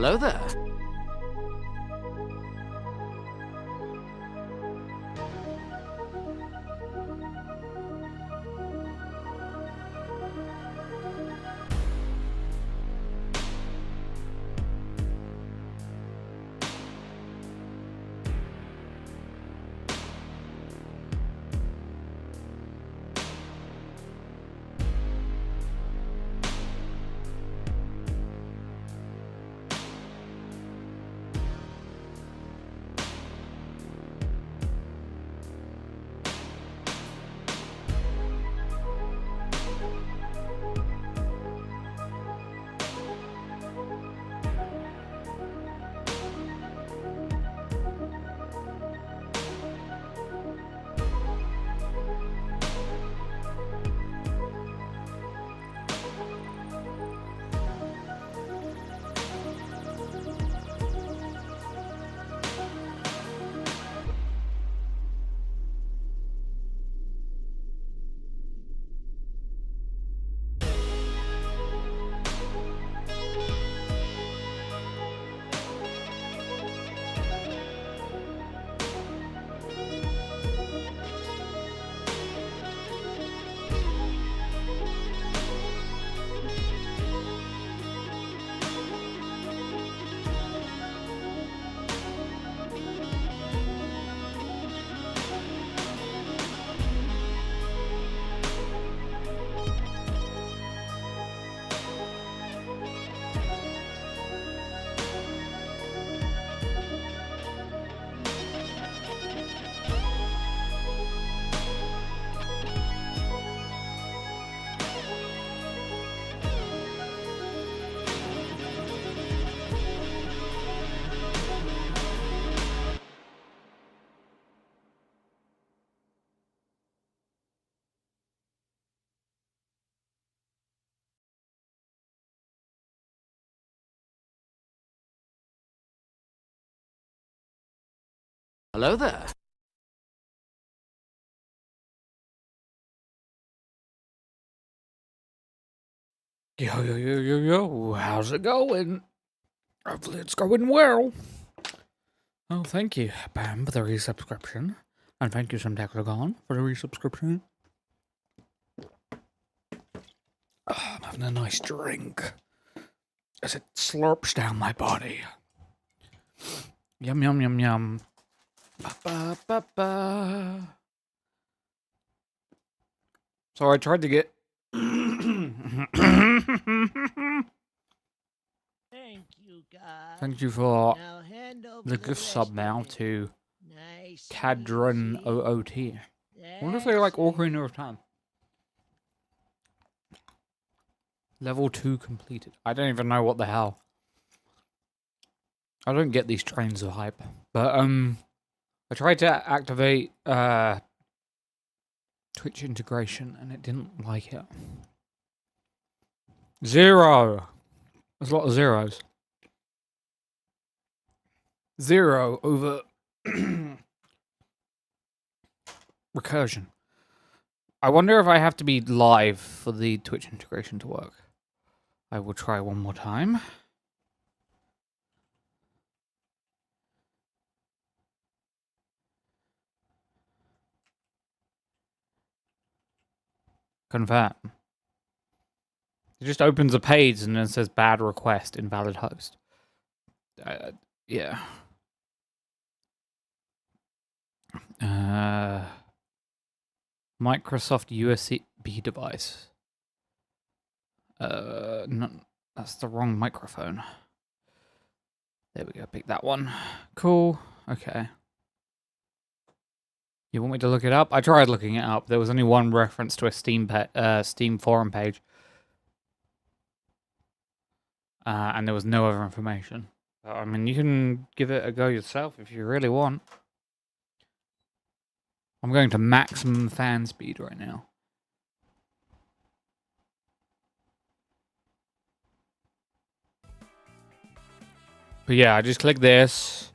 Hello there. Hello there. Yo. How's it going? Hopefully it's going well. Oh, thank you, Bam, for the resubscription. And thank you, Samtaklagon, for the resubscription. Oh, I'm having a nice drink as it slurps down my body. Yum. Ba. So I tried to get... Thank you, God. Thank you for Now hand over the gift sub rest now of it. to Nice and Cadron easy. OOT. I wonder if they like Ocarina of Time. Level 2 completed. I don't even know what the hell. I don't get these trains of hype. But, I tried to activate, Twitch integration and it didn't like it. 0! There's a lot of zeros. 0 over recursion. I wonder if I have to be live for the Twitch integration to work. I will try one more time. Confirm. It just opens a page and then says bad request, invalid host. Yeah. Microsoft USB device. No, that's the wrong microphone. There we go, pick that one. Cool, okay. You want me to look it up? I tried looking it up. There was only one reference to a Steam forum page. And there was no other information. I mean, you can give it a go yourself if you really want. I'm going to maximum fan speed right now. But yeah, I just click this.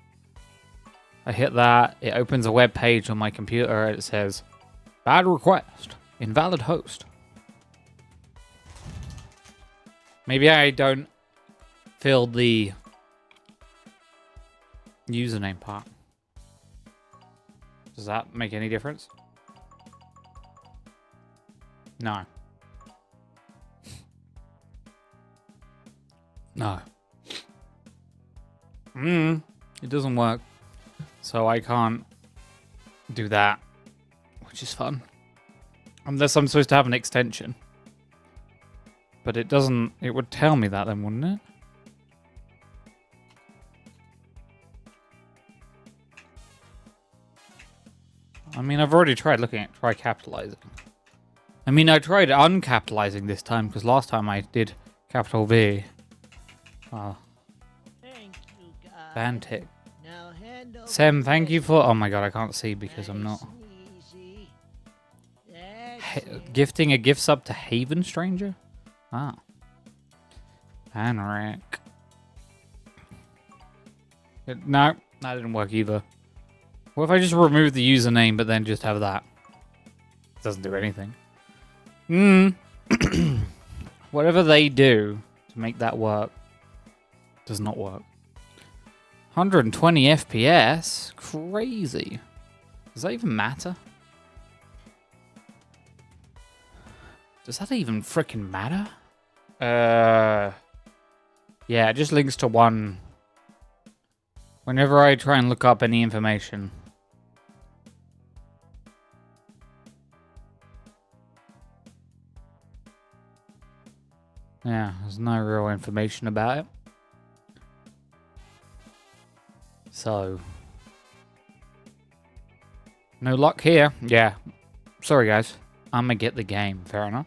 I hit that. It opens a web page on my computer. It says, bad request, invalid host. Maybe I don't fill the username part. Does that make any difference? No. No. It doesn't work. So I can't do that, which is fun. Unless I'm supposed to have an extension. But it doesn't, it would tell me that then, wouldn't it? I mean, I've already tried try capitalizing. I mean, I tried uncapitalizing this time, because last time I did capital V. Thank you, God. Banrik. Now hand over Sam, thank you for... Oh my god, I can't see because I'm not... Gifting a gift sub to Haven Stranger? Ah. Banrik. No, that didn't work either. What if I just remove the username but then just have that? It doesn't do anything. Whatever they do to make that work does not work. 120 FPS? Crazy. Does that even matter? Does that even freaking matter? Yeah, it just links to one. Whenever I try and look up any information. Yeah, there's no real information about it. So. No luck here. Yeah. Sorry, guys. I'm gonna get the game. Fair enough.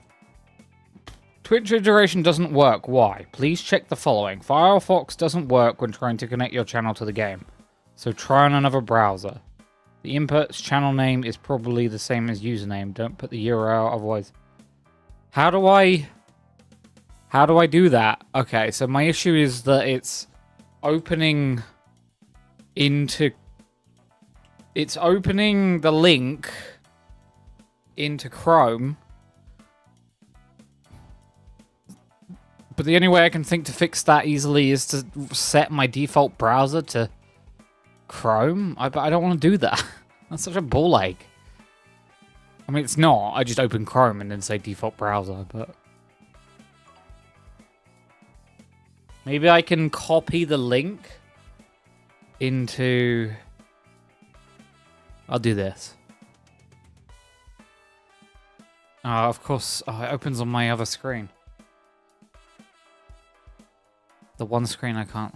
Twitch integration doesn't work. Why? Please check the following. Firefox doesn't work when trying to connect your channel to the game. So try on another browser. The input's channel name is probably the same as username. Don't put the URL, otherwise... How do I do that? Okay, so my issue is that it's opening into It's opening the link into Chrome. But the only way I can think to fix that easily is to set my default browser to Chrome. But I don't want to do that. That's such a ball ache. I mean, it's not. I just open Chrome and then say default browser, but... Maybe I can copy the link into... I'll do this. Oh, of course. Oh, it opens on my other screen. The one screen I can't...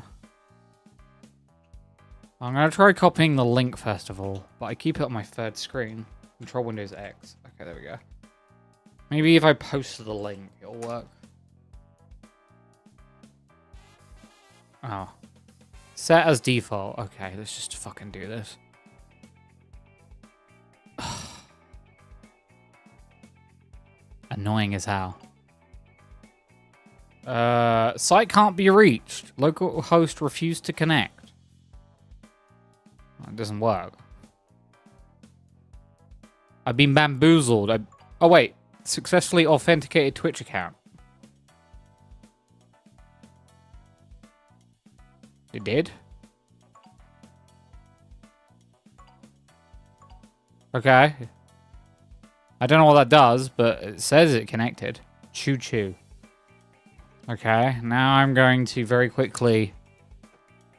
I'm going to try copying the link first of all, but I keep it on my third screen. Control Windows X. Okay, there we go. Maybe if I post the link, it'll work. Oh. Set as default. Okay, let's just fucking do this. Annoying as hell. Site can't be reached. Local host refused to connect. It doesn't work. I've been bamboozled. Oh wait, successfully authenticated Twitch account. It did? Okay. I don't know what that does, but it says it connected. Choo choo. Okay, now I'm going to very quickly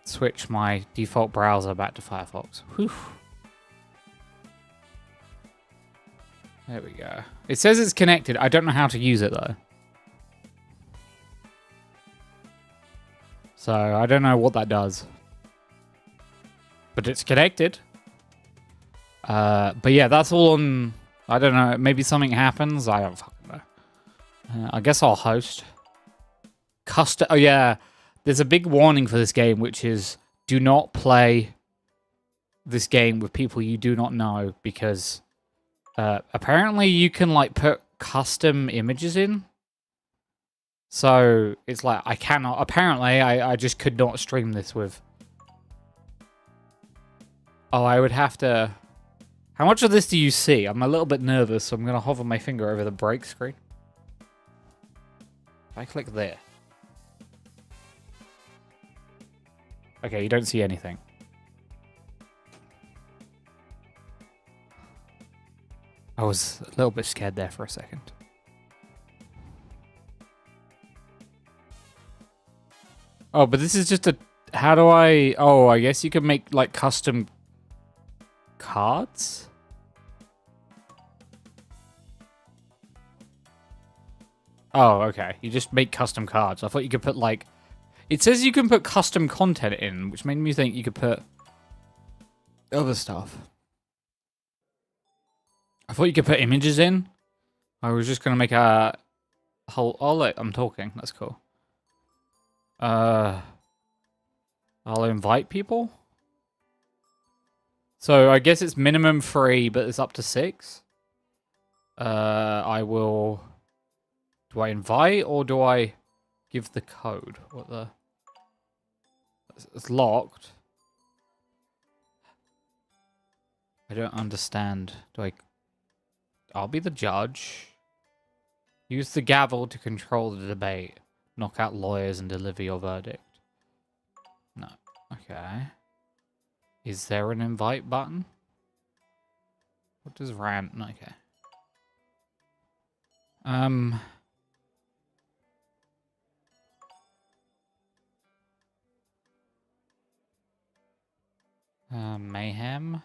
switch my default browser back to Firefox. Whew. There we go. It says it's connected. I don't know how to use it, though. So, I don't know what that does. But it's connected. But yeah, that's all on... I don't know. Maybe something happens. I don't fucking know. I guess I'll host. Oh, yeah. There's a big warning for this game, which is do not play this game with people you do not know, because apparently you can like put custom images in. So it's like I cannot. Apparently, I just could not stream this with. Oh, I would have to. How much of this do you see? I'm a little bit nervous, so I'm going to hover my finger over the break screen. If I click there. Okay, you don't see anything. I was a little bit scared there for a second. Oh, but this is just a... How do I... Oh, I guess you can make, like, custom cards? Oh, okay. You just make custom cards. I thought you could put, like... It says you can put custom content in, which made me think you could put other stuff. I thought you could put images in. I was just going to make a whole... Oh, look, I'm talking. That's cool. I'll invite people. So I guess it's minimum 3, but it's up to 6. I will... Do I invite or do I give the code? What the... It's locked. I don't understand. Do I... I'll be the judge. Use the gavel to control the debate. Knock out lawyers and deliver your verdict. No. Okay. Is there an invite button? What does rant... Okay. Mayhem.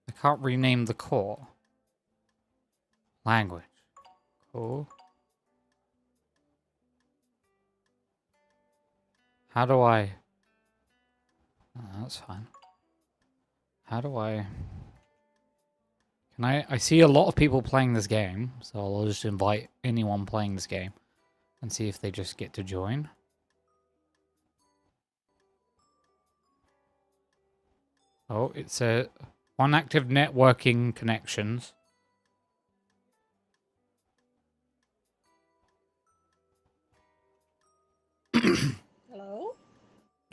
I can't rename the court. Language. Cool. How do I... Oh, that's fine. How do I... Can I see a lot of people playing this game, so I'll just invite anyone playing this game and see if they just get to join. Oh, it's a unactive networking connections. Hello?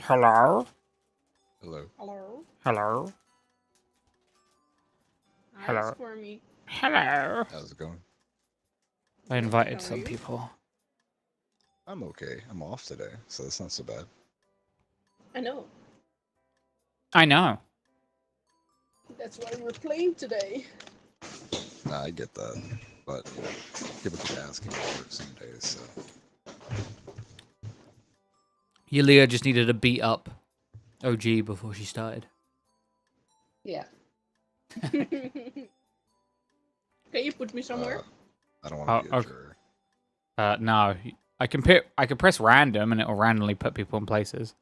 Hello? Hello. Hello. Hello. Hi, Hello. Squirmy. Hello. How's it going? I Good, invited how are some you? people. I'm okay. I'm off today, so that's not so bad. I know. I know. That's why we're playing today. Nah, I get that. But, you know, people keep asking for it some days, so. Yulia just needed to beat up OG before she started. Yeah. Can you put me somewhere? I don't want to be a okay. juror. No. I can press random and it will randomly put people in places.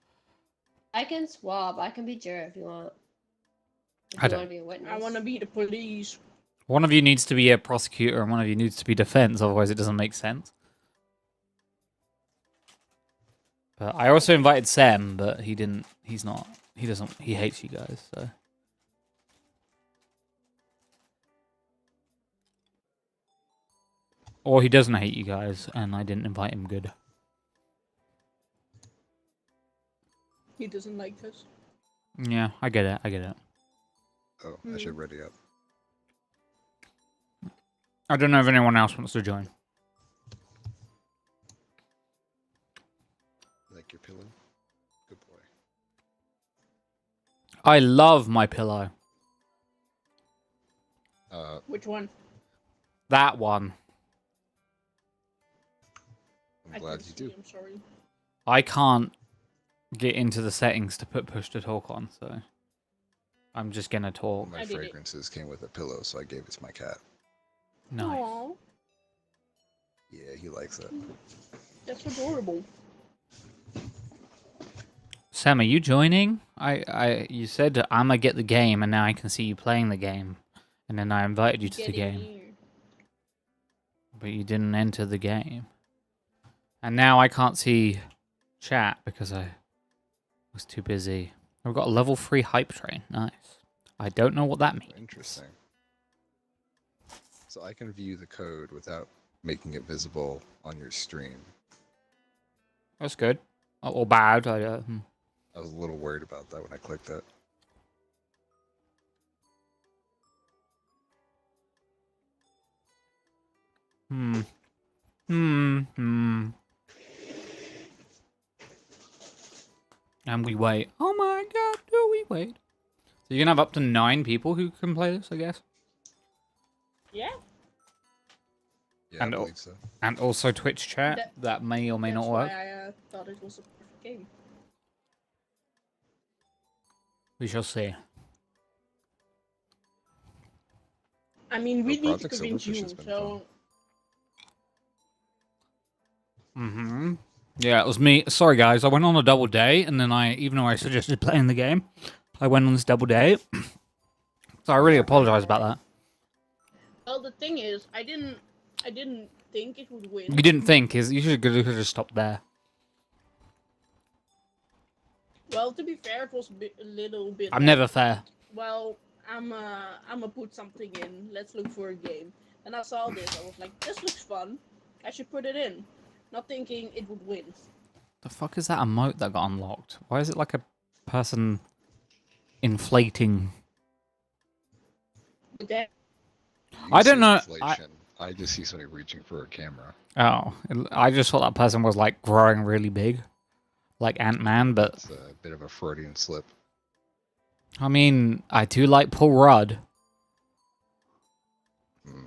I can swap. I can be juror if you want. If I you don't. want to be a witness. I want to be the police. One of you needs to be a prosecutor and one of you needs to be defense, otherwise it doesn't make sense. But I also invited Sam, but he didn't. He's not. He doesn't. He hates you guys. So. Or he doesn't hate you guys, and I didn't invite him. Good. He doesn't like us. Yeah, I get it. I get it. Oh, I should ready up. I don't know if anyone else wants to join. Like your pillow? Good boy. I love my pillow. Which one? That one. I'm glad can't you see, do. I'm sorry. I can't get into the settings to put push to talk on, so I'm just gonna talk. My I did it. fragrances came with a pillow, so I gave it to my cat. Nice. Aw, Yeah, he likes it. that's adorable. Sam, are you joining? You said I'ma get the game, and now I can see you playing the game, and then I invited you to the Get in game, here. but you didn't enter the game, and now I can't see chat because I was too busy. I've got a level 3 hype train. Nice. I don't know what that means. Interesting. So I can view the code without making it visible on your stream. That's good. Or bad. I was a little worried about that when I clicked it. Hmm. And we wait. Oh my god, do we wait? So you can have up to 9 people who can play this, I guess? Yeah, Yeah, And I al- believe so. And also Twitch chat. That- That may or may that's not why work. I thought it was a perfect game. We shall see. I mean, we Oh, need to Project convince Silverfish you, has been so... Yeah, it was me. Sorry, guys. I went on a double day, and then even though I suggested playing the game, I went on this double day. So I really apologize about that. Well, the thing is, I didn't think it would win. You didn't think, you should have just stopped there. Well, to be fair, it was a little bit... I'm never fair. Well, I'ma put something in. Let's look for a game. And I saw this. I was like, this looks fun. I should put it in. Not thinking it would win. The fuck is that emote that got unlocked? Why is it like a person inflating? But then, You I don't see know- Inflation. I just see somebody reaching for a camera. Oh, I just thought that person was like growing really big, like Ant-Man. But It's a bit of a Freudian slip. I mean, I do like Paul Rudd. Hmm.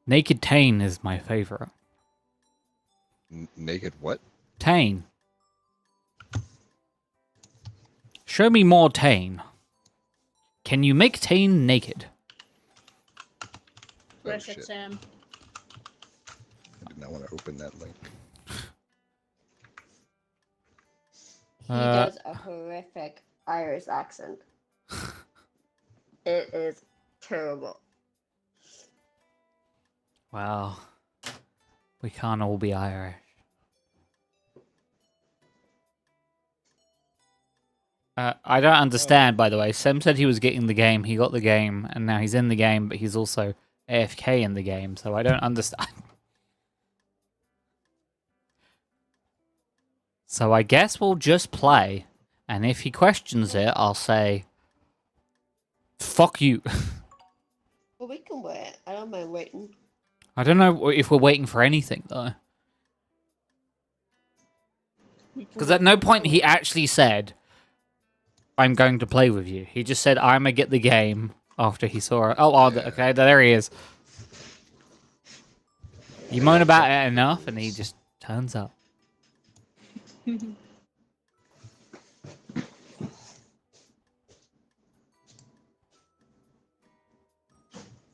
Naked Tane is my favorite. Naked what? Tane. Show me more Tane. Can you make Tane naked? press shit. it, Sam. I did not want to open that link. He does a horrific Irish accent. It is terrible. Well, we can't all be Irish. I don't understand, by the way. Sem said he was getting the game, he got the game, and now he's in the game, but he's also AFK in the game, so I don't understand. So I guess we'll just play. And if he questions it, I'll say, fuck you. Well, we can wait. I don't mind waiting. I don't know if we're waiting for anything, though. Because at no point he actually said, I'm going to play with you. He just said, I'm going to get the game after he saw it. Oh, Yeah. okay, there he is. You moan about it enough, and he just turns up.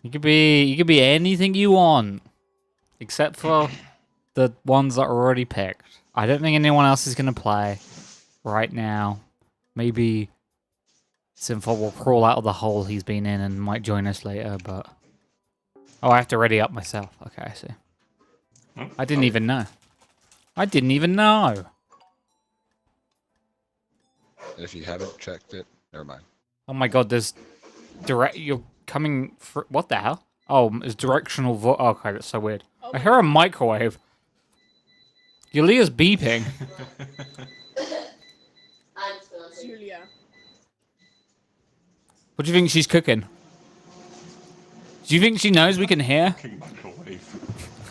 You could be anything you want, except for the ones that are already picked. I don't think anyone else is going to play right now. Maybe Sinful will crawl out of the hole he's been in and might join us later, but... Oh, I have to ready up myself. Okay, I see. I didn't even know. I didn't even know. And if you haven't checked it, never mind. Oh my god, there's... You're coming... What the hell? Oh, it's directional okay, that's so weird. Oh I my hear a microwave. Yulia's beeping. Julia. What do you think she's cooking? Do you think she knows we can hear?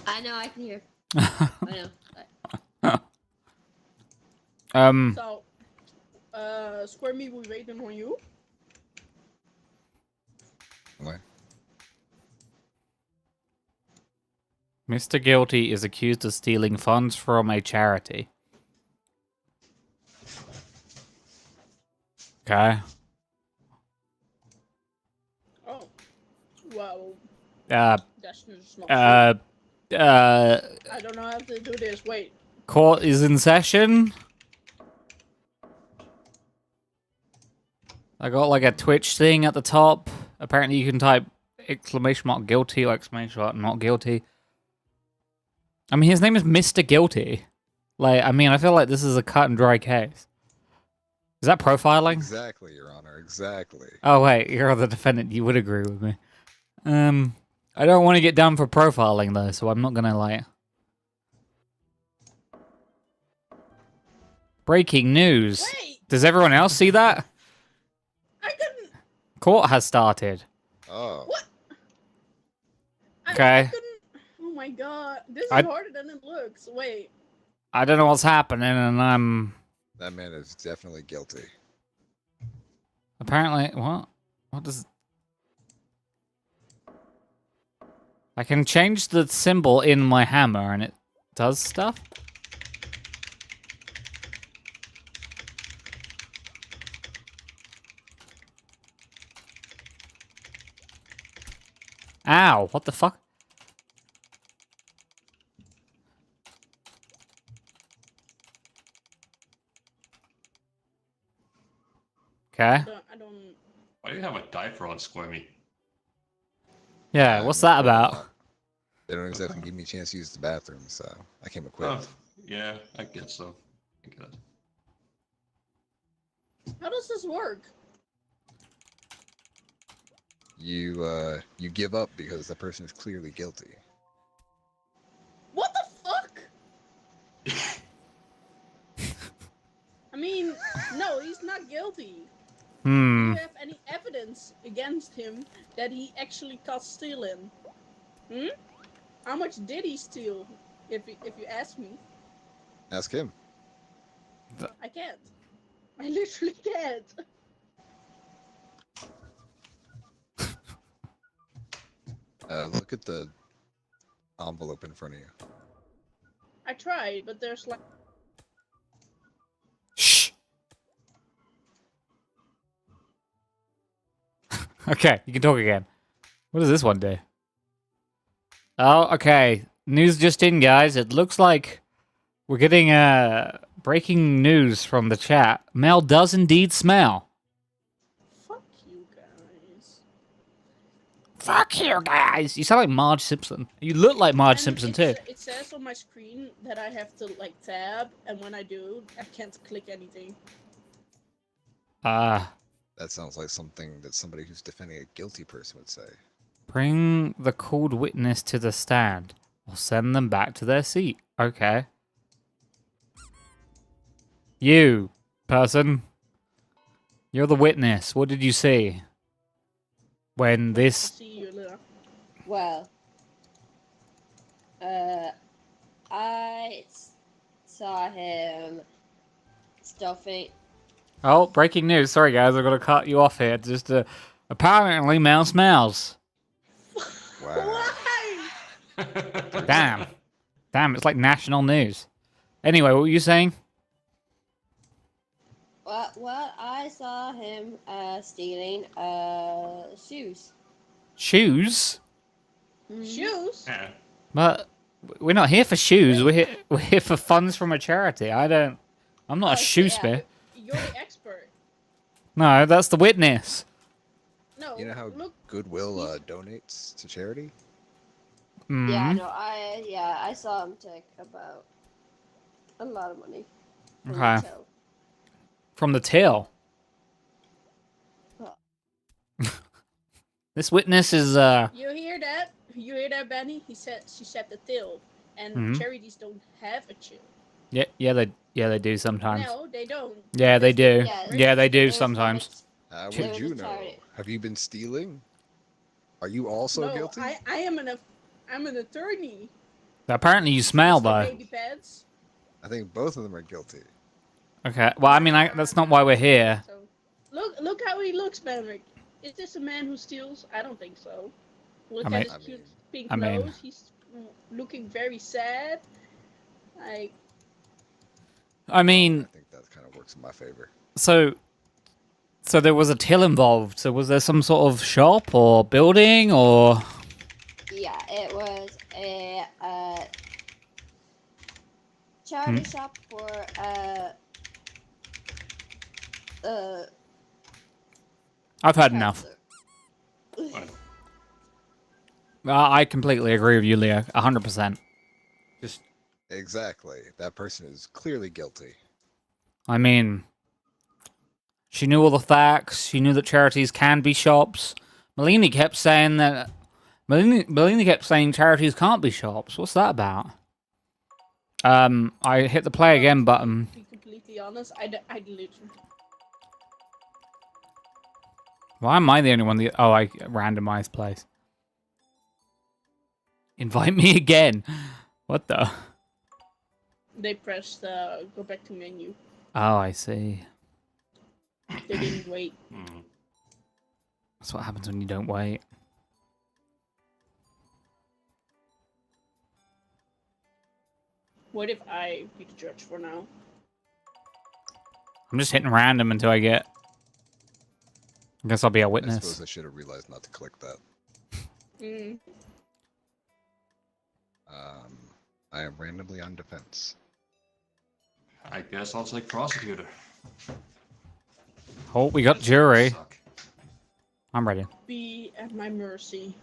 I know, I can hear. I know. So, Square Me, we waiting on you. What? Mr. Guilty is accused of stealing funds from a charity. Okay. Oh. Well, Uh, that's just not true. I don't know how to do this. Wait. Court is in session. I got like a Twitch thing at the top. Apparently you can type exclamation mark guilty or exclamation mark not guilty. I mean, his name is Mr. Guilty. Like, I mean, I feel like this is a cut and dry case. Is that profiling? Exactly, Your Honor. Exactly. Oh, wait, you're the defendant. You would agree with me. I don't want to get done for profiling, though, so I'm not going to, like... Breaking news. Wait! Does everyone else see that? I couldn't. Court has started. Oh. What? I Okay. couldn't. Oh my god. This is I- harder than it looks. Wait. I don't know what's happening, and I'm... That man is definitely guilty. Apparently... What? What does... I can change the symbol in my hammer, and it does stuff? Ow, what the fuck? Okay. I don't. Why do you have a diaper on Squirmy? Yeah, what's that about? They don't exactly give me a chance to use the bathroom, so I came Oh, equipped. yeah, I guess so. I get it. How does this work? You give up because the person is clearly guilty. What the fuck? I mean, no, he's not guilty. Do you have any evidence against him that he actually caught stealing? Hmm? How much did he steal? If you ask me, Ask him. I can't. I literally can't. Look at the envelope in front of you. I tried, but there's like. Shh. Okay, you can talk again. What does this one do? Oh, okay. News just in, guys. It looks like we're getting breaking news from the chat. Mel does indeed smell. Fuck you guys. Fuck you guys. You sound like Marge Simpson. You look like Marge And Simpson too. It says on my screen that I have to like tab, and when I do, I can't click anything. That sounds like something that somebody who's defending a guilty person would say. Bring the called witness to the stand or send them back to their seat. Okay. You, person. You're the witness. What did you see when this? See you later. Well, I saw him stuffing. Oh, breaking news! Sorry, guys, I've got to cut you off here. Just apparently, mouse. Wow. Why? Damn, it's like national news. Anyway, what were you saying? Well, I saw him stealing shoes. Shoes? Shoes? Yeah. But we're not here for shoes. We're here for funds from a charity. I'm not a shoe spear. You're the expert. No, that's the witness. No. You know how look, Goodwill donates to charity? Yeah, Mm. no, I saw him take about a lot of money. from Okay. the till. From the till. Well, This witness is you hear that? You hear that, Benny? She said the till, and Mhm. charities don't have a chill. yeah they do sometimes. No, they don't. Yeah, they do. Yeah, Yeah, they do there's sometimes. How There would was you a know? charity. Have you been stealing? Are you also No, guilty? I'm an attorney. Apparently you smell Mr. though. Baby pants. I think both of them are guilty. Okay. Well, I mean, that's not why we're here. So, look how he looks, Banrik. Is this a man who steals? I don't think so. Look I mean- at his cute pink I mean- nose. He's looking very sad. Like, I mean, I think that kind of works in my favor. so there was a till involved. So was there some sort of shop or building or? Yeah, it was a charity shop for I've had enough. cancer. Fine. I completely agree with you, Leo. 100%. Just, Exactly. That person is clearly guilty. I mean, she knew all the facts. She knew that charities can be shops. Melina kept saying that. Melina kept saying charities can't be shops. What's that about? I hit the play again button. to be completely honest, I literally. Why am I the only one? Oh, I randomized place. Invite me again. What the? They pressed go back to menu. Oh, I see. They didn't wait. Hmm. That's what happens when you don't wait. What if I be the judge for now? I'm just hitting random until I get. I guess I'll be a I witness. suppose I should have realized not to click that. Mm. I am randomly on defense. I guess I'll take prosecutor. Oh, we got jury. Suck. I'm ready. Be at my mercy.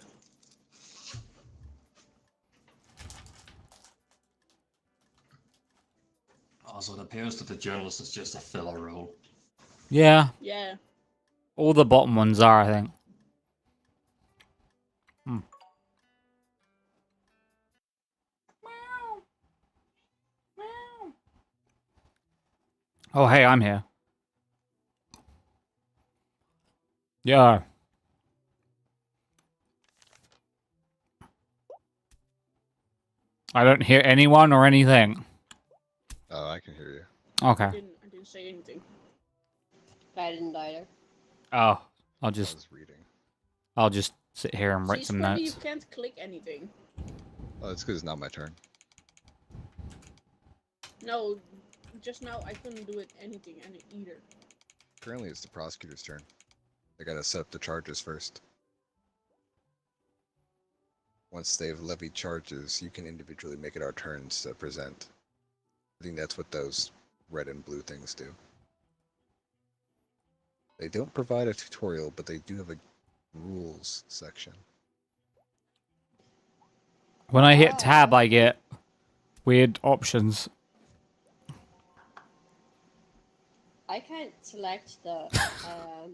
Also, it appears that the journalist is just a filler role. Yeah, Yeah. all the bottom ones are, I think. Oh, hey, I'm here. Yeah. I don't hear anyone or anything. Oh, I can hear you. Okay. I didn't say anything. I didn't either. Oh, I'll I just was reading. sit here and write See, some Squiddy, notes. you can't click anything. Oh, it's because it's not my turn. No, just now I couldn't do it anything either. Currently, it's the prosecutor's turn. They gotta set up the charges first. Once they've levied charges, you can individually make it our turns to present. I think that's what those red and blue things do. They don't provide a tutorial, but they do have a rules section. When I hit tab, I get weird options. I can't select the code. Oh,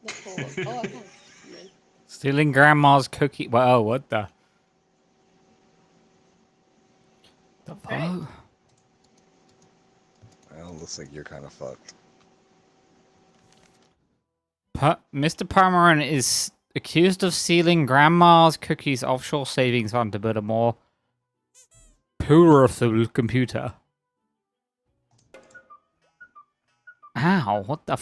I can't. Man. Stealing grandma's cookie. Whoa, what the? The Okay. fuck? Well, looks like you're kind of fucked. Mr. Permarin is accused of stealing Grandma's cookies offshore savings fund to build a more powerful computer. Ow, what the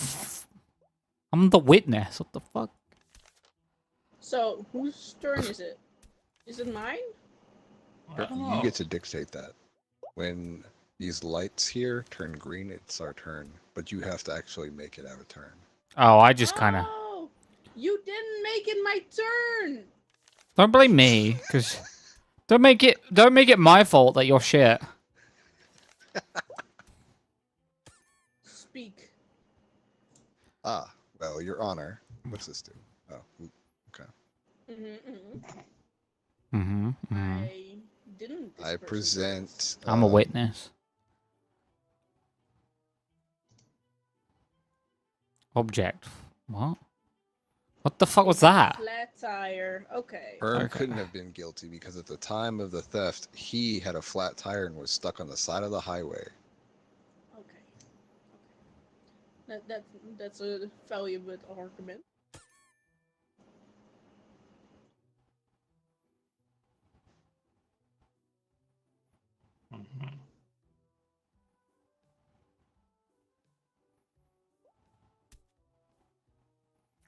I'm the witness, what the fuck? So, whose turn is it? Is it mine? I don't know. You get to dictate that. When these lights here turn green, it's our turn. But you have to actually make it our turn. Oh, I just kind of... Oh, you didn't make it my turn! Don't blame me, because... Don't make it my fault that you're shit. Speak. Ah, well, Your Honor. What's this do? Oh, okay. I didn't. I present... I'm a witness. Object. What? What the fuck was that? Flat tire. Okay. Herm Okay. couldn't have been guilty because at the time of the theft, he had a flat tire and was stuck on the side of the highway. Okay. That's a valuable argument. Mhm.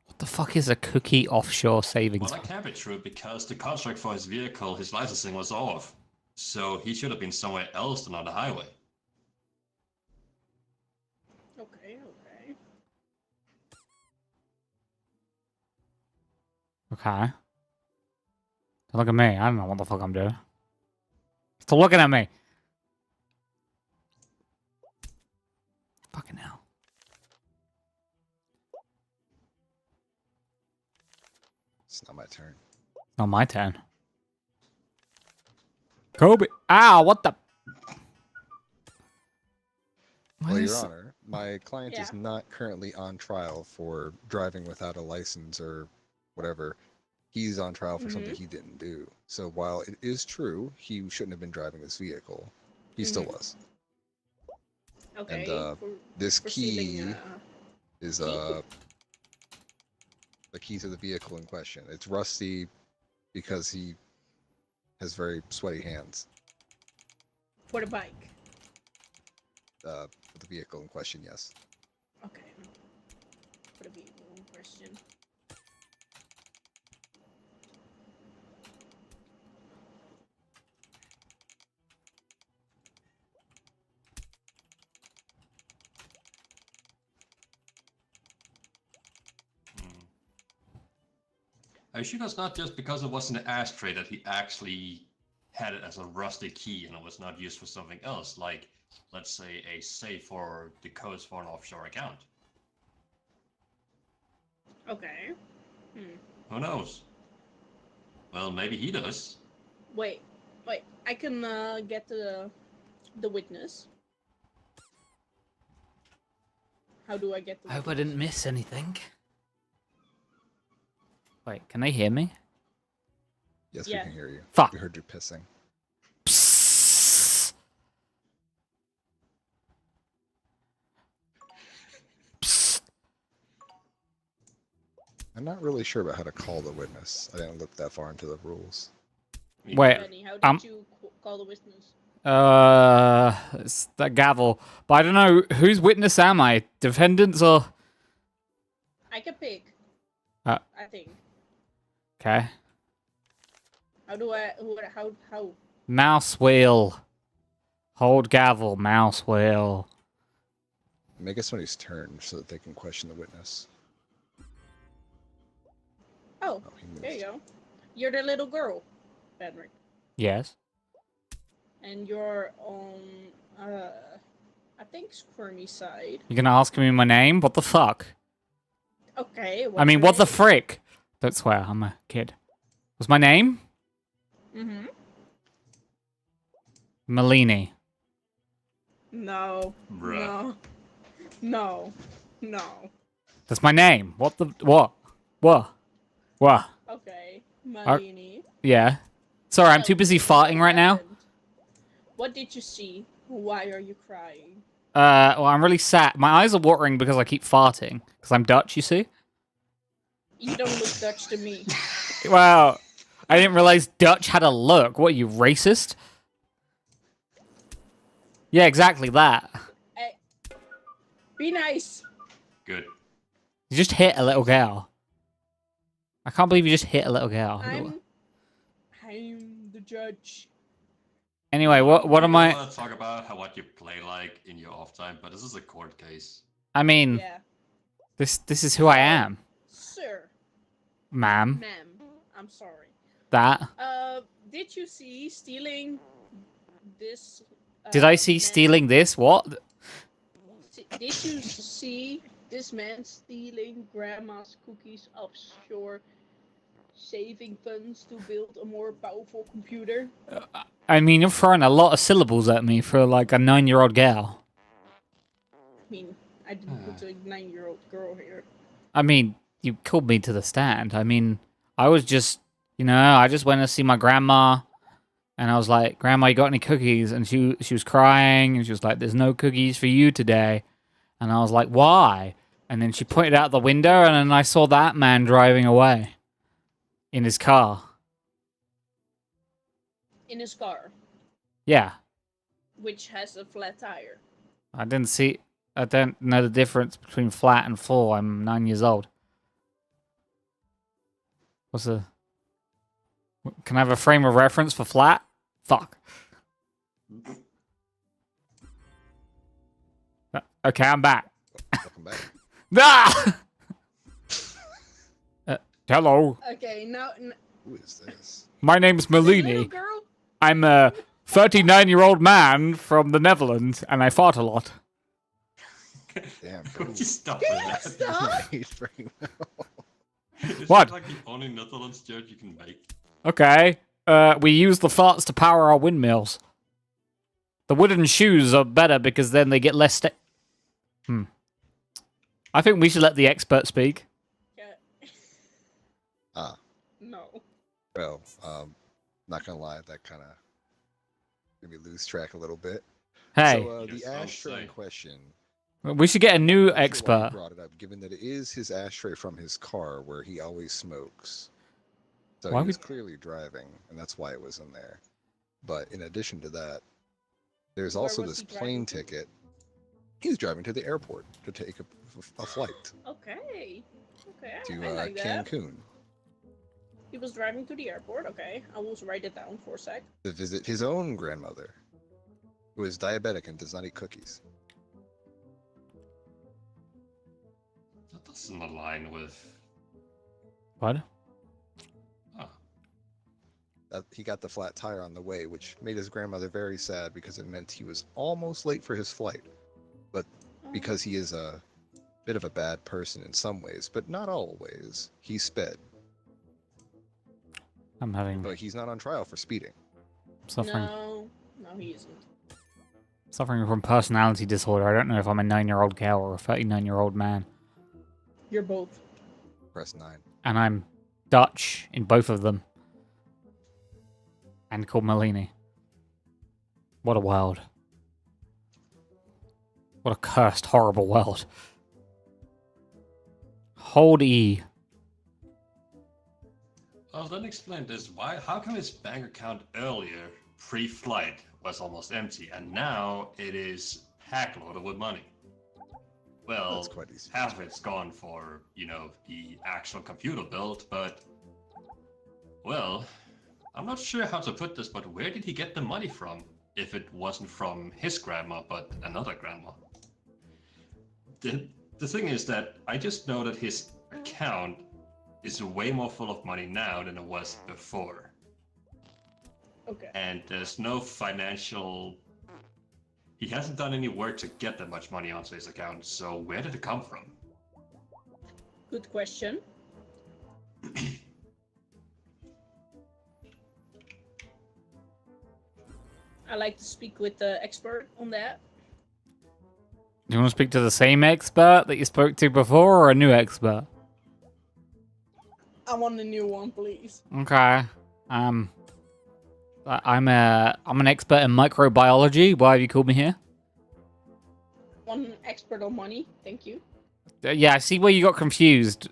What the fuck is a cookie offshore savings Well, fund? that can't be true because the contract for his vehicle, his licensing was off. So he should have been somewhere else than on the highway. Okay. Okay. Don't look at me. I don't know what the fuck I'm doing. Stop looking at me. Fucking hell. It's not my turn. Not my turn. Kobe. Ow, what the? Well, What Your is- Honor, my client is Yeah. not currently on trial for driving without a license or whatever. He's on trial for something he didn't do. So while it is true he shouldn't have been driving this vehicle, he still was. Okay. And this for key stealing, is key? the key to the vehicle in question. It's rusty because he has very sweaty hands. for the bike. For the vehicle in question, yes. Okay. For the vehicle in question. Are you sure that's not just because it was in the ashtray that he actually had it as a rusty key and it was not used for something else, like, let's say, a safe or the codes for an offshore account? Okay. Who knows? Well, maybe he does. Wait. I can get the witness. How do I get the I hope I witness? didn't miss anything. Wait, can they hear me? Yes, Yeah. we can hear you. Fuck. We heard you pissing. Psst. Psst. I'm not really sure about how to call the witness. I didn't look that far into the rules. Wait, Benny, how did you call the witness? it's that gavel. But I don't know, whose witness am I? Defendants or... I can pick. Uh. I think. Okay. How do I? How? Mouse wheel. Hold gavel, mouse wheel. Make it somebody's turn so that they can question the witness. Oh, Oh, he moved. there you go. You're the little girl, Banrik, Yes. and you're on I think Squirmy's side. You're gonna ask me my name? What the fuck? Okay. I mean, what the frick? Don't swear, I'm a kid. What's my name? Mm-hmm. Malini. No. Bruh. No. No. That's my name. What the... What? What? What? Okay. Malini. Yeah. Sorry, I'm Tell too busy me farting what right now. happened. What did you see? Why are you crying? Well, I'm really sad. My eyes are watering because I keep farting. Because I'm Dutch, you see? You don't look Dutch to me. Wow. I didn't realize Dutch had a look. What, are you racist? Yeah, exactly that. Hey, be nice. Good. You just hit a little girl. I can't believe you just hit a little girl. I'm the judge. Anyway, what am I I... want to talk about what you play like in your off time, but this is a court case. I mean, Yeah. this is who I am, Sir. ma'am. Ma'am. I'm sorry. That. Did you see stealing this? Did I see man- stealing this? What? Did you see this man stealing grandma's cookies offshore, saving funds to build a more powerful computer? I mean, you're throwing a lot of syllables at me for like a 9-year-old girl. I mean, I didn't put a 9-year-old girl here. I mean, you called me to the stand. I mean, I was just, I just went to see my grandma, and I was like, "Grandma, you got any cookies?" And she was crying, and she was like, "There's no cookies for you today." And I was like, "Why?" And then she pointed out the window, and then I saw that man driving away in his car. In his car, Yeah, which has a flat tire. I don't know the difference between flat and full. I'm 9 years old. Can I have a frame of reference for flat? Fuck. Okay, I'm back. Welcome back. Ah! Hello, Okay, now Who is this? my name's the little Malini. girl. I'm a 39-year-old man from the Netherlands, and I fart a lot. Damn, bro. Could you stop with that? Stop. It's What? like the only Netherlands joke you can make. Okay, we use the farts to power our windmills. The wooden shoes are better because then they get less I think we should let the expert speak. Yeah. Ah, No. well, not gonna lie, that kind of made me lose track a little bit. Hey, So, Yes, the I'll ashtray say. in question. we should get a new Not sure why he expert. brought it up, given that it is his ashtray from his car where he always smokes. So Why he was would- clearly driving, and that's why it was in there. But in addition to that, there's Where also was this he driving plane to? ticket. He's driving to the airport to take a flight Okay. Okay, to I like that. Cancun He was driving to the airport. Okay, I will write it down for a sec. to visit his own grandmother, who is diabetic and does not eat cookies. That doesn't align with. What? Oh, That he got the flat tire on the way, which made his grandmother very sad because it meant he was almost late for his flight. But because he is a bit of a bad person in some ways, but not all ways, he sped. I'm having But he's not on trial for speeding. suffering No, he isn't. suffering from personality disorder. I don't know if I'm a 9-year-old girl or a 39-year-old man. You're both. Press 9. And I'm Dutch in both of them. And called Malini. What a world. What a cursed, horrible world. Hold E. well, then explain this. How come his bank account earlier, pre-flight, was almost empty, and now it is packloaded with money? Well, That's quite easy. half of it's gone for, the actual computer build, but, well, I'm not sure how to put this, but where did he get the money from? If it wasn't from his grandma, but another grandma. The thing is that I just know that his account is way more full of money now than it was before. Okay. And there's no financial... He hasn't done any work to get that much money onto his account, so where did it come from? Good question. I like to speak with the expert on that. Do you want to speak to the same expert that you spoke to before, or a new expert? I want a new one, please. Okay. I'm an expert in microbiology. Why have you called me here? One expert on money. Thank you. Yeah, I see where you got confused.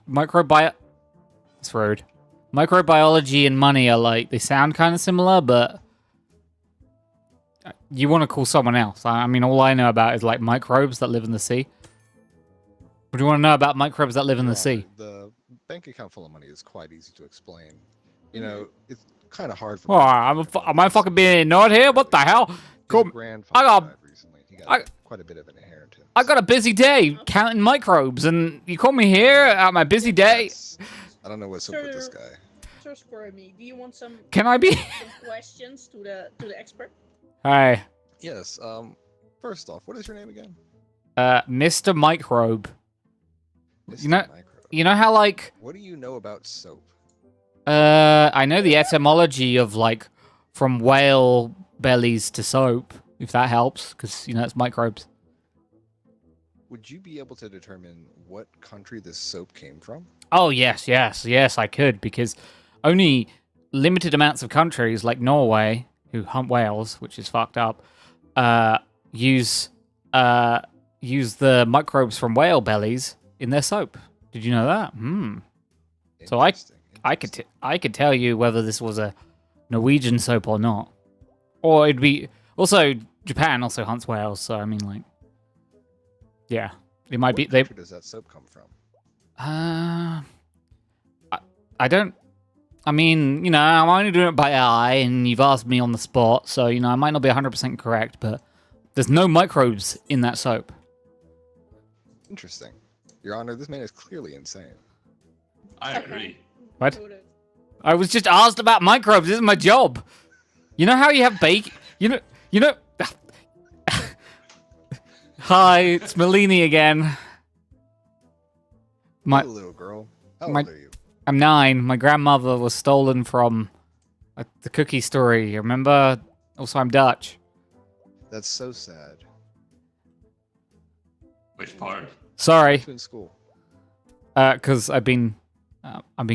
That's rude. Microbiology and money are like, they sound kind of similar, but you want to call someone else. I mean, all I know about is like microbes that live in the sea. What do you want to know about microbes that live in the sea? The bank account full of money is quite easy to explain. You know, it's kind of hard for. Oh, am I fucking being ignored here? What the hell? Cool. Grandfather I got- died recently. He got quite a bit of an inheritance. I got a busy day counting microbes, and you call me here at my busy day. I don't know what's up with this guy. Sir Squirmy, do you want some Can I be? some questions to the expert? Hi, Yes. First off, what is your name again? Mr. Microbe. Mr. You know- Micro. You know how like What do you know about soap? I know the etymology of like from whale bellies to soap, if that helps, because you know it's microbes. Would you be able to determine what country this soap came from? Oh yes, I could, because only limited amounts of countries like Norway, who hunt whales, which is fucked up, use the microbes from whale bellies in their soap. Did you know that? So Interesting, I could tell you whether this was a Norwegian soap or not, or it'd be also Japan also hunts whales. So I mean, like, yeah, it might be What they. country does that soap come from? I don't. I mean, you know, I'm only doing it by eye, and you've asked me on the spot, so you know, I might not be 100% correct, but there's no microbes in that soap. Interesting. Your Honor, this man is clearly insane. I agree. What? Noted. I was just asked about microbes. This is my job. You know how you have bake? You know. Hi, it's Melini again. Hello, little girl. How my- old are you? I'm 9. My grandmother was stolen from the cookie story. You remember? Also, I'm Dutch. That's so sad. Which part? Sorry, In school. because I've been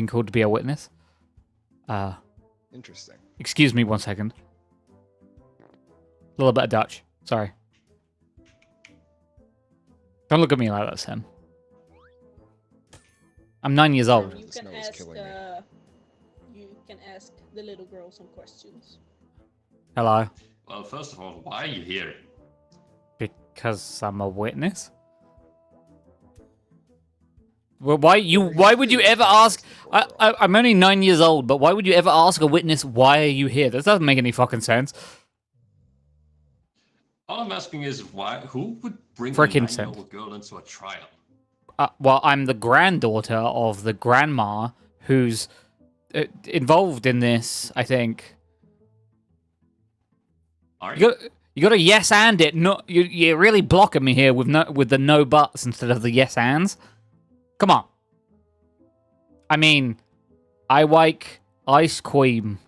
called to be a witness. Interesting. Excuse me 1 second. A little bit of Dutch. Sorry. Don't look at me like that, Sam. I'm 9 years old. You The can smell is ask. killing me. You can ask the little girl some questions. Hello. Well, first of all, why are you here? Because I'm a witness. Well, why would you ever ask? I'm only 9 years old, but why would you ever ask a witness, why are you here? That doesn't make any fucking sense. All I'm asking is who would bring a Frickin' 9-year-old girl into a trial? Well, I'm the granddaughter of the grandma who's involved in this, I think. Are You got to yes and it. No, you're really blocking me here with the no buts instead of the yes ands. Come on. I mean, I like ice cream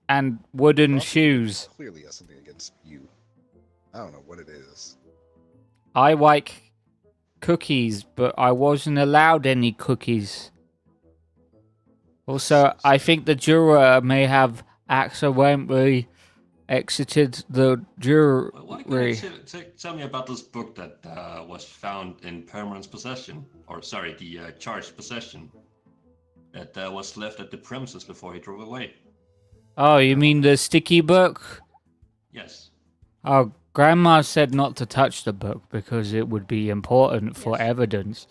and wooden Prosecutor shoes. Clearly has something against you. I don't know what it is. I like cookies, but I wasn't allowed any cookies. Also, I think the juror may have accidentally exited the Well, why jury. can't you tell me about this book that was found in Permanent's possession? Or, sorry, the charged possession. That was left at the premises before he drove away. Oh, you mean the sticky book? Yes. Oh, Grandma said not to touch the book because it would be important for Yes. evidence.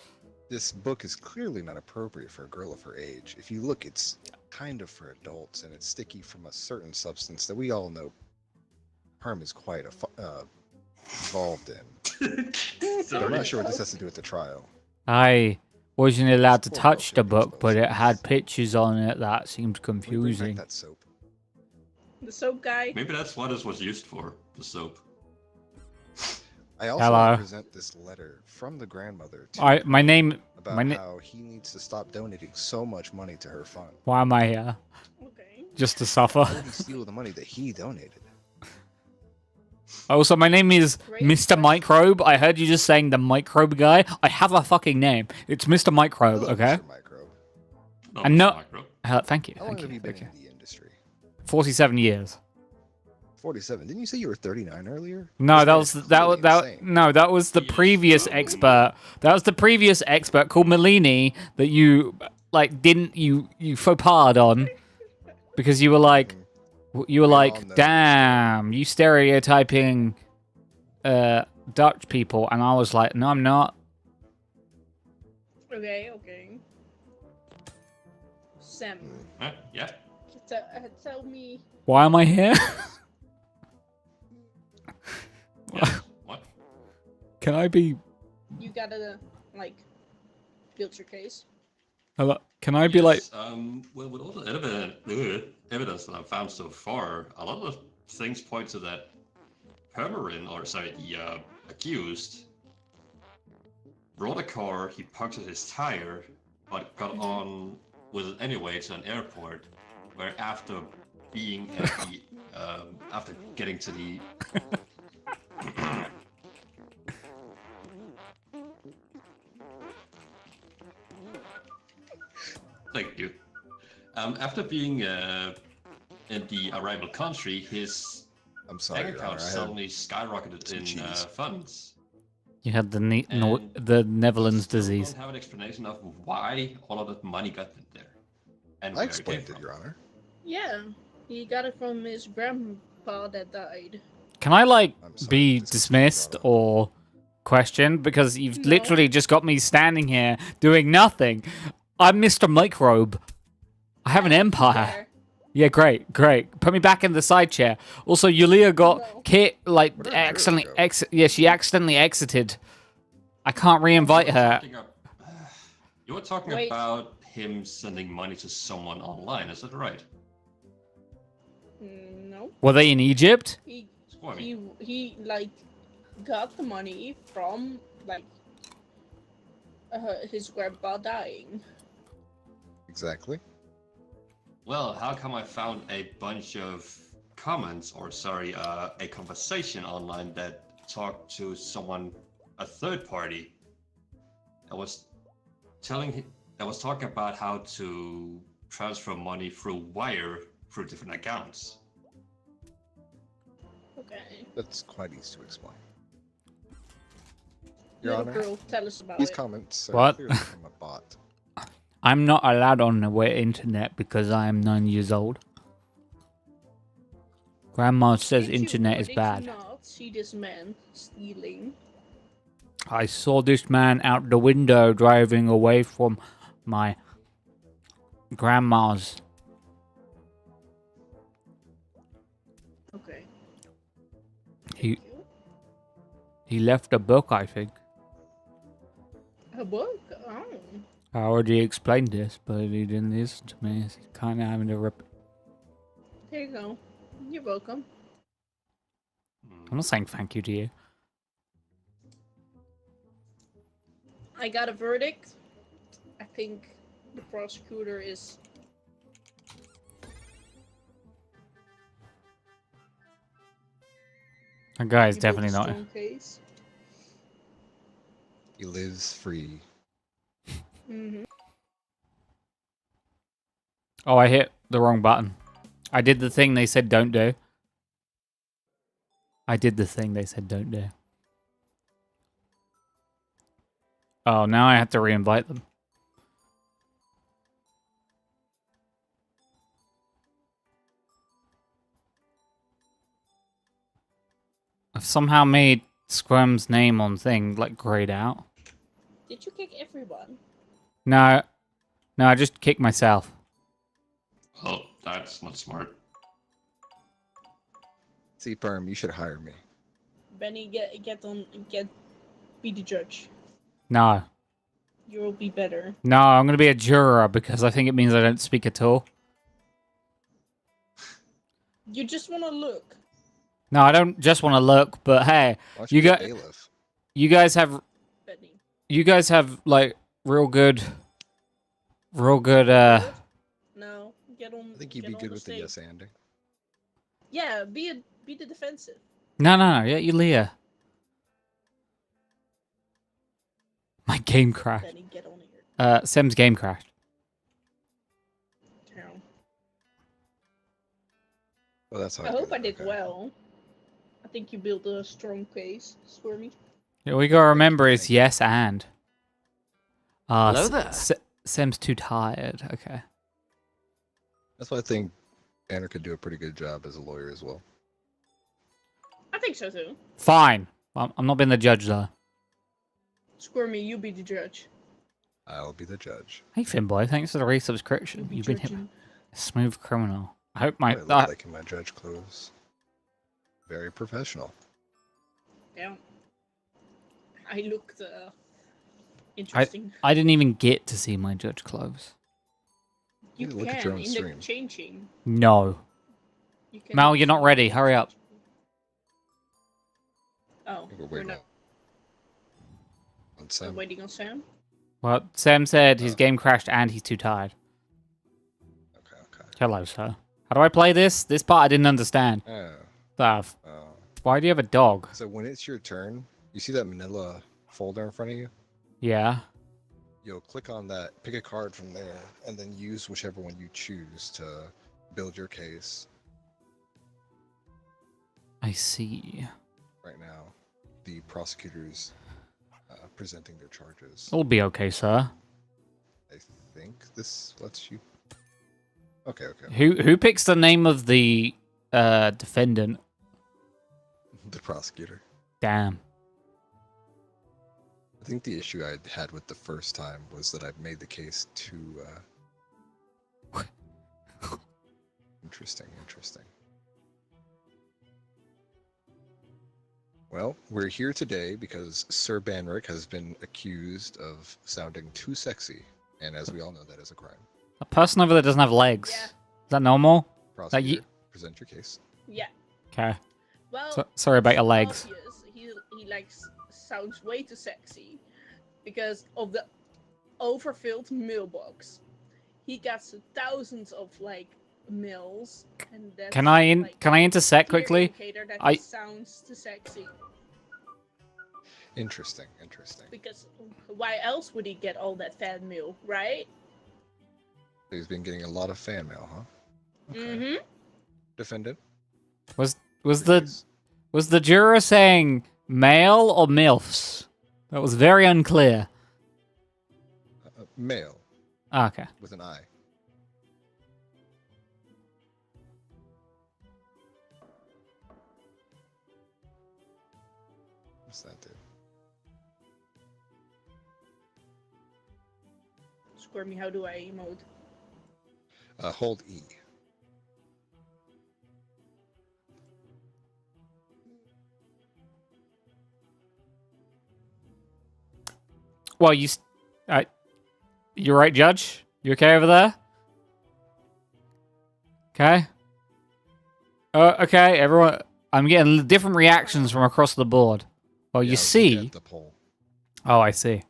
This book is clearly not appropriate for a girl of her age. If you look, it's kind of for adults, and it's sticky from a certain substance that we all know Herm is quite involved in. But I'm not sure what this has to do with the trial. I wasn't allowed to Poor touch the book, book, but it had pictures on it that seemed Will you bring back confusing. that soap? The soap guy. Maybe that's what this was used for, the soap. I also Hello. want to present this letter from the grandmother to My name. about my na- how he needs to stop donating so much money to her fund. Why am I here? Okay. Just to suffer. Why would he steal the money that he donated? Also, my name is Great Mr. question. Microbe. I heard you just saying the microbe guy. I have a fucking name. It's Mr. Microbe, Hello, okay? Mr. Microbe. No, And no- Micro. Thank you. How long Thank have you. you been Thank you. in the industry? 47 years. 47. Didn't you say you were 39 earlier? No, This that man was is that clearly that insane. no, that was the He is previous probably- expert. That was the previous expert called Melini that you like didn't you faux pas on because you were like We all know this. damn, you stereotyping Dutch people, and I was like, no, I'm not. Okay, okay. Sam, Huh? Yeah. tell me. Why am I here? Yes. What? Can I be? You gotta like build your case. Can I be like? Yes, well, with all the evidence that I've found so far, a lot of things point to that Permarin, or sorry, the accused, rode a car, he punctured his tire, but got on with it anyway to an airport, where after being at the, after getting to the Thank you. After being in the arrival country, his I'm sorry, bank Your Honor. account I had suddenly skyrocketed some in cheese. funds. You had the And the Netherlands Still disease. don't have an explanation of why all of that money got in there. And I where explained it it, came from. Your Honor. Yeah, he got it from his grandpa that died. Can I like I'm sorry, be this is dismissed brought up. or questioned because you've No. literally just got me standing here doing nothing? I'm Mr. Microbe. I have an empire. There. Yeah, great. Put me back in the side chair. Also, Yulia got No. Kit like Where did accidentally Vera go? Yeah, she accidentally exited. I can't re-invite her. You were talking Wait. about him sending money to someone online, is that right? No, Were they in Egypt? he Spoil me. he like got the money from like his grandpa dying. Exactly. Well, how come I found a bunch of comments, or sorry, a conversation online that talked to someone, a third party, that was talking about how to transfer money through wire through different accounts. Okay. That's quite easy to explain. Your Little Honor, girl, tell us about these it. comments are What? clearly from a bot. I'm not allowed on the internet because I am 9 years old. Grandma says Did you internet or is did bad. you not see this man stealing? I saw this man out the window driving away from my grandma's. Okay. He Thank you. he left a book, I think. A book? Oh. I already explained this, but he didn't listen to me. He's kind of having to rip. Here you go. You're welcome. I'm not saying thank you to you. I got a verdict. I think the prosecutor is. That guy is he built a definitely not. strong case. He lives free. Mm-hmm. Oh, I hit the wrong button. I did the thing they said don't do. I did the thing they said don't do. Oh, now I have to re-invite them. I've somehow made Squirm's name on thing like grayed out. Did you kick everyone? No, I just kicked myself. Oh, that's not smart. See, Perm, you should hire me. Benny, be the judge. No, You'll be better. I'm gonna be a juror because I think it means I don't speak at all. You just want to look. No, I don't just want to look, but hey, Why don't You you got- be a bailiff? you guys have like real good. No, get on. I think you'd get be on good with the stage. yes anding. Yeah, be the defensive. No, yeah, you Leah. My game crashed. Benny, get on here. Sem's game crashed. Town. Well, that's how I hope do I it, did okay. well. I think you built a strong case, Squirmy. Yeah, we gotta remember is thank you. yes and. Hello there. Sam's too tired. Okay. That's why I think Banner could do a pretty good job as a lawyer as well. I think so too. Fine. Well, I'm not being the judge though. Squirmy, you be the judge. I'll be the judge. Hey Finboy, thanks for the You resubscription. be You've been hit. judging. Smooth criminal. I hope I my. look like in my judge clothes. Very professional. Yeah. I looked interesting. I didn't even get to see my judge clothes. You Look can at your own in stream. the changing. No. You can Mal, you're not ready. Hurry up. Oh, We're we're waiting not. on We're Sam. waiting on Sam. Well, Sam said his Oh. game crashed and he's too tired. Okay. Hello, sir. How do I play this? This part I didn't understand. Oh. Stuff. Oh. Why do you have a dog? So when it's your turn, you see that manila folder in front of you? Yeah. You'll click on that, pick a card from there, and then use whichever one you choose to build your case. I see. Right now, the prosecutors presenting their charges. It'll be okay, sir. I think this lets you. Okay. Who picks the name of the defendant? The prosecutor. Damn. I think the issue I had with the first time was that I made the case too. Interesting. Well, we're here today because Sir Banrik has been accused of sounding too sexy, and as we all know, that is a crime. A person over there doesn't have legs. Yeah. Is that normal? Prosecutor, present your case. Yeah. Okay. Well. Sorry about your it's legs. obvious. He like sounds way too sexy because of the overfilled mailbox. He gets thousands of like mails, and that's Can I like, intersect clear quickly? indicator that I- he sounds too sexy. Interesting. Because why else would he get all that fan mail, right? He's been getting a lot of fan mail, huh? Okay. Mm-hmm. Defendant. Was your the case. was the juror saying male or milfs? That was very unclear. Male Ah, okay. with an I. What's that do? Squirmy, how do I emote? Hold E. Well, you're right, Judge. You okay over there? Okay. Okay, everyone. I'm getting different reactions from across the board. Well, Yeah, you I was looking see. at the poll. Oh, I see.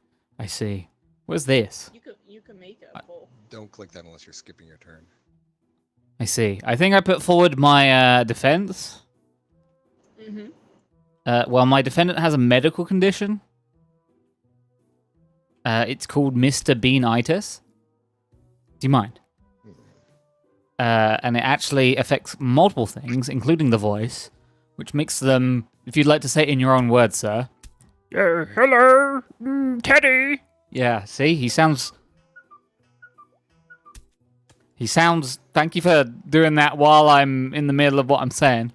What's this? You can make a poll. Don't click that unless you're skipping your turn. I see. I think I put forward my defense. Mm-hmm. Well, my defendant has a medical condition. It's called Mr. Beanitis. Do you mind? And it actually affects multiple things, including the voice, which makes them, if you'd like to say it in your own words, sir. Yeah, hello, Teddy. Yeah, see, he sounds. Thank you for doing that while I'm in the middle of what I'm saying.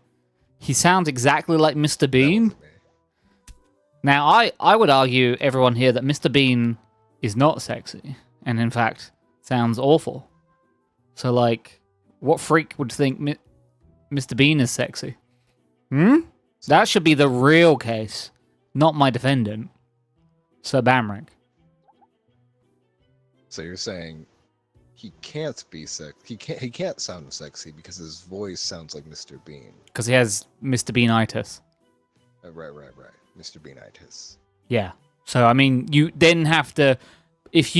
He sounds exactly like Mr. Bean. That wasn't me. Now, I would argue, everyone here, that Mr. Bean is not sexy, and in fact, sounds awful. So, like, what freak would think Mr. Bean is sexy? That should be the real case, not my defendant, Sir Banrik. So you're saying he can't be He can't sound sexy because his voice sounds like Mr. Bean. Because he has Mr. Beanitis. Right. Mr. Beanitis. Yeah. So, I mean, you then have to... If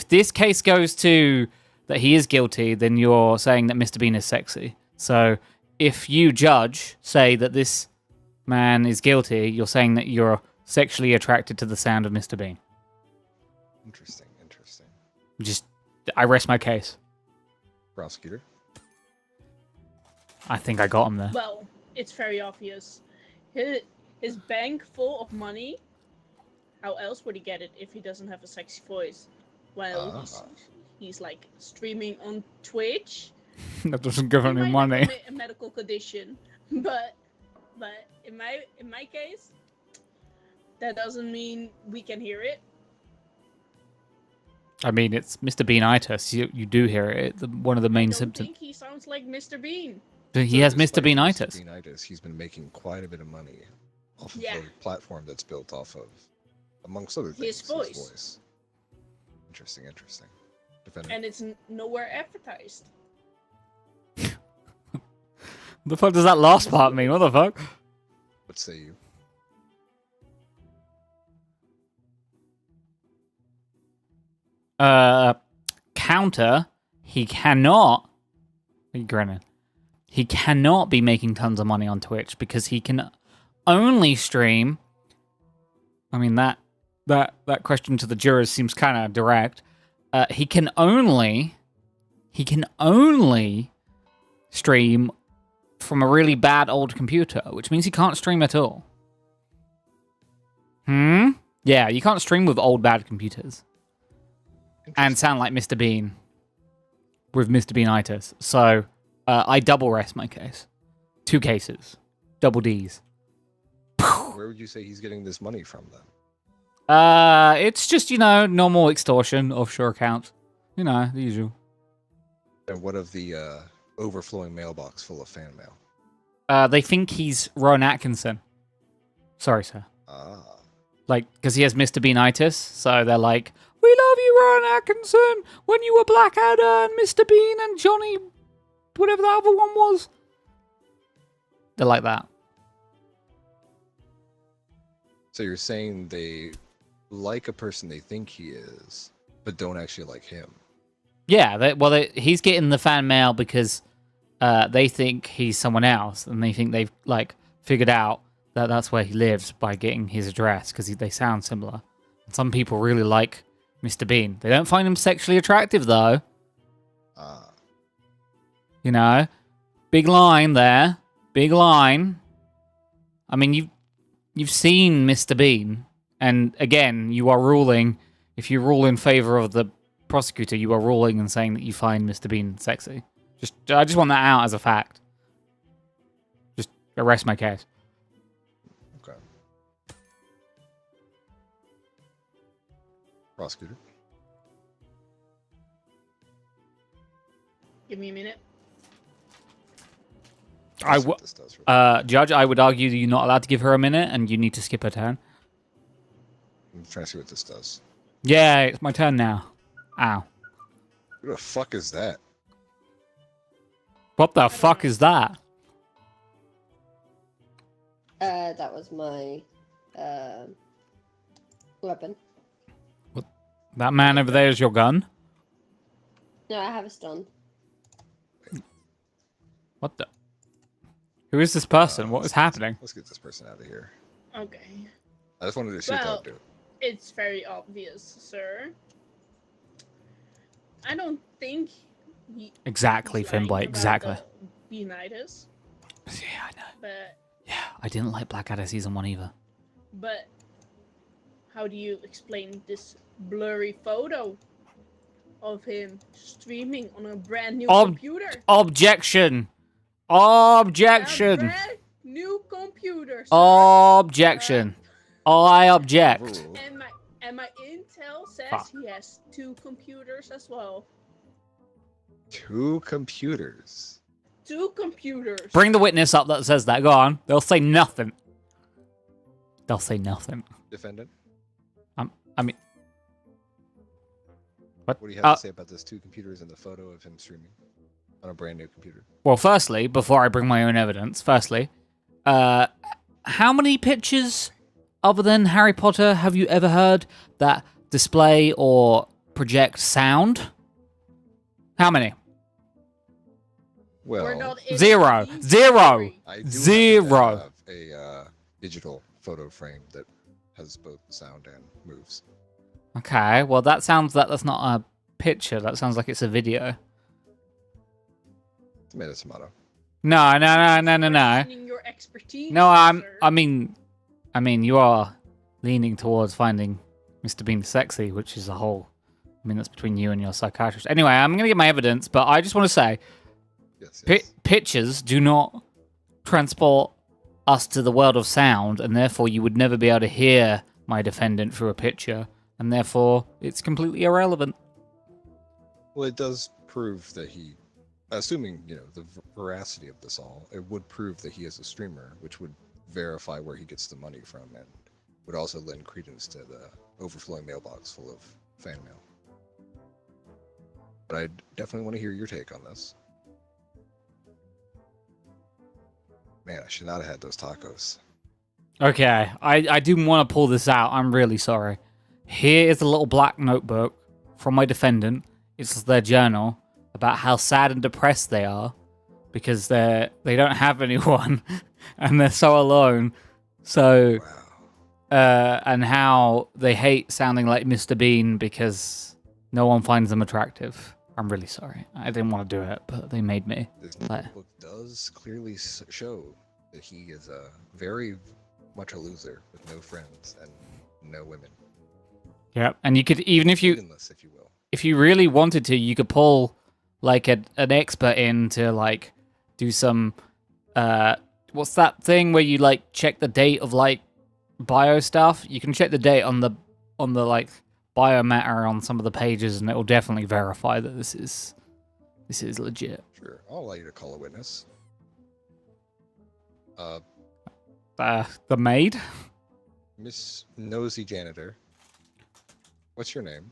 this case goes to that he is guilty, then you're saying that Mr. Bean is sexy. So, if you judge, say that this man is guilty, you're saying that you're sexually attracted to the sound of Mr. Bean. Interesting. I rest my case. Prosecutor. I think I got him there. Well, it's very obvious. His bank full of money. How else would he get it if he doesn't have a sexy voice? Well, he's like streaming on Twitch. That doesn't give He any might money. have a medical condition, but in my case, that doesn't mean we can hear it. I mean, it's Mr. Beanitis. You do hear it. One of the main I don't symptoms. think he sounds like Mr. Bean. He has Mr. Despite Beanitis. Mr. Beanitis, he's been making quite a bit of money off of Yeah. the platform that's built off of, amongst other things, His voice. Interesting. Defendant. And it's nowhere advertised. The fuck does that last part mean? What the fuck? What say you? Counter, he cannot. Are you grinning? He cannot be making tons of money on Twitch because he can only stream. I mean that question to the jurors seems kind of direct. He can only stream from a really bad old computer, which means he can't stream at all. Yeah, you can't stream with old bad computers and sound like Mr. Bean with Mr. Beanitis. So I double rest my case. 2 cases. Double Ds. Where would you say he's getting this money from then? It's just, normal extortion, offshore accounts. The usual. And what of the overflowing mailbox full of fan mail? They think he's Ron Atkinson. Sorry, sir. Because he has Mr. Beanitis, so they're like, we love you, Ron Atkinson, when you were Blackadder and Mr. Bean and Johnny, whatever the other one was. They're like that. So you're saying they like a person they think he is, but don't actually like him? Yeah, he's getting the fan mail because they think he's someone else, and they think they've, figured out that that's where he lives by getting his address, because they sound similar. And some people really like Mr. Bean. They don't find him sexually attractive, though. Big line there. Big line. I mean, you've seen Mr. Bean, and again, you are ruling. If you rule in favor of the prosecutor, you are ruling and saying that you find Mr. Bean sexy. I just want that out as a fact. Just arrest my case. Okay. Prosecutor. Give me a minute. Judge, I would argue that you're not allowed to give her a minute, and you need to skip her turn. I'm trying to see what this does. Yeah, it's my turn now. Ow. Who the fuck is that? What the fuck is that? That was my weapon. What? That man over there is your gun? No, I have a stun. What the? Who is this person? What is happening? Let's get this person out of here. Okay. I just wanted to see if that would do it. It's very obvious, sir. I don't think Exactly, he's lying Finboy, about exactly. the Beanitis. Yeah, I know. But Yeah, I didn't like Blackadder Season 1 either. But how do you explain this blurry photo of him streaming on a brand new computer? Objection! A Objection! brand new computer, sir. Objection! I object. Overruled. And my intel says Fuck. he has 2 computers as well. 2 computers. 2 computers. Bring the witness up that says that. Go on. They'll say nothing. They'll say nothing. Defendant. I mean, what? What do you have to say about this 2 computers and the photo of him streaming on a brand new computer? Well, firstly, before I bring my own evidence, how many pictures other than Harry Potter have you ever heard that display or project sound? How many? We're Well, not in Zero. the Zero. story. I do Zero. have a digital photo frame that has both sound and moves. Okay, well that's not a picture. That sounds like it's a video. Tomato, tomato. No. questioning your expertise. No, sir. I mean, you are leaning towards finding Mr. Bean sexy, which is a whole. I mean, that's between you and your psychiatrist. Anyway, I'm gonna get my evidence, but I just want to say, Yes. pictures do not transport us to the world of sound, and therefore you would never be able to hear my defendant through a picture, and therefore it's completely irrelevant. Well, it does prove that he, assuming the veracity of this all, it would prove that he is a streamer, which would verify where he gets the money from, and would also lend credence to the overflowing mailbox full of fan mail. But I definitely want to hear your take on this. Man, I should not have had those tacos. Okay, I do want to pull this out. I'm really sorry. Here is a little black notebook from my defendant. It's their journal about how sad and depressed they are because they don't have anyone and they're so alone. So, Wow. and how they hate sounding like Mr. Bean because no one finds them attractive. I'm really sorry. I didn't want to do it, but they made me. This book does clearly show that he is very much a loser with no friends and no women. Yeah, and you could even if you Womanless, if you will. if you really wanted to, you could pull like an expert in to like do some what's that thing where you like check the date of like bio stuff? You can check the date on the like biomatter on some of the pages, and it will definitely verify that this is legit. Sure, I'll allow you to call a witness. The maid? Miss Nosy Janitor. What's your name?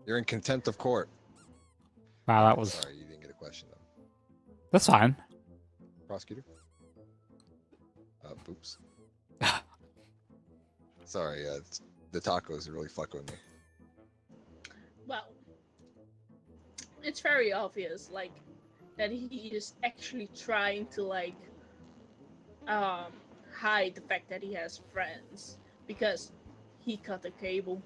You're in contempt of court. Wow, that was Sorry, you didn't get a question though. that's fine. Prosecutor? Oops. Sorry, the tacos are really fucking with me. Well, it's very obvious, like, that he is actually trying to, like, hide the fact that he has friends, because he cut the cable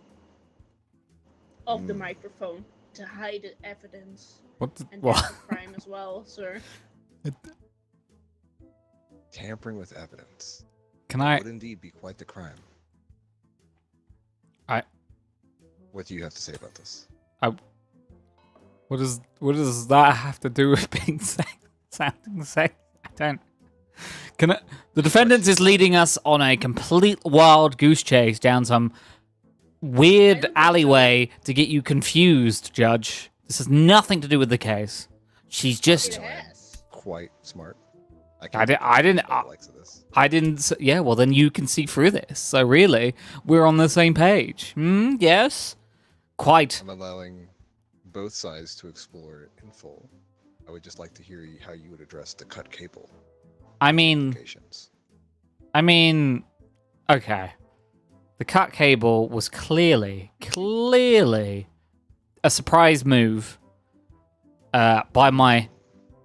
of the microphone to hide the evidence. What? And What? that's a crime as well, sir. Tampering with evidence Can I? would indeed be quite the crime. I- What do you have to say about this? What does that have to do with being sounding sexy? I don't. The defendant is leading us on a complete wild goose chase down some weird alleyway to get you confused, Judge. This has nothing to do with the case. She's just. It has. Quite smart. I didn't. Likes of this. I didn't. Yeah, well, then you can see through this. So really, we're on the same page. Yes? Quite. I'm allowing both sides to explore it in full. I would just like to hear how you would address the cut cable I mean, implications. okay. The cut cable was clearly a surprise move by my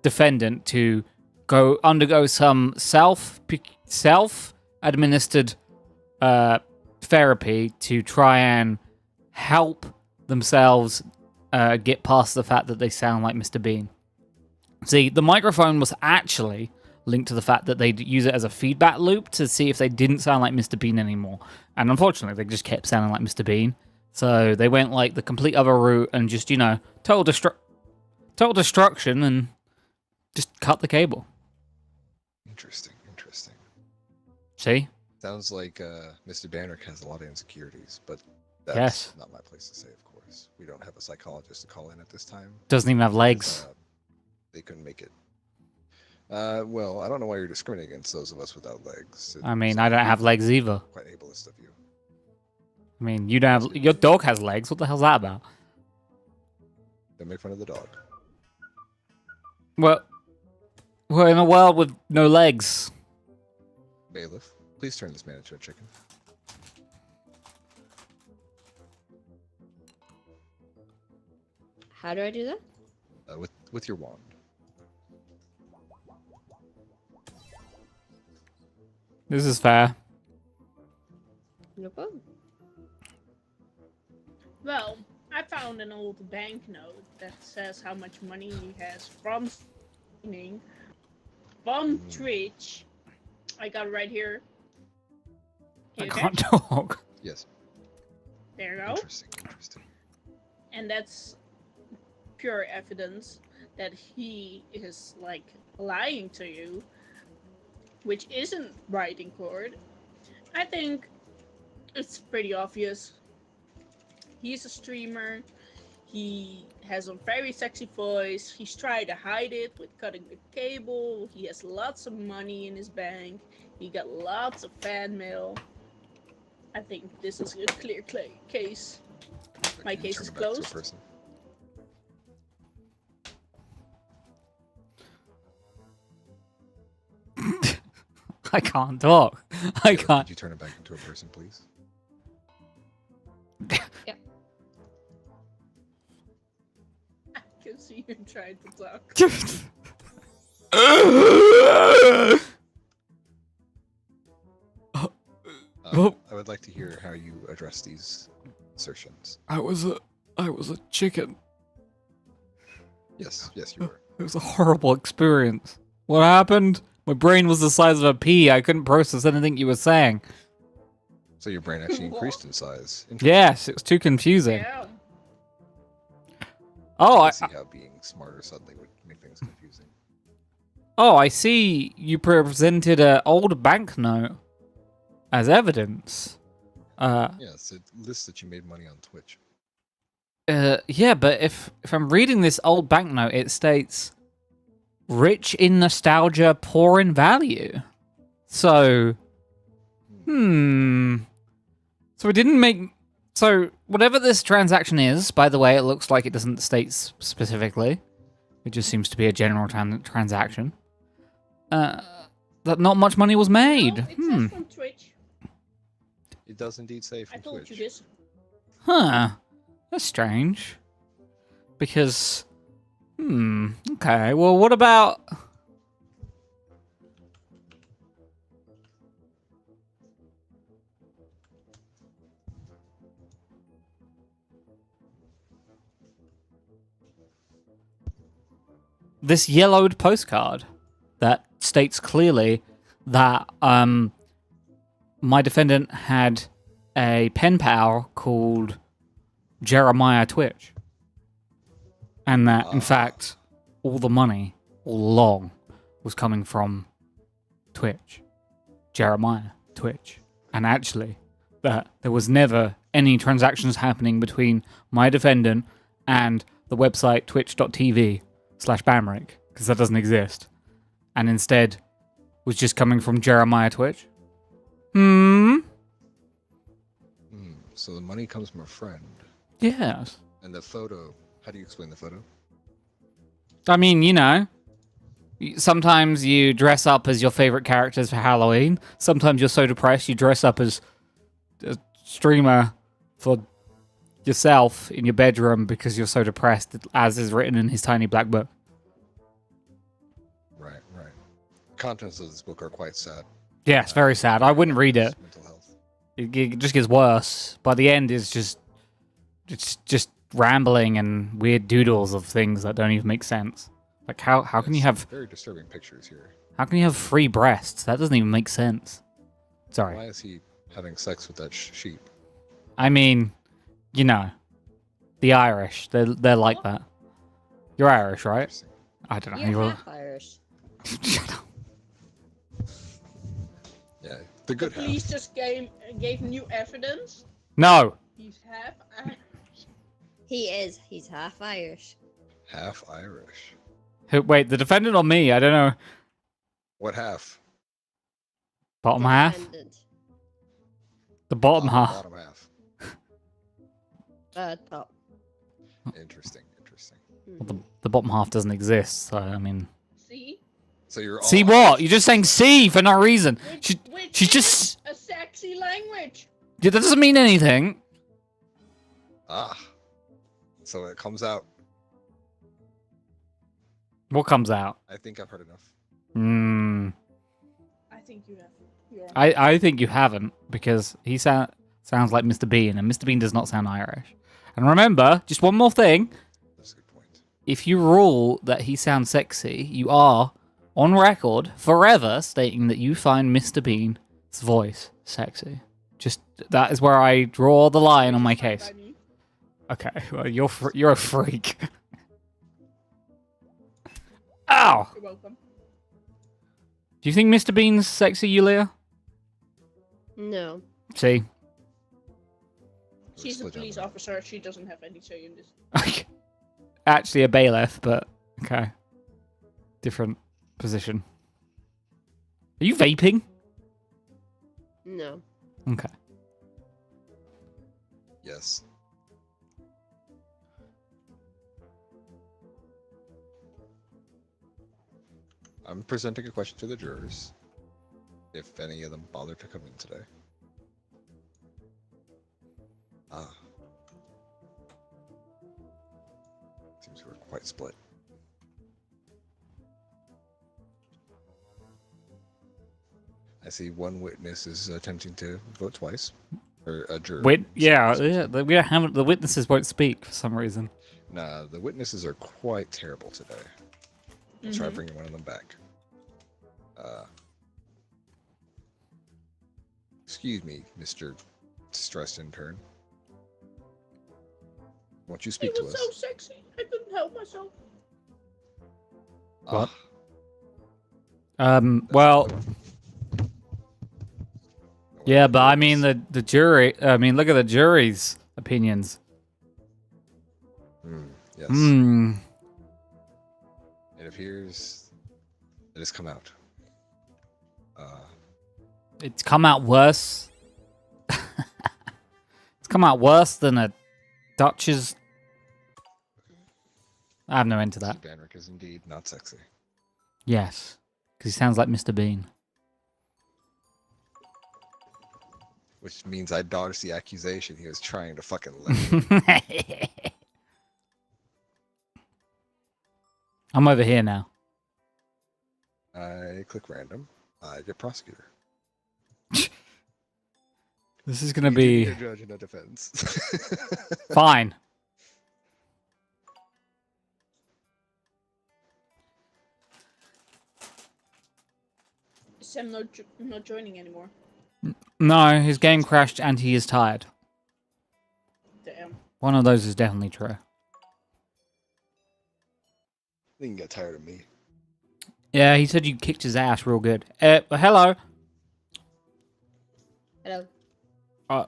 defendant to undergo some self-administered therapy to try and help themselves get past the fact that they sound like Mr. Bean. See, the microphone was actually linked to the fact that they'd use it as a feedback loop to see if they didn't sound like Mr. Bean anymore. And unfortunately, they just kept sounding like Mr. Bean. So they went like the complete other route and just, total destruction and just cut the cable. Interesting. See? Sounds like Mr. Banrik has a lot of insecurities, but that's Yes. not my place to say, of course. We don't have a psychologist to call in at this time. Doesn't even have legs. They couldn't make it. Well, I don't know why you're discriminating against those of us without legs. I mean, I don't have legs either. Quite ableist of you. I mean, you don't have... Your dog has legs. What the hell's that about? Don't make fun of the dog. Well, we're in a world with no legs. Bailiff, please turn this man into a chicken. How do I do that? With your wand. This is fair. No problem. Well, I found an old banknote that says how much money he has from streaming, from Twitch. I got it right here. I Okay, can't talk. Yes. there you go. Interesting. Interesting. And that's pure evidence that he is like lying to you, which isn't right in court. I think it's pretty obvious. He's a streamer. He has a very sexy voice. He's trying to hide it with cutting the cable. He has lots of money in his bank. He got lots of fan mail. I think this is a clear case. My Can you case turn is it back to a closed. person? I can't talk. I Caleb, can't. Could you turn it back into a person, please? I can see him trying to talk. I would like to hear how you address these assertions. I was a chicken. Yes, yes, you were. It was a horrible experience. What happened? My brain was the size of a pea. I couldn't process anything you were saying. So your brain actually increased in size. Yes, it was too confusing. Yeah. Oh, I see how being smarter suddenly would make things confusing. I see you presented an old banknote as evidence. Yes, it lists that you made money on Twitch. Yeah, but if I'm reading this old banknote, it states rich in nostalgia, poor in value. So, So it didn't make. So whatever this transaction is, by the way, it looks like it doesn't state specifically. It just seems to be a general transaction. That not much money was made. No, it says from Twitch. It does indeed say from I told Twitch. you this. Huh. That's strange. Because, okay. Well, what about... this yellowed postcard that states clearly that my defendant had a pen pal called Jeremiah Twitch. And that, in fact, all the money, all along, was coming from Twitch. Jeremiah Twitch. And actually, that there was never any transactions happening between my defendant and the website twitch.tv/Banrik, because that doesn't exist. And instead, was just coming from Jeremiah Twitch. So the money comes from a friend. Yes. And the photo, how do you explain the photo? I mean, you know, sometimes you dress up as your favorite characters for Halloween. Sometimes you're so depressed you dress up as a streamer for yourself in your bedroom because you're so depressed, as is written in his tiny black book. Right. Contents of this book are quite sad. Yeah, it's very sad. I wouldn't read it. Mental health. It just gets worse. By the end, it's just rambling and weird doodles of things that don't even make sense. Like how can you have very disturbing pictures here? How can you have free breasts? That doesn't even make sense. Sorry. Why is he having sex with that sheep? I mean, you know, the Irish, they're like that. You're Irish, right? I don't know. You're half Irish. Shut up. Yeah, the good half. Police just gave new evidence. No. He's half. He's half Irish. Half Irish. Wait, the defendant or me? I don't know. What half? Bottom half? Independent. The bottom half. Bottom half. Top. Interesting. Well, the bottom half doesn't exist, so I mean. See? So you're all See what? You're just saying "see" for no reason. Which She's is just. a sexy language. Yeah, that doesn't mean anything. So it comes out. What comes out? I think I've heard enough. I think you have. You're I think you haven't, because he sounds like Mr. Bean, and Mr. Bean does not sound Irish. And remember, just one more thing. That's a good point. If you rule that he sounds sexy, you are on record forever stating that you find Mr. Bean's voice sexy. Just that is where I draw the line on my Which is fine case. by me. Okay, well you're a freak. Ow! You're welcome. Do you think Mr. Bean's sexy, Yulia? No. See? She's a Split police down the officer. She doesn't have any say in this. Actually a bailiff, but okay. Different position. Are you vaping? No. Okay. Yes. I'm presenting a question to the jurors, if any of them bother to come in today. Ah. Seems we're quite split. I see one witness is attempting to vote twice, or a juror. We haven't. The witnesses won't speak for some reason. Nah, the witnesses are quite terrible today. I'll try bringing one of them back. Excuse me, Mr. Stressed Intern. Won't you He speak to was us? so sexy. I couldn't help myself. What? That's Well, no yeah, one but I knows. mean the jury. I mean, look at the jury's opinions. Yes. Hmm. It appears it has come out. It's come out worse. It's come out worse than a Dutch's. I have no end to that. Banrik is indeed not sexy. Yes, because he sounds like Mr. Bean. Which means I dodged the accusation he was trying to fucking lay. I'm over here now. I click random. I get prosecutor. This is gonna You be did your judge in a defense. fine. Is Sam not joining anymore? No, his game crashed and he is tired. Damn. One of those is definitely true. He can get tired of me. Yeah, he said you kicked his ass real good. Hello. Hello.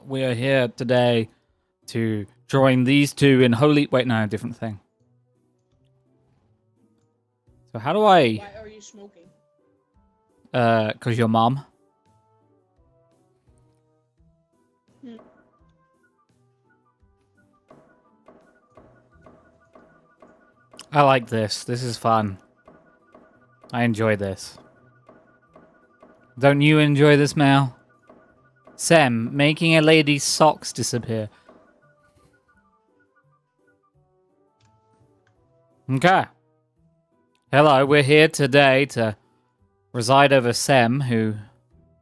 We are here today to join these two in holy... Wait, no, different thing. So how do I... Why are you smoking? 'Cause your mom. I like this. This is fun. I enjoy this. Don't you enjoy this, Mel? Sam, making a lady's socks disappear. Okay. Hello, we're here today to reside over Sam, who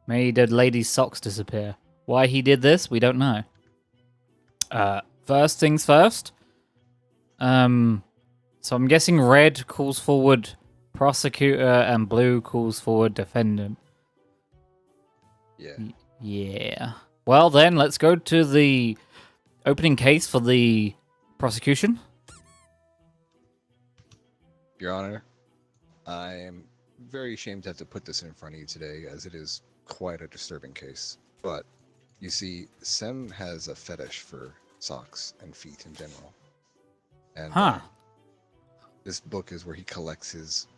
made a lady's socks disappear. Why he did this, we don't know. First things first. So I'm guessing red calls forward prosecutor and blue calls forward defendant. Yeah. Yeah. Well then, let's go to the opening case for the prosecution. Your Honor, I am very ashamed to have to put this in front of you today, as it is quite a disturbing case. But, you see, Sem has a fetish for socks and feet in general. And Huh. this book is where he collects his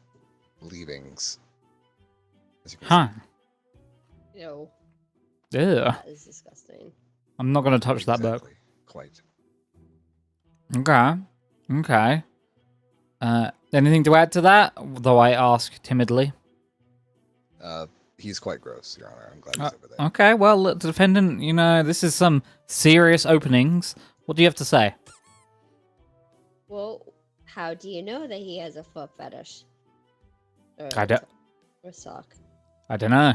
leavings. As you can Huh. Ew. Ew. That is disgusting. I'm not going to see. touch that book. Exactly. Quite. Okay. Okay. Anything to add to that? Though I ask timidly. He's quite gross, Your Honor. I'm glad he's over there. Okay, well, the defendant, you know, this is some serious openings. What do you have to say? Well, how do you know that he has a foot fetish? I don't- Or sock. I don't know.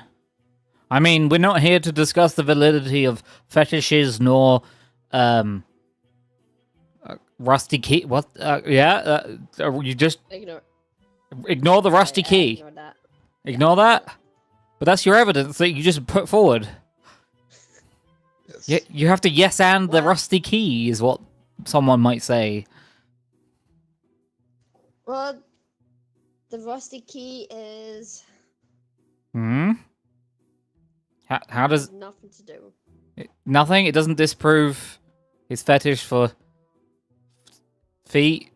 I mean, we're not here to discuss the validity of fetishes nor Rusty key. What? Yeah. You just Ignore the rusty key. Ignore that. Ignore that. But that's your evidence that you just put forward. Yes. You have to yes and the Well- rusty key is what someone might say. Well, the rusty key is Hmm. How does nothing to do. nothing? It doesn't disprove his fetish for feet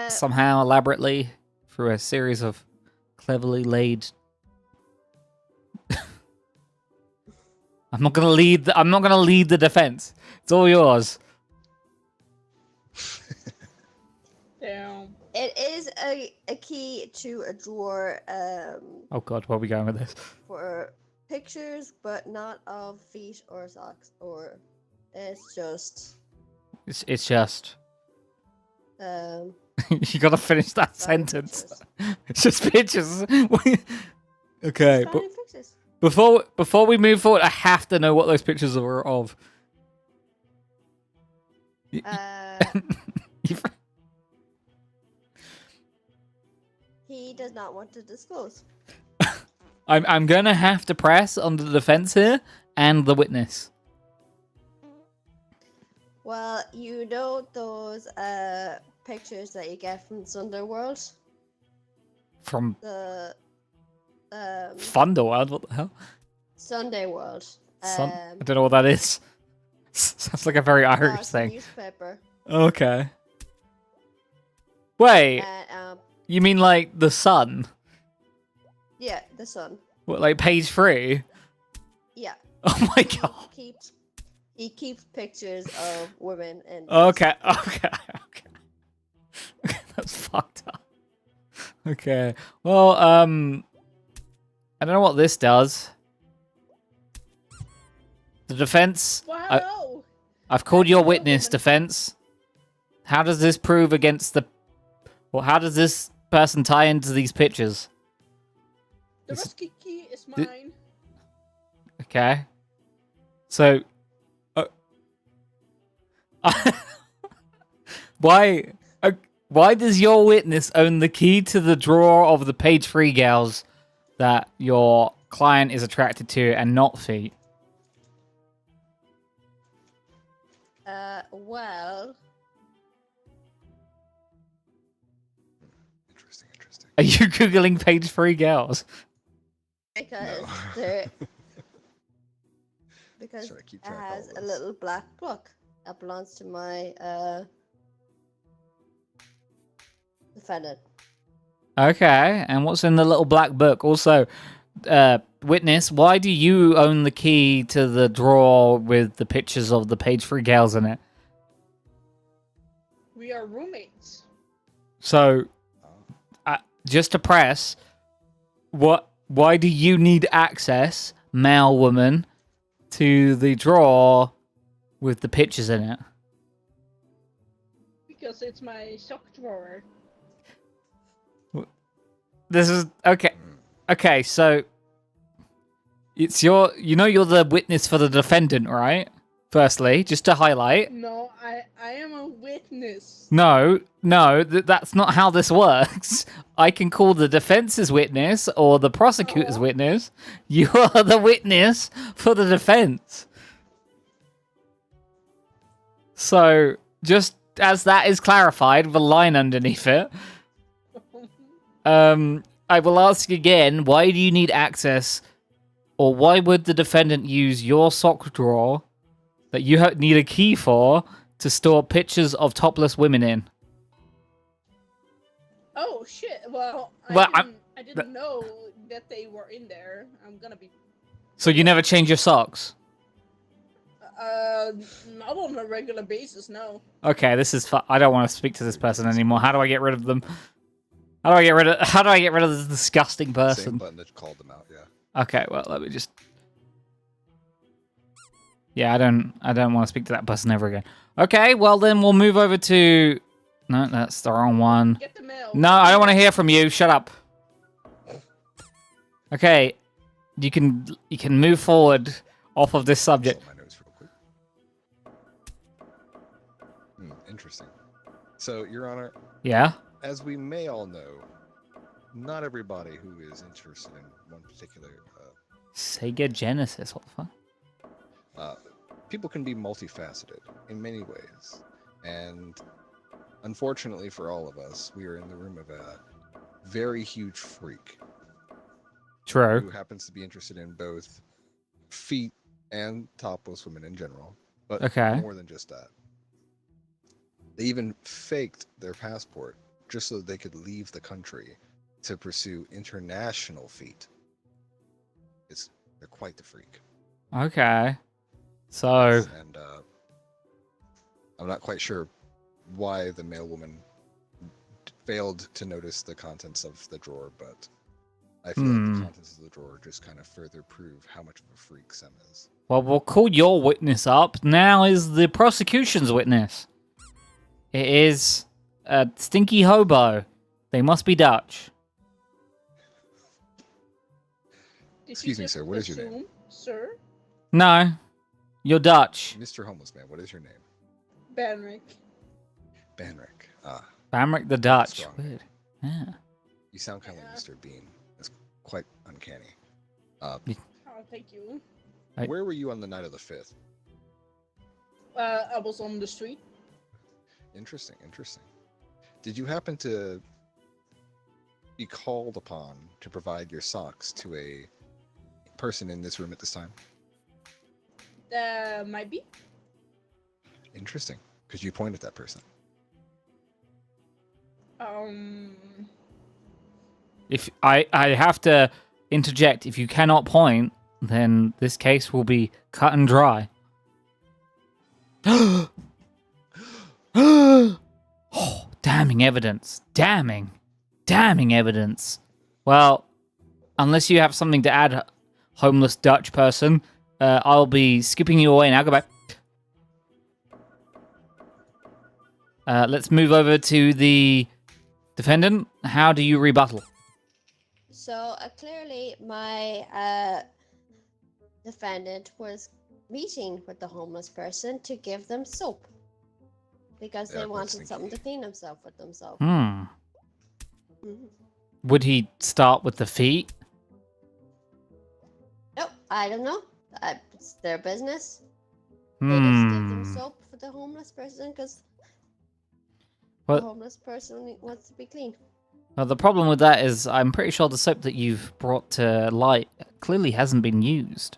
somehow elaborately through a series of cleverly laid. I'm not gonna lead. I'm not gonna lead the defense. It's all yours. Damn. It is a key to a drawer Oh God, where are we going with this? for pictures, but not of feet or socks. Or it's just It's just um. you gotta finish that random sentence. pictures. It's just pictures. Okay, but Random pictures. before we move forward, I have to know what those pictures are of. He does not want to disclose. I'm gonna have to press on the defense here and the witness. Well, you know those pictures that you get from Sunday World? From The Thunderworld, what the hell? Sunday World. I don't know what that is. Sounds like a very Irish it's a thing. newspaper. Okay. Wait, And, you mean like the Sun? yeah, the Sun. What, like page 3? Yeah. Oh my God. He keeps pictures of women and Okay. That's fucked up. Okay. Well, I don't know what this does. The defense. Wow. I've called your That's witness, woman. defense. How does this prove against the? Well, how does this person tie into these pictures? The It's- rusty key is mine. Okay. So. Why? Why does your witness own the key to the drawer of the page 3 gals that your client is attracted to, and not feet? well, Interesting. Are you googling page 3 gals? because No. there because Try to keep it track of has all a this. little black book that belongs to my defendant. Okay, and what's in the little black book? Also, witness, why do you own the key to the drawer with the pictures of the page 3 gals in it? We are roommates. So, just to press, why do you need access, male woman, to the drawer with the pictures in it? Because it's my sock drawer. This is okay. Okay, so it's you're the witness for the defendant, right? Firstly, just to highlight. No, I am a witness. No, that's not how this works. I can call the defense's witness or the prosecutor's Oh. witness. You are the witness for the defense. So, just as that is clarified, with a line underneath it, I will ask again, why do you need access, or why would the defendant use your sock drawer that you need a key for to store pictures of topless women in? Oh shit! Well, Well, I didn't know that they were in there. I'm gonna be So you never change your socks? not on a regular basis. No. Okay, this is I don't want to speak to this person anymore. How do I get rid of them? How do I get rid of this disgusting Same person? button that called them out. Yeah. Okay, well, let me just. Yeah, I don't want to speak to that person ever again. Okay, well then we'll move over to. No, that's the wrong one. Get the mail. No, I don't want to hear from you. Shut up. Okay, you can move forward off of this subject. Consult my notes real quick. So, Your Honor, Yeah? as we may all know, not everybody who is interested in one particular Sega Genesis, what the fuck? people can be multifaceted in many ways. And unfortunately for all of us, we are in the room of a very huge freak True. who happens to be interested in both feet and topless women in general, but Okay. more than just that. They even faked their passport just so that they could leave the country to pursue international feet. They're quite the freak. Okay. So, And I'm not quite sure why the male woman failed to notice the contents of the drawer, but I feel like the contents of the drawer just kind of further prove how much of a freak Sem is. well, we'll call your witness up. Now is the prosecution's witness. It is a stinky hobo. They must be Dutch. Did you Excuse me, just sir, what is your name? assume, Sir? No, you're Dutch. Mr. Homeless Man, what is your name? Banrik. Banrik. Ah, Banrik the Dutch. Strong. Weird. Yeah. you sound kind of like Mr. Bean. It's quite uncanny. Oh, thank you. Where were you on the night of the 5th? I was on the street. Interesting, interesting. Did you happen to be called upon to provide your socks to a person in this room at this time? Might be. Interesting. Could you point at that person? If I have to interject, if you cannot point, then this case will be cut and dry. Oh, damning evidence. Damning evidence. Well, unless you have something to add, homeless Dutch person, I'll be skipping you away now. Goodbye. Let's move over to the defendant. How do you rebuttal? So clearly, my defendant was meeting with the homeless person to give them soap because Yeah, they quite wanted sneaky. something to clean themselves with themselves. Hmm. Mhm. Would he start with the feet? Nope, I don't know. It's their business. They just give them Hmm. soap for the homeless person because Well- the homeless person wants to be clean. Well, the problem with that is I'm pretty sure the soap that you've brought to light clearly hasn't been used.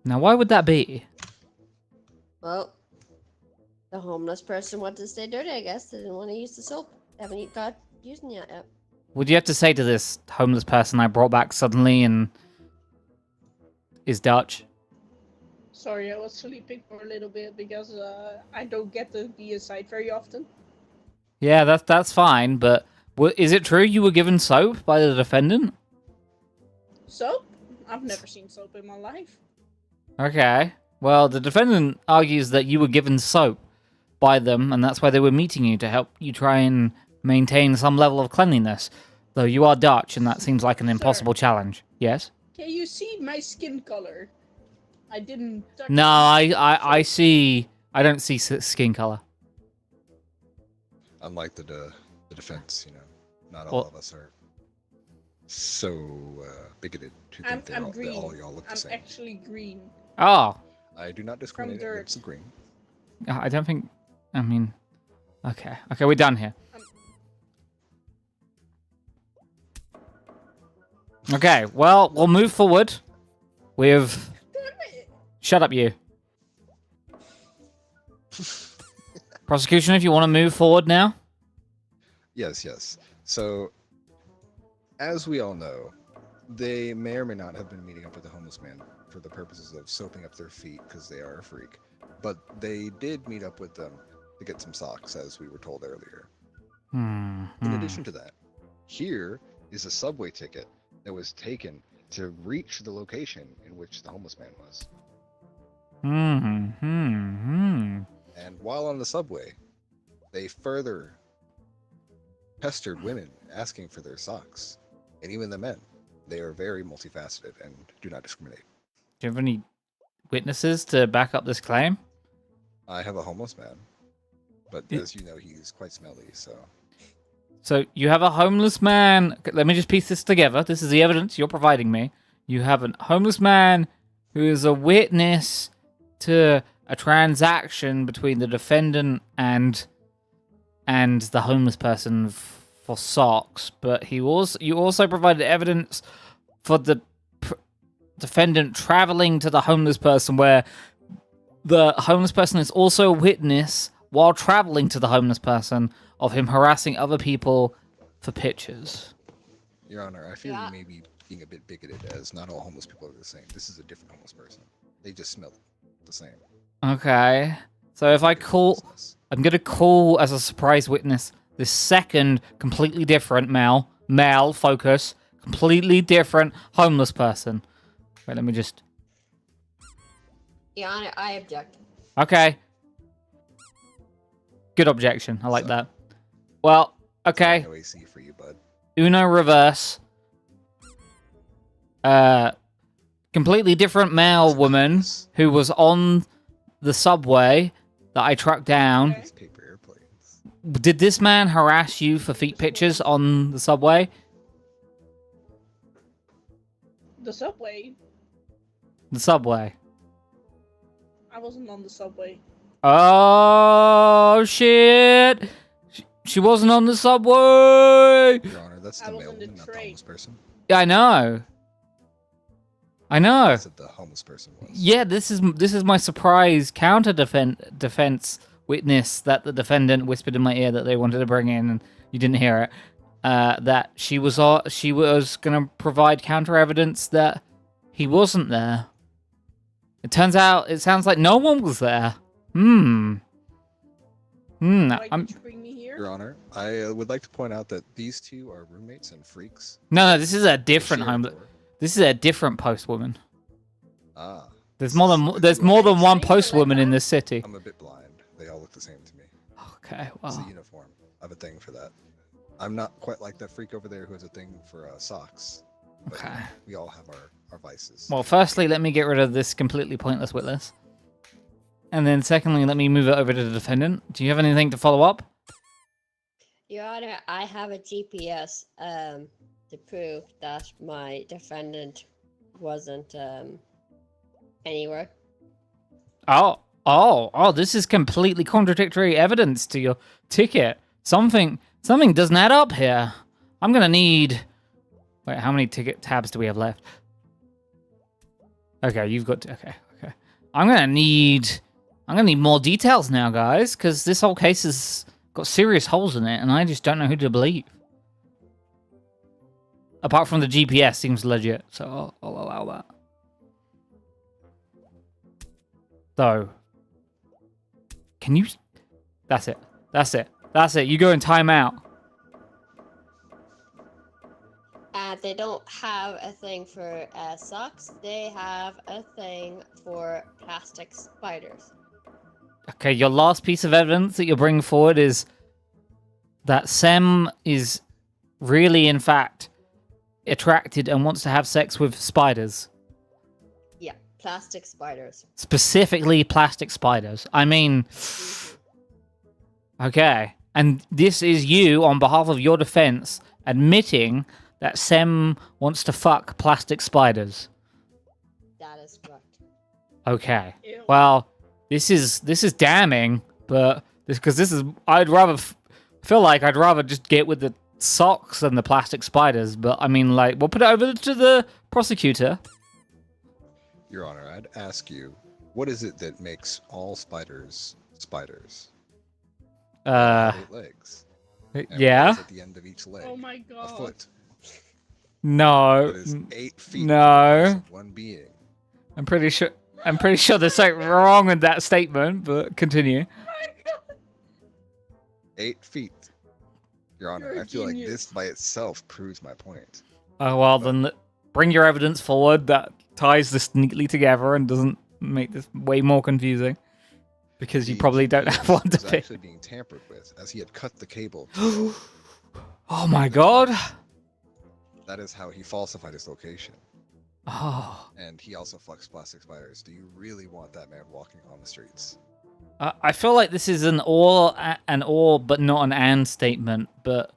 Now, why would that be? Well, the homeless person wanted to stay dirty, I guess. They didn't want to use the soap. They haven't got using it yet. Would you have to say to this homeless person I brought back suddenly and is Dutch? Sorry, I was sleeping for a little bit because I don't get to be inside very often. Yeah, that's fine, but is it true you were given soap by the defendant? Soap? I've never seen soap in my life. Okay. Well, the defendant argues that you were given soap by them, and that's why they were meeting you to help you try and maintain some level of cleanliness. Though you are Dutch, and that seems like an impossible challenge. Yes? Can you see my skin color? I didn't touch No, it. I see. I don't see skin color. Unlike the defense, not all Well- of us are so bigoted to think I'm they green. all y'all look the I'm same. actually green. Oh, I do not discriminate dirt. against the green. I don't think. I mean, okay, we're done here. Okay, well, we'll move forward with. Shut up, you. Prosecution, if you want to move forward now. Yes, yes. So, as we all know, they may or may not have been meeting up with the homeless man for the purposes of soaping up their feet because they are a freak. But they did meet up with them to get some socks, as we were told earlier. In addition to that, here is a subway ticket that was taken to reach the location in which the homeless man was. And while on the subway, they further pestered women asking for their socks. And even the men. They are very multifaceted and do not discriminate. Do you have any witnesses to back up this claim? I have a homeless man But as you know, he's quite smelly, so... So you have a homeless man. Let me just piece this together. This is the evidence you're providing me. You have a homeless man who is a witness to a transaction between the defendant and the homeless person for socks, but you also provided evidence for the defendant traveling to the homeless person, where the homeless person is also a witness while traveling to the homeless person of him harassing other people for pictures. Your Honor, I feel you may be being a bit bigoted, as not all homeless people are the same. This is a different homeless person. They just smell the same. Okay. So if I call... I'm going to call as a surprise witness this second, completely different male focus, completely different homeless person. Wait, let me just... Your Honor, I object. Okay. Good objection. I like that. Well, okay. No AC for you, bud. Uno reverse. Completely different male woman who was on the subway that I tracked down. These paper airplanes. Did this man harass you for feet pictures on the subway? The subway? The subway. I wasn't on the subway. Oh, shit! She wasn't on the subway! Your Honor, that's the I was male in the woman, not the train. homeless person. Yeah, I know. I know. That's what the homeless person was. Yeah, this is my surprise counter defense witness that the defendant whispered in my ear that they wanted to bring in, and you didn't hear it. That she was going to provide counter evidence that he wasn't there. It sounds like no one was there. Why did you bring me here? Your Honor, I would like to point out that these two are roommates and freaks. No, this is a different Share a homeless. door. This is a different post woman. Ah. There's more than one post woman in this city. I'm a bit blind. They all look the same to me. Okay, It's the well. uniform. I have a thing for that. I'm not quite like that freak over there who has a thing for socks. But Okay. we all have our vices. Well, firstly, let me get rid of this completely pointless witness. And then secondly, let me move it over to the defendant. Do you have anything to follow up? Your Honor, I have a GPS to prove that my defendant wasn't anywhere. Oh, this is completely contradictory evidence to your ticket. Something doesn't add up here. I'm gonna need... Wait, how many ticket tabs do we have left? Okay, you've got... Okay. I'm gonna need more details now, guys, because this whole case has got serious holes in it, and I just don't know who to believe. Apart from the GPS seems legit, so I'll allow that. So, can you... That's it. You go in timeout. They don't have a thing for socks. They have a thing for plastic spiders. Okay, your last piece of evidence that you're bringing forward is that Sem is really, in fact, attracted and wants to have sex with spiders. Yeah, plastic spiders. Specifically plastic spiders. I mean... Okay. And this is you, on behalf of your defense, admitting that Sem wants to fuck plastic spiders. That is correct. Okay. Ew. Well, this is damning, but I'd rather feel like I'd rather just get with the socks than the plastic spiders. But I mean, like, we'll put it over to the prosecutor. Your Honor, I'd ask you, what is it that makes all spiders spiders? They have 8 legs. And Yeah. what is at the end of each leg? Oh my A god. foot. No. That is 8 feet. No. Of one being. I'm pretty sure there's something wrong with that statement, but continue. 8 feet. Your Honor, You're a I feel like genius. this by itself proves my point. Oh, well, then bring your evidence forward that ties this neatly together and doesn't make this way more confusing. Because you The probably don't GPS have one to was pick. actually being tampered with, as he had cut the cable. Oh my god. That is how he falsified his location. Oh. And he also fucks plastic spiders. Do you really want that man walking on the streets? I feel like this is an or, but not an and statement. But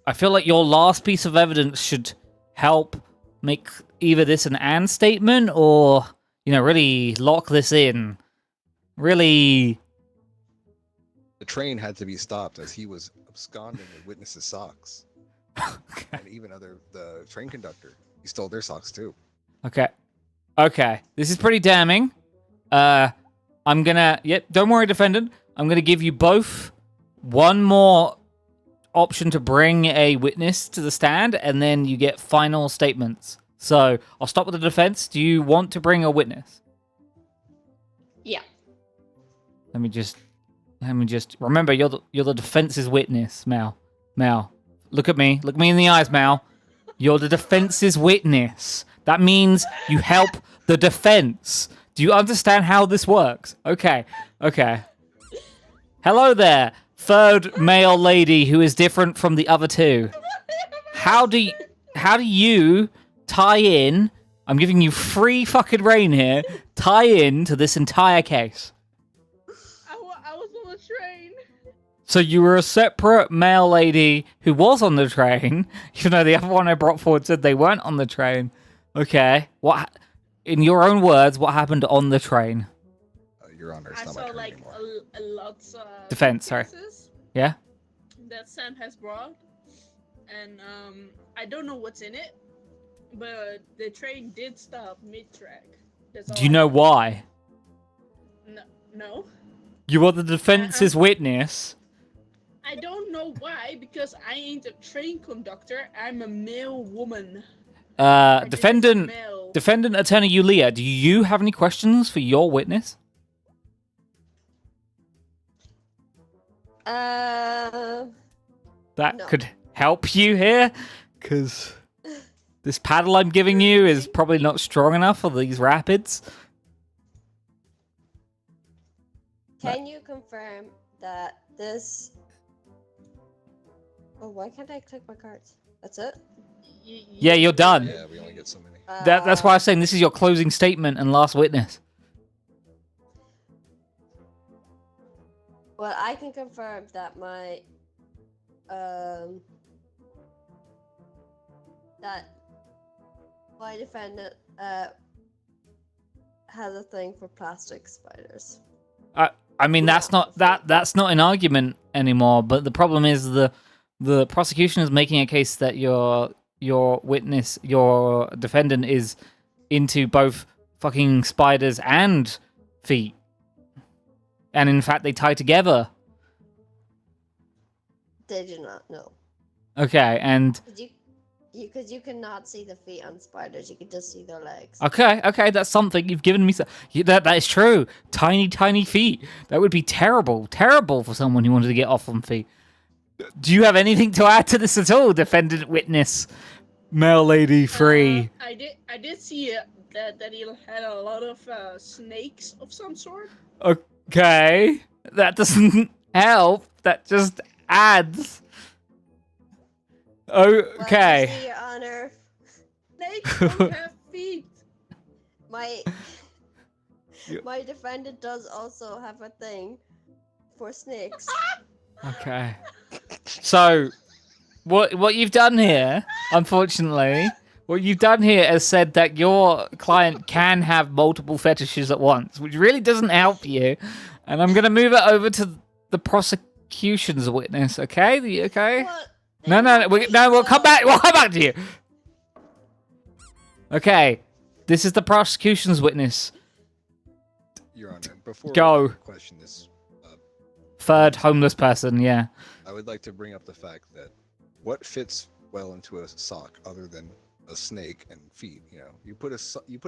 I feel like your last piece of evidence should help make either this an and statement or, really lock this in. Really. The train had to be stopped as he was absconding with witnesses' socks. Okay. And even the train conductor, he stole their socks too. Okay. This is pretty damning. I'm gonna... Yep, don't worry, defendant. I'm gonna give you both one more option to bring a witness to the stand, and then you get final statements. So, I'll stop with the defense. Do you want to bring a witness? Yeah. Let me just... Remember, you're the defense's witness, Mal. Mal, look at me. Look me in the eyes, Mal. You're the defense's witness. That means you help the defense. Do you understand how this works? Okay. Hello there, third male lady who is different from the other two. How do you tie in? I'm giving you free fucking reign here. Tie in to this entire case. I was on the train. So you were a separate male lady who was on the train, even though the other one I brought forward said they weren't on the train. Okay. What? In your own words, what happened on the train? Your Honor, it's I not saw my turn like anymore. a lot Defense, sorry. cases Yeah? that Sam has brought, and I don't know what's in it, but the train did stop mid-track. That's all Do you I know why? No. You are the defense's witness. I don't know why, because I ain't a train conductor. I'm a male woman. Defendant Male. Attorney Yulia, do you have any questions for your witness? No. That could help you here, because this paddle I'm giving you is probably not strong enough for these rapids. Can you confirm that this... Oh, why can't I click my cards? That's it? Yeah, you're done. Yeah, we only get so many. That's why I was saying this is your closing statement and last witness. Well, I can confirm that my... that my defendant has a thing for plastic spiders. I mean, that's not an argument anymore. But the problem is the prosecution is making a case that your defendant is into both fucking spiders and feet, and in fact they tie together. Did you not know? Okay, and Because you cannot see the feet on spiders, you can just see their legs. okay, that's something you've given me. That is true. Tiny feet. That would be terrible for someone who wanted to get off on feet. Do you have anything to add to this at all, defendant witness, male lady free? I did see that he had a lot of snakes of some sort. Okay, that doesn't help. That just adds. Okay. Well, you see, Your Honor, Snakes don't have feet. my defendant does also have a thing for snakes. Okay. So, what you've done here, unfortunately, what you've done here is said that your client can have multiple fetishes at once, which really doesn't help you. And I'm gonna move it over to the prosecution's witness. Okay? Okay. Well, We'll come back. We'll come back to you. Okay, this is the prosecution's witness. Your Honor, before Go. we question this, Third homeless person. Yeah. I would like to bring up the fact that what fits well into a sock other than a snake and feet. You put a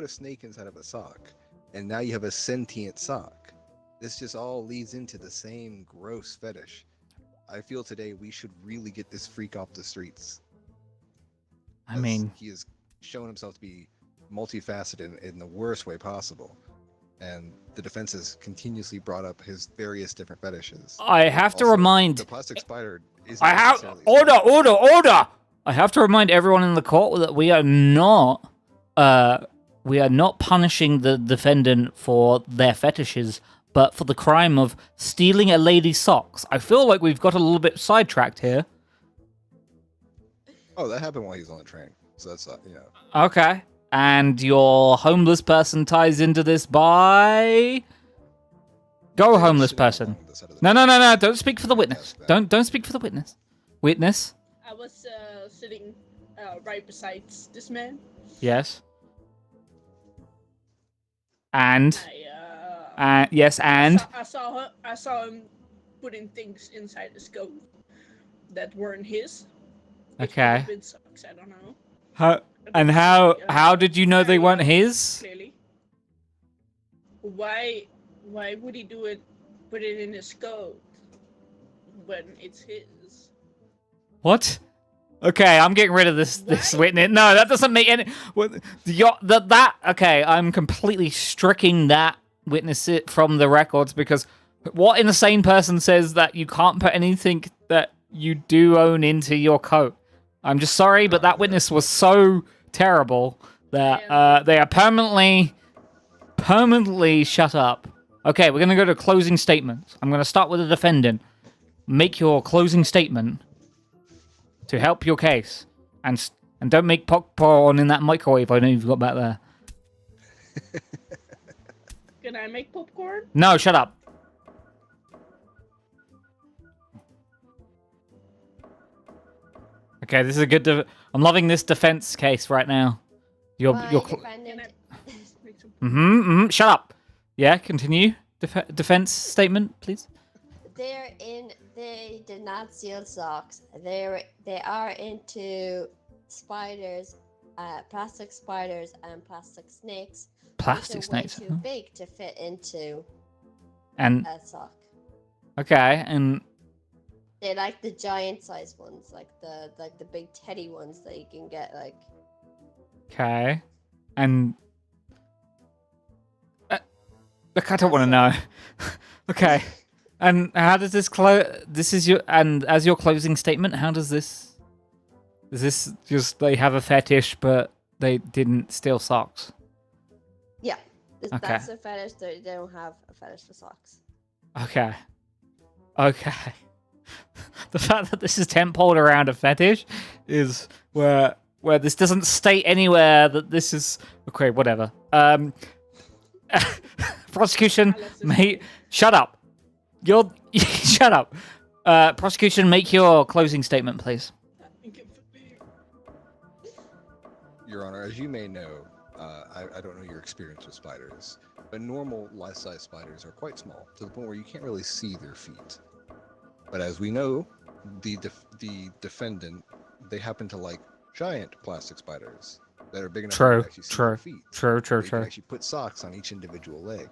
snake inside of a sock, and now you have a sentient sock. This just all leads into the same gross fetish. I feel today we should really get this freak off the streets. I mean, he has shown himself to be multifaceted in the worst way possible, and the defense has continuously brought up his various different fetishes. I have to Also, remand. the plastic spider is Order! I have to remind everyone in the court that we are not punishing the defendant for their fetishes but for the crime of stealing a lady's socks. I feel like we've got a little bit sidetracked here. Oh, that happened while he was on the train. So that's Okay. And your homeless person ties into this by... Go, They were homeless sitting person. along the side of the No. Don't speak for the witness. Yes, that. Don't speak for the witness. Witness? I was sitting right beside this man. Yes. And? Yes, and? I saw him putting things inside the scope that weren't his. It could have Okay. been socks, I don't know. How did you know they weren't his? Clearly. Why would he do it? Put it in his coat when it's his. What? Okay, I'm getting rid of this witness. No, that doesn't make any. Okay, I'm completely striking that witness it from the records because what insane person says that you can't put anything that you do own into your coat? I'm just sorry, but that witness was so terrible that they are permanently shut up. Okay, we're gonna go to closing statements. I'm gonna start with the defendant. Make your closing statement to help your case, and don't make popcorn in that microwave. I know you've got back there. Can I make popcorn? No, shut up. Okay, this is a good. I'm loving this defense case right now. You're. My You're. defendant, Shut up. Yeah, continue. Defense statement, please. they did not steal socks. They are into spiders, plastic spiders and plastic snakes. Plastic which are snakes. way too big to fit into And a sock. okay, and They like the giant size ones, like the big teddy ones that you can get like. okay, and look, I don't want to know. Okay, and how does this This is your as your closing statement. How does this? Is this just they have a fetish, but they didn't steal socks? Yeah, Okay. that's a fetish. They don't have a fetish for socks. Okay. The fact that this is tentpoled around a fetish is where this doesn't state anywhere that this is okay. Whatever. Prosecution, mate, shut up. Shut up. Prosecution, make your closing statement, please. Your Honor, as you may know, I don't know your experience with spiders, but normal life-size spiders are quite small, to the point where you can't really see their feet. But as we know, the defendant, they happen to like giant plastic spiders that are big enough to actually see their feet. True. You can actually put socks on each individual leg,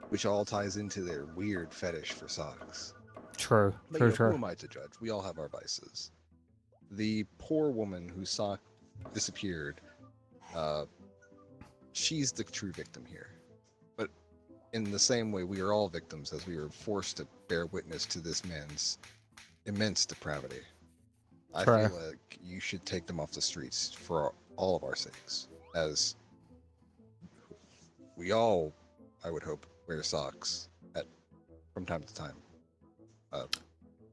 which all ties into their weird fetish for socks. True. But who am I to judge? We all have our vices. The poor woman whose sock disappeared, she's the true victim here. But in the same way, we are all victims as we were forced to bear witness to this man's immense depravity. I True. feel like you should take them off the streets for all of our sakes, as we all, I would hope, wear socks from time to time.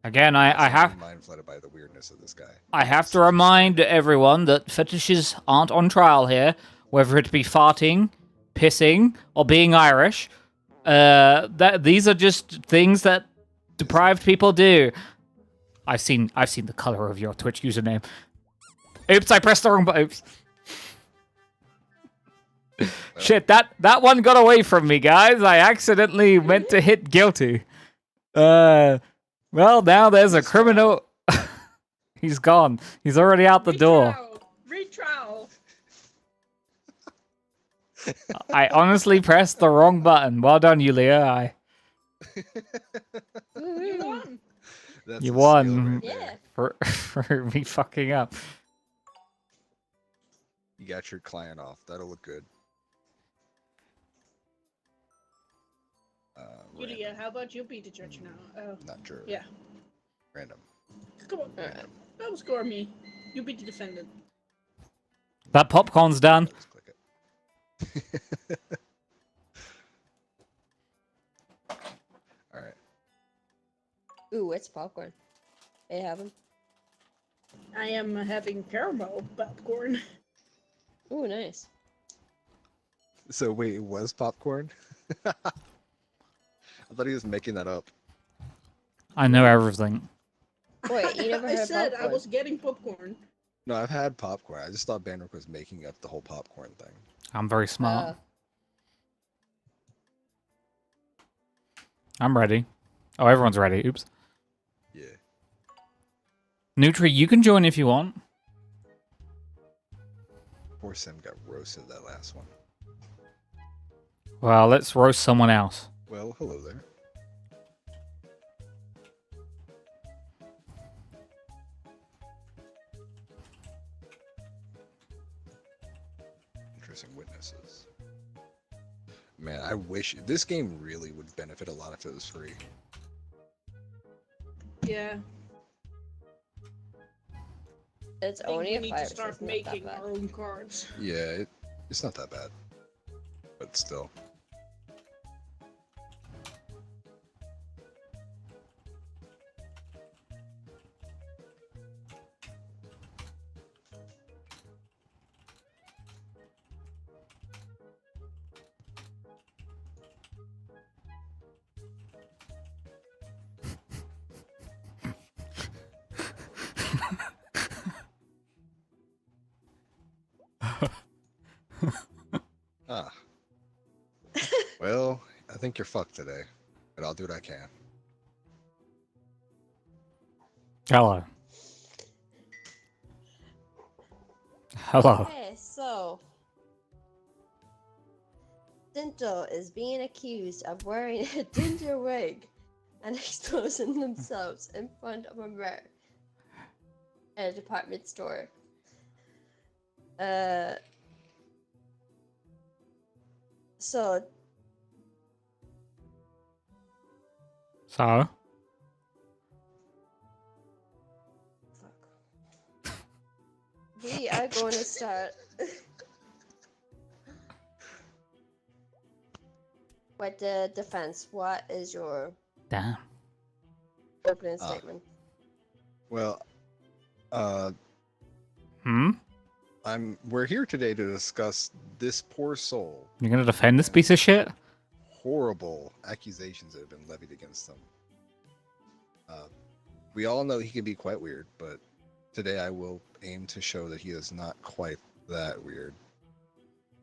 Again, I have mind flooded by the weirdness of this guy. I have to remind everyone that fetishes aren't on trial here, whether it be farting, pissing, or being Irish. That these are just things that deprived people do. I've seen the color of your Twitch username. Oops, I pressed the wrong button. Oops. Shit, that one got away from me, guys. I accidentally meant to hit guilty. Well, now there's a criminal. He's gone. He's already out the door. Retrial. I honestly pressed the wrong button. Well done, Yulia. You won. That's You a won. skill right Yeah. there. For me fucking up. You got your client off. That'll look good. Julia, how about you be the judge now? Not jury. Yeah. Random. Come on. Alright. Don't score me. You be the defendant. That popcorn's done. Let's click it. Ooh, it's popcorn. They have them. I am having caramel popcorn. Ooh, nice. So wait, it was popcorn? I thought he was making that up. I know everything. Wait, you never I heard said popcorn? I was getting popcorn. No, I've had popcorn. I just thought Banrik was making up the whole popcorn thing. I'm very smart. Oh. I'm ready. Oh, everyone's ready. Oops. Yeah. Nutri, you can join if you want. Poor Sim got roasted that last one. Well, let's roast someone else. Well, hello there. Interesting witnesses. Man, I wish this game really would benefit a lot if it was free. Yeah. It's I think only we a need virus. to start it's not that making bad. our own cards. Yeah, it's not that bad. But still. Ah. Well, I think you're fucked today, but I'll do what I can. Hello. Hello. Okay, so Dinto is being accused of wearing a ginger wig and exposing themselves in front of a mirror at a department store. So So? we are going to start with the defense. What is your Damn. opening statement? Well, we're here today to discuss this poor soul. You're gonna defend this piece of shit? Horrible accusations that have been levied against him. We all know he can be quite weird, but today I will aim to show that he is not quite that weird.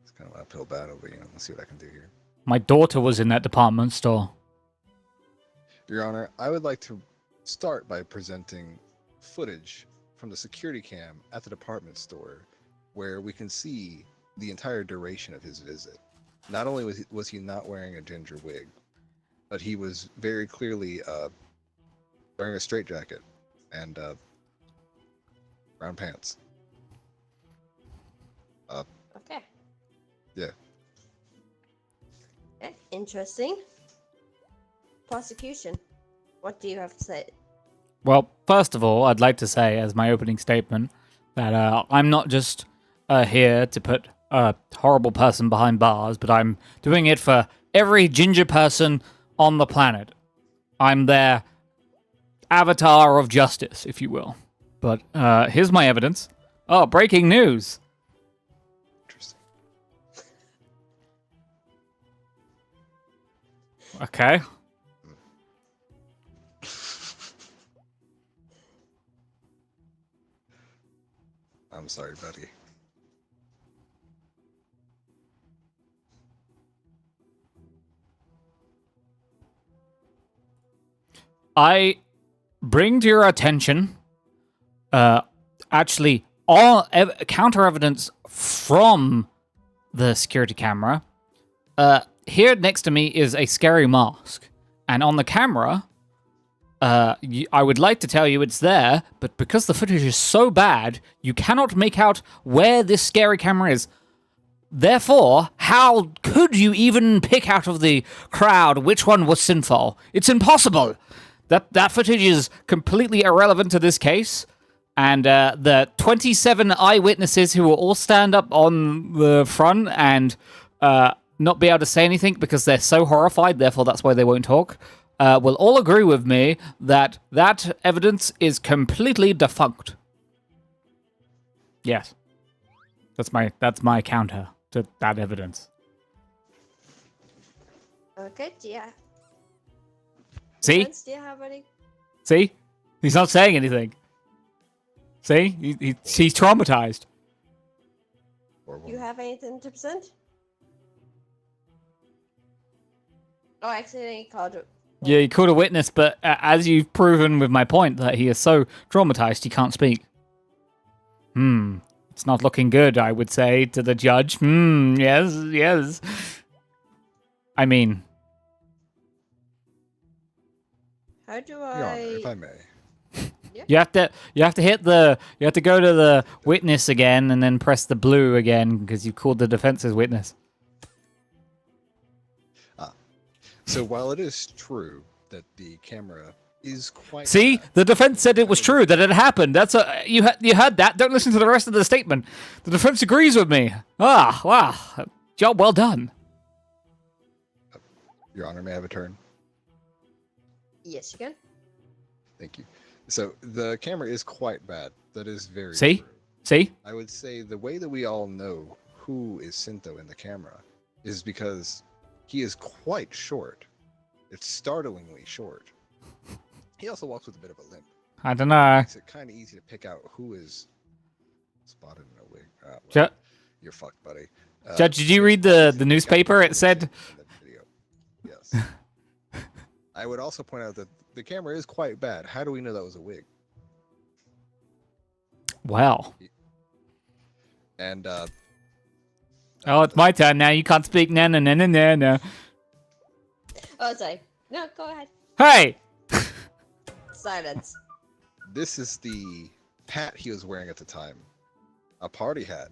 It's kind of an uphill battle, but let's see what I can do here. My daughter was in that department store. Your Honor, I would like to start by presenting footage from the security cam at the department store where we can see the entire duration of his visit. Not only was he not wearing a ginger wig, but he was very clearly wearing a straitjacket and brown pants. Okay. Yeah. Okay, interesting. Prosecution, what do you have to say? Well, first of all, I'd like to say, as my opening statement, that I'm not just here to put a horrible person behind bars, but I'm doing it for every ginger person on the planet. I'm their avatar of justice, if you will. But here's my evidence. Oh, breaking news. Interesting. Okay. I'm sorry, buddy. I bring to your attention, actually, all counter evidence from the security camera. Here next to me is a scary mask, and on the camera, I would like to tell you it's there, but because the footage is so bad, you cannot make out where this scary camera is. Therefore, how could you even pick out of the crowd which one was sinful? It's impossible. That footage is completely irrelevant to this case, and the 27 eyewitnesses who will all stand up on the front and not be able to say anything because they're so horrified, therefore that's why they won't talk, will all agree with me that that evidence is completely defunct. Yes. That's my counter to that evidence. Okay, yeah. See? Friends, do you have any? See? He's not saying anything. See? He's traumatized. Or Do you have anything to present? Oh, actually, he called it. Yeah, he called a witness, but as you've proven with my point that he is so traumatized he can't speak. It's not looking good, I would say, to the judge. Yes. I mean... How do Your Honor, I? if I may. You have to go to the witness again and then press the blue again because you called the defense's witness. So while it is true that the camera is quite See, bad, the defense said it was true that it happened. That's you heard that. Don't listen to the rest of the statement. The defense agrees with me. Ah, wow, job well done. Your Honor, may I have a turn? Yes, you can. Thank you. So the camera is quite bad. That is very See? true. See? I would say the way that we all know who is Sinto in the camera is because he is quite short. It's startlingly short. He also walks with a bit of a limp. I don't know. Makes it kind of easy to pick out who is spotted in a wig. Ju- You're fucked, buddy. Judge, did you read it's easy the to newspaper? pick out It said... in the video. Yes. I would also point out that the camera is quite bad. How do we know that was a wig? Well. And Oh, it's my turn now. You can't speak. No. Oh, sorry. No, go ahead. Hey! Silence. this is the hat he was wearing at the time. A party hat.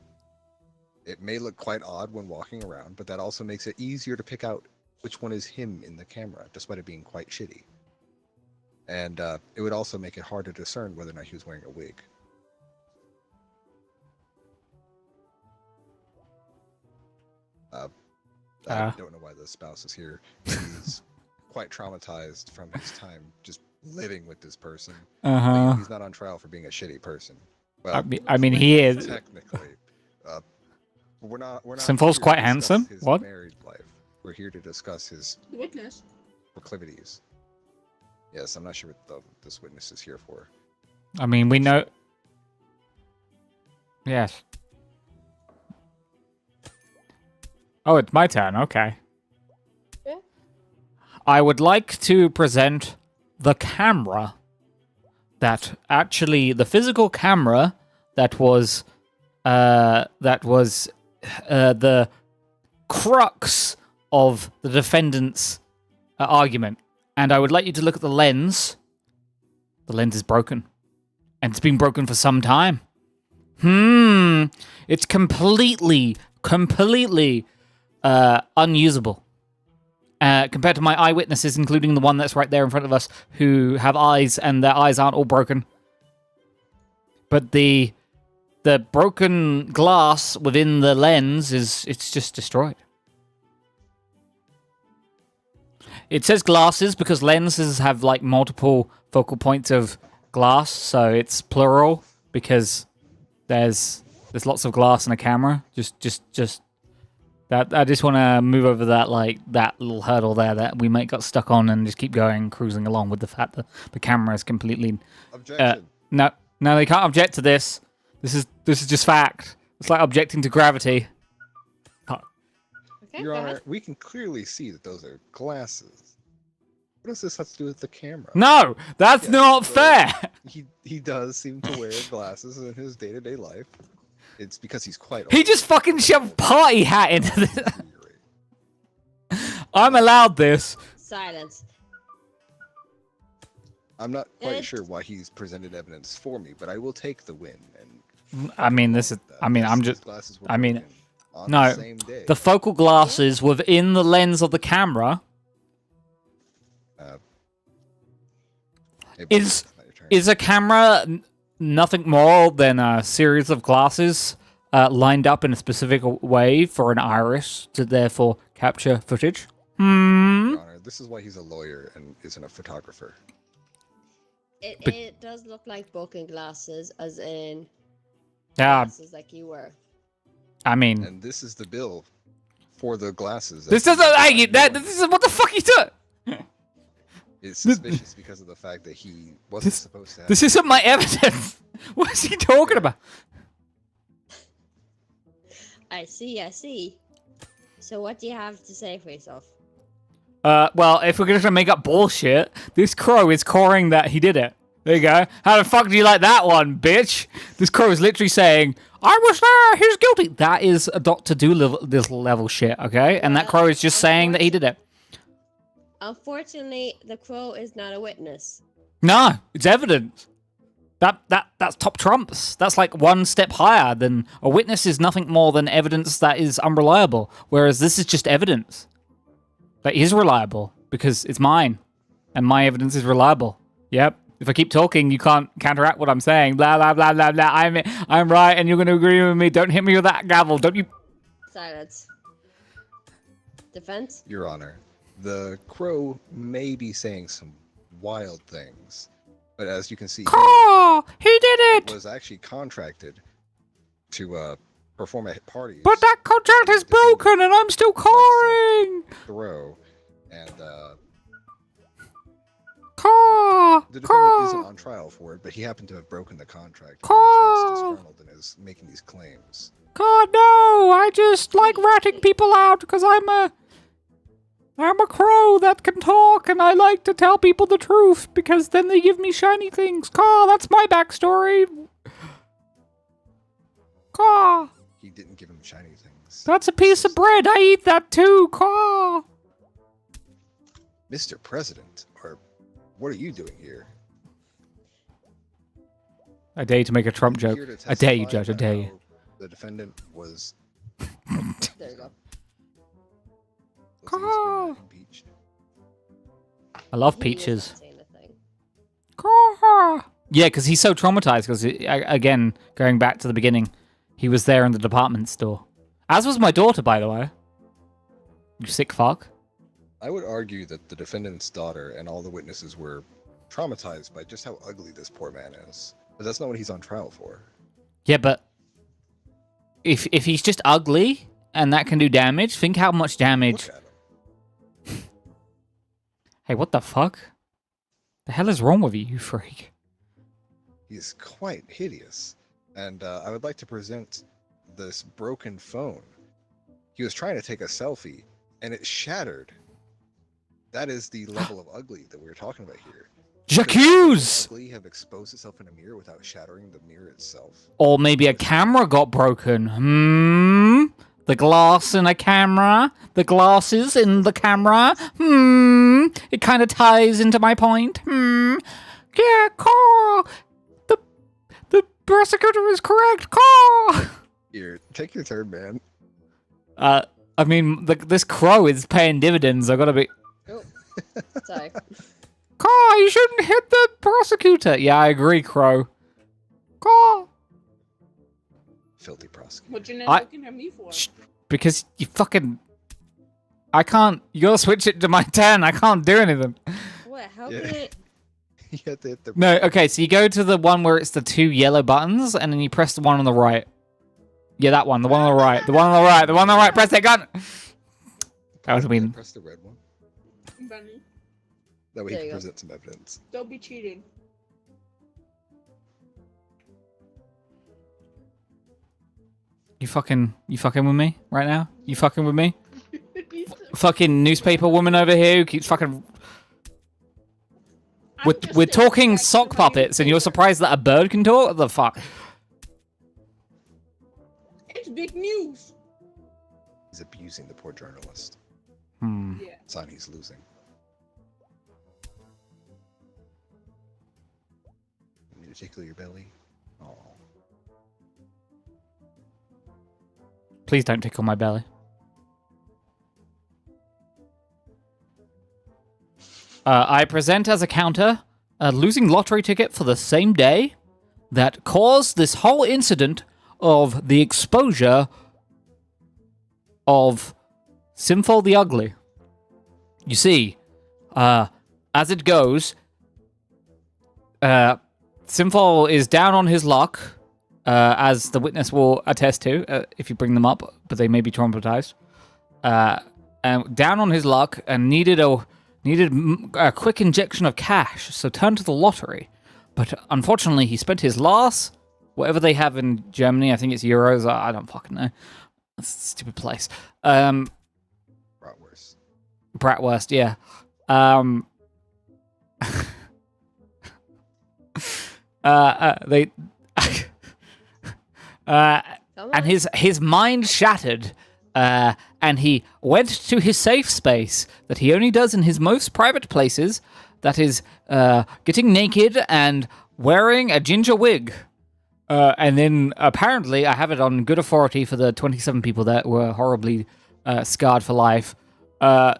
It may look quite odd when walking around, but that also makes it easier to pick out which one is him in the camera, despite it being quite shitty. And it would also make it hard to discern whether or not he was wearing a wig. I don't know why the spouse is here. He's quite traumatized from his time just living with this person. But he's not on trial for being a shitty person. Well, I mean, he is. technically. We're not Sinful's here to quite discuss handsome? his What? married life. We're here to discuss his Witness. proclivities. Yes, I'm not sure what this witness is here for. I mean, we know... Yes. Oh, it's my turn. Okay. Yeah. I would like to present the camera that actually... The physical camera that was... the crux of the defendant's argument. And I would like you to look at the lens. The lens is broken. And it's been broken for some time. It's completely unusable. Compared to my eyewitnesses, including the one that's right there in front of us, who have eyes and their eyes aren't all broken. But the broken glass within the lens it's just destroyed. It says glasses because lenses have like multiple focal points of glass, so it's plural because there's lots of glass in a camera. Just that I just want to move over that little hurdle there that we might got stuck on and just keep going, cruising along with the fact that the camera is completely Objection. No, they can't object to this. This is just fact. It's like objecting to gravity. Okay, Your go Honor, ahead. we can clearly see that those are glasses. What does this have to do with the camera? No, that's Yes, not so fair. He does seem to wear glasses in his day-to-day life. It's because he's quite He old. just fucking shoved party hat into this. I'm allowed this. Silence. I'm not quite It- sure why he's presented evidence for me, but I will take the win. And I mean, this is. I mean, Yes, I'm his just. glasses were I mean, broken on no, the same day. The focal glasses within the lens of the camera Hey, buddy, is it's not your turn. is a camera nothing more than a series of glasses lined up in a specific way for an iris to therefore capture footage. Your Honor, This is why he's a lawyer and isn't a photographer. It does look like broken glasses, as in Yeah, glasses like you were. I mean, And this is the bill for the glasses. this that doesn't. he Hey, designed that new this is what the fuck you doing? It's suspicious because of the fact that he wasn't supposed to have. This isn't my evidence. What is he talking about? I see. So what do you have to say for yourself? Well, if we're gonna make up bullshit, this crow is coring that he did it. There you go. How the fuck do you like that one, bitch? This crow is literally saying, I was there, he's guilty. That is a Dr. Doolittle level shit, okay? And that crow is just saying that he did it. Unfortunately, the crow is not a witness. No, it's evidence. That's top trumps. That's like one step higher than a witness is nothing more than evidence that is unreliable. Whereas this is just evidence that is reliable because it's mine and my evidence is reliable. Yep. If I keep talking, you can't counteract what I'm saying. Blah, blah, blah, blah, blah. I'm right and you're going to agree with me. Don't hit me with that gavel. Don't you? Silence. Defense? Your Honor, the crow may be saying some wild things, but as you can see here, Oh, he did it. was actually contracted to perform at parties. But that contract is broken and I'm still coring. Throw, and Caw. the defendant Caw. isn't on trial for it, but he happened to have broken the contract. Caw. And that's why he's disgruntled and is making these claims. God, no. I just like ratting people out because I'm a crow that can talk and I like to tell people the truth because then they give me shiny things. Caw, that's my backstory. Caw, He didn't give him shiny things. that's a piece of bread. I eat that too. Caw. Mr. President, or what are you doing here? I dare you to make a Trump joke. Here to I dare you, testify Judge. I about dare you. how The defendant was. There you go. Looks like he's been impeached. I love He is peaches. not saying anything. Caw. Yeah, because he's so traumatized because, again, going back to the beginning, he was there in the department store. As was my daughter, by the way. You sick fuck. I would argue that the defendant's daughter and all the witnesses were traumatized by just how ugly this poor man is. But that's not what he's on trial for. Yeah, but if he's just ugly and that can do damage, think how much damage. Look at him. Hey, what the fuck? The hell is wrong with you, you freak? He is quite hideous. And I would like to present this broken phone. He was trying to take a selfie, and it shattered. That is the level of ugly that we were talking about here. J'accuse! Ugly have exposed itself in a mirror without shattering the mirror itself. Or maybe a camera got broken. The glass in a camera? The glasses in the camera? It kind of ties into my point. Yeah, caw! The prosecutor is correct, caw! Here, take your turn, man. I mean, this crow is paying dividends. I gotta be... Oh, sorry. Caw, you shouldn't hit the prosecutor. Yeah, I agree, crow. Caw. Filthy prosecutor. What you not looking at me for? Because you fucking... I can't... You gotta switch it to my turn. I can't do anything. What? How Yeah. could it? You had to hit the. No, okay, so you go to the one where it's the two yellow buttons, and then you press the one on the right. Yeah, that one. The one on the right. The one on the right. The one on the right. Press that gun. That was mean. Press the red one. Bunny, That way There he you can go. present some evidence. don't be cheating. You fucking with me right now? You fucking with me? Fucking newspaper woman over here who keeps fucking... We're talking sock puppets, and you're surprised that a bird can talk? What the fuck? It's big news. He's abusing the poor journalist. Hmm. Yeah. Sign he's losing. You need to tickle your belly. Oh. Please don't tickle my belly. I present as a counter a losing lottery ticket for the same day that caused this whole incident of the exposure of Simfol the Ugly. You see, As it goes, Simfol is down on his luck, as the witness will attest to, if you bring them up, but they may be traumatized. And down on his luck and needed a quick injection of cash, so turned to the lottery. But unfortunately, he spent his last, whatever they have in Germany, I think it's euros, I don't fucking know. That's a stupid place. Bratwurst. Bratwurst, yeah. They and his mind shattered, and he went to his safe space that he only does in his most private places, that is getting naked and wearing a ginger wig. And then apparently, I have it on good authority for the 27 people that were horribly scarred for life,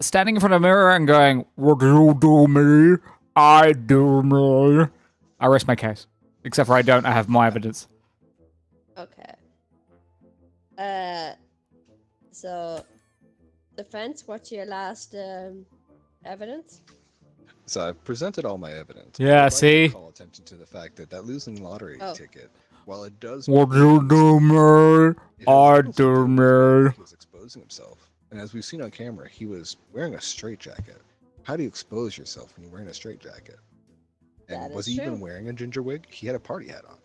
standing in front of a mirror and going, "What do you do me? I do me." I rest my case. Except for I don't, I have more evidence. Okay. So, defense, what's your last evidence? So I've presented all my evidence. Yeah, I'd like to see? call attention to the fact that losing lottery ticket, while it does. What do you do me? I do me. He was exposing himself, and as we've seen on camera, he was wearing a straitjacket. How do you expose yourself when you're wearing a straitjacket? And That was is he even true. wearing a ginger wig? He had a party hat on.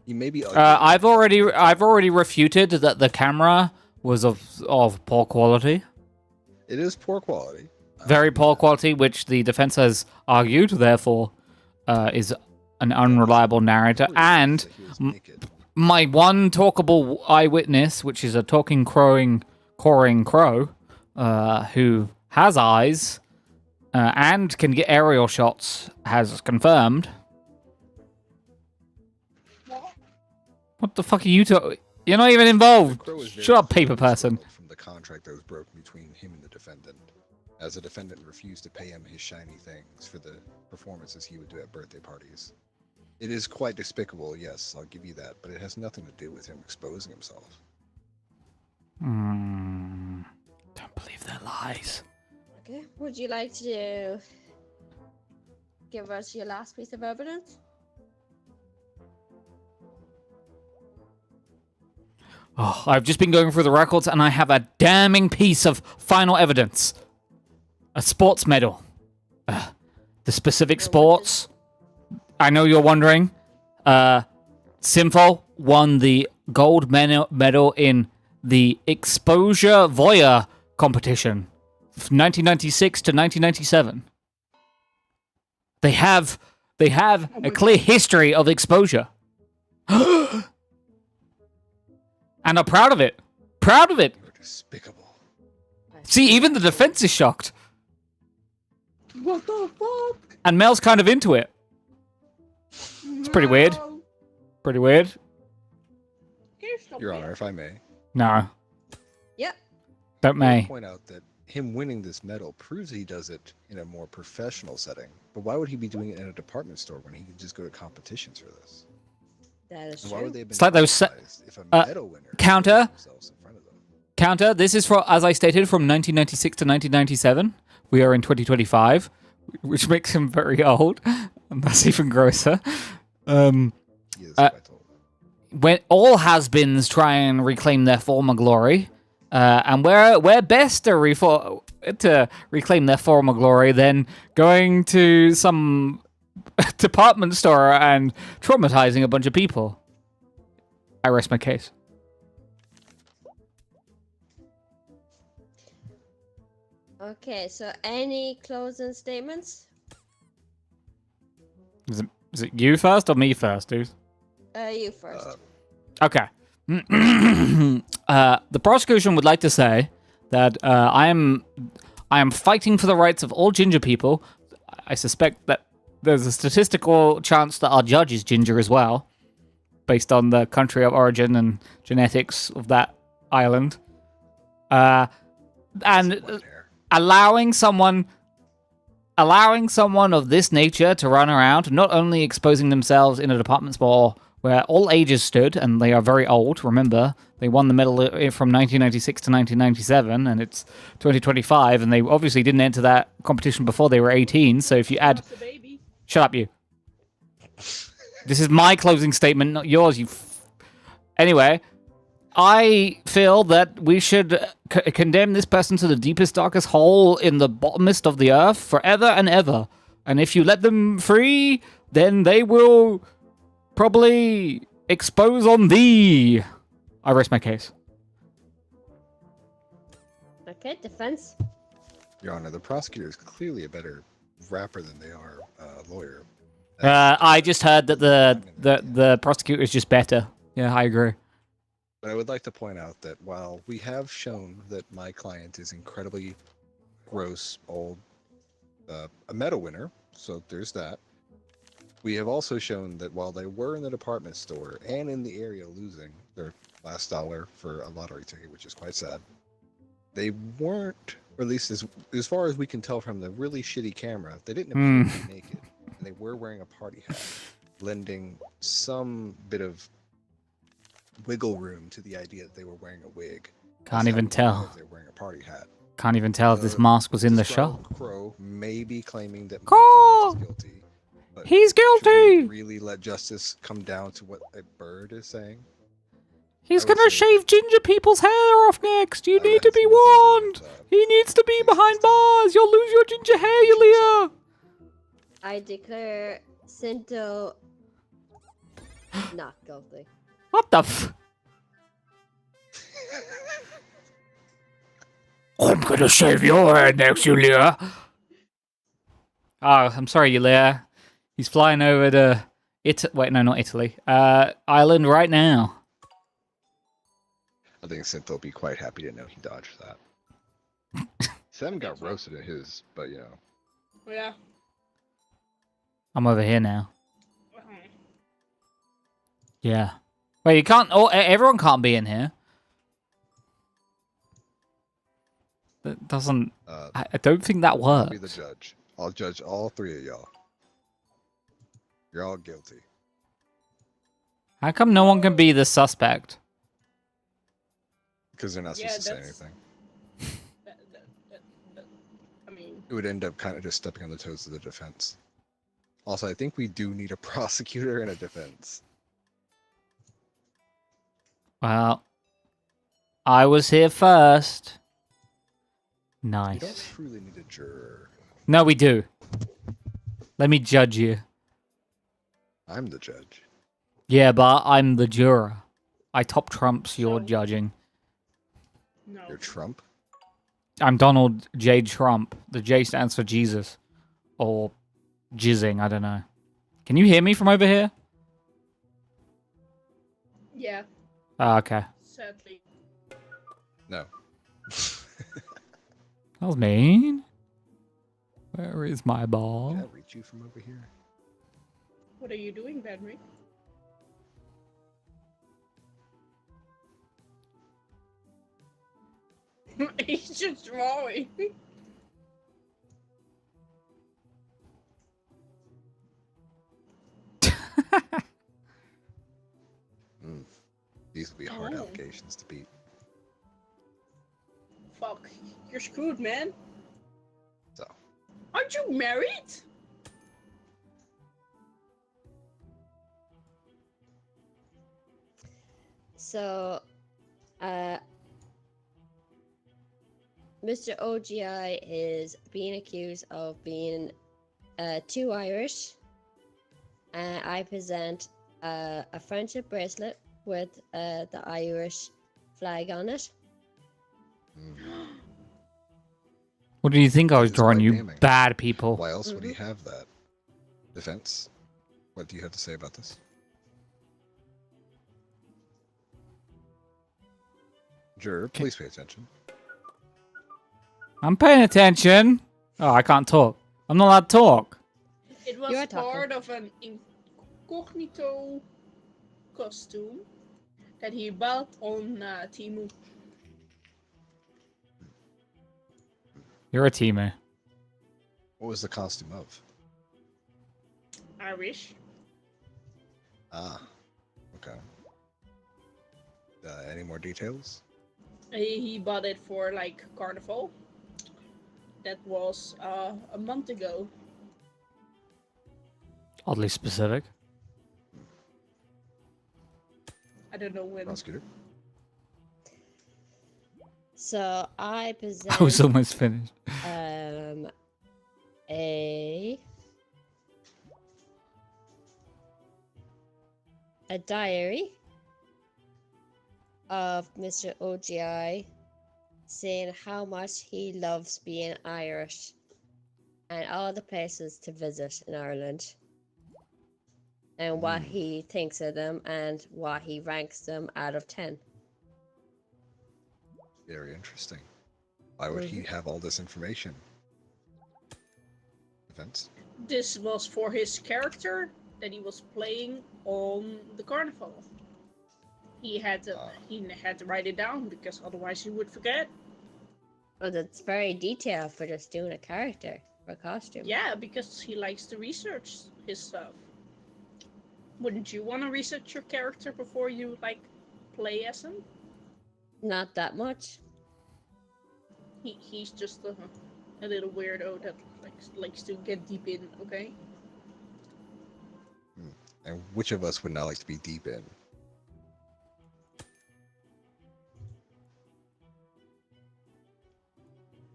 He may be. I've already refuted that the camera was of poor quality. It is poor quality. Very poor quality, which the defense has argued, therefore, is an unreliable narrator. And He was naked. my one talkable eyewitness, which is a talking, cawing crow, who has eyes and can get aerial shots, has confirmed. What the fuck are you talking? You're not even involved. Crow was very Shut up, paper person. From the contract that was broken between him and the defendant, as the defendant refused to pay him his shiny things for the performances he would do at birthday parties. It is quite despicable, yes, I'll give you that, but it has nothing to do with him exposing himself. Don't believe their lies. Okay. Would you like to give us your last piece of evidence? Oh, I've just been going through the records and I have a damning piece of final evidence. A sports medal. The specific sports. I know you're wondering. Simfol won the gold medal in the Exposure Voyeur competition from 1996 to 1997. They have a clear history of exposure. And are proud of it. Proud of it. You're despicable. See, even the defense is shocked. What the fuck? And Mel's kind of into it. It's pretty weird. No. Pretty weird. Can you stop Your it? Honor, if I may, No. Yep. Don't I may. point out that him winning this medal proves he does it in a more professional setting. But why would he be doing it in a department store when he could just go to competitions for this? That is And why true. would they have been It's like those penalized if a medal winner counter. exposed themselves in front of them? Counter, this is for, as I stated, from 1996 to 1997. We are in 2025, which makes him very old. And that's even grosser. He is quite old. When all has-beens try and reclaim their former glory, and we're best to reclaim their former glory than going to some department store and traumatizing a bunch of people. I rest my case. Okay, so any closing statements? Is it you first or me first, dude? You first. Okay. The prosecution would like to say that I am fighting for the rights of all ginger people. I suspect that there's a statistical chance that our judge is ginger as well, based on the country of origin and genetics of that island. And White hair. allowing someone of this nature to run around, not only exposing themselves in a department store where all ages stood, and they are very old. Remember, they won the medal from 1996 to 1997, and it's 2025, and they obviously didn't enter that competition before they were 18. So if you add, That's a baby. shut up, you. This is my closing statement, not yours. Anyway, I feel that we should condemn this person to the deepest, darkest hole in the bottomest of the earth forever and ever. And if you let them free, then they will probably expose on thee. I rest my case. Okay, defense. Your Honor, the prosecutor is clearly a better rapper than they are lawyer. I just heard that the prosecutor is just better. Yeah, I agree. But I would like to point out that while we have shown that my client is incredibly gross, old, a medal winner, so there's that. We have also shown that while they were in the department store and in the area losing their last dollar for a lottery ticket, which is quite sad, they weren't, or at least as far as we can tell from the really shitty camera, they didn't appear to be naked. And they were wearing a party hat, lending some bit of wiggle room to the idea that they were wearing a wig. Can't even tell. They were wearing a party hat. Can't even tell if this mask was in the shop. Crow may be claiming that my Crow! client is guilty. But He's should guilty! we really let justice come down to what a bird is saying? He's I would gonna say- shave ginger people's hair off next. You I need would to be listen to warned. that. He needs to be behind bars. You'll lose your ginger hair, Yulia. I declare Cinto not guilty. What the f? I'm gonna shave your hair next, Yulia. Oh, I'm sorry, Yulia. He's flying over to wait, no, not Italy. Ireland right now. I think Synth will be quite happy to know he dodged that. Sam got roasted at his, but you know. Yeah. I'm over here now. Uh-huh. Yeah. Wait, you can't. Oh, everyone can't be in here. That doesn't. I don't think that I'll be the works. judge. I'll judge all three of y'all. You're all guilty. How come no one can be the suspect? Because they're not Yeah, supposed to say that's- anything. I mean, It would end up kind of just stepping on the toes of the defense. Also, I think we do need a prosecutor and a defense. Well, I was here first. You don't Nice. truly need a juror. No, we do. Let me judge you. I'm the judge. Yeah, but I'm the juror. I top trumps your So- judging. no. You're Trump. I'm Donald J. Trump. The J stands for Jesus. Or jizzing, I don't know. Can you hear me from over here? Yeah, Ah, okay. sadly. No. That was mean. Where is my Can I ball? reach you from over here? What are you doing, Banrik? He's just drawing. These will be hard Oh. allegations to beat. Fuck, you're screwed, man. So, Aren't you married? So, Mr. OGI is being accused of being too Irish. I present a friendship bracelet with the Irish flag on it. What do you think I was It's drawing, quite you damning. bad people? why else would he have that? Defense? What do you have to say about this? Juror, please pay attention. I'm paying attention. Oh, I can't talk. I'm not allowed to talk. It was You are talking. part of an incognito costume that he bought on Temu. You're a teamer. What was the costume of? Irish. Ah, Okay. Any more details? He bought it for like Carnival. That was a month ago. Oddly specific. I don't know when. Prosecutor? So I I was present almost finished. a diary of Mr. OGI saying how much he loves being Irish and all the places to visit in Ireland and what he thinks of them and what he ranks them out of 10. Very interesting. Why would he have all this information? Defense? This was for his character that he was playing on the Carnival. He had to write it down because otherwise he would forget. Well, that's very detailed for just doing a character for a costume. Yeah, because he likes to research his stuff. Wouldn't you want to research your character before you like play as him? Not that much. He's just a little weirdo that likes to get deep in. Okay. And which of us would not like to be deep in?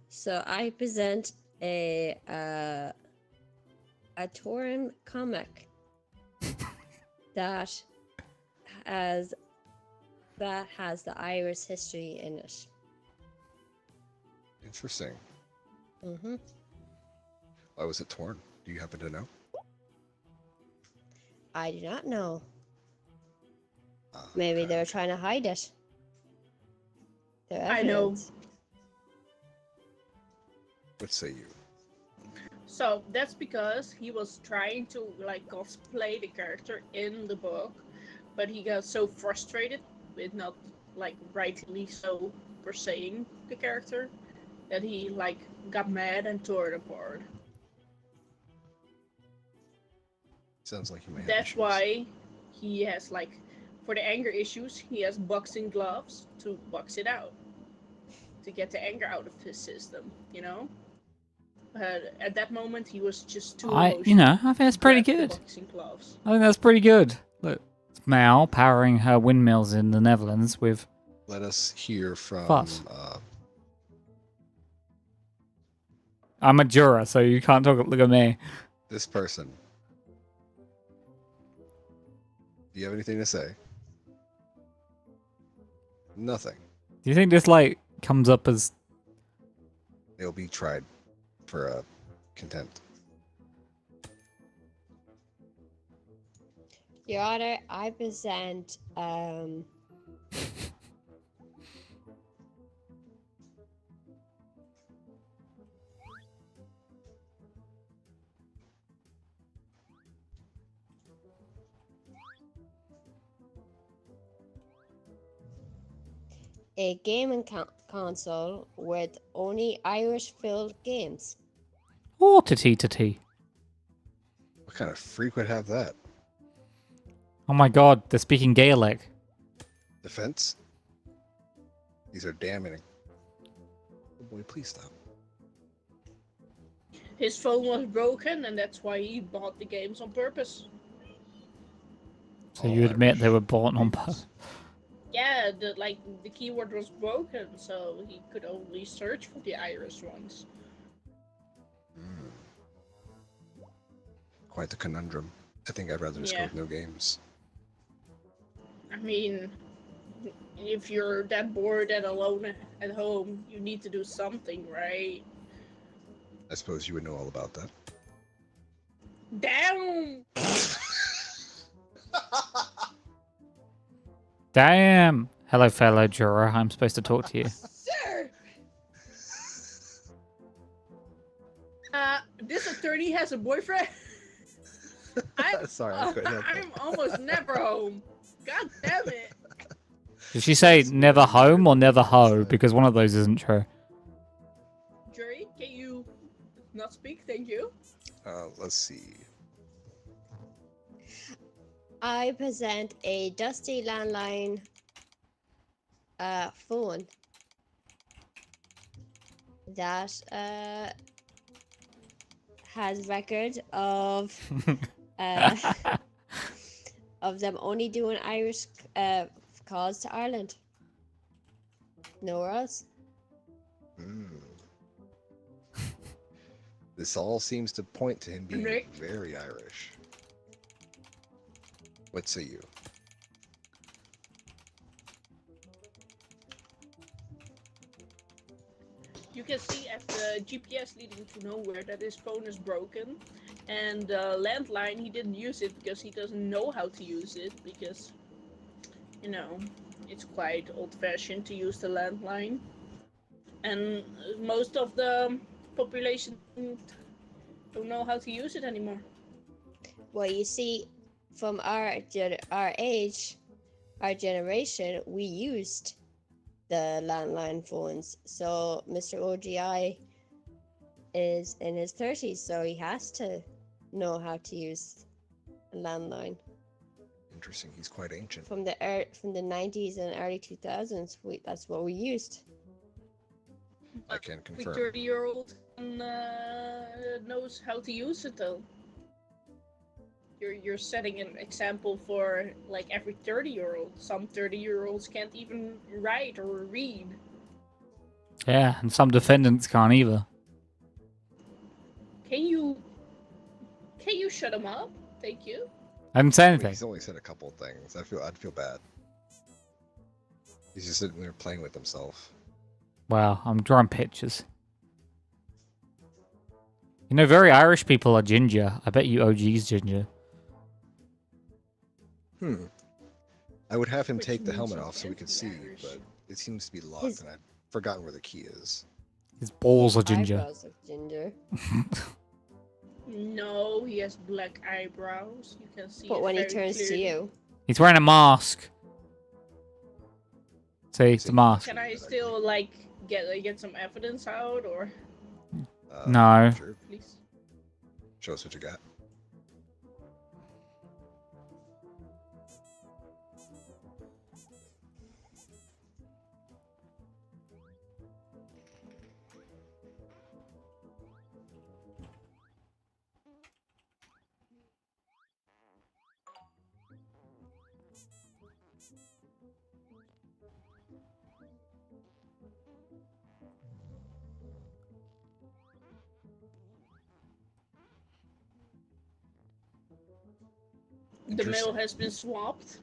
So I present a Torin comic that has the Irish history in it. Interesting. Mm-hmm. Why was it torn? Do you happen to know? I do not know. Ah, Maybe okay. they were trying to hide it. I know. What say you? So that's because he was trying to like cosplay the character in the book, but he got so frustrated with not like rightly so per saying the character that he like got mad and tore it apart. Sounds like you may have That's issues. why he has like, for the anger issues, he has boxing gloves to box it out, to get the anger out of his system, you know? But at that moment, he was just too emotional. I think that's pretty to grab good. the boxing gloves. I think that's pretty good. Look, it's Mal powering her windmills in the Netherlands with Let us hear from Fuss. I'm a juror, so you can't look at me. this person. Do you have anything to say? Nothing. Do you think this like comes up as They'll be tried for contempt. Your Honor, I present a gaming console with only Irish-filled games. oh to What kind of freak would have that? Oh my god, they're speaking Gaelic. Defense? These are damning. Oh boy, please stop. His phone was broken, and that's why he bought the games on purpose. So you admit they were bought on purpose. Yeah, the keyword was broken, so he could only search for the Irish ones. Quite the conundrum. I think I'd rather just go with no games. I mean, if you're that bored and alone at home, you need to do something, right? I suppose you would know all about that. Damn! Damn! Hello, fellow juror. I'm supposed to talk to you. Sir! This attorney has a boyfriend? Sorry, I couldn't help it. I'm almost never home. God damn it. Did she say never home or never ho? Because one of those isn't true. Jury, can you not speak? Thank you. Let's see. I present a dusty landline phone that has record of of them only doing Irish calls to Ireland. Nowhere else. Hmm. This all seems to point to him being Rick? very Irish. What say you? You can see at the GPS leading to nowhere that his phone is broken. And the landline, he didn't use it because he doesn't know how to use it. Because, you know, it's quite old-fashioned to use the landline. And most of the population don't know how to use it anymore. Well, you see, from our age, our generation, we used the landline phones. So Mr. OGI is in his 30s, so he has to know how to use a landline. Interesting. He's quite ancient. From the 90s and early 2000s, that's what we used. I can Every confirm. 30-year-old knows how to use it, though. You're setting an example for like every 30-year-old. Some 30-year-olds can't even write or read. Yeah, and some defendants can't either. Can you shut them up? Thank you. I didn't say I mean, anything. he's only said a couple of things. I'd feel bad. He's just sitting there playing with himself. Wow, I'm drawing pictures. You know, very Irish people are ginger. I bet you OG's ginger. I would have him Which take the means helmet he's off so we could see, anti-Irish. but it seems to be locked, and I've forgotten where the key is. His balls are His ginger. eyebrows look ginger. No, he has black eyebrows. You can see. But it when he very turns to clearly. you, He's wearing a mask. See, it's a mask. Can I still like get some evidence out, or No. Sure. please? Show us what you got. The mail has been swapped.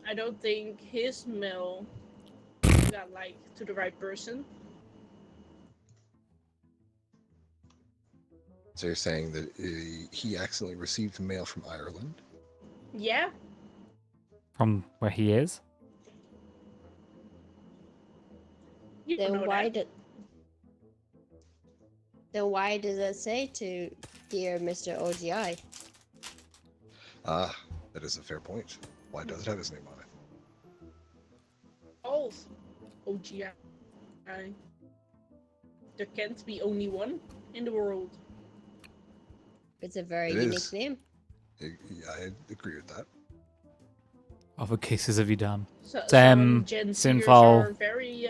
I don't think his mail got like to the right person. So you're saying that he accidentally received mail from Ireland? Yeah. From where he is? You don't then know why that. did? Then why does it say to dear Mr. OGI? Ah, that is a fair point. Why does it have his name on it? Both. OGI. There can't be only one in the world. It's a very It unique is. name. I agree with that. Other cases have you done? So, Them, some Gen Zers Sinful. are very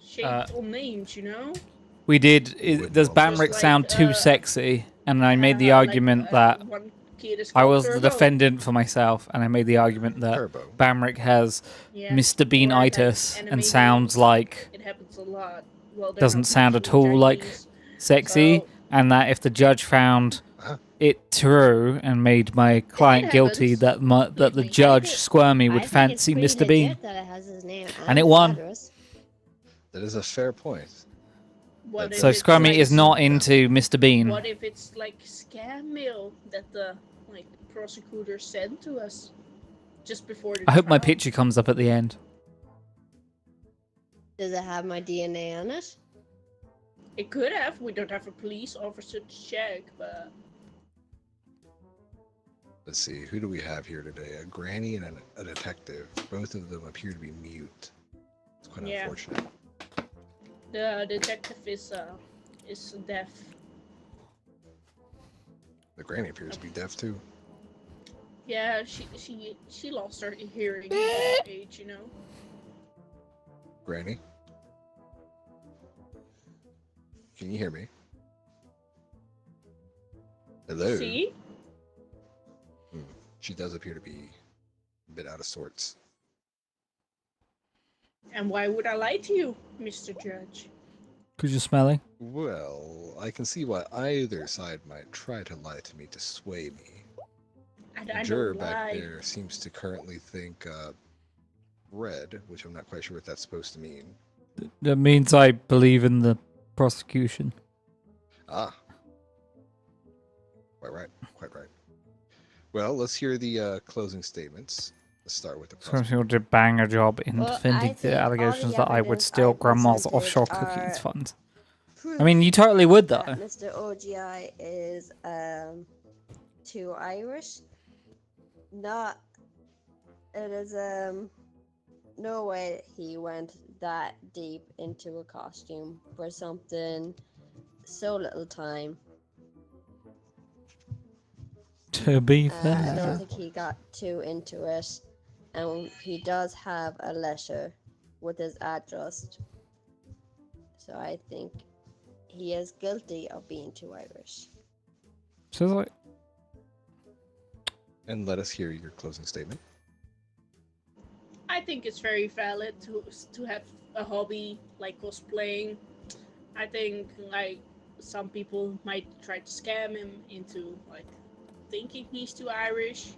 shaped on names, you know. We did. Wouldn't Does love this. Banrik Just sound like, too sexy? And I made the argument that one kid is I called was the Turbo. defendant for myself, and I made the argument that Turbo. Banrik has Yeah. Mr. Or like Beanitis anime and sounds names. like It happens a lot. Well, they're doesn't not sound at usually all like Chinese, sexy, so- and that if the judge found Huh? it true and made my client guilty, happens. that the Believe me. judge think- Squirmy I would think fancy it's Mr. pretty Bean. legit that it has his name And it his won. address. That is a fair point. What if So it's Squirmy like, is not into Mr. Bean. What if it's like scam mail that the prosecutor sent to us just before the I hope my trial? picture comes up at the end. Does it have my DNA on it? It could have. We don't have a police officer to check, but Let's see, who do we have here today? A granny and a detective. Both of them appear to be mute. It's quite Yeah. unfortunate. the detective is deaf. The granny appears to be deaf too. Yeah, she lost her hearing at age, you know. Granny? Can you hear me? Hello? See? She does appear to be a bit out of sorts. And why would I lie to you, Mr. Judge? Because you're smelly. Well, I can see why either side might try to lie to me to sway me. And The I juror don't back lie. there seems to currently think red, which I'm not quite sure what that's supposed to mean. That means I believe in the prosecution. Ah. Quite right. Quite right. Well, let's hear the closing statements. Let's start with the So prosecution. you did bang a job in Well, I defending think the all allegations the that I would evidence steal I grandma's presented offshore are cookies funds. proof I mean, you totally would though. that Mr. OGI is too Irish. Not it is no way he went that deep into a costume for something so little time. To be I fair. don't think he got too into it, and he does have a letter with his address. So I think he is guilty of being too Irish. So it's like, And let us hear your closing statement. I think it's very valid to have a hobby like cosplaying. I think like some people might try to scam him into like thinking he's too Irish.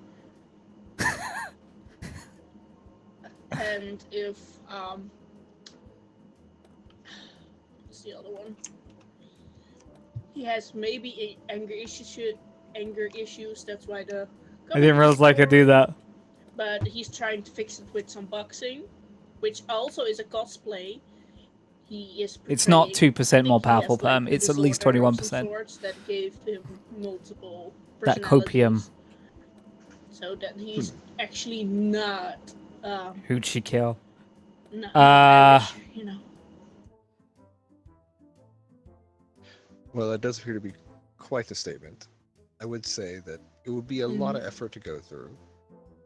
And if what's the other one? He has maybe anger issues. That's why the I didn't realize I could do that. But he's trying to fix it with some boxing, which also is a cosplay. He is. It's not portraying- 2% more I think he has, powerful, Pam. like, a It's at least disorder of 21%. some sorts that gave him multiple That copium. personalities. So that he's actually not. Who'd she kill? Not Uh, Irish, you know. Well, that does appear to be quite a statement. I would say that it would be a lot of Mhm. effort to go through,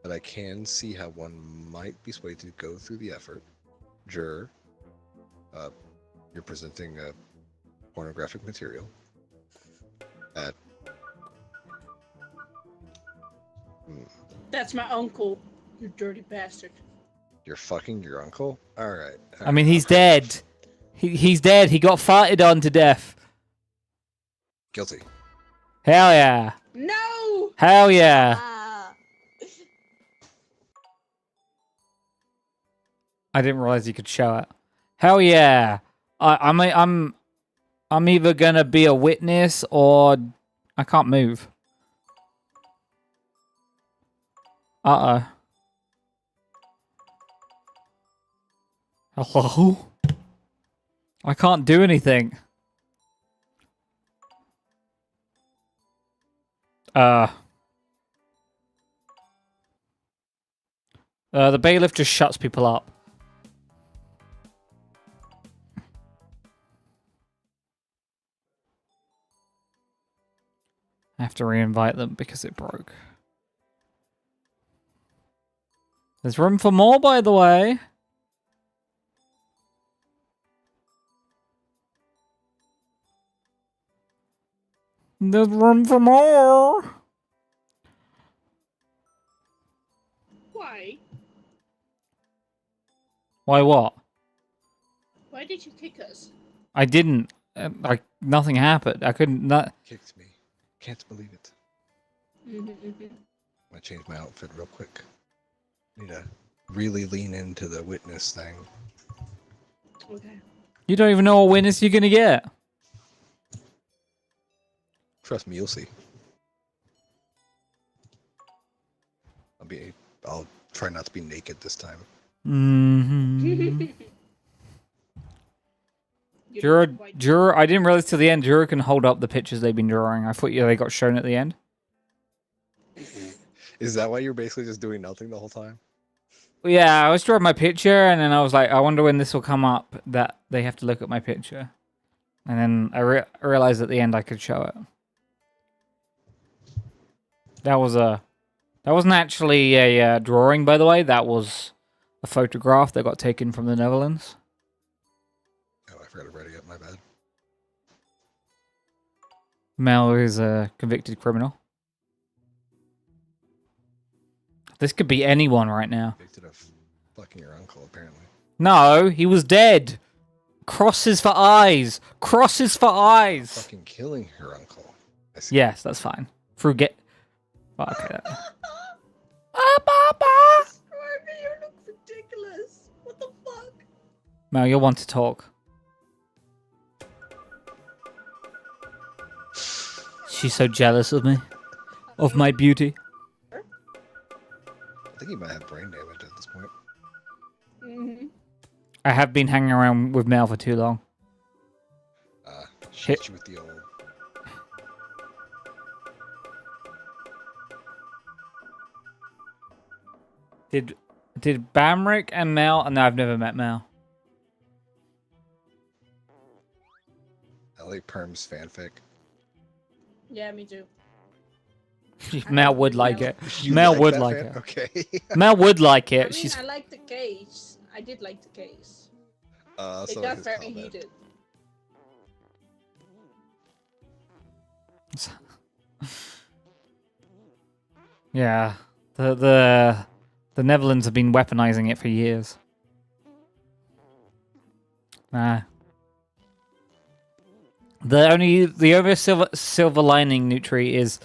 but I can see how one might be swayed to go through the effort. Juror, you're presenting pornographic material at. That's my uncle, you dirty bastard. You're fucking your uncle? Alright. I mean, he's dead. He's dead. He got farted on to death. Guilty. Hell yeah. No! Hell yeah. Ah, I didn't realize you could show it. Hell yeah. I'm either gonna be a witness or I can't move. Uh-oh. Hello? I can't do anything. The bailiff just shuts people up. I have to re-invite them because it broke. There's room for more, by the way. There's room for more. Why? Why what? Why did you kick us? I didn't. Nothing happened. I couldn't. Kicked me. Can't believe it. Mm-hmm. I'm gonna change my outfit real quick. Need to really lean into the witness thing. Okay. You don't even know what witness you're gonna get. Trust me, you'll see. I'll try not to be naked this time. Mm-hmm. Juror, I didn't realize till the end. Juror can hold up the pictures they've been drawing. I thought they got shown at the end. Is that why you're basically just doing nothing the whole time? Yeah, I was drawing my picture, and then I was like, I wonder when this will come up that they have to look at my picture. And then I realized at the end I could show it. That wasn't actually a drawing, by the way. That was a photograph that got taken from the Netherlands. Oh, I forgot to write it up. My bad. Mel is a convicted criminal. This could be anyone right now. Convicted of fucking your uncle, apparently. No, he was dead. Crosses for eyes. Crosses for eyes. Fucking killing her uncle. I see. Yes, that's fine. Through get. Oh, okay. Screaming, you look ridiculous. What the fuck? Mel, you'll want to talk. She's so jealous of me. Of my beauty. I think he might have brain damage at this point. Mm-hmm. I have been hanging around with Mel for too long. Shit you with the old. Did Banrik and Mel? No, I've never met Mel. I like Perm's fanfic. Yeah, me too. Mel would like it. You Mel would that like fan? it. Okay. Mel would like I it. mean, I like the case. I did like the case. It So got his very comment. heated. Yeah, the Netherlands have been weaponizing it for years. Nah. The only silver lining, Nutri, is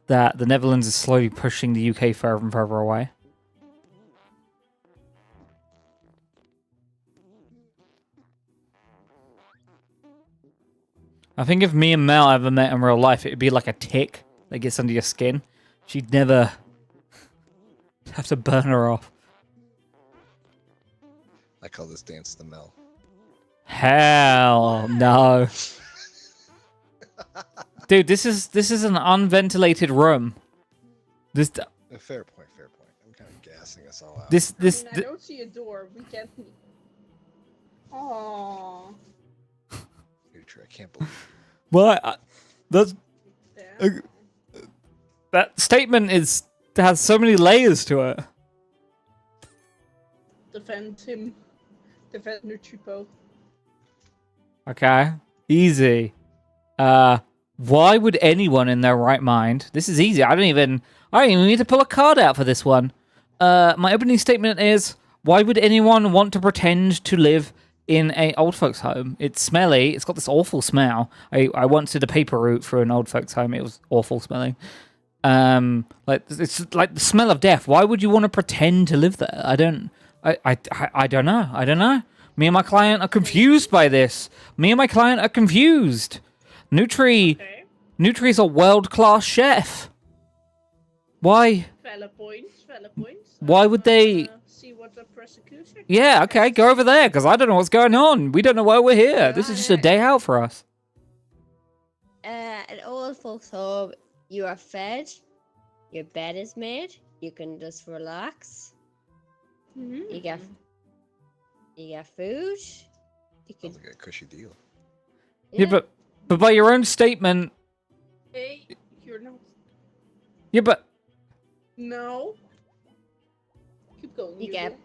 that the Netherlands is slowly pushing the UK further and further away. I think if me and Mel ever met in real life, it'd be like a tick that gets under your skin. She'd never have to burn her off. I call this dance the Mel. Hell no. Dude, this is an unventilated room. This Fair point, fair point. I'm kind of gassing us all out. I don't see a door. We can't. Aww. Future, I can't believe it. what? That's Yeah. that statement has so many layers to it. Defend him. Defend Nutripo. Okay, easy. Why would anyone in their right mind? This is easy. I don't even need to pull a card out for this one. My opening statement is: why would anyone want to pretend to live in a old folks' home? It's smelly. It's got this awful smell. I once did a paper route for an old folks' home. It was awful smelling. Like it's like the smell of death. Why would you want to pretend to live there? I don't know. I don't know. Me and my client are confused by this. Okay. Nutri's a world-class chef. Why? Valid points. Valid points. Why would they? See what the prosecution. Yeah, okay, go over there, because I don't know what's going on. We don't know why we're here. This is just a day out for us. At old folks' home, you are fed, your bed is made, you can just relax, Mm-hmm. you get food, you can. Sounds like a cushy deal. Yeah, but by your own statement. Hey, you're not. Yeah, but No. Keep going. You Julia. get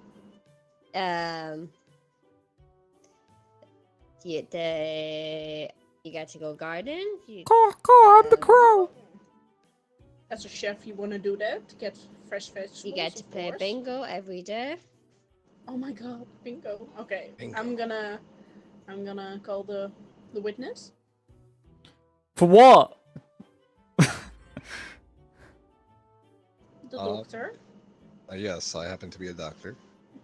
you got to go garden. I'm the crow. As a chef, you want to do that to get fresh vegetables. You get to of play course. bingo every day. Oh my god, bingo. Okay, Bingo. I'm gonna call the witness. For what? The Uh, doctor. Yes, I happen to be a doctor.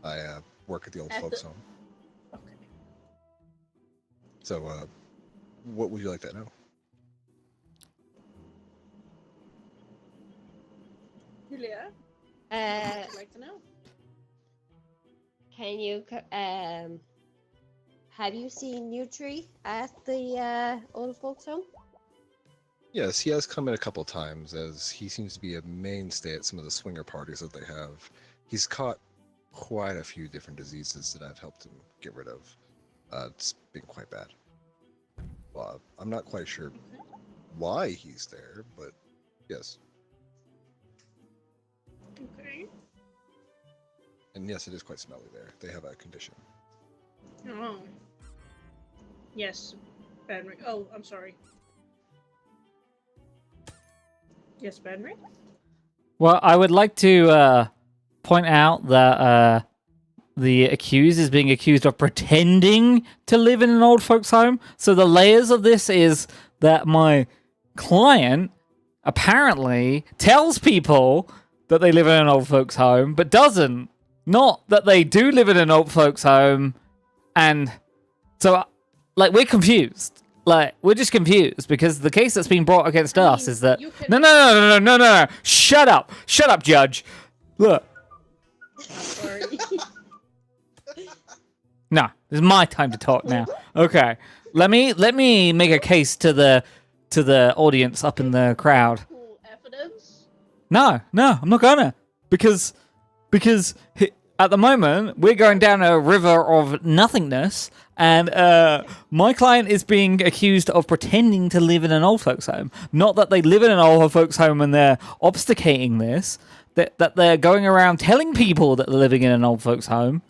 I work at the old At folks the- home. Okay. So, what would you like to know? Julia, Uh, what would you like to know? can you have you seen Nutri at the old folks home? Yes, he has come in a couple times, as he seems to be a mainstay at some of the swinger parties that they have. He's caught quite a few different diseases that I've helped him get rid of. It's been quite bad. Well, I'm not quite sure why he's there, but yes. And yes, it is quite smelly there. They have a condition. Oh. Yes, Banrik. Oh, I'm sorry. Yes, Banrik? Well, I would like to point out that the accused is being accused of pretending to live in an old folks' home. So the layers of this is that my client apparently tells people that they live in an old folks' home, but doesn't. Not that they do live in an old folks' home, and so, like, we're confused. Like, we're just confused because the case that's being brought against us is that... you can- No. Shut up, judge. Look. Sorry. No, this is my time to talk now. Okay, let me make a case to the audience up in the crowd. Cool evidence? No, I'm not gonna because at the moment we're going down a river of nothingness, and my client is being accused of pretending to live in an old folks home. Not that they live in an old folks home and they're obfuscating this. That they're going around telling people that they're living in an old folks home.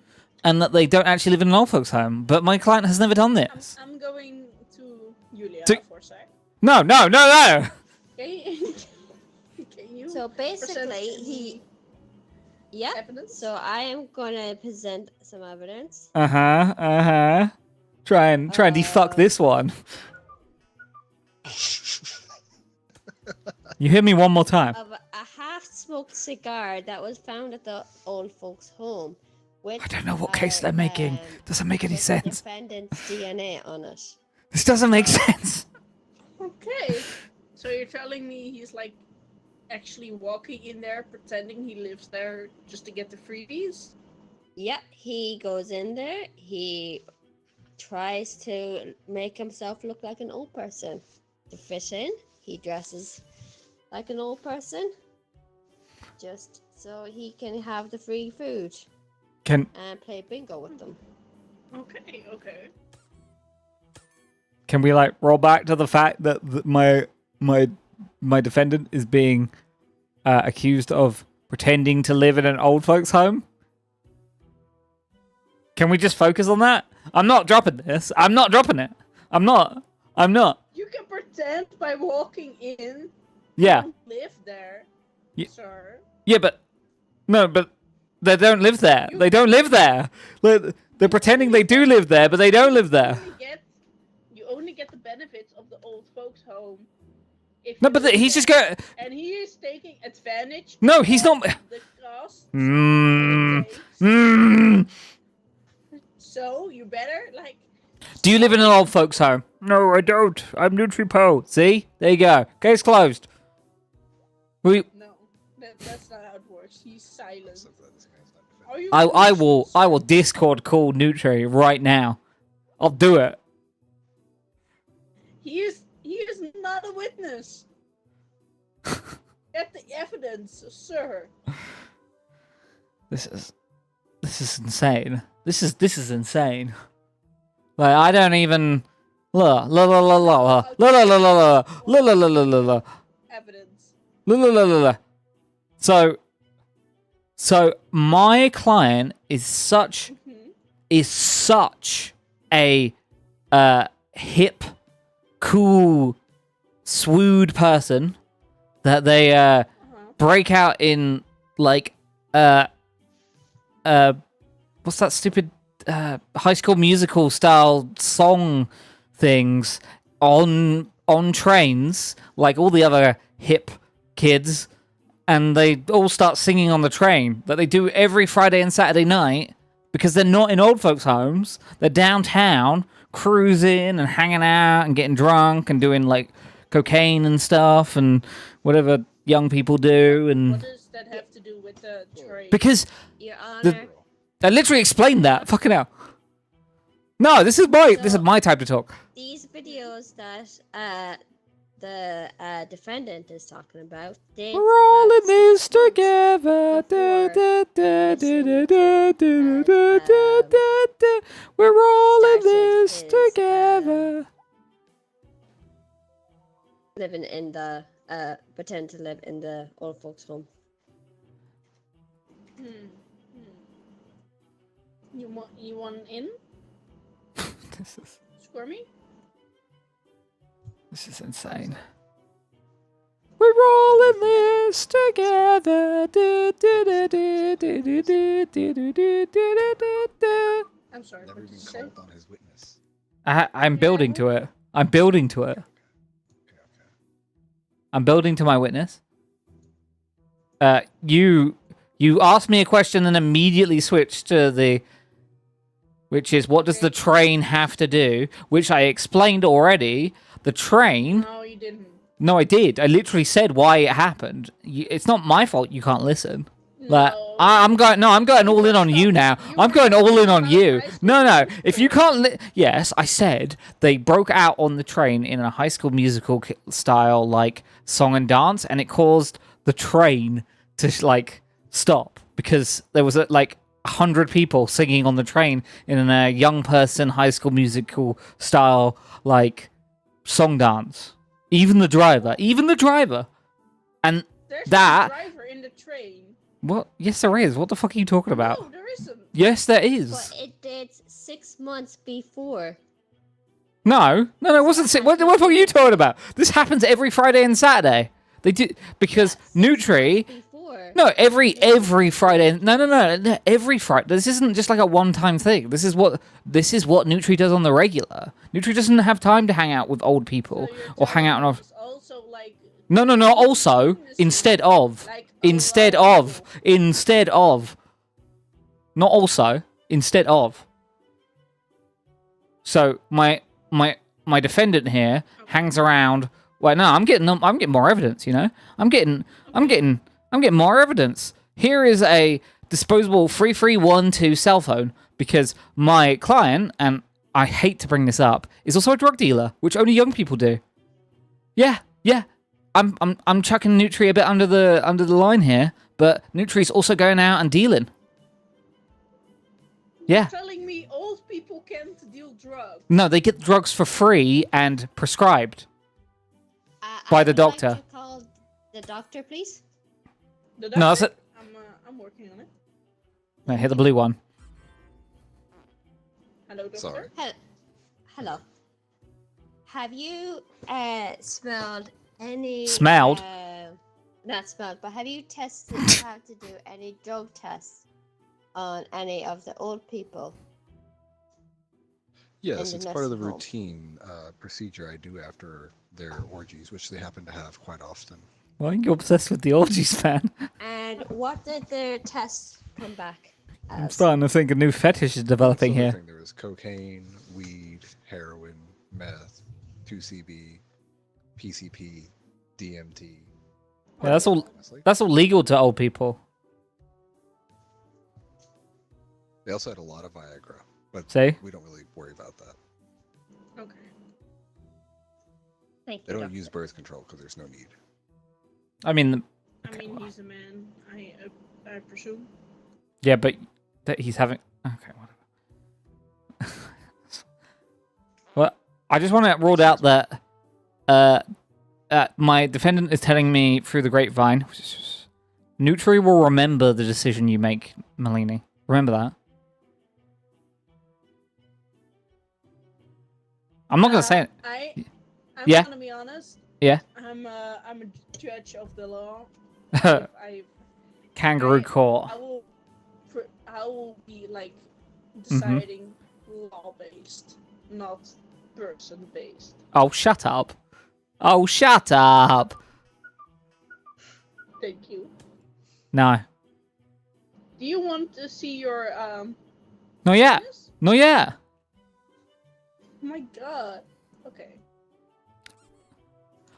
And that they don't actually live in an old folks' home. But my client has never done this. I'm going to Julia for a sec. No. Can you So basically, present he. Yeah. evidence? So I am gonna present some evidence. Try and defuck this one. You hear me one more time. Of a half-smoked cigar that was found at the old folks' home. With, I don't know what case they're making. Doesn't make any with the sense. defendant's DNA on it. This doesn't make sense. Okay. So you're telling me he's like actually walking in there pretending he lives there just to get the freebies? Yep, he goes in there. He tries to make himself look like an old person. To fit in, he dresses like an old person, just so he can have the free food and play bingo with them. Okay. Can we like roll back to the fact that my defendant is being accused of pretending to live in an old folks' home? Can we just focus on that? I'm not dropping this. I'm not dropping it. I'm not. You can pretend by walking in. Yeah. You don't live there, sir. Yeah, but they don't live there. They don't live there. They're pretending they do live there, but they don't live there. You only get the benefits of the old folks' home. If No, you but live he's just there. going. And he is taking advantage. No, he's of not. The cost. So you better like. Do you live in an old folks' home? No, I don't. I'm Nutri-Po. See? There you go. Case closed. No, that's not how it works. He's silent. Are you I will Discord call Nutri right now. I'll do it. He is not a witness. Get the evidence, sir. This is insane. This is insane. Like I don't even Evidence. So my client is such a hip, cool, swooed person that they break out in like what's that stupid High School Musical style song things on trains like all the other hip kids, and they all start singing on the train that they do every Friday and Saturday night because they're not in old folks' homes. They're downtown cruising and hanging out and getting drunk and doing like cocaine and stuff and whatever young people do. And what does that have to do with the train? because Your Honor. I literally explained that. Fucking hell. No, this is my time to talk. These videos that the defendant is talking about. We're all in this together. We're all in this together. Living in the pretend to live in the old folks' home. You want in? Squirmy? This is insane. We're all in this together. I'm sorry. Never What did even you say? called on his witness. I'm building to it. I'm building to it. Okay. I'm building to my witness. You asked me a question and immediately switched to the, which is what does the train have to do? Which I explained already. The train. No, you didn't. No, I did. I literally said why it happened. It's not my fault you can't listen. Like, No. I'm going all in on you now. I'm going all in on you. No. If you can't, yes, I said they broke out on the train in a High School Musical style, like song and dance, and it caused the train to like stop because there was like 100 people singing on the train in a young person High School Musical style, like song dance. Even the driver, and There's that. no driver in the train. What? Yes, there is. What the fuck are you talking about? No, there isn't. Yes, there is. But it did 6 months before. No, it wasn't. What the fuck are you talking about? This happens every Friday and Saturday. They do because Nutri. Before. No, every Friday. No, every Friday. This isn't just like a one-time thing. This is what Nutri does on the regular. Nutri doesn't have time to hang out with old people So you're or hang out telling on. me it's also like No. Also, instead of, like instead of, not also, instead of. So my defendant here hangs around. Well, no, I'm getting more evidence. You know, I'm getting more evidence. Here is a disposable 3312 cell phone because my client, and I hate to bring this up, is also a drug dealer, which only young people do. Yeah. I'm chucking Nutri a bit under the line here, but Nutri's also going out and dealing. Yeah. telling me old people can't deal drugs. No, they get drugs for free and prescribed. By the doctor. Like to call the doctor, please. The No, that's doctor? it. I'm working on it. No, hit the blue one. Hello, doctor. Sorry. Hello. Have you smelled any? Smelled? Not smelled, but have you had to do any drug tests on any of the old people? Yes, in it's the part of the nursing home? routine procedure I do after their orgies, which they happen to have quite often. Why are you obsessed with the orgies, man? And what did their tests come back I'm as? starting to think a new fetish is developing That's the other here. thing. There was cocaine, weed, heroin, meth, 2CB, PCP, DMT. Yeah, that's all. Honestly. That's all legal to old people. They also had a lot of Viagra, but See? we don't really worry about that. Okay. Thank They you. don't Doctor. use birth control because there's no need. I mean, I mean, he's a man. I presume. yeah, but that he's having. Okay, whatever. Well, I just want to rule out that my defendant is telling me through the grapevine. Nutri will remember the decision you make, Malini. Remember that. I'm not gonna say it. I'm Yeah. gonna be honest. Yeah. I'm a judge of the law. I Kangaroo I- court. I will be like Mm-hmm. deciding law based, not person based. Oh, shut up. Oh, shut up. Thank you. No. Do you want to see your No, yeah. witness? No, yeah. Oh my god. Okay.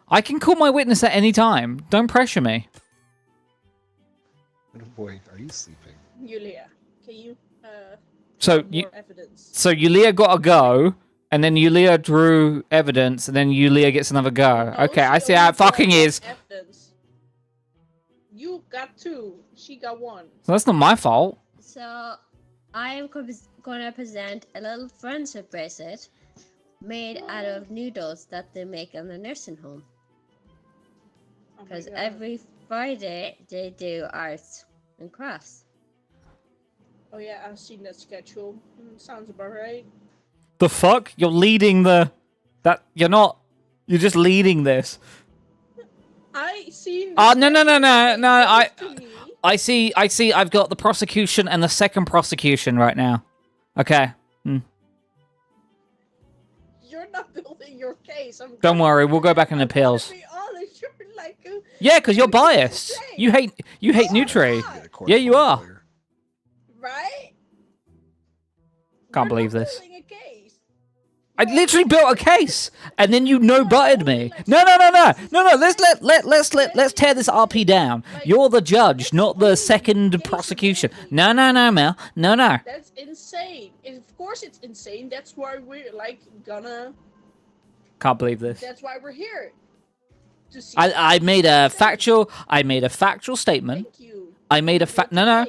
I can call my witness at any time. Don't pressure me. Oh boy, are you sleeping? Yulia, can you So give you, more evidence? so Yulia got a go, and then Yulia drew evidence, and then Yulia gets another go. No, Okay, she I see how only it fucking brought is. Evidence. You got 2. She got 1. So that's not my fault. So, I'm going to present a little friendship bracelet made out of noodles that they make in the nursing home. Oh my Because God. every Friday they do arts and crafts. Oh yeah, I've seen that schedule. Sounds about right. The fuck? You're leading the... You're not... You're just leading this. I seen. Oh, no. To me. I see. I've got the prosecution and the second prosecution right now. Okay. You're not building your case. Don't worry, we'll go back in appeals. To be honest, you're like a, Yeah, because you're biased. You hate Nutri. Get a court Yeah, you are. lawyer. right? Can't We're believe not this. building a case. I literally built a case, and then you no-butted me. No. Let's tear this RP down. You're the judge, not the second prosecution. No, Mel. No. That's insane. Of course, it's insane. That's why we're like gonna. Can't believe this. That's why we're here. To see. I made a factual statement. Thank you. I made a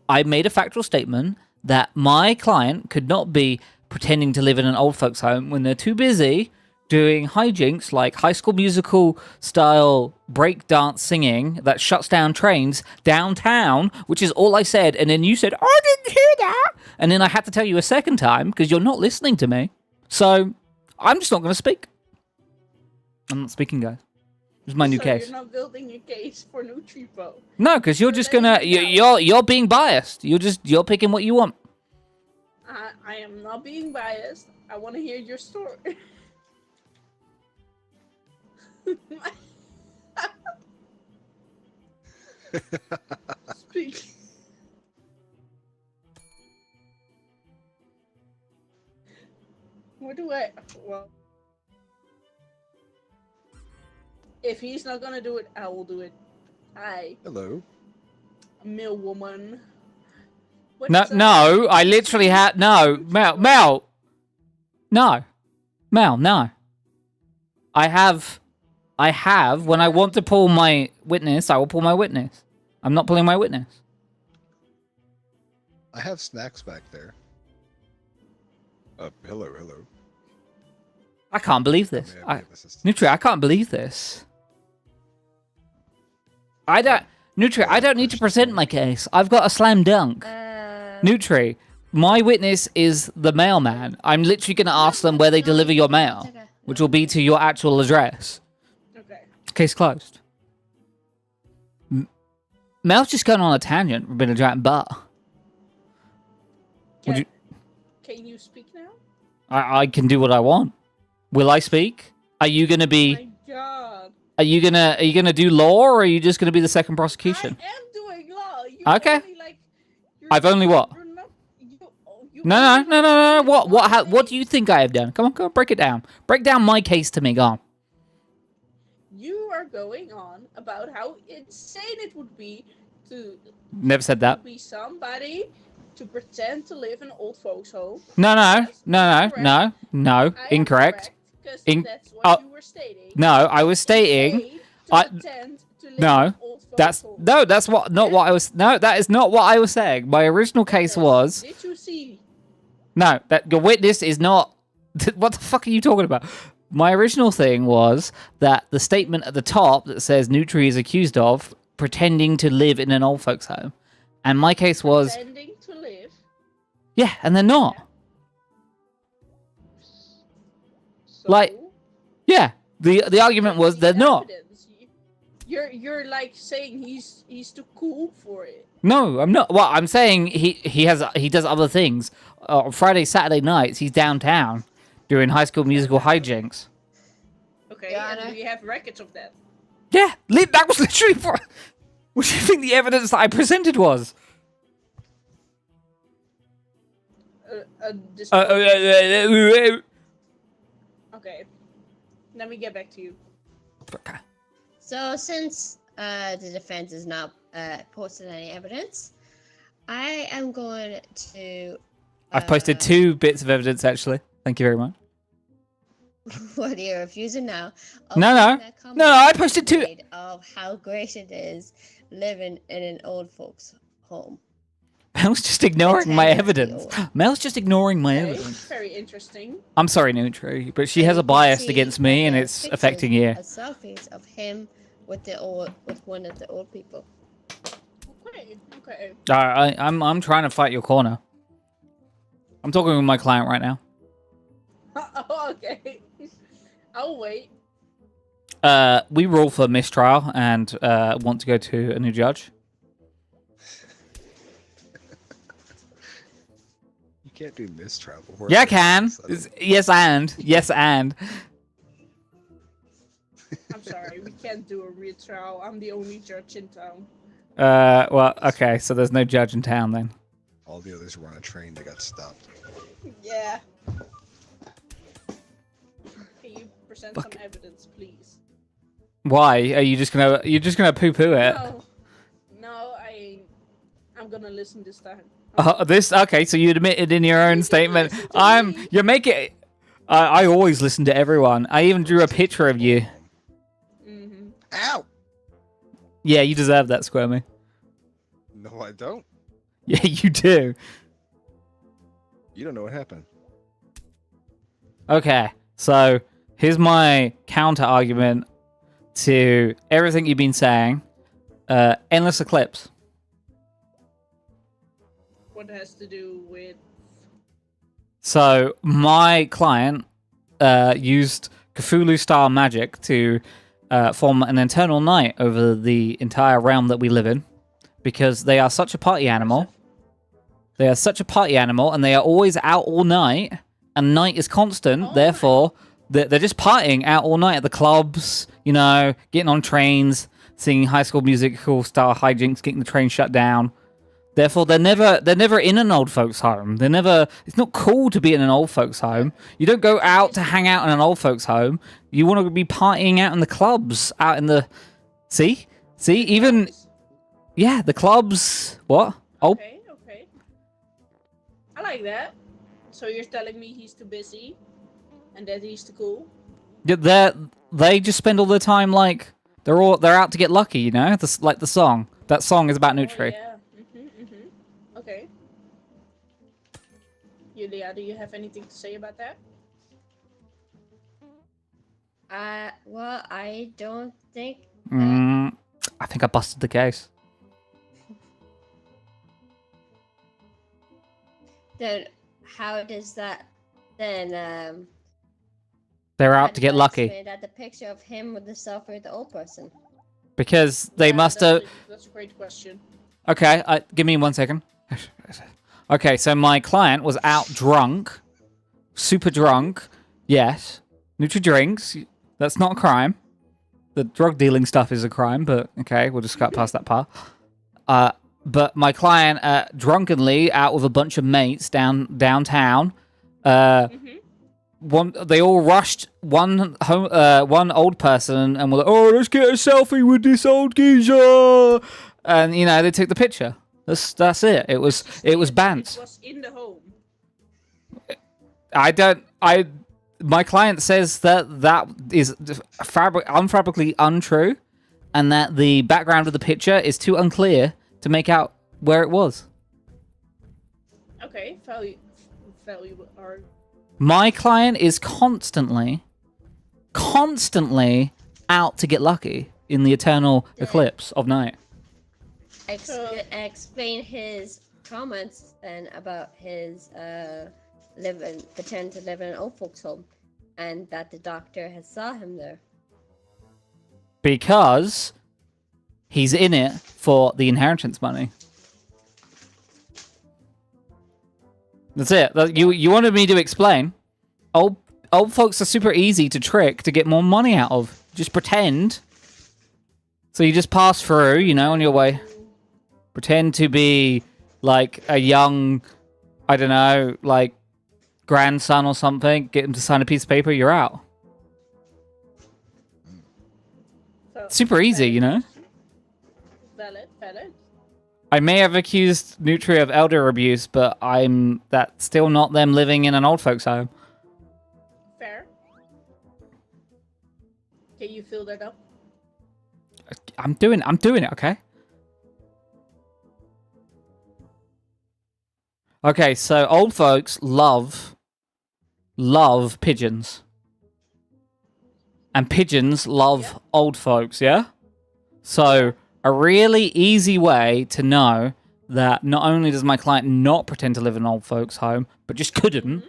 I made a factual statement that my client could not be pretending to live in an old folks home when they're too busy doing hijinks like High School Musical style breakdance singing that shuts down trains downtown, which is all I said. And then you said, I didn't hear that. And then I had to tell you a second time because you're not listening to me. So I'm just not going to speak. I'm not speaking, guys. This is my new case. You're not building a case for Nutripo. No, because you're just gonna you're being biased. You're picking what you want. I am not being biased. I want to hear your story. Speak. What do I? Well, if he's not gonna do it, I will do it. Hi, Hello. a male woman. No, I literally had no, Mel, no. I have when I want to pull my witness, I will pull my witness. I'm not pulling my witness. I have snacks back there. Hello. I can't believe this. May I be of assistance? Nutri, I can't believe this. Nutri, I don't need to present my case. I've got a slam dunk. Nutri, my witness is the mailman. I'm literally going to ask them where they deliver your mail, which will be to your actual address. Okay. Case closed. Mel's just going on a tangent. We've been a giant butt. Would you? Can you speak now? I can do what I want. Will I speak? Are you going to be? My God. Are you gonna do law, or are you just gonna be the second prosecution? I am doing law. Okay. You're I've only what? you're not- you No. What do you think I have done? Come on, break it down. Break down my case to me. Go on. You are going on about how insane it would be to Never said that. be somebody to pretend to live in an old folks' home. No. I am Incorrect. Because In- that's what oh, you were stating. No, I was stating. Insane to pretend to live No, in an old folks' home. That's not what I was. No, that is not what I was saying. My original case was. Did you see? No, that your witness is not. What the fuck are you talking about? My original thing was that the statement at the top that says Nutri is accused of pretending to live in an old folks' home, and my case was Pretending to live. yeah, and they're not. So, Like, yeah, the argument was they're not. evidence. You're like saying he's too cool for it. No, I'm not. Well, I'm saying he does other things. On Friday, Saturday nights, he's downtown doing High School Musical hijinks. Okay, Your and Honor. we have records of that. Yeah, that was literally for. What do you think the evidence that I presented was? Okay, let me get back to you. So since the defense has not posted any evidence, I am going to. I've posted 2 bits of evidence actually. Thank you very much. What are you refusing now? No, I posted 2. Of how great it is living in an old folks' home. Mel's just ignoring my Pretending to be evidence. old. Mel's just ignoring my Okay, evidence. very interesting. I'm sorry, Nutri, but she has a And you can bias see against me, and the it's pictures, affecting you. Selfies of him with one of the old people. Okay, Okay. Okay. I'm trying to fight your corner. I'm talking with my client right now. Oh, okay. I'll wait. We rule for mistrial and want to go to a new judge. You can't do mistrial before. Yeah, I it's can. settled. Yes, and. I'm sorry, we can't do a retrial. I'm the only judge in town. Well, okay, so there's no judge in town then. All the others were on a train that got stopped. Yeah. Can you present some evidence, please? Why are you just gonna poo-poo it? No, I'm gonna listen this time. This okay? So you admitted in your own statement. You're making. I always listen to everyone. I even drew a picture of you. Mm-hmm. Ow! Yeah, you deserve that, Squirmy. No, I don't. Yeah, you do. You don't know what happened. Okay, so here's my counter argument to everything you've been saying. Endless eclipse. What has to do with? So my client used Cthulhu-style magic to form an eternal night over the entire realm that we live in, because they are such a party animal. They are such a party animal, and they are always out all night, and night is constant. Therefore, they're just partying out all night at the clubs, you know, getting on trains, singing High School Musical style hijinks, getting the train shut down. Therefore, they're never in an old folks' home. It's not cool to be in an old folks' home. You don't go out to hang out in an old folks' home. You want to be partying out in the clubs, out in the... See? Even... Yeah, the clubs... What? Oh. Okay. I like that. So you're telling me he's too busy, and that he's too cool? Yeah, they just spend all their time, like... They're out to get lucky, you know? Like the song. That song is about Nutri. Oh, yeah. Okay. Yulia, do you have anything to say about that? Well, I don't think. I think I busted the case. Then how does that then? They're out to get lucky. That the picture of him with the selfie with the old person. Because they must have. That's a great question. Okay, give me 1 second. Okay, so my client was out drunk, super drunk. Yes, Nutri drinks. That's not a crime. The drug dealing stuff is a crime, but okay, we'll just cut past that part. But my client, drunkenly out with a bunch of mates downtown. They all rushed one old person and were like, "Oh, let's get a selfie with this old geezer," and you know they took the picture. That's it. It was banned. It was in the home. My client says that is unfabricably untrue, and that the background of the picture is too unclear to make out where it was. Okay, valuable are. My client is constantly out to get lucky in the eternal eclipse of night. Explain his comments then about his pretend to live in an old folks home, and that the doctor has saw him there. Because he's in it for the inheritance money. That's it. You wanted me to explain. Old folks are super easy to trick to get more money out of. Just pretend. So you just pass through, you know, on your way. Pretend to be like a young, I don't know, like grandson or something. Get him to sign a piece of paper. You're out. Super easy, you know. Valid. I may have accused Nutri of elder abuse, but that's still not them living in an old folks home. Fair. Can you fill that up? I'm doing it, okay? Okay, so old folks love pigeons. And pigeons love old folks, yeah? So a really easy way to know that not only does my client not pretend to live in an old folks' home, but just couldn't.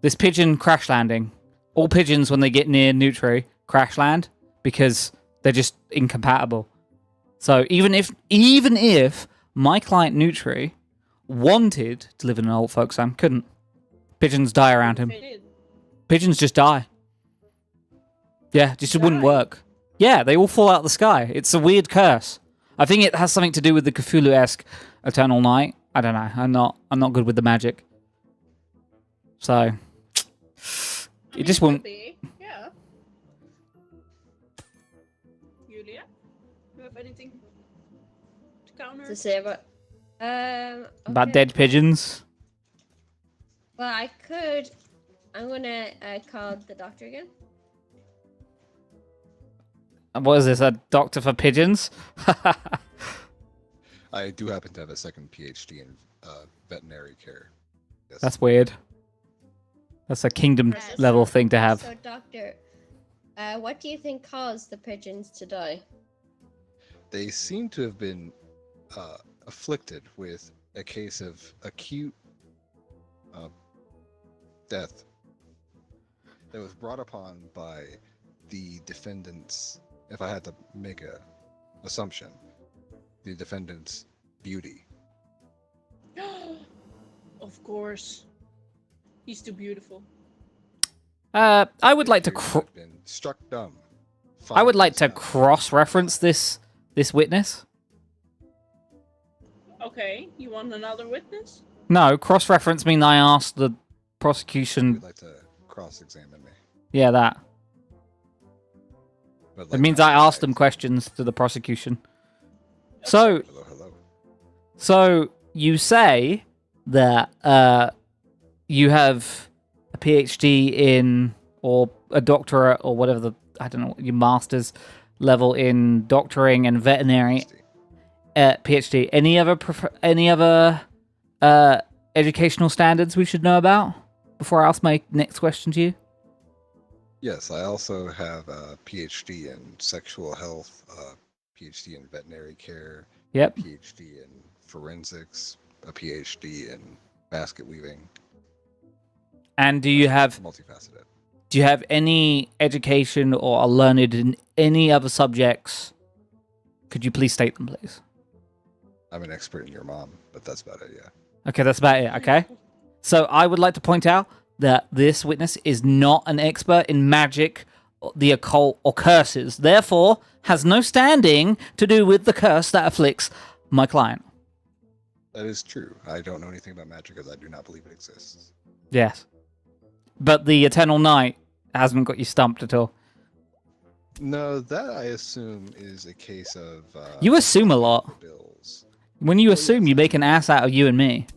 This pigeon crash landing. All pigeons, when they get near Nutri, crash land because they're just incompatible. So even if my client Nutri wanted to live in an old folks' home, couldn't. Pigeons die around him. Pigeons just die. Yeah, just wouldn't work. Yeah, they all fall out of the sky. It's a weird curse. I think it has something to do with the Cthulhu-esque Eternal Night. I don't know. I'm not good with the magic. So it just won't. Yeah. Julia, you have anything to counter? To say about About okay. dead pigeons. Well, I could. I'm gonna call the doctor again. What is this? A doctor for pigeons? I do happen to have a second PhD in veterinary care. Yes. That's weird. That's a kingdom level thing to have. So, doctor, what do you think caused the pigeons to die? They seem to have been afflicted with a case of acute death that was brought upon by the defendant's, if I had to make a assumption, the defendant's beauty. Of course. He's too beautiful. I would like to. Have been struck dumb. I would like to Now. cross-reference this witness. Okay, you want another witness? No, cross-reference mean I asked the You prosecution. would like to cross-examine me. Yeah, that. But It like means my I asked eyes. them questions to the prosecution. So, Hello. so you say that you have a PhD in, or a doctorate, or whatever I don't know, your master's level in doctoring and veterinary. PhD. Any other educational standards we should know about before I ask my next question to you? Yes, I also have a PhD in sexual health, PhD in veterinary care, Yep. PhD in forensics, a PhD in basket weaving. And do you have Multifaceted. any education or are learned in any other subjects? Could you please state them, please? I'm an expert in your mom, but that's about it, yeah. Okay, that's about it, okay? So I would like to point out that this witness is not an expert in magic, the occult, or curses, therefore has no standing to do with the curse that afflicts my client. That is true. I don't know anything about magic because I do not believe it exists. Yes. But the Eternal Night hasn't got you stumped at all. No, that I assume is a case of... You assume a lot. Bills. When you assume, you make an ass out of you and me.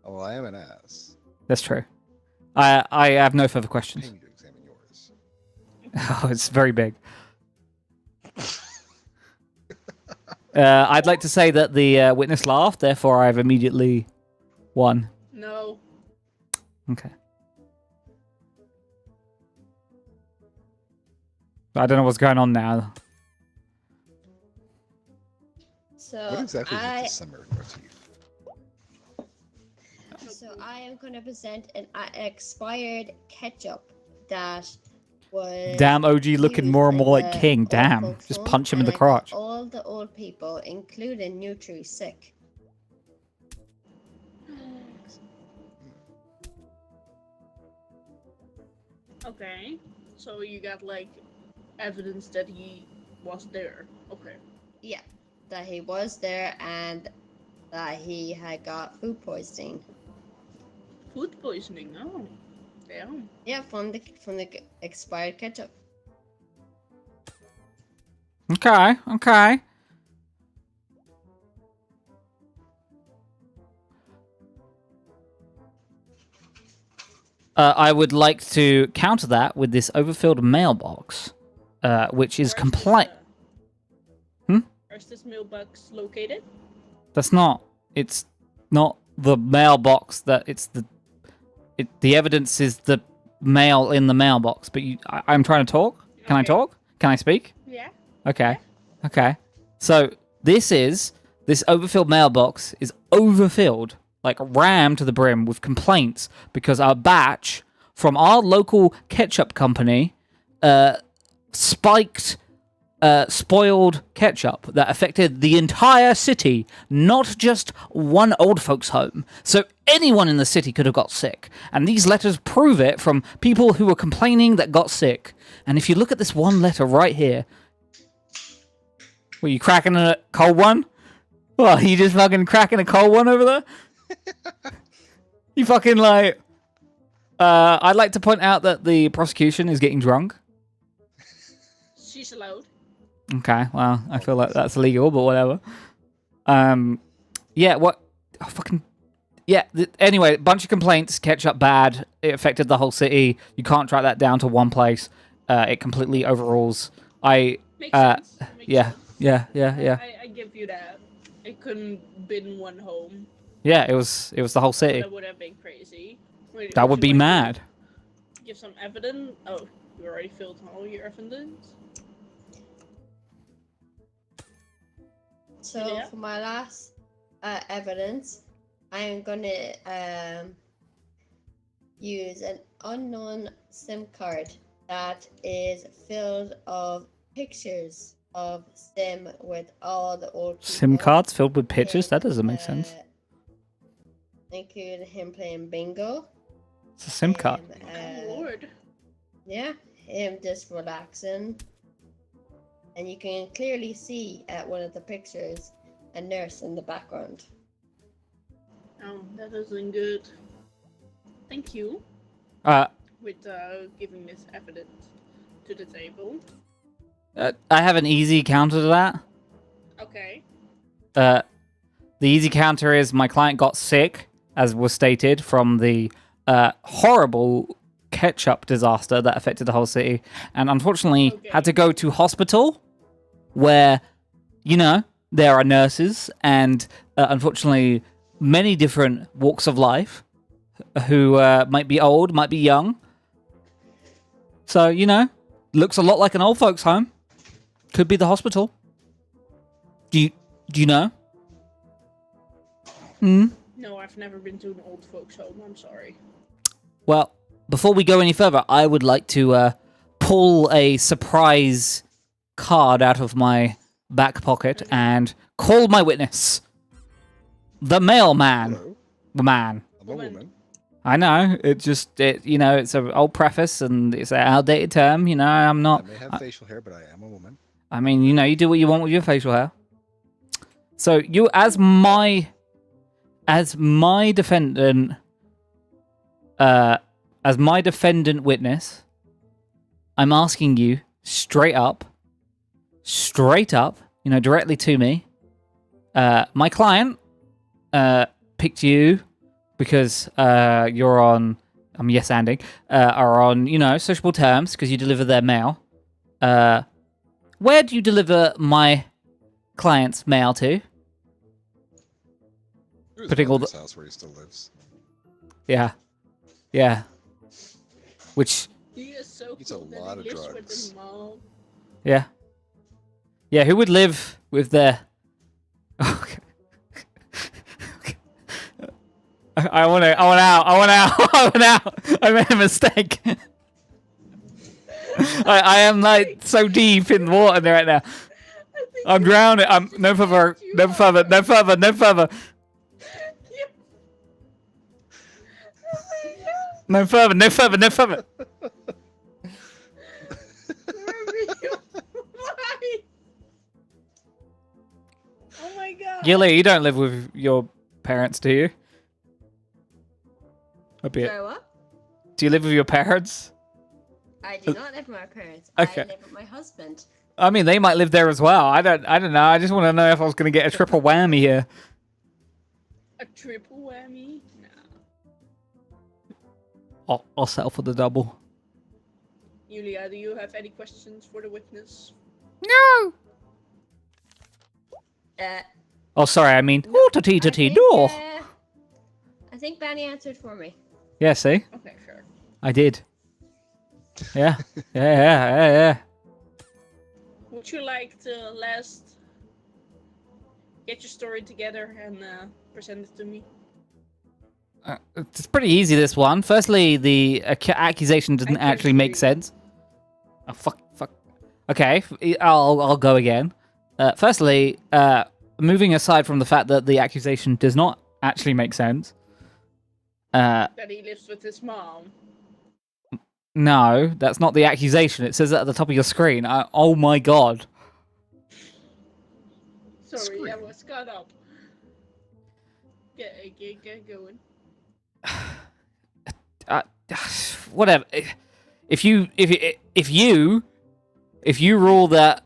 Oh, well, I am an ass. That's true. I have no further I'm questions. paying you to examine yours. Oh, it's very big. I'd like to say that the witness laughed, therefore I've immediately won. No. Okay. I don't know what's going on now. So What exactly is the summer motif? So I am going to present an expired ketchup that was. Damn, OG looking used more and in more like the King. old Damn. folks' Just home, punch him in and the I got crotch. All the old people, including Nutri, sick. Okay. So you got like evidence that he was there. Okay. Yeah, that he was there and that he had got food poisoning. Food poisoning. Oh. Damn. Yeah, from the expired ketchup. Okay, okay. I would like to counter that with this overfilled mailbox, which is complete. Where's this mailbox located? That's not. It's not the mailbox. The evidence is the mail in the mailbox. But I'm trying to talk. Can I Okay. talk? Can I speak? Yeah. Okay. Okay. So this overfilled mailbox is overfilled, like rammed to the brim with complaints because our batch from our local ketchup company spiked spoiled ketchup that affected the entire city, not just one old folks' home. So anyone in the city could have got sick. And these letters prove it from people who were complaining that got sick. And if you look at this one letter right here, were you cracking a cold one? Well, you just fucking cracking a cold one over there? You fucking like... I'd like to point out that the prosecution is getting drunk. She's allowed. Okay, well, I feel like that's illegal, but whatever. Yeah, what? Oh, fucking... Yeah, anyway, bunch of complaints, ketchup bad, it affected the whole city. You can't track that down to one place. It completely overrules. Makes sense. Makes Yeah, sense. yeah. I give you that. It couldn't been one home. Yeah, it was the whole city. That would have been crazy. Wait, That would you be like to mad. Give some evidence. Oh, you already filled all your evidence. So Yeah. for my last evidence, I am gonna use an unknown SIM card that is filled of pictures of Sim with all the old people. SIM cards filled with pictures? Him, That doesn't make sense. Include him playing bingo. It's a SIM card. him, Oh Lord. Yeah, him just relaxing. And you can clearly see at one of the pictures a nurse in the background. Oh, that isn't good. Thank you with giving this evidence to the table. I have an easy counter to that. Okay. The easy counter is my client got sick, as was stated, from the horrible ketchup disaster that affected the whole city, and unfortunately had to go to hospital where, you know, there are nurses and unfortunately many different walks of life who might be old, might be young. So, you know, looks a lot like an old folks' home. Could be the hospital. Do you know? No, I've never been to an old folks' home. I'm sorry. Well, before we go any further, I would like to pull a surprise card out of my back pocket and call my witness. The mailman. Hello, The man. I'm a woman. I know. You know, it's an old preface and it's an outdated term. You know, I'm not. I may have facial hair, but I am a woman. I mean, you know, you do what you want with your facial hair. So you, as my defendant, witness, I'm asking you straight up, you know, directly to me. My client picked you because you're on, I'm yes-anding, are on, you know, sociable terms because you deliver their mail. Where do you deliver my client's mail to? Putting all His house where he still lives. Yeah. Which, He is so Eats a cool that lot he of lives with drugs. his mom. yeah. Yeah, who would live with their... Okay. I want out. I made a mistake. I am like so deep in the water right now. I'm drowning. I'm no further. No further. Why? Oh my god. Gilly, you don't live with your parents, do you? A bit. Sorry, what? Do you live with your parents? I do not live with my parents. Okay. I live with my husband. I mean, they might live there as well. I don't know. I just want to know if I was going to get a triple whammy here. A triple whammy? Nah. I'll settle for the double. Julia, do you have any questions for the witness? No. Oh, sorry. I mean, I think, door. I think Benny answered for me. Yeah. See, Okay, sure. I did. Yeah. Would you like the last get your story together and present it to me. It's pretty easy, this one. Firstly, the accusation doesn't I actually make disagree. sense. Oh, fuck. Okay, I'll go again. Firstly, moving aside from the fact that the accusation does not actually make sense. That he lives with his mom. No, that's not the accusation. It says that at the top of your screen. Oh my god. Sorry, I Scream. was caught up. Get going. Whatever. If you rule that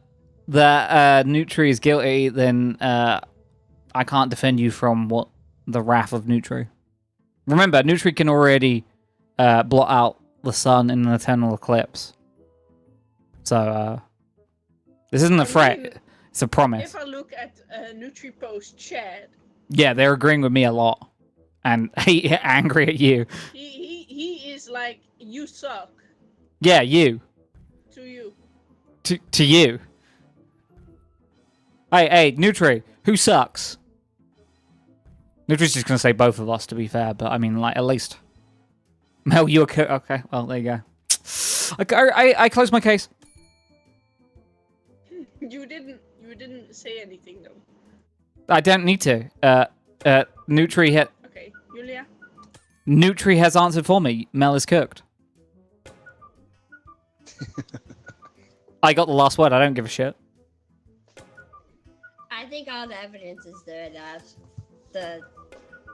Nutri is guilty, then I can't defend you from the wrath of Nutri. Remember, Nutri can already blot out the sun in an eternal eclipse. So this isn't a threat; it's a promise. If I look at NutriPost chat, Yeah, they're agreeing with me a lot, and angry at you. he is like, you suck. Yeah, you. To you. To you. Hey, Nutri, who sucks? Nutri's just gonna say both of us, to be fair, but I mean, like, at least. Mel, you okay? Well, there you go. I close my case. You didn't say anything though. I don't need to. Nutri Okay, Julia. Nutri has answered for me. Mel is cooked. I got the last word. I don't give a shit. I think all the evidence is there that the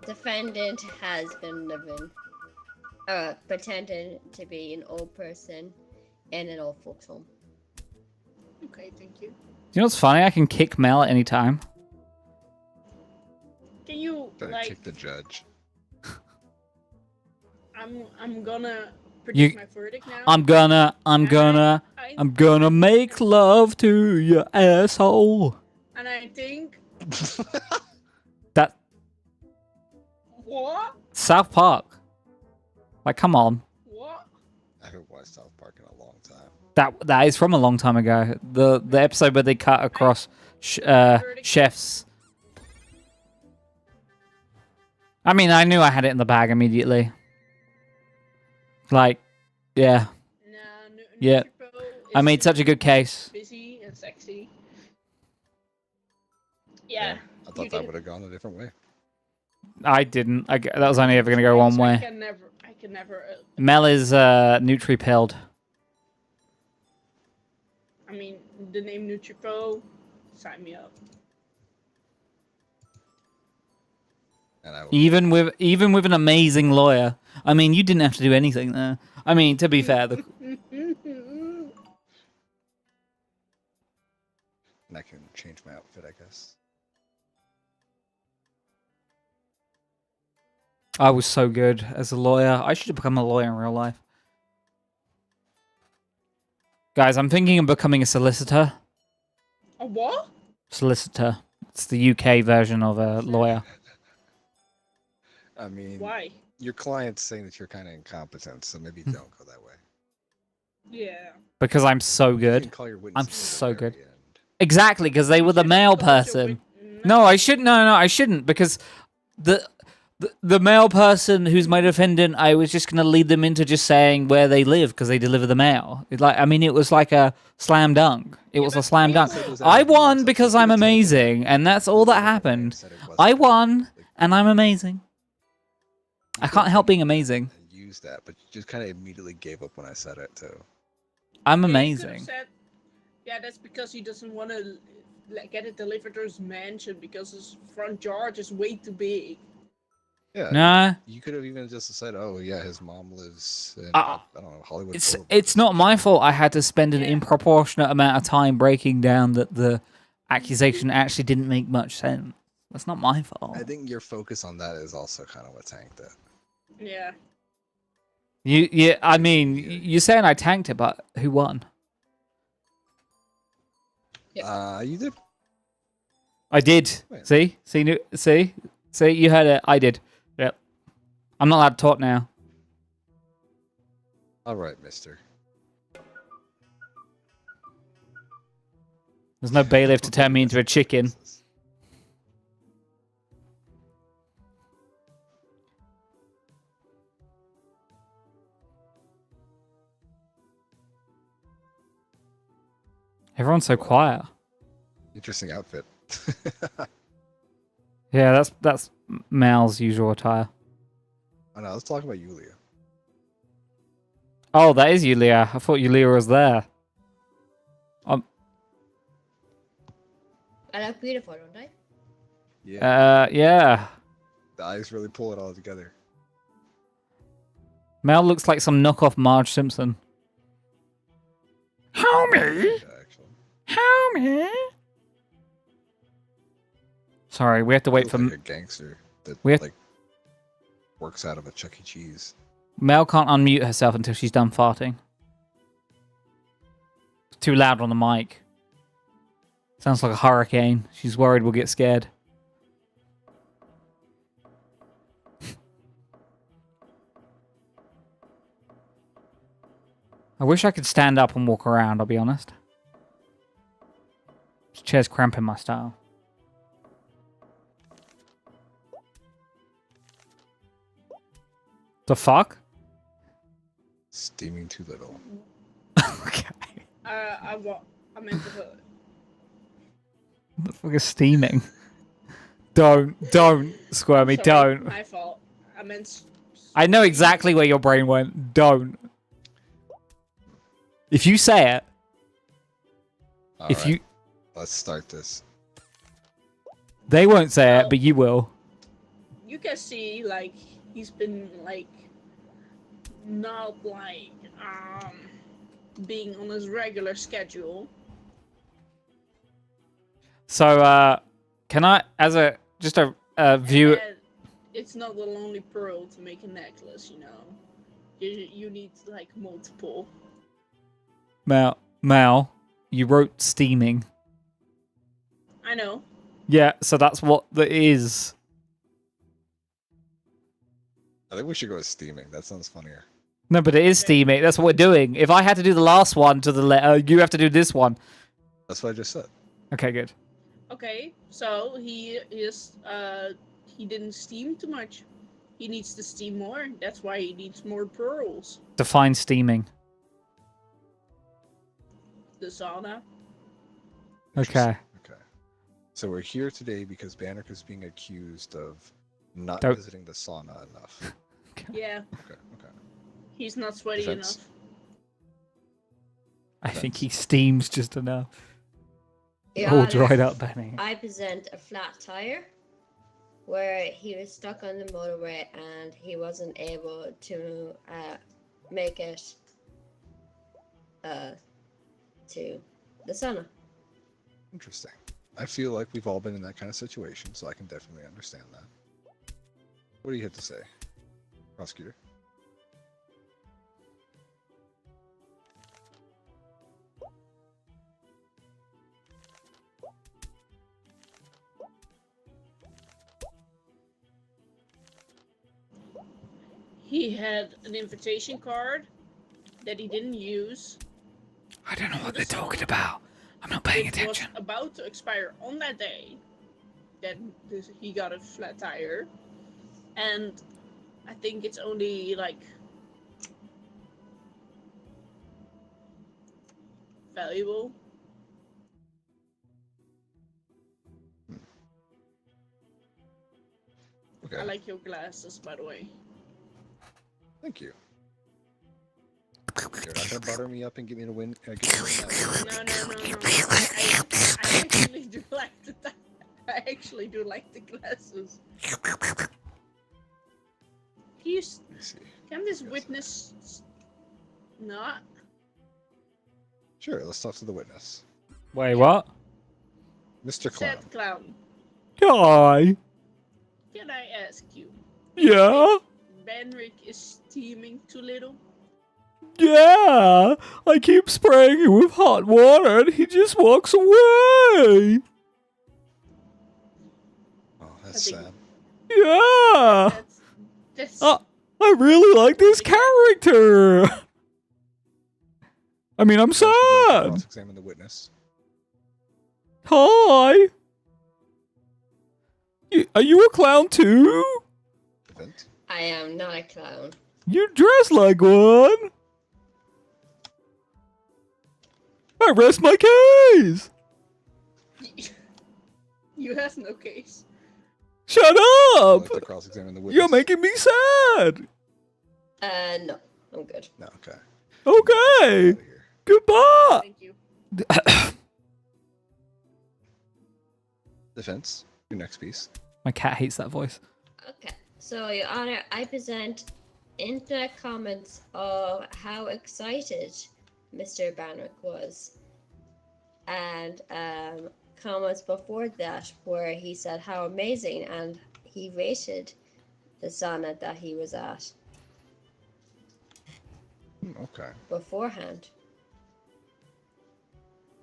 defendant has been living, pretending to be an old person in an old folks home. Okay, thank you. You know what's funny? I can kick Mel at any time. Can you Gotta like? kick the judge. I'm gonna predict my verdict now. I'm gonna make love to your asshole. And I think That what? South Park. Like, come on. What? I haven't watched South Park in a long time. That is from a long time ago. The episode where they cut across chefs. I mean, I knew I had it in the bag immediately. Like, yeah. Nah, Yeah. NutriPro I is made such a good case. busy and sexy. Yeah. I thought that would have gone a different way. I didn't. That was only ever going to go one I way. can never. Mel is Nutri-pilled. I mean, the name NutriPro, sign me up. And I will Even with an amazing lawyer. I mean, you didn't have to do anything there. I mean, to be fair, and I can change my outfit, I guess. I was so good as a lawyer. I should have become a lawyer in real life. Guys, I'm thinking of becoming a solicitor. A what? Solicitor. It's the UK version of a lawyer. I mean, Why? your client's saying that you're kind of incompetent, so maybe don't go that way. Yeah. Because I'm so You good. can call your I'm witnesses so at the very good. end. Exactly, because they were the male person. No, I shouldn't. No, I shouldn't, because the male person who's my defendant, I was just gonna lead them into just saying where they live because they deliver the mail. It was like a slam dunk. It was a slam dunk. I won because I'm amazing, and that's all that happened. I won, and I'm amazing. I can't help being amazing. Use that, but you just kind of immediately gave up when I said it too. I'm Yeah, you could've amazing. said, yeah, that's because he doesn't want to get it delivered to his mansion because his front yard is way too big. Yeah. Nah, You could have even just said, "Oh yeah, his mom lives in Uh, I don't know Hollywood." it's Boulevard." not my fault. I had to spend an Yeah. improportionate amount of time breaking down that the accusation actually didn't make much sense. That's not my fault. I think your focus on that is also kind of what tanked it. Yeah. I mean, you're saying I tanked it, but who won? You did. I did. Wait. See, you heard it. I did. Yep. I'm not allowed to talk now. All right, Mister. There's no bailiff to turn me into a chicken. Everyone's so quiet. Interesting outfit. Yeah, that's Mal's usual attire. Oh no, let's talk about Yulia. Oh, that is Yulia. I thought Yulia was there. I look beautiful, don't I? Yeah. Yeah. The eyes really pull it all together. Mel looks like some knockoff Marge Simpson. Homie! Yeah, actually. Homie! Sorry, we have to wait Looks for... like a gangster that We have- like works out of a Chuck E. Cheese. Mel can't unmute herself until she's done farting. It's too loud on the mic. Sounds like a hurricane. She's worried we'll get scared. I wish I could stand up and walk around, I'll be honest. This chair's cramping my style. The fuck? Steaming too little. Okay. I meant to put. The fuck is steaming? Don't, Squirmy, Sorry, don't. My fault. I meant. I know exactly where your brain went. Don't. If you say it, if you... Let's start this. They won't say it, but you will. You can see, like, he's been, like, not, like, being on his regular schedule. So, can I, as a, just a view... And it's not the only pearl to make a necklace, you know. You need, like, multiple. Mal, you wrote steaming. I know. Yeah, so that's what that is. I think we should go with steaming. That sounds funnier. No, but it is steaming. That's what we're doing. If I had to do the last one to the letter, you have to do this one. That's what I just said. Okay, good. Okay, so he didn't steam too much. He needs to steam more. That's why he needs more pearls. Define steaming. The sauna. Okay. Okay. So we're here today because Banrik is being accused of not Don't- visiting the sauna enough. Yeah, Okay. he's not sweaty Defense. enough. I think he steams just enough. Yeah, All dried up, Benny. I present a flat tire where he was stuck on the motorway and he wasn't able to make it to the sauna. Interesting. I feel like we've all been in that kind of situation, so I can definitely understand that. What do you have to say, prosecutor? He had an invitation card that he didn't use. I don't know what they're talking about. I'm not paying It attention. was about to expire on that day. Then he got a flat tire. And I think it's only like valuable. Okay. I like your glasses, by the way. Thank you. You're not gonna butter me up and get me to win. Get me to win that. I actually do like the. I actually do like the glasses. He's. Let me see. Can this witness not? Sure, let's talk to the witness. Wait, what? Mr. Clown. Said clown. Guy. Can I ask you? Yeah? Banrik is steaming too little. Yeah. I keep spraying him with hot water and he just walks away. Oh, that's I think- sad. Yeah. That's I really like this character. I mean, I'm sad. Cross-examine the witness. Hi. Are you a clown too? Defense. I am not a clown. You dress like one. I I rest my case! You have no case. Shut up! Like to cross-examine the witness. You're making me sad! No, I'm good. No, okay. Okay! Out of here. Goodbye! Thank you. Defense. Your next piece. My cat hates that voice. Okay, so Your Honor, I present internet comments of how excited Mr. Banrik was, and comments before that where he said how amazing and he rated the sonnet that he was at Okay. beforehand.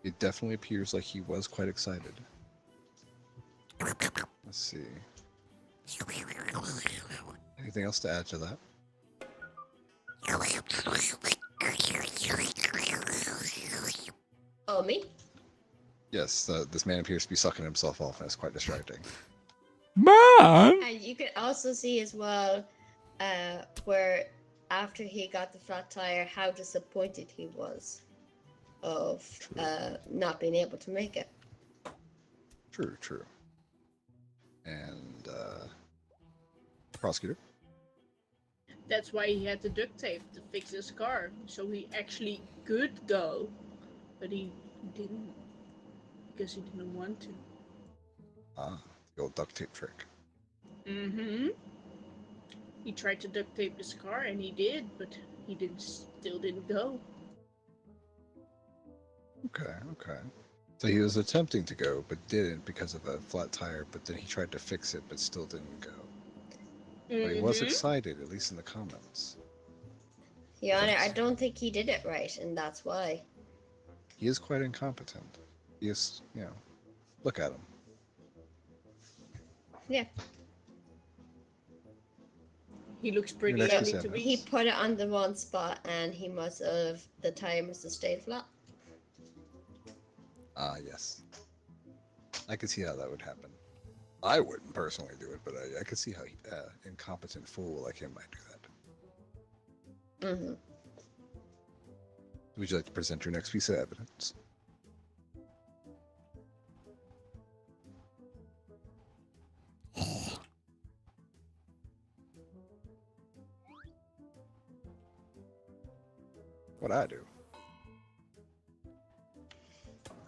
It definitely appears like he was quite excited. Let's see. Anything else to add to that? Oh, me? Yes, this man appears to be sucking himself off, and it's quite distracting. Man! And you can also see as well where after he got the flat tire, how disappointed he was of not being able to make it. True, true. And, prosecutor? That's why he had the duct tape to fix his car, so he actually could go, but he didn't because he didn't want to. Ah, the old duct tape trick. Mm-hmm. He tried to duct tape his car, and he did, but he still didn't go. Okay, okay. So he was attempting to go, but didn't because of a flat tire, but then he tried to fix it, but still didn't go. But he was excited, at least in the comments. Your Honor, I don't think he did it right, and that's why. He is quite incompetent. He is, you know, look at him. Yeah. He looks pretty next ugly to presentment. He me. put it on the wrong spot, and the tire must have stayed flat. Ah, yes. I could see how that would happen. I wouldn't personally do it, but I could see how incompetent fool like him might do that. Mm-hmm. Would you like to present your next piece of evidence? What I do?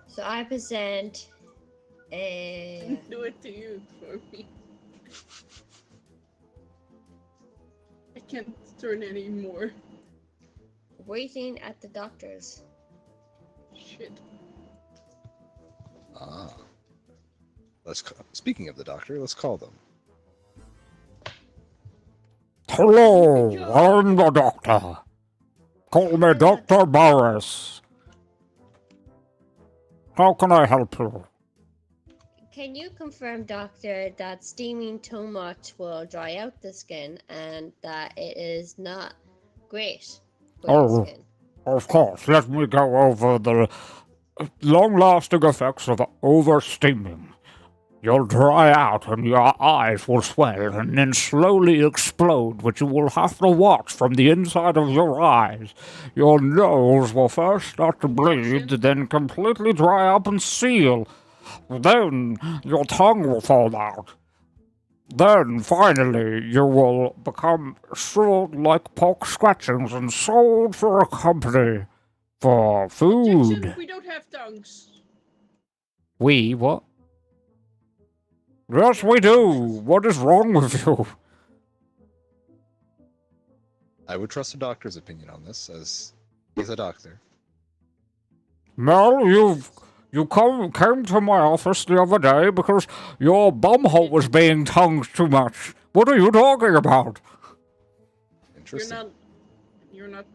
So I present a Do it to you for me. I can't turn anymore. waiting at the doctor's. Shit. Ah. Speaking of the doctor, let's call them. Hello, I'm the doctor. Call me Dr. Boris. How can I help you? Can you confirm, doctor, that steaming too much will dry out the skin and that it is not great for the Oh. skin? Of course, let me go over the long-lasting effects of oversteaming. You'll dry out and your eyes will swell and then slowly explode, which you will have to watch from the inside of your eyes. Your nose will first start to bleed, then completely dry up and seal. Then your tongue will fall out. Then, finally, you will become shriveled like pork scratchings and sold for a company for Objection, food. we don't have tongues. We? What? Yes, we do. What is wrong with you? I would trust a doctor's opinion on this, as he's a doctor. Mel, you came to my office the other day because your bumhole was being tongued too much. What are you talking about? Interesting. You're not.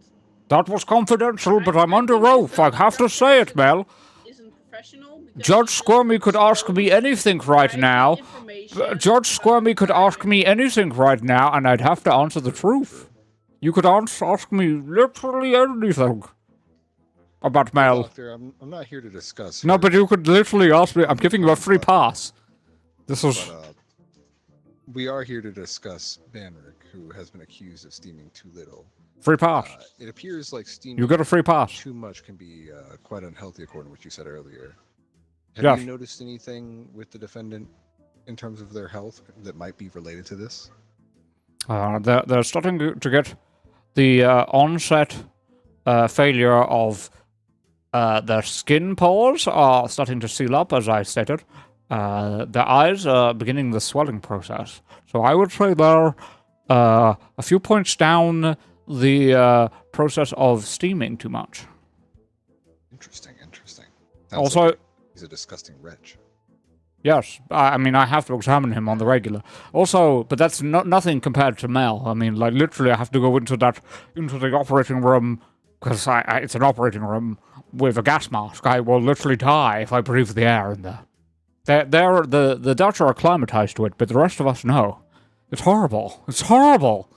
That was confidential, but I'm under oath. I have to say it, Mel. Isn't professional. because Judge he Squirmy could just ask me anything right private now. information Judge Squirmy about could the ask crime. me anything right now, and I'd have to answer the truth. You could ask me literally anything about Mel. Doctor, I'm not here to discuss. No, her, but you could literally ask me. I'm giving you a free pass. This was. but, we are here to discuss Banrik. who has been accused of steaming too little. Free pass. It appears like steaming You got a free pass. too much can be quite unhealthy, according to what you said earlier. Have Yes. you noticed anything with the defendant in terms of their health that might be related to this? They're starting to get the onset failure of their skin pores are starting to seal up, as I stated. Their eyes are beginning the swelling process. So I would say they're a few points down the process of steaming too much. Interesting. Sounds Also, like he's a disgusting wretch. yes, I mean, I have to examine him on the regular. Also, but that's nothing compared to Mel. I mean, like, literally, I have to go into the operating room, because it's an operating room with a gas mask. I will literally die if I breathe the air in there. The Dutch are acclimatized to it, but the rest of us, no. It's horrible. It's horrible.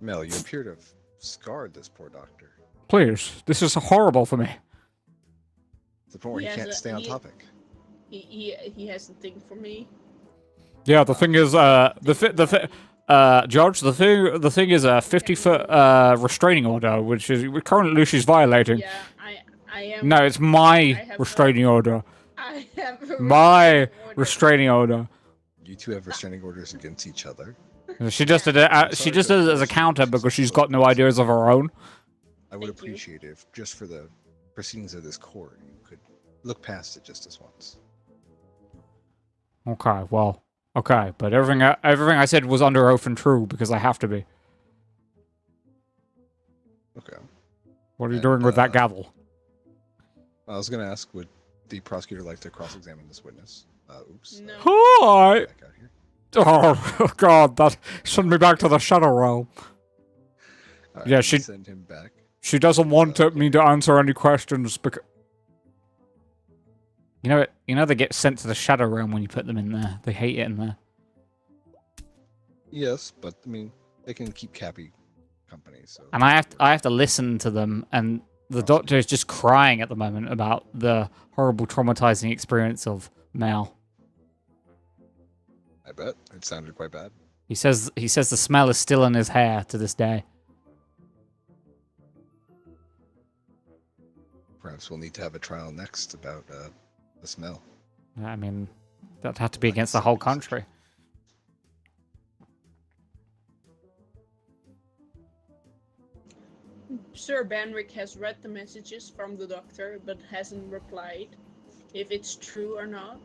Mel, you appear to have scarred this poor doctor. Please, this is horrible for me. To the point where He he has can't a- stay on he- topic. He has a thing for me. Yeah, the thing is, Judge, the thing is a 50-foot restraining order, which is currently she's violating. Yeah, I am. No, it's my have restraining order. I have a My restraining order. restraining order. You two have restraining orders against each other. She just did it. She just did it as a counter because she's got no ideas of her own. I would Thank you. appreciate it if, just for the proceedings of this court, you could look past it just this once. Okay, well, okay, but everything I said was under oath and true because I have to be. Okay. What are you And, doing with that gavel? I was going to ask, would the prosecutor like to cross-examine this witness? Oops. No. Hi. Back out here. Oh God, that send me back to the shadow realm. All right, Yeah, I'm she- gonna send him back. She doesn't want me to answer any questions because. You know they get sent to the shadow realm when you put them in there. They hate it in there. Yes, but I mean, they can keep Cappy company, so... And I have to listen to them, and the doctor is just crying at the moment about the horrible, traumatizing experience of Mel. I bet. It sounded quite bad. He says the smell is still in his hair to this day. Perhaps we'll need to have a trial next about the smell. I mean, that'd have to be against the whole country. Sir Banrik has read the messages from the doctor, but hasn't replied. If it's true or not.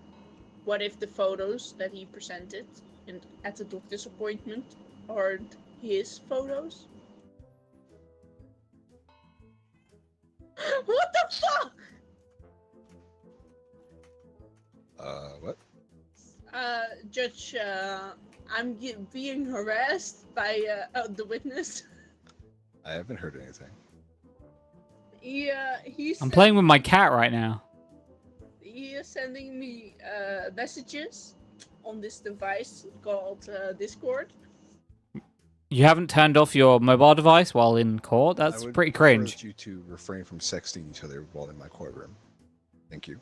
What if the photos that he presented at the doctor's appointment aren't his photos? What the fuck? What? Judge, I'm being harassed by the witness. I haven't heard anything. He's I'm playing with my cat right now. He is sending me messages on this device called Discord. You haven't turned off your mobile device while in court? That's I would pretty prefer cringe. that you to refrain from sexting each other while in my courtroom. Thank you.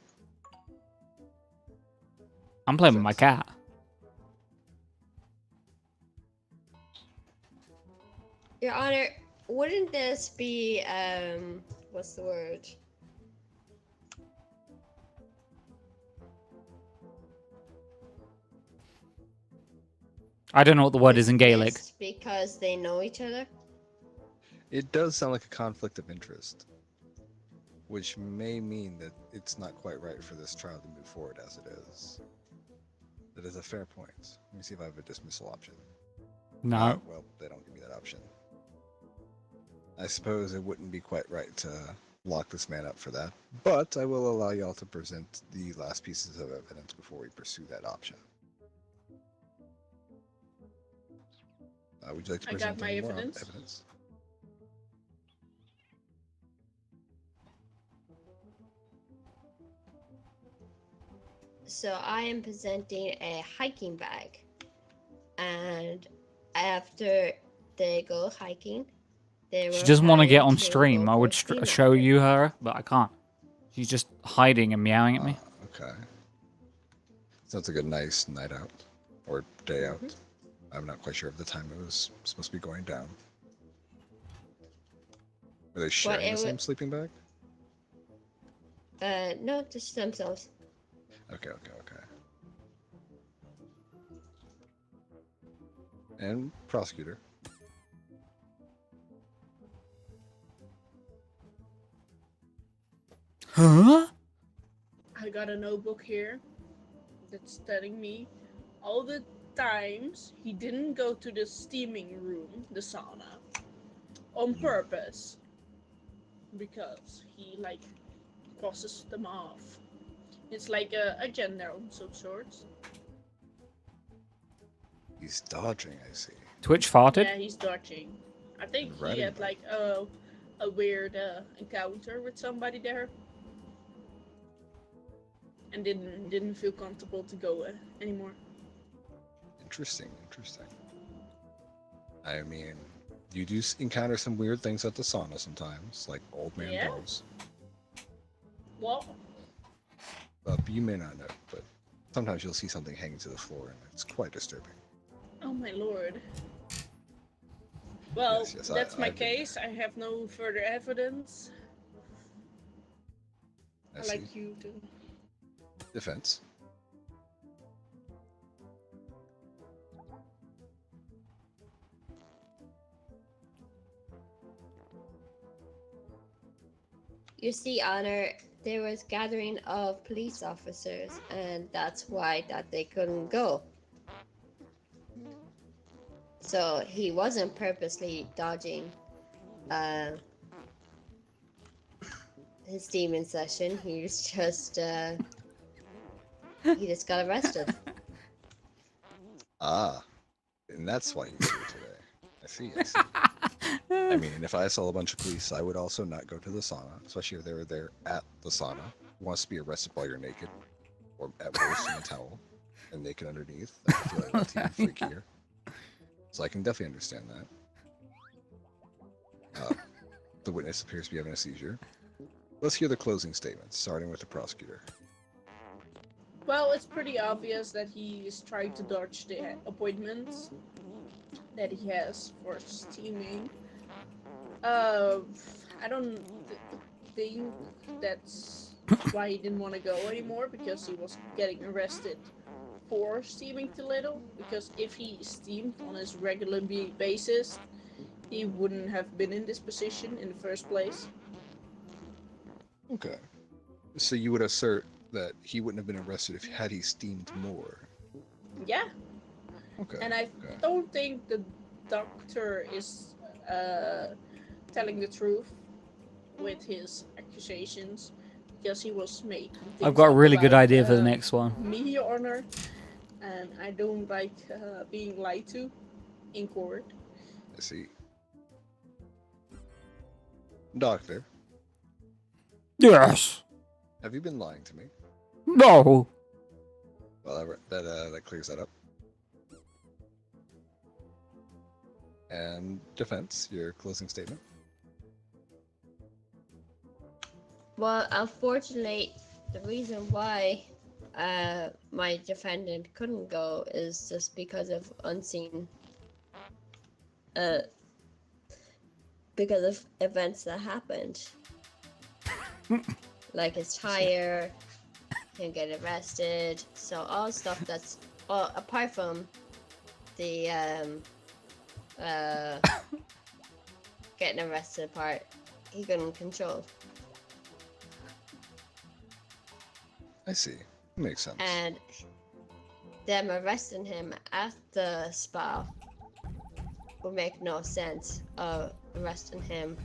I'm playing with my cat. Your Honor, wouldn't this be, what's the word? I don't know what the word is in Gaelic. Dismissed because they know each other? It does sound like a conflict of interest, which may mean that it's not quite right for this trial to move forward as it is. That is a fair point. Let me see if I have a dismissal option. No. Well, they don't give me that option. I suppose it wouldn't be quite right to lock this man up for that, but I will allow y'all to present the last pieces of evidence before we pursue that option. Would you like to I got present my any more evidence. So I am presenting a hiking bag. And after they go hiking, they She were doesn't want to get hired on to stream. go I for would a ski show mountain. you her, but I can't. She's just hiding and meowing at me. Okay. Sounds like a nice night out. or day out. I'm not quite sure of the time it was supposed to be going down. Are they sharing the same sleeping bag? No, just themselves. Okay. And prosecutor. Huh? I got a notebook here that's telling me all the times he didn't go to the steaming room, the sauna, on purpose. Because he, like, crosses them off. It's like a agenda of some sorts. He's dodging, I see. Twitch farted? Yeah, he's dodging. I think he Riding had, like, a weird encounter with somebody there. And didn't feel comfortable to go anymore. Interesting. I mean, you do encounter some weird things at the sauna sometimes, like old man dolls. Well, You may not know, but sometimes you'll see something hanging to the floor, and it's quite disturbing. oh my lord. Well, Yes, that's my I've been case. I have no further evidence. I I'd see. like you to... Defense. You see, Honor, there was gathering of police officers, and that's why that they couldn't go. So he wasn't purposely dodging his demon session. He was just he just got arrested. Ah, and that's why he's here today. I see. I mean, if I saw a bunch of police, I would also not go to the sauna, especially if they were there at the sauna. Who wants to be arrested while you're naked, or at worst in a towel, and naked underneath? I feel like that's even freakier. So I can definitely understand that. The witness appears to be having a seizure. Let's hear the closing statements, starting with the prosecutor. Well, it's pretty obvious that he is trying to dodge the appointments that he has for steaming. I don't think that's why he didn't want to go anymore, because he was getting arrested for steaming too little. Because if he steamed on his regular basis, he wouldn't have been in this position in the first place. Okay. So you would assert that he wouldn't have been arrested if had he steamed more. Yeah. Okay. And I don't think the doctor is telling the truth with his accusations, because he was making things I've got a up really good about, idea for the next one. me, Your Honor, and I don't like being lied to in court. I see. Doctor, Yes. have you been lying to me? No. Well, that clears that up. And defense, your closing statement. Well, unfortunately, the reason why my defendant couldn't go is just because of unseen, because of events that happened. Like his tire, him get arrested, so all stuff that's, well, apart from the getting arrested part, he couldn't control. I see. Makes sense. And them arresting him at the spa would make no sense of arresting him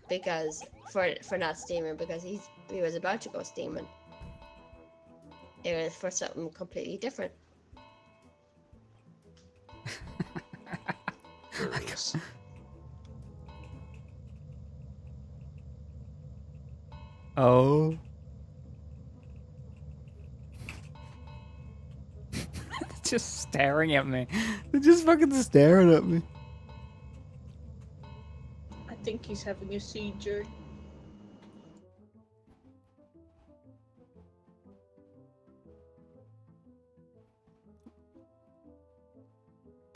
because for not steaming, because he was about to go steaming. It was for something completely different. Curious. Oh. Just staring at me. They're just fucking staring at me. I think he's having a seizure.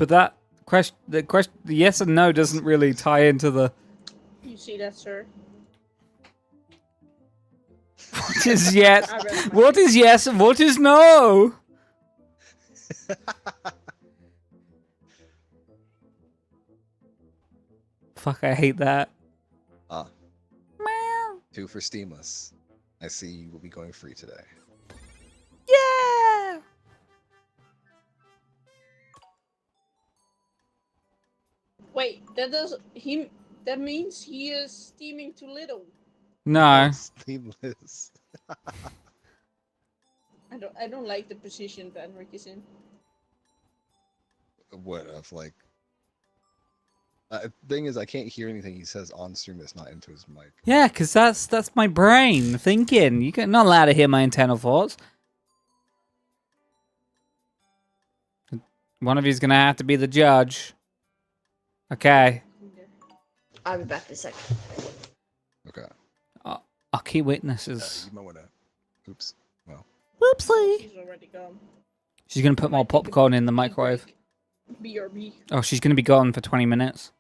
But that the yes and no doesn't really tie into the. You see that, sir? What is yes? I read my What is yes and what is no? Fuck, I hate that. Ah, Meow. 2 for Steamless. I see you will be going free today. Yeah. Wait, that does he? That means he is steaming too little. No. Steamless. I don't like the position Banrik is in. What of like? Thing is, I can't hear anything he says on stream that's not into his mic. Yeah, because that's my brain thinking. You're not allowed to hear my internal thoughts. One of you's gonna have to be the judge. Okay. I'll be back in a second. Okay. Our key witnesses. You might wanna. Oops. Well. Whoopsie. She's already gone. She's gonna put more popcorn in the microwave. BRB. Oh, she's gonna be gone for 20 minutes.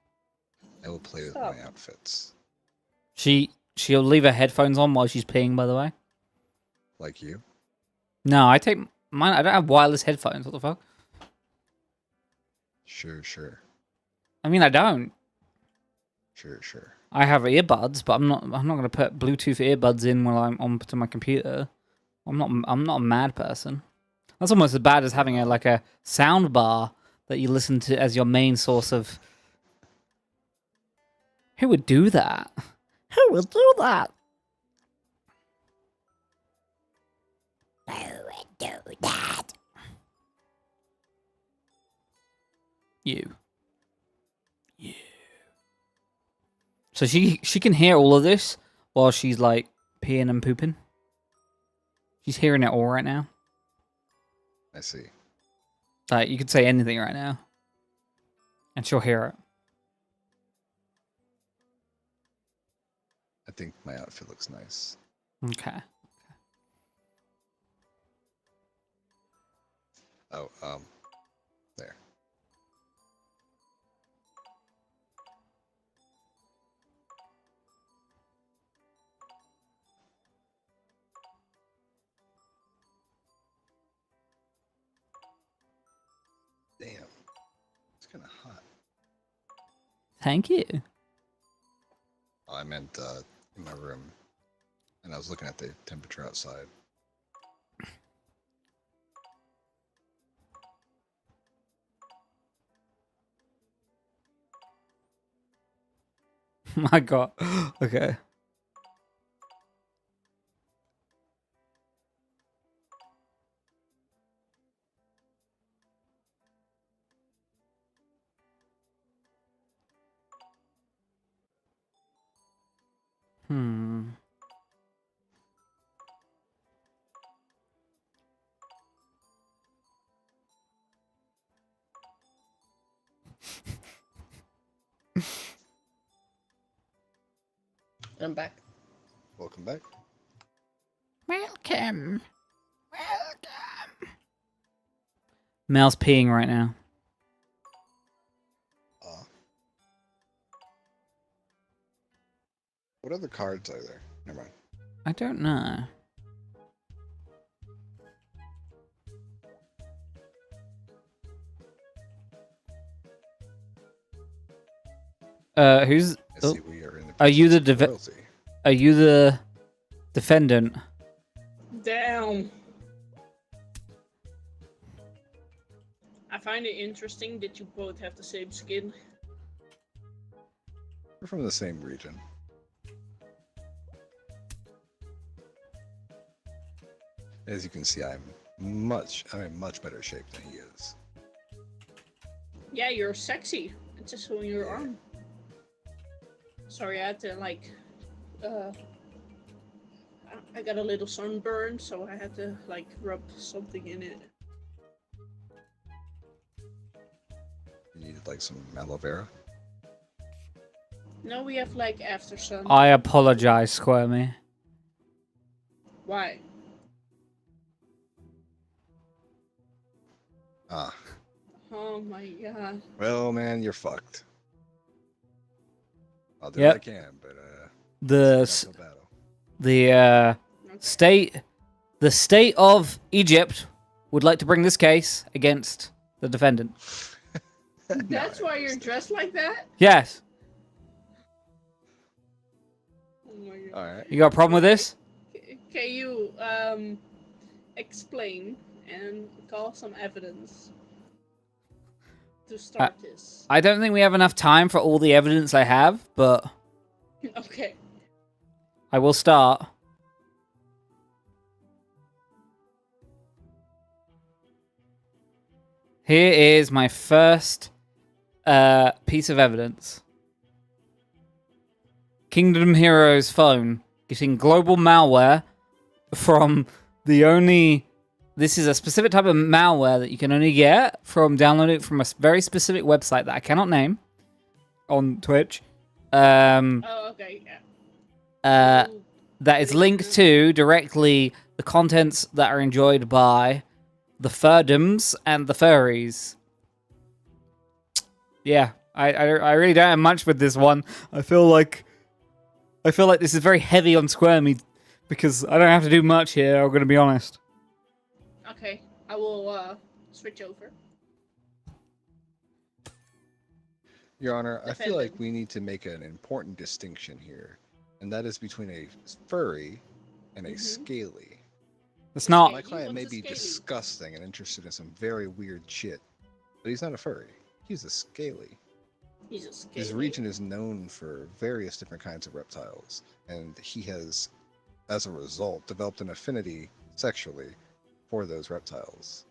I will play with Stop. my outfits. She'll leave her headphones on while she's peeing, by the way. Like you. No, I take mine. I don't have wireless headphones. What the fuck? Sure. I mean, I don't. Sure. I have earbuds, but I'm not gonna put Bluetooth earbuds in while I'm on to my computer. I'm not a mad person. That's almost as bad as having a sound bar that you listen to as your main source of. Who would do that? Who would do that? Who would do that? You. So she can hear all of this while she's like peeing and pooping. She's hearing it all right now. I see. Like you could say anything right now, and she'll hear it. I think my outfit looks nice. Okay. Oh, there. Damn. It's kind of hot. Thank you. Oh, I meant in my room. And I was looking at the temperature outside. My God. Okay. Hmm. I'm back. Welcome back. Welcome. Welcome. Mel's peeing right now. What other cards are there? Never mind. I don't know. Who's? I Oh, see we are in the are you the presence of royalty. are you the defendant? Damn. I find it interesting that you both have the same skin. We're from the same region. As you can see, I'm in much better shape than he is. Yeah, you're sexy. It's just on your arm. Sorry, I had to I got a little sunburn, so I had to rub something in it. You need like some aloe vera. No, we have after sun. I apologize, Squirmy. Why? Ah, Oh my god. Well, man, you're fucked. I'll do Yep. what I can, but The it's s- an uphill battle. the Okay. state of Egypt would like to bring this case against the defendant. That's No, I why you're understand. dressed like that? Yes. Oh my god. All right. You got a problem with this? Can you explain and call some evidence to start this? I don't think we have enough time for all the evidence I have, but Okay. I will start. Here is my first piece of evidence. Kingdom Heroes phone getting global malware from the only... This is a specific type of malware that you can only get from downloading it from a very specific website that I cannot name on Twitch. Oh, okay. Yeah. Ooh, That is linked to directly the contents that are enjoyed by the furdoms and the furries. Yeah, I really don't have much with this one. I feel like this is very heavy on Squirmy because I don't have to do much here. I'm gonna be honest. okay. I will switch over. Your Honor, I feel like Defendant. we need to make an important distinction here, and that is between a furry and a Mhm. scaly. It's not. My Okay, client what's may a be scaly? disgusting and interested in some very weird shit, but he's not a furry. He's a scaly. He's a scaly. His region is known for various different kinds of reptiles, and he has, as a result, developed an affinity sexually for those reptiles.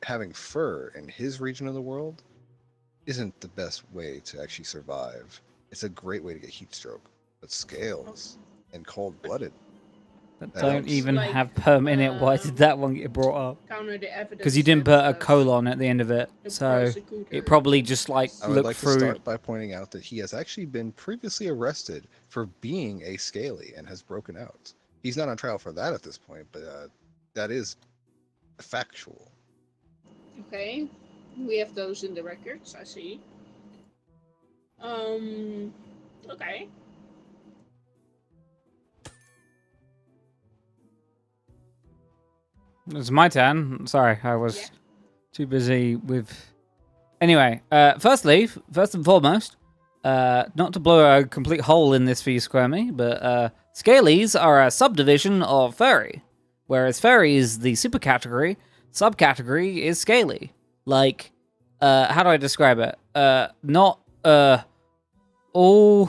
Having fur in his region of the world isn't the best way to actually survive. It's a great way to get heat stroke, but scales and cold-blooded. That That don't helps. even Like, have perm in it. Why did that one get brought up? Counter the evidence. Because you didn't put a colon at the end of it, so it probably just like I would looked like to through. start by pointing out that he has actually been previously arrested for being a scaly and has broken out. He's not on trial for that at this point, but that is factual. Okay. We have those in the records, I see. Okay. It's my turn. Sorry, I was Yeah. too busy with. Anyway, first and foremost, not to blow a complete hole in this for you, Squirmy, but scalies are a subdivision of furry, whereas furry is the supercategory. Subcategory is scaly. Like, how do I describe it? Not all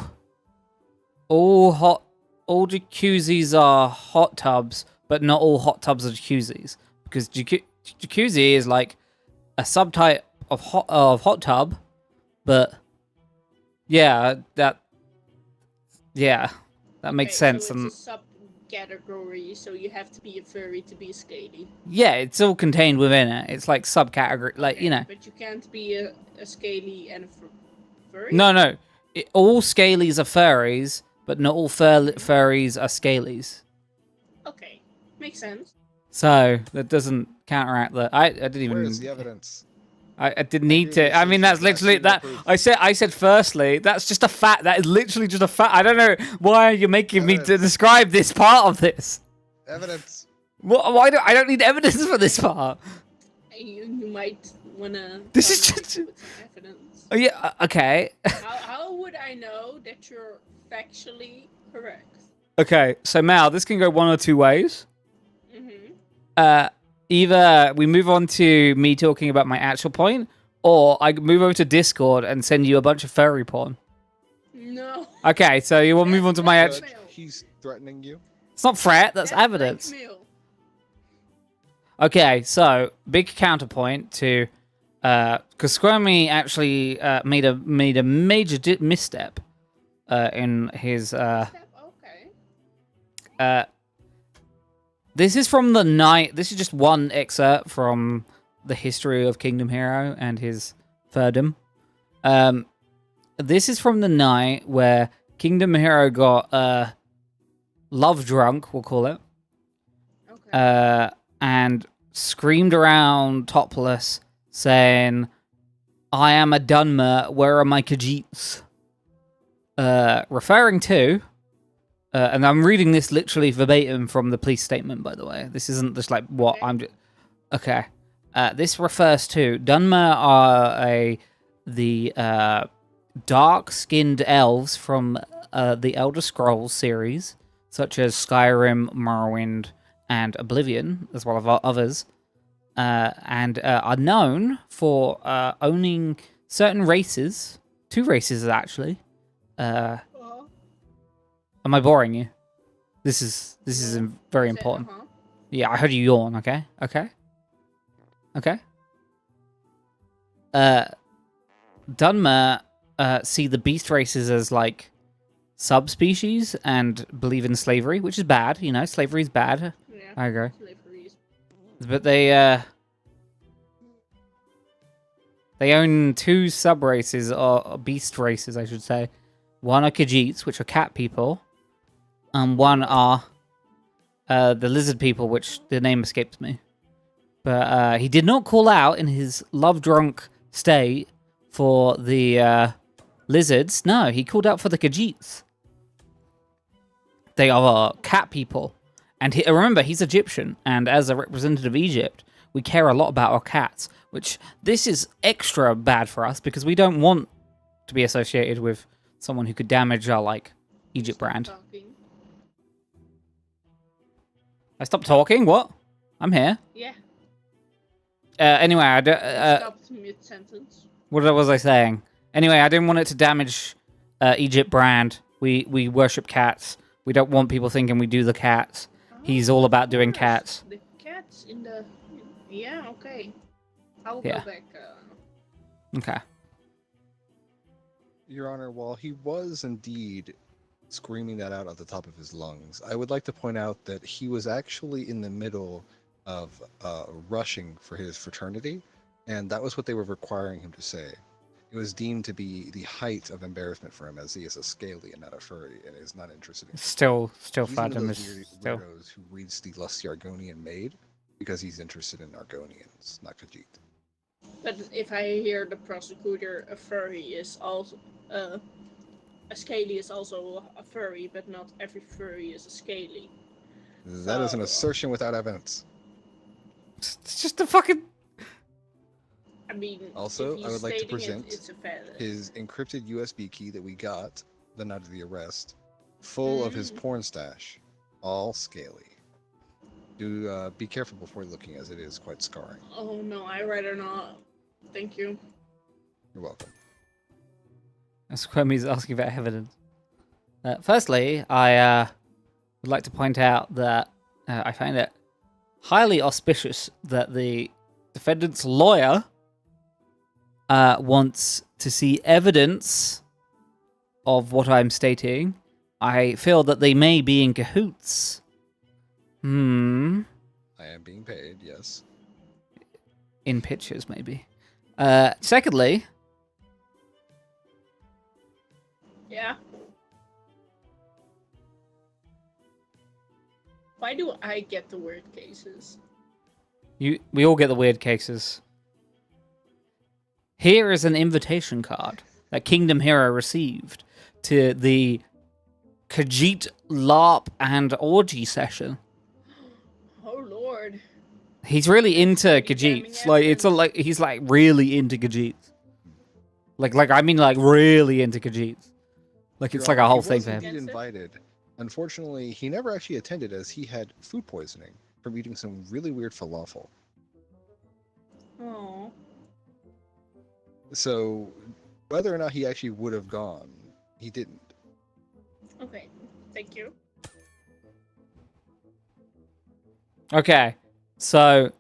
jacuzzis are hot tubs, but not all hot tubs are jacuzzis, because jacuzzi is like a subtype of hot tub, but yeah, that makes sense. So And it's a subcategory, so you have to be a furry to be a scaly. yeah, it's all contained within it. It's like subcategory, like Okay, you know. But you can't be a scaly and a furry? No. All scalies are furries, but not all furries are scalies. Okay. Makes sense. So that doesn't counteract the. I didn't even. Where is the evidence? I didn't need really to. I mean, think that's that's literally actually that. no proof. I said firstly. That's just a fact. That is literally just a fact. I don't know why you're making me to Evidence. describe this part of this. Evidence. Why do I don't need evidence for this part? You might wanna. This is come just- with some evidence. Oh yeah. Okay. How would I know that you're factually correct? Okay. So Mal, this can go one or two ways. Mm-hmm. Either we move on to me talking about my actual point, or I move over to Discord and send you a bunch of furry porn. No. Okay, so you will move on to my That's actual. blackmail. He's threatening you. It's not threat. That's evidence. blackmail. Okay, so big counterpoint to because Squirmy actually made a major misstep in his. Step, okay. This is from the night. This is just one excerpt from the history of Kingdom Hero and his thirdom. This is from the night where Kingdom Hero got love drunk, we'll call it, Okay. and screamed around topless, saying I am a Dunmer. Where are my Khajiits? Referring to, and I'm reading this literally verbatim from the police statement, by the way. This isn't just like what Okay. I'm... Okay. This refers to... Dunmer are the dark-skinned elves from the Elder Scrolls series, such as Skyrim, Morrowind, and Oblivion, as well as others, and are known for owning certain races. 2 races, actually. Am I boring you? This is very important. Yeah, I heard you yawn. Okay. Dunmer see the beast races as like subspecies and believe in slavery, which is bad. You know, slavery is bad. Yeah. I agree. Slavery is- But they own 2 sub-races, or beast races, I should say. One are Khajiits, which are cat people, and one are the lizard people, which the name escapes me. But he did not call out in his love-drunk state for the lizards. No, he called out for the Khajiits. They are cat people. And remember, he's Egyptian, and as a representative of Egypt, we care a lot about our cats, which this is extra bad for us because we don't want to be associated with someone who could damage our, like, Egypt brand. Talking. I stopped talking? What? I'm here. Yeah. Anyway, Stopped mid-sentence. what was I saying? Anyway, I didn't want it to damage Egypt brand. We worship cats. We don't want people thinking we do the cats. He's all about doing cats. The cats in the... Yeah, okay. I'll Yeah. go back. Okay. Your Honor, while he was indeed screaming that out at the top of his lungs, I would like to point out that he was actually in the middle of rushing for his fraternity, and that was what they were requiring him to say. It was deemed to be the height of embarrassment for him, as he is a scaly and not a furry, and is not interested in. Still He's one of Fathom those is still... weirdos who reads the lusty Argonian maid because he's interested in Argonians, not Khajiit. But if I hear the prosecutor, a furry is also... a scaly is also a furry, but not every furry is a scaly. That is an So- assertion without evidence. It's just a fucking... I mean, Also, if he's I would like to stating present it's a fact. His encrypted USB key that we got the night of the arrest, full of his porn stash, all scaly. Do be careful before looking, as it is quite scarring. Oh no, I'd rather not. Thank you. You're welcome. That's Quemi's asking about evidence. Firstly, I would like to point out that I find it highly auspicious that the defendant's lawyer wants to see evidence of what I'm stating. I feel that they may be in cahoots. I am being paid, yes. In pictures, maybe. Secondly, Yeah. Why do I get the weird cases? we all get the weird cases. Here is an invitation card that Kingdom Hero received to the Khajiit LARP and orgy session. Oh lord. He's really into damning Khajiits. Like it's a, evidence. like he's like really into Khajiits. Like I mean like really into Khajiits. Like it's Your like a Honor, whole he thing was for him. indeed invited. Unfortunately, he never actually attended, as he had food poisoning from eating some really weird falafel. Oh. So, whether or not he actually would have gone, he didn't. Okay. Thank you. Okay, so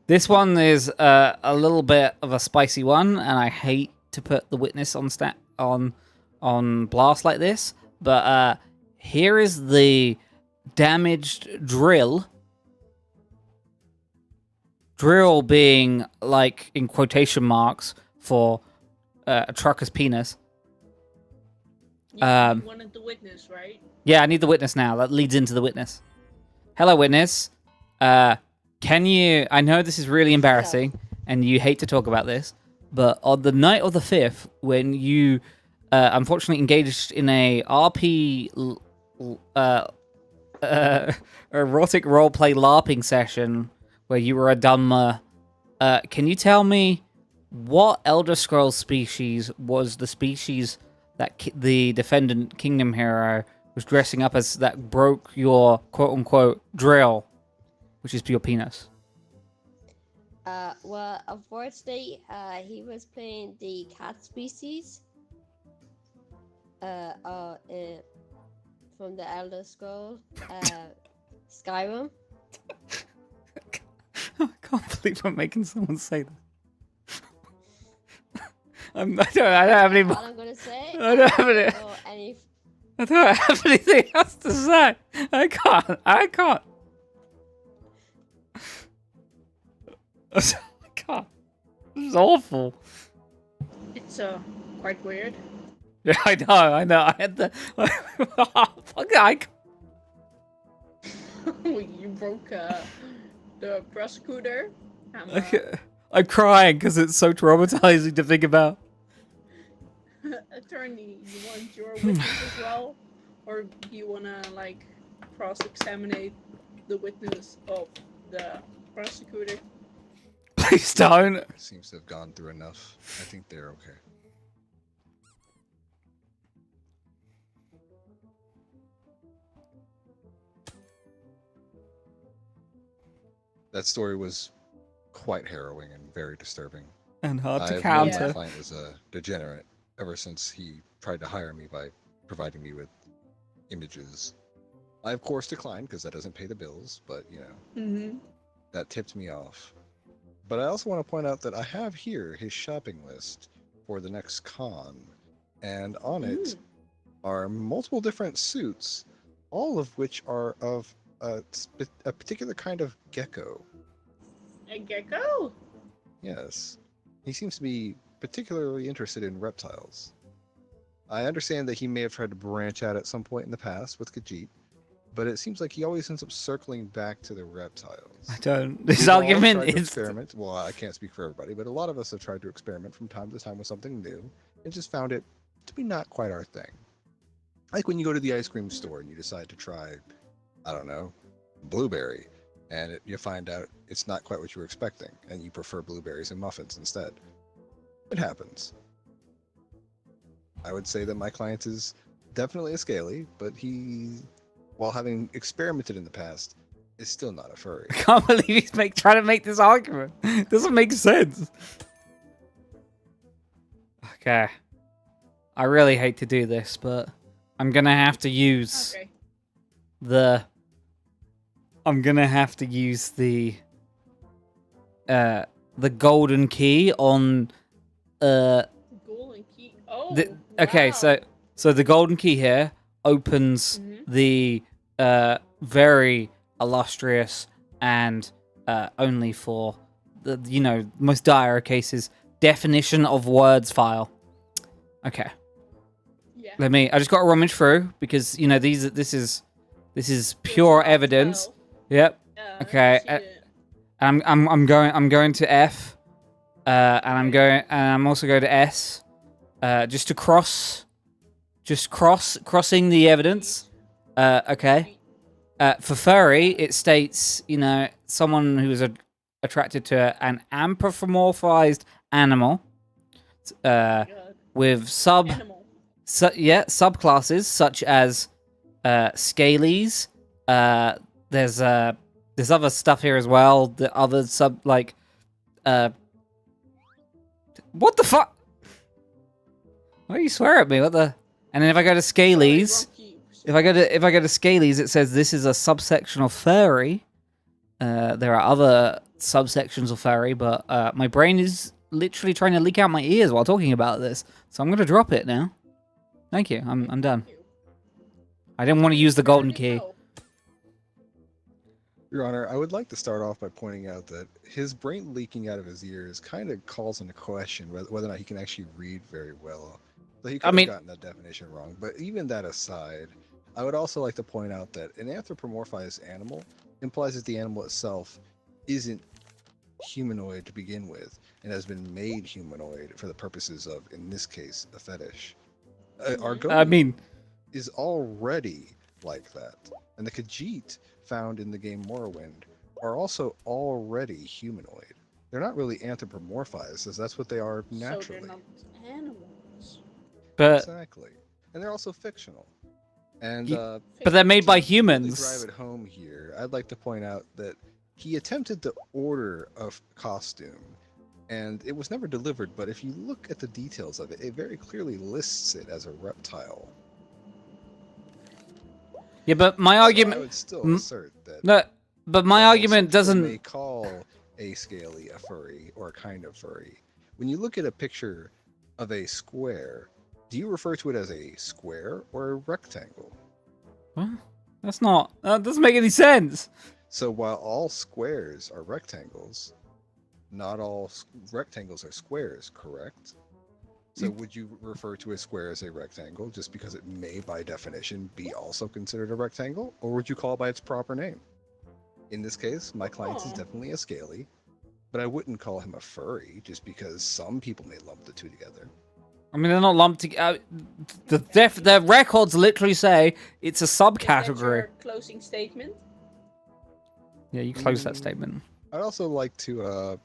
this one is a little bit of a spicy one, and I hate to put the witness on blast like this, but here is the damaged drill. Drill being like in quotation marks for a trucker's penis. You wanted the witness, right? Yeah, I need the witness now. That leads into the witness. Hello, witness. Can you... I know this is really embarrassing, and you hate to talk about this, but on the night of the 5th, when you unfortunately engaged in a erotic roleplay LARPing session where you were a Dunmer, can you tell me what Elder Scrolls species was the species that the defendant Kingdom Hero was dressing up as that broke your quote-unquote drill, which is your penis? Well, unfortunately, he was playing the cat species. From the Elder Scroll, Skyrim. I can't believe I'm making someone say that. I don't have any more. All I'm gonna say. I don't have I don't have anything else to say. I can't. I can't. This is awful. It's quite weird. Yeah, I know. I had the. You broke the prosecutor. I'm crying because it's so traumatizing to think about. Attorney, you want your witness as well, or do you wanna like cross-examine the witness of the prosecutor? Please don't. Seems to have gone through enough. I think they're okay. That story was quite harrowing and very disturbing. And hard to I've known counter. my client was a degenerate ever since he tried to hire me by providing me with images. I, of course, declined because that doesn't pay the bills, but, you know, that tipped me off. But I also want to point out that I have here his shopping list for the next con, and on it are multiple different suits, all of which are of a particular kind of gecko. A gecko? Yes. He seems to be particularly interested in reptiles. I understand that he may have tried to branch out at some point in the past with Khajiit, but it seems like he always ends up circling back to the reptiles. I don't. This We've all argument tried to is. experiment. Well, I can't speak for everybody, but a lot of us have tried to experiment from time to time with something new and just found it to be not quite our thing. Like when you go to the ice cream store and you decide to try, I don't know, blueberry, and you find out it's not quite what you were expecting, and you prefer blueberries and muffins instead. It happens. I would say that my client is definitely a scaly, but he, while having experimented in the past, is still not a furry. I can't believe he's trying to make this argument. It doesn't make sense. Okay. I really hate to do this, but I'm gonna have to use the. I'm gonna have to use the golden key on. Golden key. Oh. Okay, wow. so the golden key here opens the very illustrious and only for the most dire cases definition of words file. Okay. Yeah. I just got to rummage through because this is pure evidence. Well, Yep. Okay. shit. I'm going to F, and I'm also going to S, crossing the evidence. Okay. For furry, it states someone who is attracted to an anthropomorphized animal, God. with Animal. subclasses such as scalies. There's other stuff here as well. The other what the fuck? Why do you swear at me? What the? And then if I go to scalies, if I go to scalies, it says this is a subsection of furry. There are other subsections of furry, but my brain is literally trying to leak out my ears while talking about this, so I'm gonna drop it now. Thank you. I'm done. I didn't want to use the golden key. Your Honor, I would like to start off by pointing out that his brain leaking out of his ears kind of calls into question whether or not he can actually read very well. So he could have gotten that definition wrong. But even that aside, I would also like to point out that an anthropomorphized animal implies that the animal itself isn't humanoid to begin with and has been made humanoid for the purposes of, in this case, a fetish. Argonian I mean, is already like that. And the Khajiit found in the game Morrowind are also already humanoid. They're not really anthropomorphized, as that's what they are naturally. So they're not animals. but Exactly. And they're also fictional. And but they're made by to really humans. drive it home here, I'd like to point out that he attempted to order a costume, and it was never delivered. But if you look at the details of it, it very clearly lists it as a reptile. Yeah, but my So I argument. would still assert that. No, but my while argument some people may doesn't. call a scaly a furry or a kind of furry. When you look at a picture of a square, do you refer to it as a square or a rectangle? What? That's not. That doesn't make any sense. So while all squares are rectangles, not all rectangles are squares, correct? So would you refer to a square as a rectangle just because it may, by definition, be also considered a rectangle? Or would you call it by its proper name? In this case, my client is definitely a scaly, but I wouldn't call him a furry just because some people may lump the two together. I mean, they're not lumped together. The records literally say it's a Is that subcategory. your closing statement? Yeah, you close that statement. I'd also like to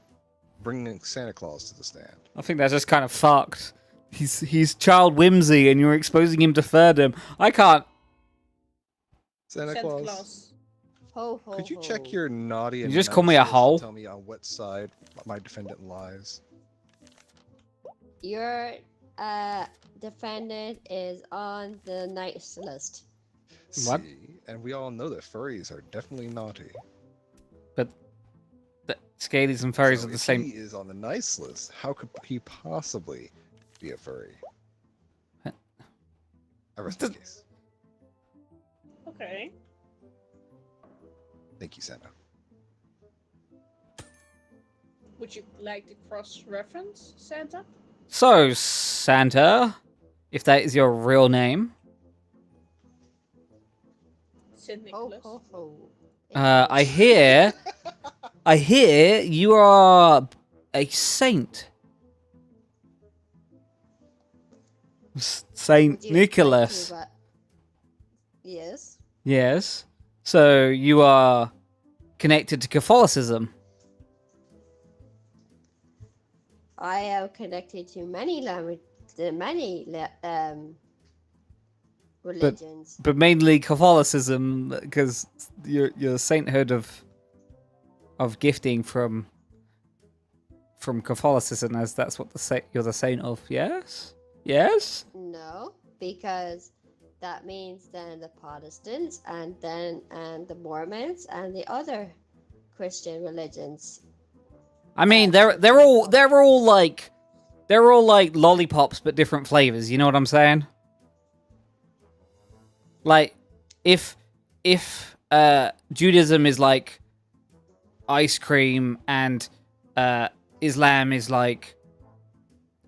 bring Santa Claus to the stand. I think that's just kind of fucked. He's child whimsy, and you're exposing him to furrdom. I can't. Santa Claus, Ho, ho, could you ho. check your naughty and You just call me a nice list and hoe? tell me on what side my defendant lies? Your defendant is on the nice list. What? See, and we all know that furries are definitely naughty. But the scalies and furries So are the if same. he is on the nice list, how could he possibly be a furry? What? I rest my case. Okay. Thank you, Santa. Would you like to cross-reference Santa? So, Santa, if that is your real name, Saint Ho, Nicholas. ho, ho. I hear you are a saint. Saint Would you like Nicholas. to, yes. Yes. So you are connected to Catholicism. I am connected to many religions. But mainly Catholicism, because your sainthood of gifting from Catholicism, as that's what you're the saint of. Yes. No, because that means then the Protestants and the Mormons and the other Christian religions. I mean, they're all like lollipops, but different flavors. You know what I'm saying? Like, if Judaism is like ice cream and Islam is like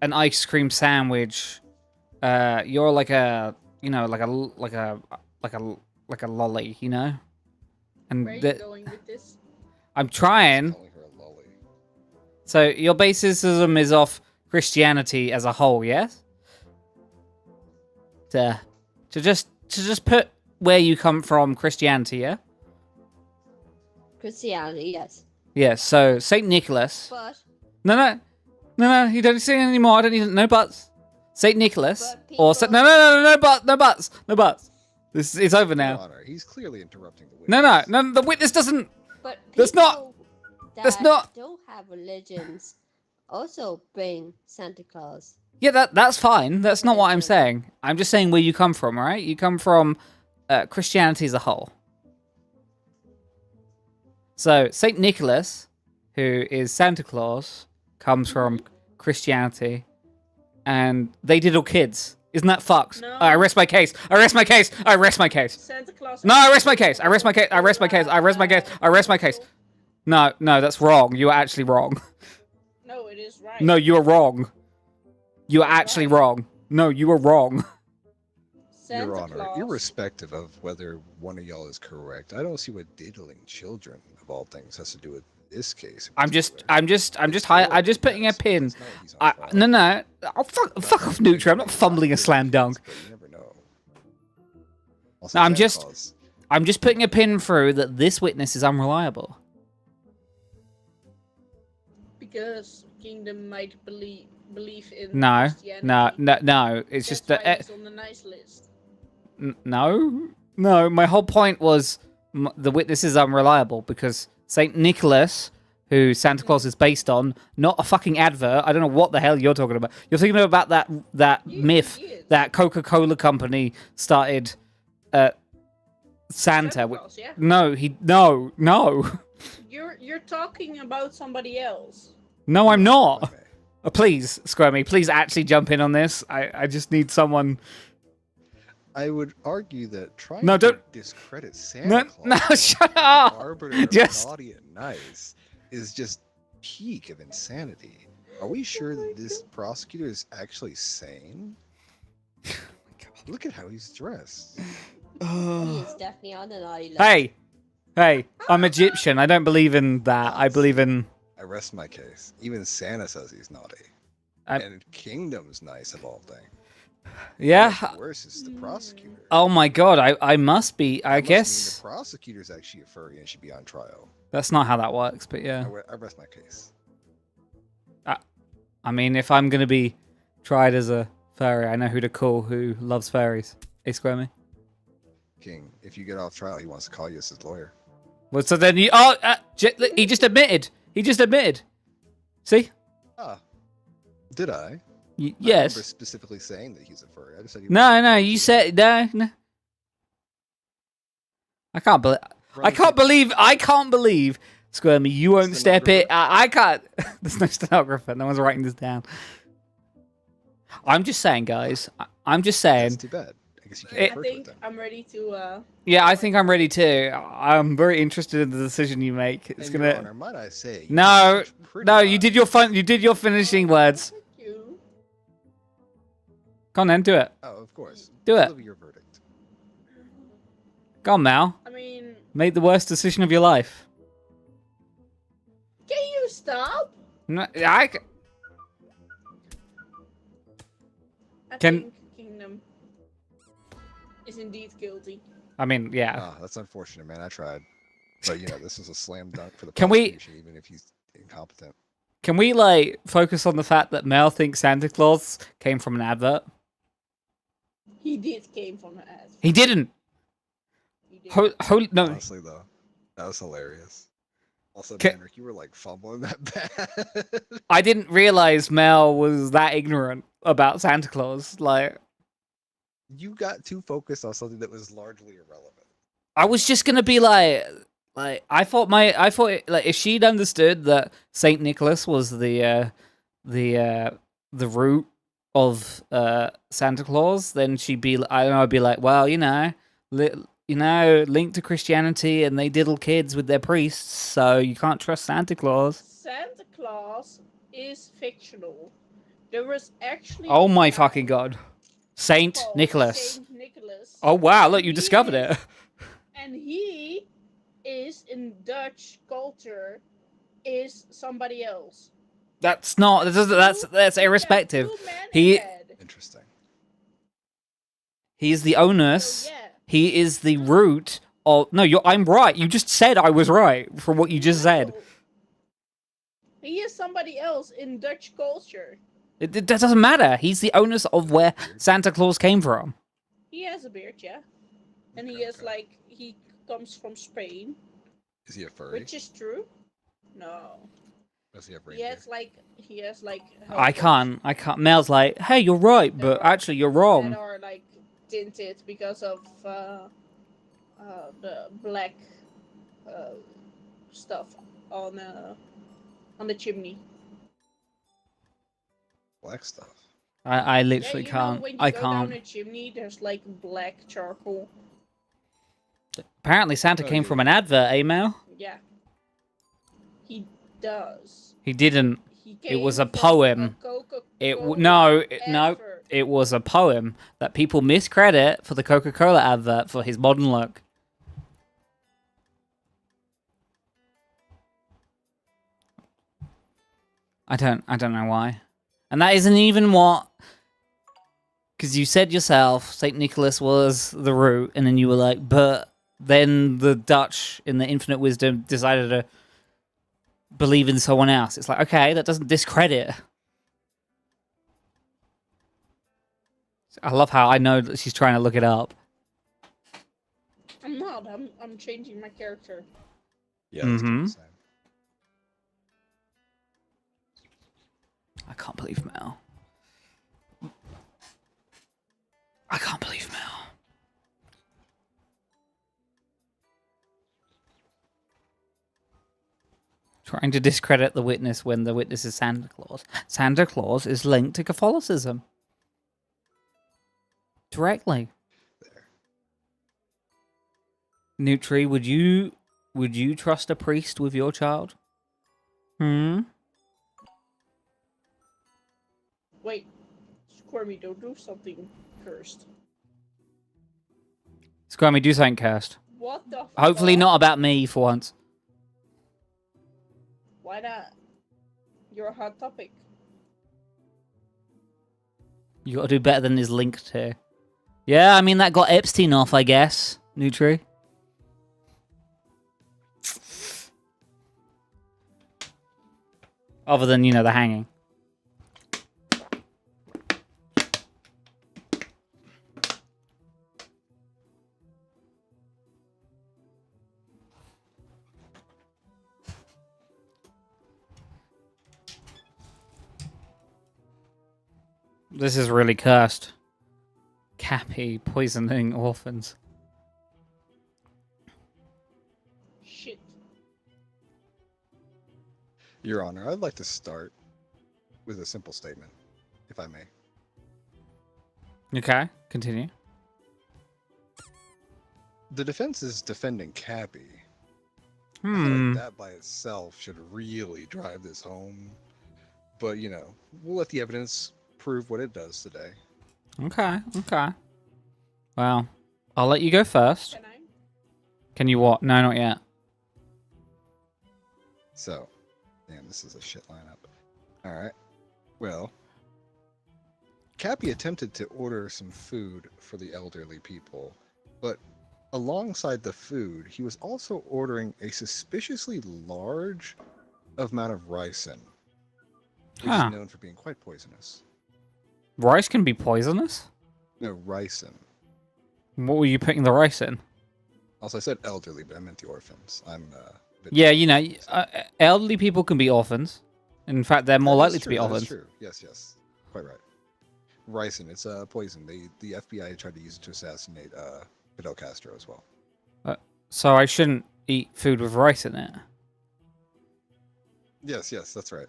an ice cream sandwich, you're like a lolly, you know. And Where are you going with this? I'm trying. Calling her a lolly. So your basism is off Christianity as a whole, yes? To just put where you come from, Christianity, yeah? Christianity, yes. Yeah, so Saint Nicholas. But No, you don't say it anymore. I don't need no buts. Saint Nicholas. But Or people- no buts. It's over Your now. Honor, he's clearly interrupting the witness. No, the witness doesn't. but That's not- people that's that not- don't have religions also bring Santa Claus. Yeah, that's fine. That's not what I'm saying. I'm just saying where you come from, all right? You come from Christianity as a whole. So Saint Nicholas, who is Santa Claus, comes from Christianity, and they diddle kids. Isn't that fucked? No. I rest my case. Santa Claus. No, I rest my case. No, that's wrong. You are actually wrong. No, it is right. No, you are wrong. You are actually wrong. No, you are wrong. Santa Your Honor, Claus. irrespective of whether one of y'all is correct, I don't see what diddling children, of all things, has to do with this case. in I'm just particular. putting a Yes, pin. that's not what he's on trial No. for. Oh, fuck off, Nutra. I'm not fumbling a slam dunk. But you never know. Also, No, I'm Santa just- Claus, I'm just putting a pin through that this witness is unreliable. Because Kingdom might believe in No, Christianity. no. It's That's just that. why he's on the nice list. No. My whole point was the witness is unreliable because Saint Nicholas, who Santa Claus is based on, not a fucking advert. I don't know what the hell you're talking about. You're thinking about that myth he is. that Coca-Cola company started. Santa. Claus, yeah. No. You're talking about somebody else. No, I'm not. okay. Please, Squirmy, please actually jump in on this. I just need someone. I would argue that trying No, to don't- discredit Santa No, Claus, no, as shut the up. arbiter of Just- naughty and nice, is just peak of insanity. Are we sure that this prosecutor is actually sane? Look at how he's dressed. He is definitely on the naughty list. Hey, I'm Egyptian. I don't believe in that. I believe in. I rest my case. Even Santa says he's naughty. I- And Kingdom's nice of all things. Yeah. What's worse is the prosecutor. Oh my god, I must be. I That must mean guess the prosecutor's actually a furry and should be on trial. that's not how that works, but yeah. I rest my case. I mean, if I'm going to be tried as a furry, I know who to call who loves furries. Hey, Squirmy. King, if you get off trial, he wants to call you as his lawyer. Well, so then you. Oh, he just admitted. See? Ah, did I? I remember Yes. specifically saying that he's a furry. I just said he No. You said no. I can't believe. I can't believe, Squirmy, you won't step it. I can't. There's no stenographer. No one's writing this down. I'm just saying, guys. I'm just saying. That's too bad. I guess you can't It- I refer to it think then. I'm ready to. Yeah, I think I'm ready too. I'm very interested in the decision you make. It's And gonna. Your Honor, might I say? you No, have such pretty no. You did your eyes. You did your finishing words. Thank you. Go on then, do it. Oh, of course. Do it. Deliver your verdict. Go on, Mal. I mean, Make the worst decision of your life. can you stop? No, I Can- think Kingdom is indeed guilty. I mean, yeah. Ah, that's unfortunate, man. I tried, but you know, this is a slam dunk for the Can we- prosecution, even if he's incompetent. Can we like focus on the fact that Mel thinks Santa Claus came from an advert? He did came from the ad. He didn't. He did. No. Honestly, though, that was hilarious. Also, Ca- Banrik, you were like fumbling that bad. I didn't realize Mel was that ignorant about Santa Claus. Like, You got too focused on something that was largely irrelevant. I was just gonna be like I thought like if she'd understood that Saint Nicholas was the root of Santa Claus, then she'd be I don't know, I'd be like, well, linked to Christianity, and they diddle kids with their priests, so you can't trust Santa Claus. Santa Claus is fictional. There was actually. Oh my a guy fucking god, Saint called Nicholas! Saint Nicholas. Oh wow, look, you He discovered is- it. And he is in Dutch culture is somebody else. That's not. That's irrespective. Two men He- ahead. Interesting. He's the onus. So, yeah. He is the root of. No, I'm right. You just said I was right from what you just said. No. He is somebody else in Dutch culture. That doesn't matter. He's the onus of where Santa Claus came from. He has a beard, yeah. And he Okay, is okay. like he comes from Spain, Is he a furry? which is true. No. Does he have He reindeer? has like I can't. Mel's like, hey, you're right, but actually you're that wrong. are like tinted because of the black stuff on the chimney. Black stuff. I literally yeah, you can't. Know, when you I go can't. down a chimney, there's like black charcoal. Apparently Santa Oh, came yeah. from an advert, eh, Mel? Yeah. He does. He didn't. He It was a came from poem. Coca-Cola No. advert. It was a poem that people miscredit for the Coca-Cola advert for his modern look. I don't know why. And that isn't even what... Because you said yourself St. Nicholas was the root, and then you were like, but then the Dutch in the infinite wisdom decided to believe in someone else. It's like, okay, that doesn't discredit. I love how I know that she's trying to look it up. I'm not. I'm changing my character. Yeah, let's do the same. I can't believe Mel. I can't believe Mel. Trying to discredit the witness when the witness is Santa Claus. Santa Claus is linked to Catholicism. Directly. There. Nutri, would you trust a priest with your child? Wait, Squirmy, don't do something cursed. Scrummy, do something cursed. What the Hopefully fuck? not about me for once. Why not? You're a hot topic. You gotta do better than is linked to. Yeah, I mean, that got Epstein off, I guess. Nutri. Other than, you know, the hanging. This is really cursed. Cappy poisoning orphans. Shit. Your Honor, I'd like to start with a simple statement, if I may. Okay, continue. The defense is defending Cappy. I feel like that by itself should really drive this home. But, you know, we'll let the evidence prove what it does today. Okay. Well, I'll let you go first. Can I? Can you what? No, not yet. So, damn, this is a shit lineup. Alright. Well, Cappy attempted to order some food for the elderly people, but alongside the food, he was also ordering a suspiciously large amount of ricin, which Huh. is known for being quite poisonous. Rice can be poisonous? No, ricin. What were you putting the rice in? Also, I said elderly, but I meant the orphans. I'm a bit Yeah, you know, elderly people can be orphans. In fact, they're more That is likely to be true, that is orphans. true. Yes. Quite right. Ricin, it's a poison. The FBI tried to use it to assassinate Fidel Castro as well. So I shouldn't eat food with rice in it? Yes, that's right.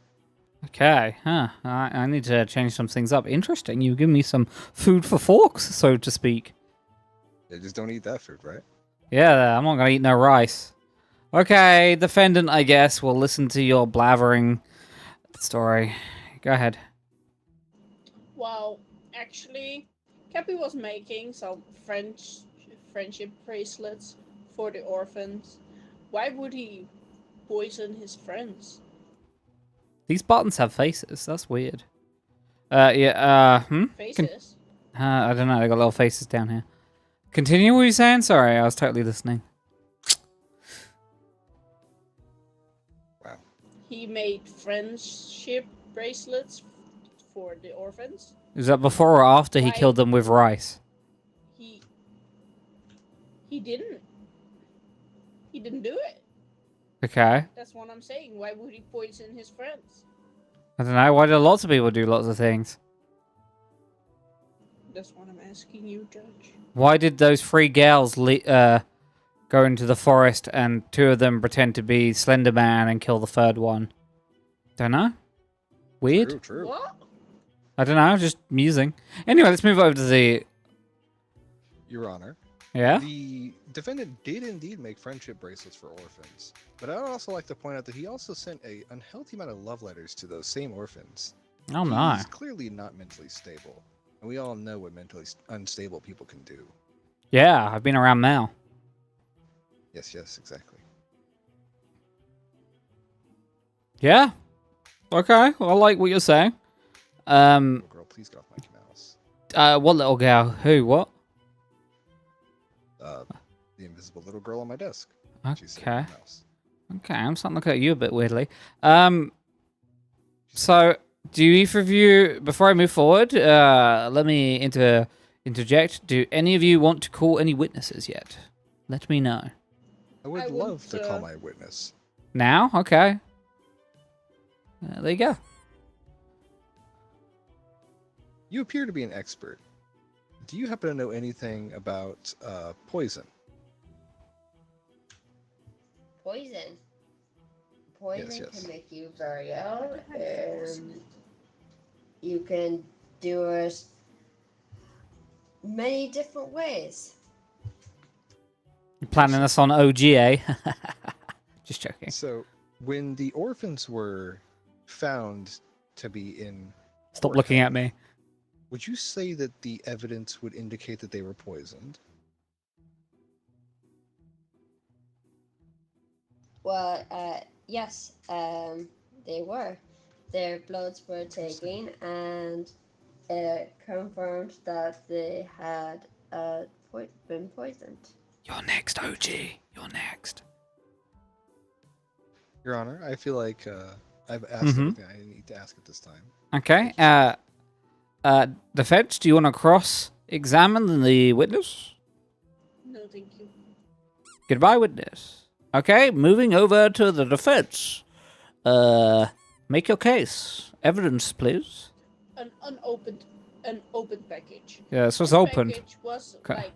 Okay, huh. I need to change some things up. Interesting. You give me some food for forks, so to speak. Yeah, just don't eat that food, right? Yeah, I'm not going to eat no rice. Okay, defendant, I guess, will listen to your blathering story. Go ahead. Well, actually, Cappy was making some friendship bracelets for the orphans. Why would he poison his friends? These buttons have faces. That's weird. Faces? I don't know. They got little faces down here. Continue what you're saying? Sorry, I was totally listening. Wow. He made friendship bracelets for the orphans. Is that before or after he Why? killed them with rice? He didn't. He didn't do it. Okay. That's what I'm saying. Why would he poison his friends? I don't know. Why do lots of people do lots of things? That's what I'm asking you, Judge. Why did those three girls go into the forest and two of them pretend to be Slender Man and kill the third one? Don't know. Weird. True. What? I don't know. Just musing. Anyway, let's move over to the... Your Honor, Yeah? the defendant did indeed make friendship bracelets for orphans, but I would also like to point out that he also sent a unhealthy amount of love letters to those same orphans. Oh my. He's clearly not mentally stable, and we all know what mentally unstable people can do. Yeah, I've been around Mel. Yes, exactly. Yeah. Okay, well, I like what you're saying. Little girl, please get off my mouse. What little girl? Who? What? The invisible little girl on my desk. She's sitting Okay. on my mouse. Okay, I'm starting to look at you a bit weirdly. So, do either of you, before I move forward, let me interject. Do any of you want to call any witnesses yet? Let me know. I would I love would, to call my witness. Now? Okay. There you go. You appear to be an expert. Do you happen to know anything about poison? Poison. Poison yes. can make you very ill. You can do it many different ways. You're planning us on OGA? Just joking. So, when the orphans were found to be in... Stop looking at me. Would you say that the evidence would indicate that they were poisoned? Well, yes, they were. Their bloods were taken, and it confirmed that they had been poisoned. You're next, OG. You're next. Your Honor, I feel like I've asked everything I need to ask at this time. Okay. Defense, do you want to cross-examine the witness? No, thank you. Goodbye, witness. Okay, moving over to the defense. Make your case. Evidence, please. An opened package. Yeah, this was The opened. package was Okay. like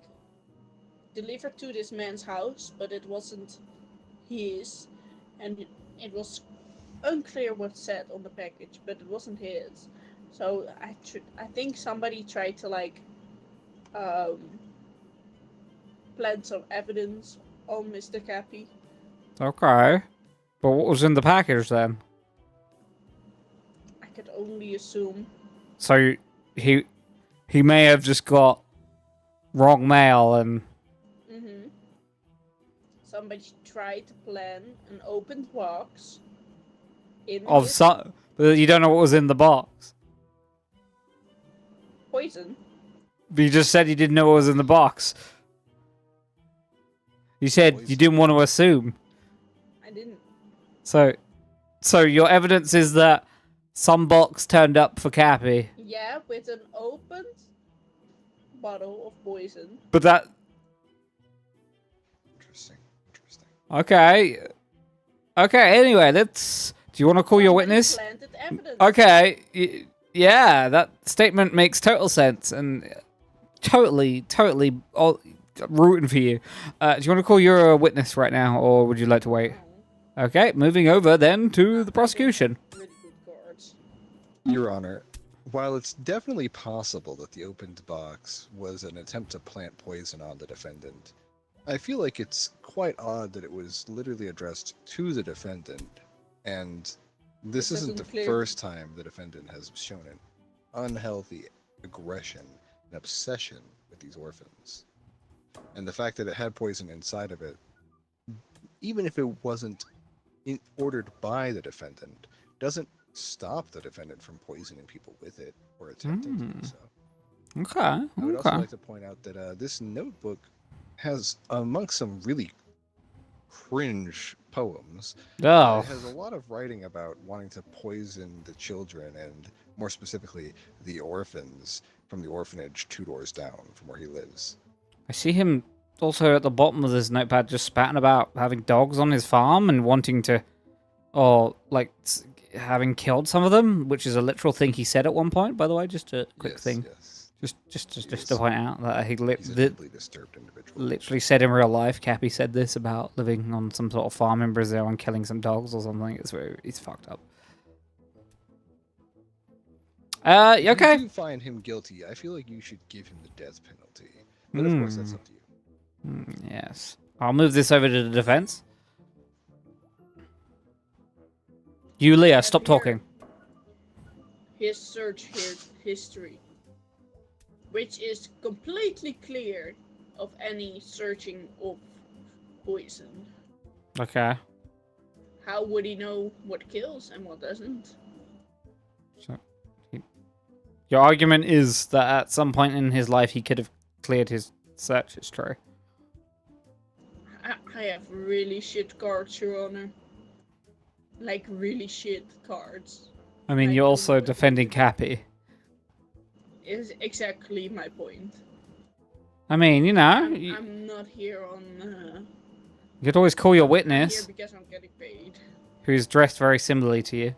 delivered to this man's house, but it wasn't his, and it was unclear what said on the package, but it wasn't his. So I think somebody tried to plant some evidence on Mr. Cappy. Okay. But what was in the package then? I could only assume. So he may have just got wrong mail and Somebody tried to plan an opened box in of his some, but you don't know what was in the box. poison. But you just said you didn't know what was in the box. You said you didn't want to assume. I didn't. So your evidence is that some box turned up for Cappy. Yeah, with an opened bottle of poison. But that... Interesting. Okay. Okay, anyway, let's... Do you want to call your Somebody witness? planted evidence. Okay. Yeah, that statement makes total sense. And totally rooting for you. Do you want to call your witness right now, or would you like to wait? Okay, moving over then to the prosecution. Really good cards. Your Honor, while it's definitely possible that the opened box was an attempt to plant poison on the defendant, I feel like it's quite odd that it was literally addressed to the defendant, and this It isn't the doesn't clear- first time the defendant has shown an unhealthy aggression and obsession with these orphans. And the fact that it had poison inside of it, even if it wasn't ordered by the defendant, doesn't stop the defendant from poisoning people with it or attempting to do so. Okay, I would also okay. like to point out that this notebook has, amongst some really cringe poems, Oh, it has a lot of writing about wanting to poison the children, and more specifically, the orphans from the orphanage 2 doors down from where he lives. I see him also at the bottom of this notepad just spatting about having dogs on his farm and wanting to, or like having killed some of them, which is a literal thing he said at one point, by the way, just a quick thing. Yes. Just to point out that he He's a deeply disturbed individual. literally said in real life, Cappy said this about living on some sort of farm in Brazil and killing some dogs or something. It's fucked up. If Okay. you do find him guilty, I feel like you should give him the death penalty. But of course, that's up to you. Yes. I'll move this over to the defense. You, Leah, stop talking. His search history, which is completely clear of any searching of poison. Okay. How would he know what kills and what doesn't? So, your argument is that at some point in his life he could have cleared his search history. I have really shit cards, Your Honor. Like, really shit cards. I mean, I you're don't also know. defending Cappy. Is exactly my point. I mean, you know, I'm not here on... you could always call your I'm witness, here because I'm getting paid. who's dressed very similarly to you.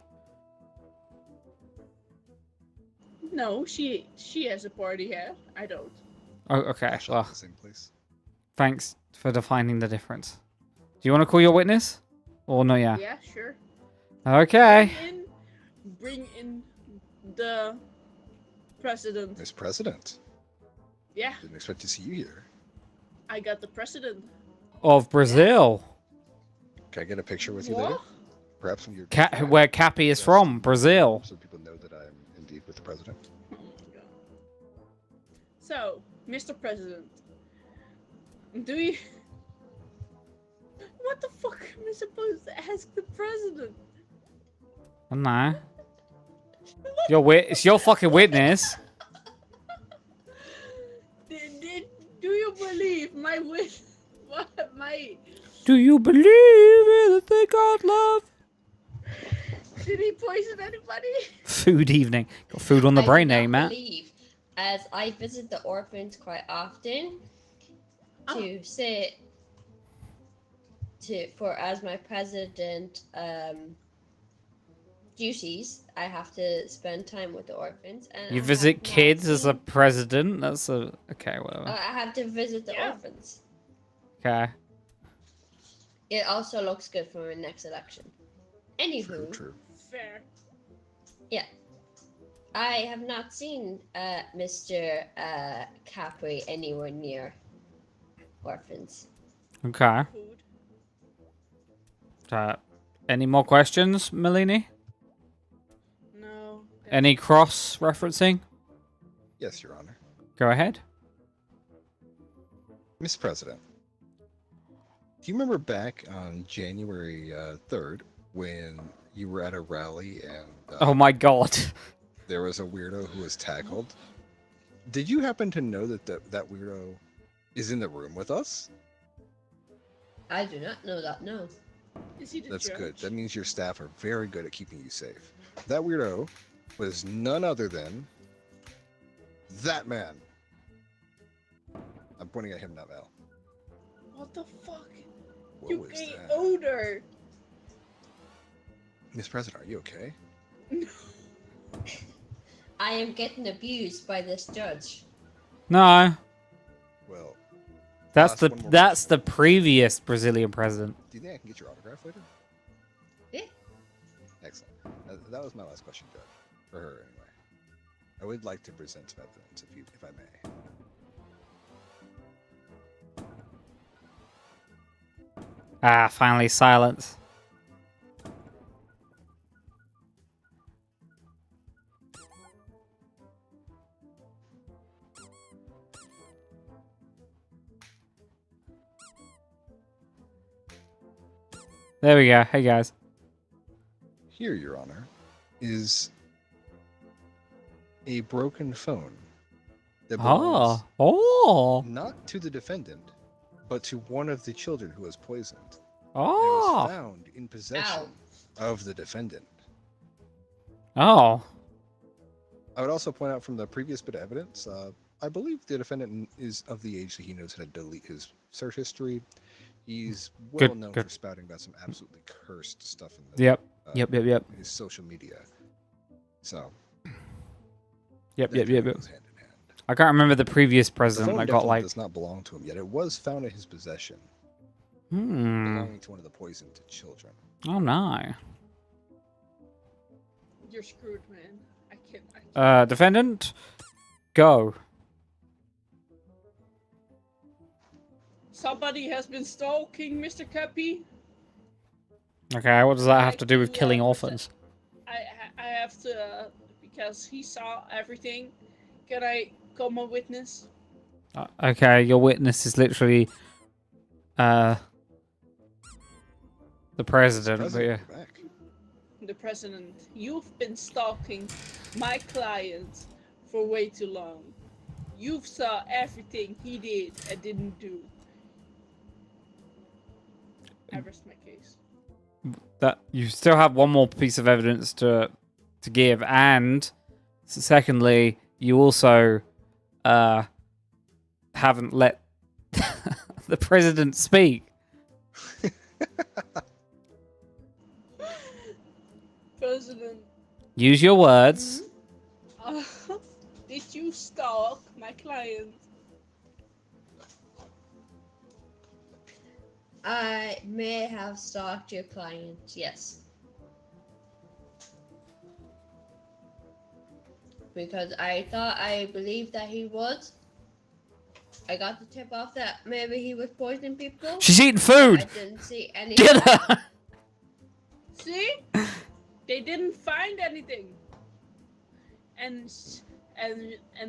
No, she has a party hat. I don't. Oh, okay. Gosh, Well, the same place. thanks for defining the difference. Do you want to call your witness? Or not yet? Yeah, sure. Okay. Bring in the president. Miss President. Yeah, Didn't expect to see you here. I got the president. Of Brazil. Can I get a picture with you What? there? Perhaps when you're Where Cappy is from, Brazil. so people know that I'm indeed with the president. Oh my god. So, Mr. President, do you... What the fuck am I supposed to ask the president? I don't know. It's your fucking witness. Do you believe my wish? What my? Do you believe in the thing called love? Did he poison anybody? Food evening. Got food on the I brain, do eh, not Matt? believe, as I visit the orphans quite often, Oh. to say for as my president duties, I have to spend time with the orphans. And You I visit have not kids as a seen- president? That's a... Okay, whatever. I have to visit the Yeah. orphans. Okay. It also looks good for my next election. True, Anywho, true. Fair. yeah, I have not seen Mr. Capri anywhere near orphans. Okay. Food. Any more questions, Melini? No. Any cross-referencing? Yes, Your Honor. Go ahead. Miss President, do you remember back on January 3rd when you were at a rally and Oh my god. there was a weirdo who was tackled? Did you happen to know that that weirdo is in the room with us? I do not know that, no. Is he the That's judge? good. That means your staff are very good at keeping you safe. That weirdo was none other than that man. I'm pointing at him now, Val. What the fuck? What You was gay that? odor. Miss President, are you okay? I am getting abused by this judge. No. Well, That's Last one more the previous Brazilian president. do you think I can get your autograph later? Yeah. Excellent. That was my last question, Judge. For her, anyway. I would like to present some evidence, if I may. Ah, finally silence. There we go. Hey guys. Here, Your Honor, is a broken phone that belongs Oh. not to the defendant, but to one of the children who was poisoned. It Oh. was found in possession of the defendant. Oh. I would also point out from the previous bit of evidence, I believe the defendant is of the age that he knows how to delete his search history. He's well Good, known good. for spouting about some absolutely cursed stuff in the, Yep. Yep. his social media. So Yep. that really goes hand in hand. I can't remember the previous The president phone that got definitely like. does not belong to him yet. It was found in his possession, Hmm. belonging to one of the poisoned children. Oh no. You're screwed, man. I can't. Defendant, go. Somebody has been stalking Mr. Cappy. Okay, what does that have Like, to do with yeah, killing but orphans? I have to because he saw everything. Can I call my witness? Okay, your witness is literally the president. But yeah. You're back. the president, you've been stalking my client for way too long. You've saw everything he did and didn't do. I rest my case. That you still have one more piece of evidence to give, and secondly, you also haven't let the president speak. President, Use your words. did you stalk my client? I may have stalked your client, yes. Because I believed that he was. I got the tip off that maybe he was poisoning people. She's eating food. I didn't see any. Get her. See? They didn't find anything. And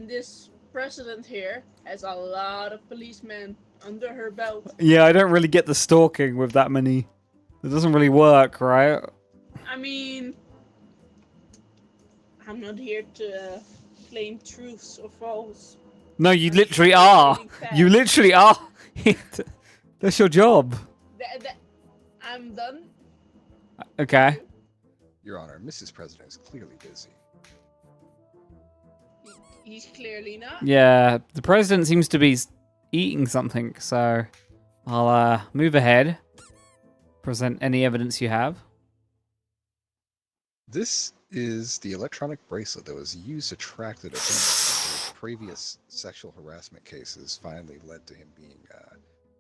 this president here has a lot of policemen under her belt. Yeah, I don't really get the stalking with that many. It doesn't really work, right? I mean, I'm not here to claim truths or false. No, you I'm literally just are. stating facts. You literally are. That's your job. I'm done. Okay. Your Honor, Mrs. President is clearly busy. He's clearly not. Yeah, the president seems to be eating something, so I'll move ahead. Present any evidence you have. This is the electronic bracelet that was used to track the defendant after previous sexual harassment cases finally led to him being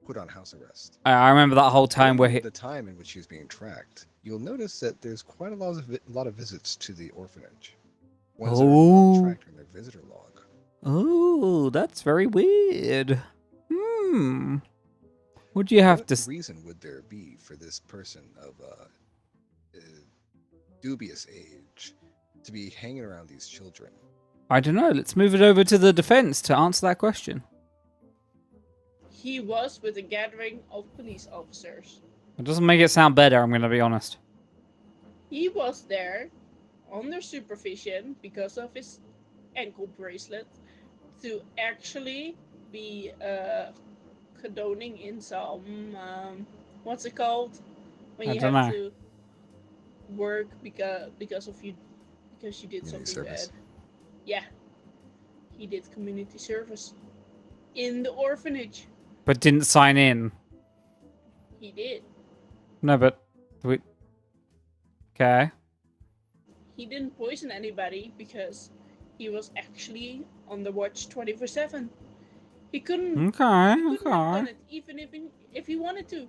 put on house arrest. I remember that whole time where During he... the time in which he was being tracked, you'll notice that there's quite a lot of visits to the orphanage. Ones that are not tracked in their visitor log. Oh, that's very weird. Would you have What to... reason would there be for this person of dubious age to be hanging around these children? I don't know. Let's move it over to the defense to answer that question. He was with a gathering of police officers. It doesn't make it sound better, I'm going to be honest. He was there under supervision because of his ankle bracelet to actually be condoning in some what's it called when I you don't have know. to work because you did Community something service. bad. Yeah, he did community service in the orphanage. But didn't sign in. He did. No, but... Okay. He didn't poison anybody because he was actually on the watch 24/7. He couldn't. Okay, He couldn't have done okay. it even if he wanted to.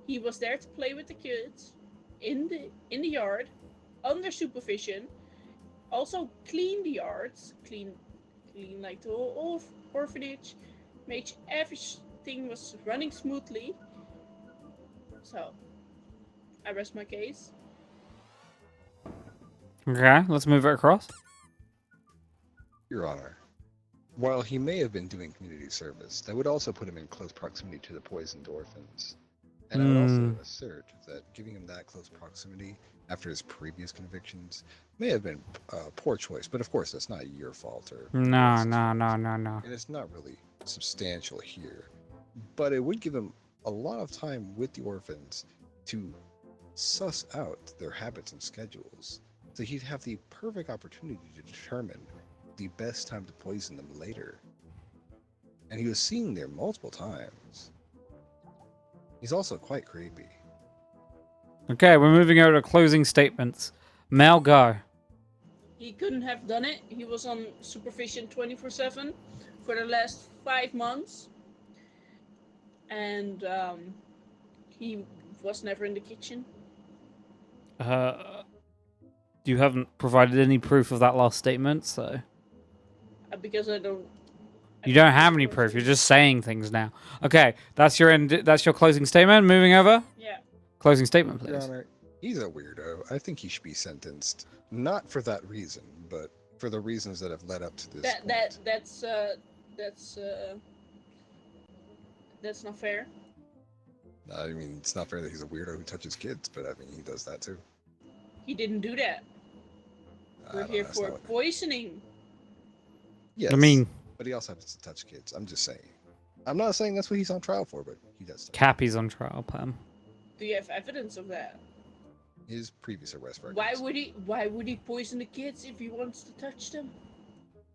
He was there to play with the kids in the yard under supervision. Also clean the yards, clean like the whole orphanage, make sure everything was running smoothly. So, I rest my case. Okay, let's move it across. Your Honor, while he may have been doing community service, that would also put him in close proximity to the poisoned orphans. And I would also assert that giving him that close proximity after his previous convictions may have been a poor choice, but of course that's not your fault or No. and it's not really substantial here. But it would give him a lot of time with the orphans to suss out their habits and schedules. So he'd have the perfect opportunity to determine the best time to poison them later. And he was seen there multiple times. He's also quite creepy. Okay, we're moving over to closing statements. Mel, go. He couldn't have done it. He was on supervision 24/7 for the last 5 months. And he was never in the kitchen. You haven't provided any proof of that last statement, so... Because I don't... You don't have any proof, you're just saying things now. Okay, that's your end. That's your closing statement. Moving over. Yeah. Closing statement, Your please. Honor, he's a weirdo. I think he should be sentenced. Not for that reason, but for the reasons that have led up to this point. That's not fair. I mean, it's not fair that he's a weirdo who touches kids, but I mean, he does that too. He didn't do that. I We're don't know, here that's for not what- poisoning. Yes. I mean, but he also happens to touch kids. I'm just saying. I'm not saying that's what he's on trial for, but he does. Cappy's on trial, Pam. Do you have evidence of that? His previous arrest records. Why would he poison the kids if he wants to touch them?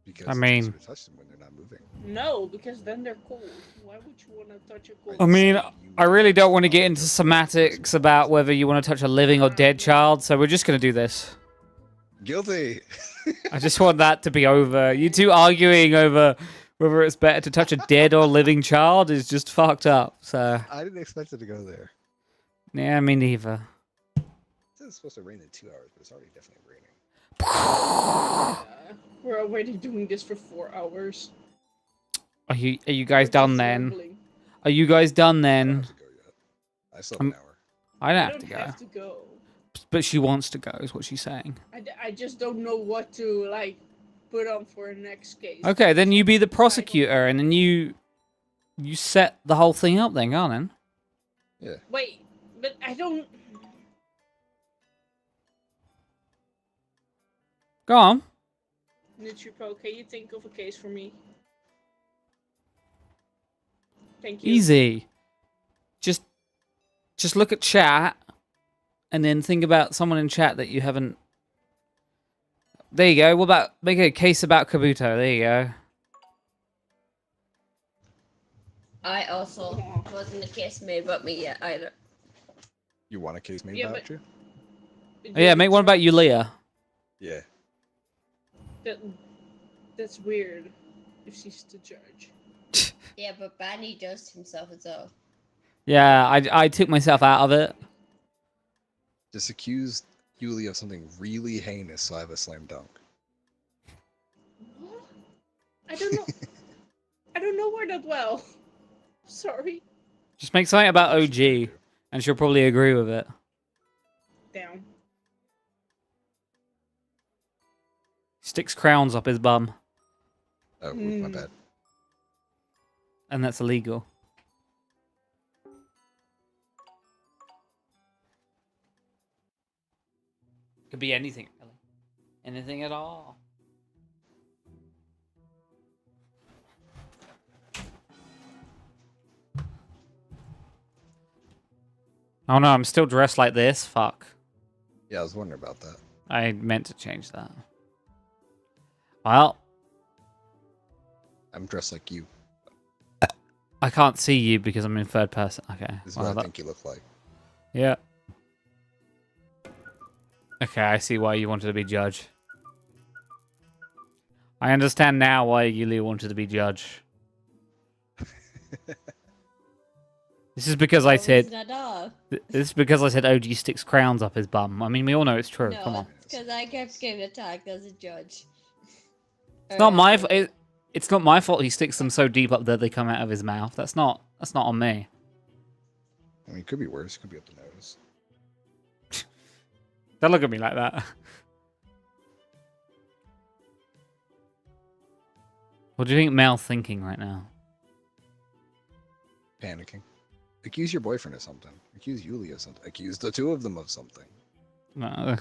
Because I it's mean- easier to touch them when they're not moving. No, because then they're cold. Why would you want to touch a cold? I mean, I really don't want to get into semantics about whether you want to touch a living or dead child, so we're just going to do this. Guilty. I just want that to be over. You two arguing over whether it's better to touch a dead or living child is just fucked up. So, I didn't expect it to go there. yeah, me neither. It's supposed to rain in 2 hours, but it's already definitely raining. We're already doing this for 4 hours. Are you guys We're done just then? rambling. Are you guys done I don't then? have to go yet. I still have an hour. I don't I have don't to go. have to go. But she wants to go, is what she's saying. I just don't know what to like put on for a next case. Okay, then you be the prosecutor, and then you set the whole thing up then, can't Yeah. Wait, but I don't. Go on. Nutripro, can you think of a case for me? Thank you. Easy. Just look at chat, and then think about someone in chat that you haven't. There you go. What about make a case about Kabuto? There you go. I also wasn't a case made about me yet either. You want a case made Yeah, about but- you? Oh, yeah, make one about Yulia. Yeah. That's weird. If she's the judge. Yeah, but Banny does himself as well. Yeah, I took myself out of it. Just accuse Yulia of something really heinous so I have a slam dunk. What? I don't know. I don't know her that well. Sorry. Just make something about OG, and she'll probably agree with it. Down. Sticks crowns up his bum, Oh, my Hmm. bad. and that's illegal. Could be anything, really. Anything at all. Oh no, I'm still dressed like this. Fuck. Yeah, I was wondering about that. I meant to change that. Well, I'm dressed like you. I can't see you because I'm in third person. Okay. This is well, what I that- think you look like. Yeah. Okay, I see why you wanted to be judge. I understand now why Yulia wanted to be judge. This is because I said. Not all. This is because I said OG sticks crowns up his bum. I mean, we all know it's true. No, Come on. because I kept getting attacked as a judge. It's not my. It's not my fault. He sticks them so deep up that they come out of his mouth. That's not on me. I mean, it could be worse. It could be up the nose. Don't look at me like that. What do you think Mel's thinking right now? Panicking. Accuse your boyfriend of something. Accuse Yulia of something. Accuse the two of them of something. No.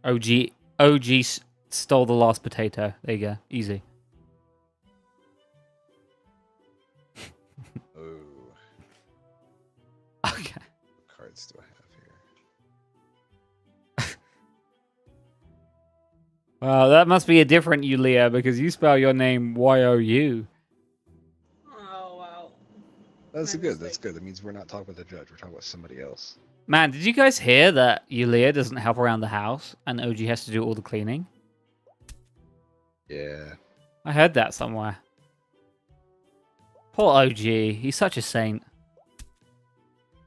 OG stole the last potato. There you go. Easy. Oh. Okay. What cards do I have here? Well, that must be a different Yulia because you spell your name Y-O-U. Oh wow. That's My good. That's mistake. good. That means we're not talking about the judge. We're talking about somebody else. Man, did you guys hear that Yulia doesn't help around the house and OG has to do all the cleaning? Yeah. I heard that somewhere. Poor OG. He's such a saint.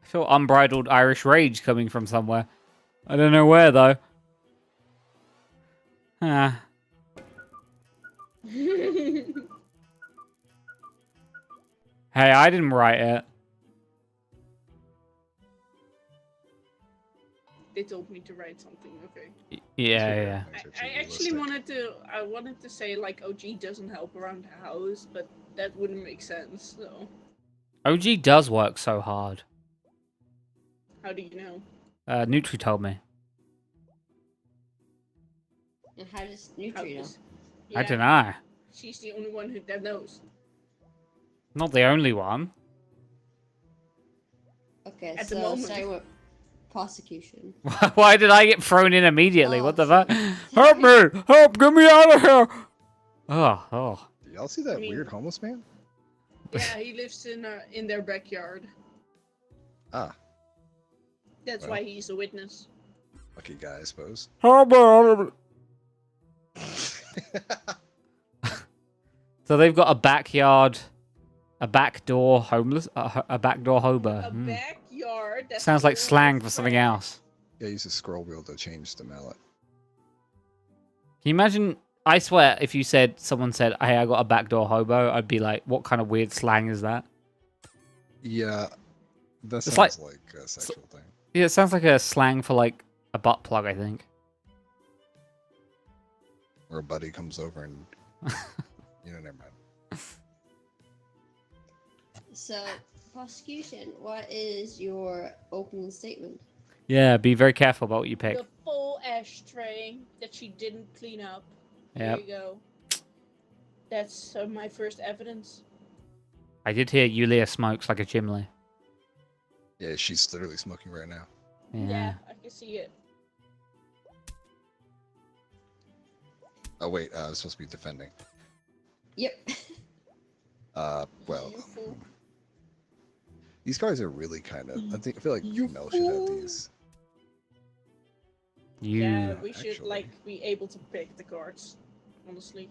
I feel unbridled Irish rage coming from somewhere. I don't know where, though. Ah. Hey, I didn't write it. They told me to write something. Okay. Yeah. Makes it I too actually realistic. wanted to say like OG doesn't help around the house, but that wouldn't make sense. So OG does work so hard. How do you know? Nutri told me. And how does How Nutri know? does- I Yeah, don't know. she's the only one that knows. Not the only one. Okay, At the so moment. starting with prosecution. Why did I get thrown in immediately? Oh, What the fuck? sorry. Help me! Help! Get me out of here! Oh. Did y'all see that I mean- weird homeless man? Yeah, he lives in their backyard. Ah, That's Well. why he's a witness. lucky guy, I suppose. Help me! So they've got a backyard, a backdoor homeless, a backdoor hobo. A backyard. That's Sounds like full slang of for something trash. else. Yeah, use a scroll wheel to change the mallet. Can you imagine? I swear, if you said someone said, "Hey, I got a backdoor hobo," I'd be like, "What kind of weird slang is that?" Yeah, that It's sounds like- like a sexual thing. Yeah, it sounds like a slang for like a butt plug. I think. Or a buddy comes over and, never mind. So, prosecution, what is your opening statement? Yeah, be very careful about what you pick. The full ashtray that she didn't clean up. There Yep. you go. That's my first evidence. I did hear Yulia smokes like a chimney. Yeah, she's literally smoking right now. Yeah. I can see it. Oh wait, I was supposed to be defending. Yep. Well, You fool. these cards are really kind of. I feel like You Mel should have fool. these. Yeah, we should actually. be able to pick the cards. Honestly.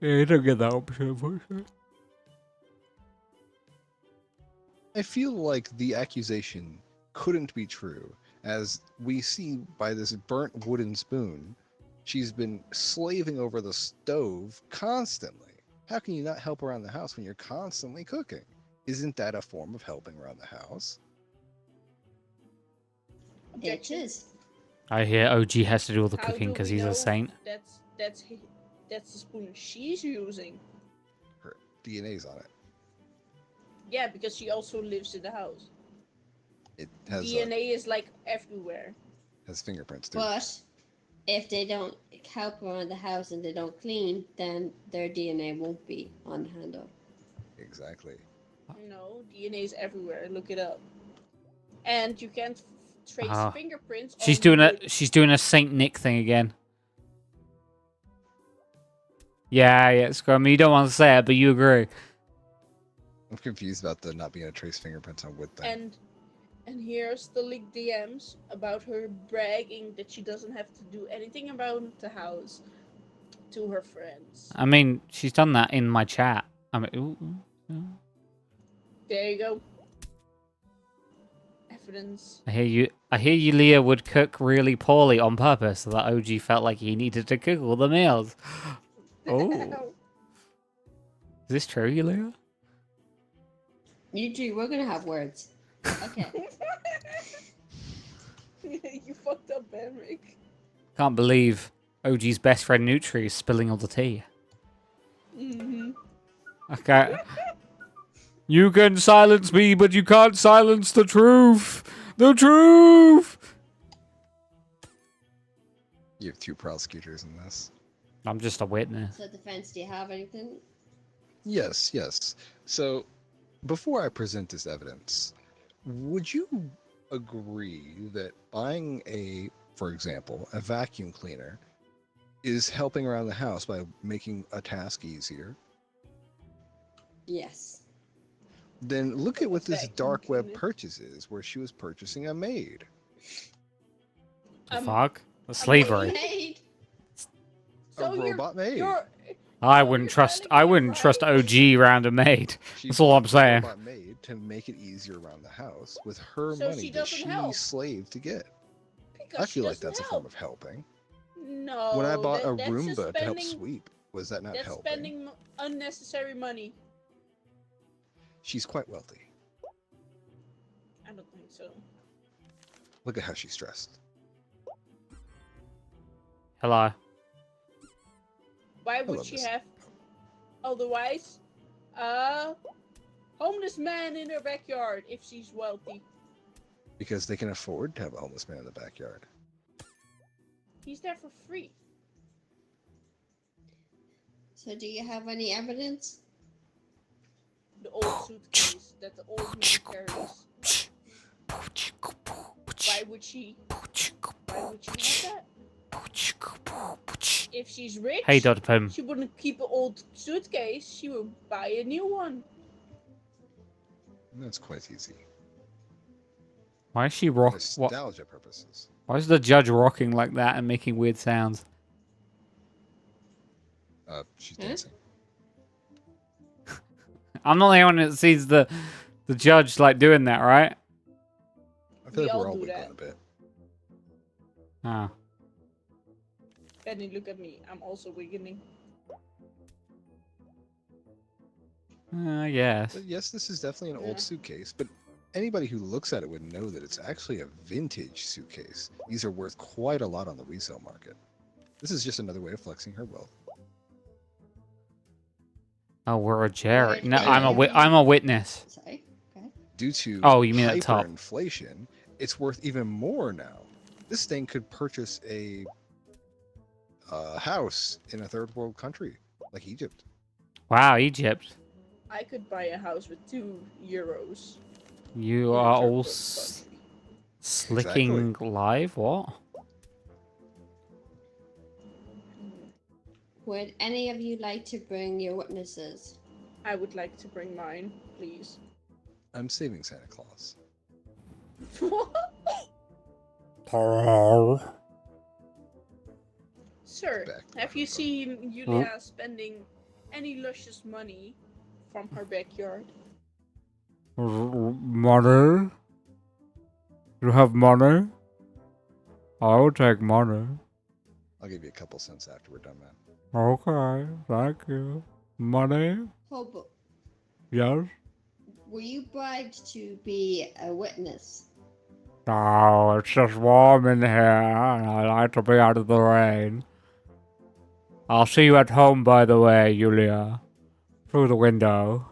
Yeah, you don't get that option, unfortunately. I feel like the accusation couldn't be true, as we see by this burnt wooden spoon, she's been slaving over the stove constantly. How can you not help around the house when you're constantly cooking? Isn't that a form of helping around the house? It Objection. is. I hear OG has to do all the How cooking do because we he's know a saint. That's the spoon she's using. Her DNA's on it. Yeah, because she also lives in the house. It has DNA is like everywhere. has fingerprints too. But if they don't help around the house and they don't clean, then their DNA won't be on the handle. Exactly. No, DNA is everywhere. Look it up. And you can't trace Ah. fingerprints. She's on doing wood. she's doing a Saint Nick thing again. Yeah, Scrum. You don't want to say it, but you agree. I'm confused about the not being able to trace fingerprints on wood thing. And here's the leaked DMs about her bragging that she doesn't have to do anything around the house to her friends. I mean, she's done that in my chat. I mean, ooh. There you go. Evidence. I hear you, Leah would cook really poorly on purpose, so that OG felt like he needed to cook all the meals. Oh, is this true, Yulia? You two, we're gonna have words. Okay. You fucked up, Banrik. Can't believe OG's best friend Nutri is spilling all the tea. Mm-hmm. Okay. You can silence me, but you can't silence the truth. The truth. You have two prosecutors in this. I'm just a witness. So, defense, do you have anything? Yes. So, before I present this evidence, would you agree that buying for example, a vacuum cleaner is helping around the house by making a task easier? Yes. Then look at what this Vacuum dark web cleaner. purchase is, where she was purchasing a maid. The Um, fuck? Slavery. Maid. A robot maid. I So wouldn't you're trust. telling I me, wouldn't trust right? OG around a maid. She That's all I'm bought a saying. robot maid to make it easier around the house with her So money she that doesn't she help. slaved to get. Because I she feel like doesn't that's a help. form of helping. No. When I bought a that's Roomba just to help spending- sweep, was that not That's helping? spending unnecessary money. She's quite wealthy. I don't think so. Look at how she's dressed. Hello. Why love would she this. have otherwise a homeless man in her backyard if she's wealthy? because they can afford to have a homeless man in the backyard. He's there for free. So do you have any evidence? The old suitcase that the old man carries. Why would she have that? If she's rich, Hey, Dr. Pym. she wouldn't keep an old suitcase. She would buy a new one. That's quite easy. Why is she For what? nostalgia purposes. Why is the judge rocking like that and making weird sounds? She's dancing. I'm not the only one that sees the judge like doing that, right? I feel We like all we're all do wiggling that. a bit. Ah. Benny, look at me. I'm also wiggling. I guess. But yes, this is definitely an Yeah. old suitcase, but anybody who looks at it would know that it's actually a vintage suitcase. These are worth quite a lot on the resale market. This is just another way of flexing her wealth. Oh, we're a jury. Wait, No, wait, I'm wait. a witness. Sorry. Okay. Due to Oh, you mean at the top. hyperinflation, it's worth even more now. This thing could purchase a house in a third world country like Egypt. Wow, Egypt. I could buy a house with €2. You in a are third all world country. slicking live? What? Would any of you like to bring your witnesses? I would like to bring mine, please. I'm saving Santa Claus. Sir, Back have you seen Julia spending any luscious money from her backyard? Money? You have money? I will take money. I'll give you a couple cents after we're done, man. Okay, thank you. Money? Hobo, Yes? were you bribed to be a witness? No, it's just warm in here, and I like to be out of the rain. I'll see you at home, by the way, Julia. Through the window.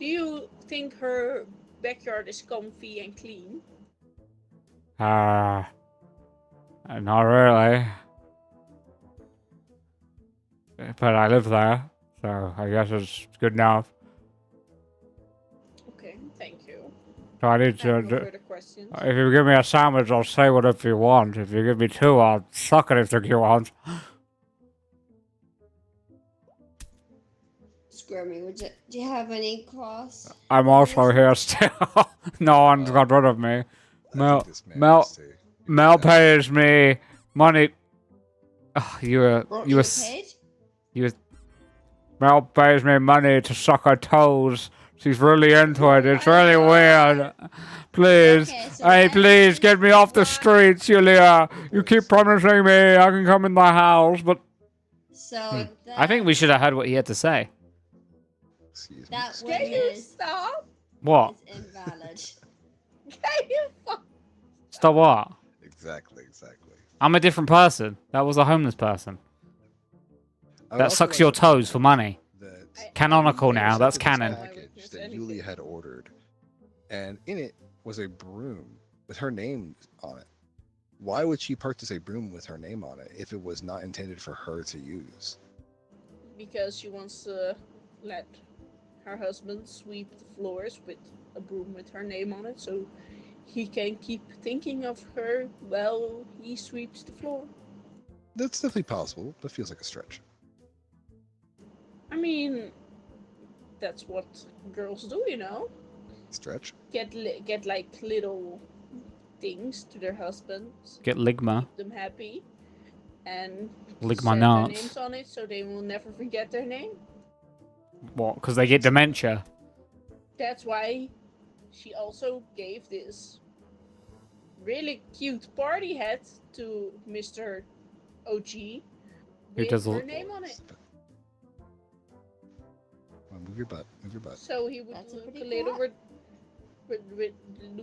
Do you think her backyard is comfy and clean? Not really. But I live there, so I guess it's good enough. Okay, thank you. So I need I have to... no further questions. If you give me a sandwich, I'll say whatever you want. If you give me two, I'll suck anything you want. Squirmy, do you have any claws? I'm also here still. No one's got rid of me. I Mel- think this man Mel- needs to- Mel pays me money. Ugh, you were... Paid? Mel pays me money to suck her toes. She's really into it. It's really weird. Please. Okay, so Hey, then- please get me off the streets, Julia. You keep promising me I can come in the house, but... So I think we should have heard what he had to say. Excuse me. that Can you witness stop? What? is invalid. Can you fuck? Stop what? Exactly. I'm a different person. That was a homeless person. I would That also sucks like your to toes for money. that Canonical he now, that's accepted this canon. package that Yulia had ordered, and in it was a broom with her name on it. Why would she purchase a broom with her name on it if it was not intended for her to use? Because she wants to let her husband sweep the floors with a broom with her name on it, so he can keep thinking of her while he sweeps the floor. That's definitely possible, but feels like a stretch. I mean, that's what girls do, you know? Stretch? Get like little things to their husbands, Get ligma. keep them happy, and Lick set my their nuts. names on it so they will never forget their name. What? Because they get dementia. That's why she also gave this really cute party hat to Mr. OG with does her look- name on it. Well, move your butt. Move your butt. So he would That's a look pretty a little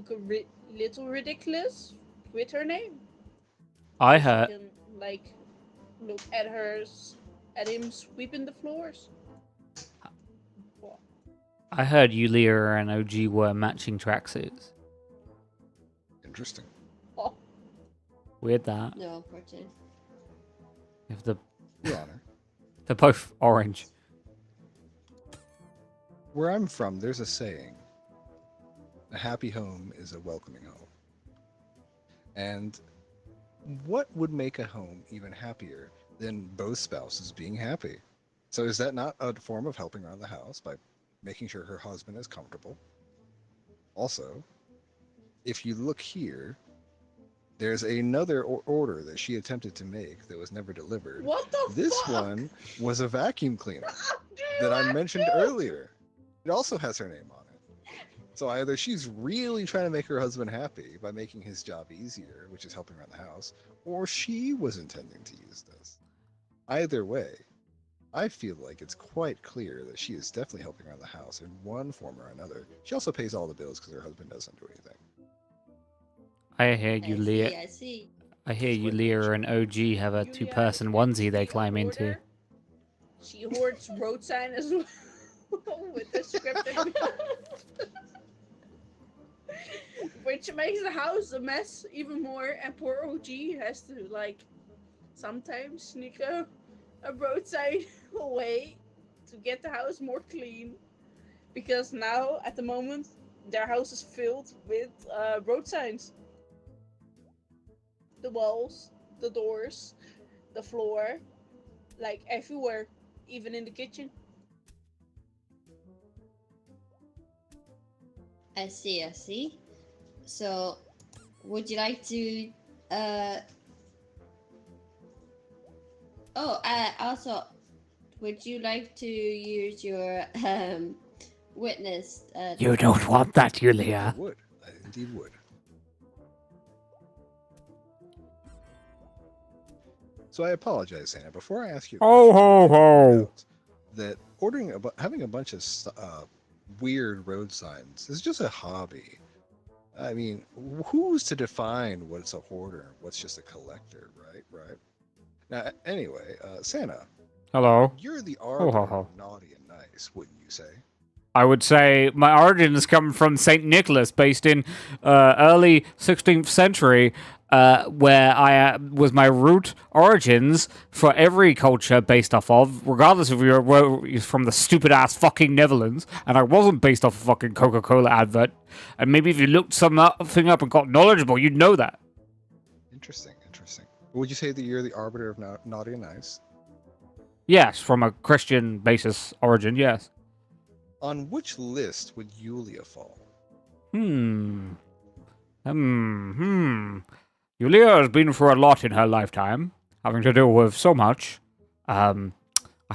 cool little ridiculous with her name. I You heard. can like look at at him sweeping the floors. I heard Yulia and OG were matching tracksuits. Interesting. Oh, Weird that. No, unfortunately. If Your Honor. they're both orange. Where I'm from, there's a saying: a happy home is a welcoming home. And what would make a home even happier than both spouses being happy? So is that not a form of helping around the house by making sure her husband is comfortable? Also, if you look here, there's another order that she attempted to make that was never delivered. what the This fuck? one was a vacuum cleaner Do you that I have mentioned to? earlier. It also has her name on it. So either she's really trying to make her husband happy by making his job easier, which is helping around the house, or she was intending to use this. Either way, I feel like it's quite clear that she is definitely helping around the house in one form or another. She also pays all the bills because her husband doesn't do anything. I hear you, Leah. I see. I hear you, Leah, and OG have a Julia two-person is onesie they actually a climb into. hoarder. She hoards road sign as well with the script. Which makes the house a mess even more, and poor OG has to like sometimes sneak a road sign away to get the house more clean, because now at the moment their house is filled with road signs. The walls, the doors, the floor, like everywhere, even in the kitchen. I see, I see. So, would you like to, also, would you like to use your, witness, You don't want that, I Julia. would. I indeed would. So I apologize, Santa. Before I ask you, a Ho, question, ho, I should ho. point out that having a bunch of weird road signs is just a hobby. I mean, who's to define what's a hoarder and what's just a collector, right? Right. Now, anyway, Santa, Hello. you're the ho, arbiter ho. of naughty and nice, wouldn't you say? I would say my origins come from Saint Nicholas, based in early 16th century, where I was my root origins for every culture based off of, regardless if you were from the stupid ass fucking Netherlands, and I wasn't based off a fucking Coca-Cola advert. And maybe if you looked something up and got knowledgeable, you'd know that. Interesting, interesting. Would you say that you're the arbiter of naughty and nice? Yes, from a Christian basis origin, yes. On which list would Yulia fall? Yulia has been through a lot in her lifetime, having to deal with so much. I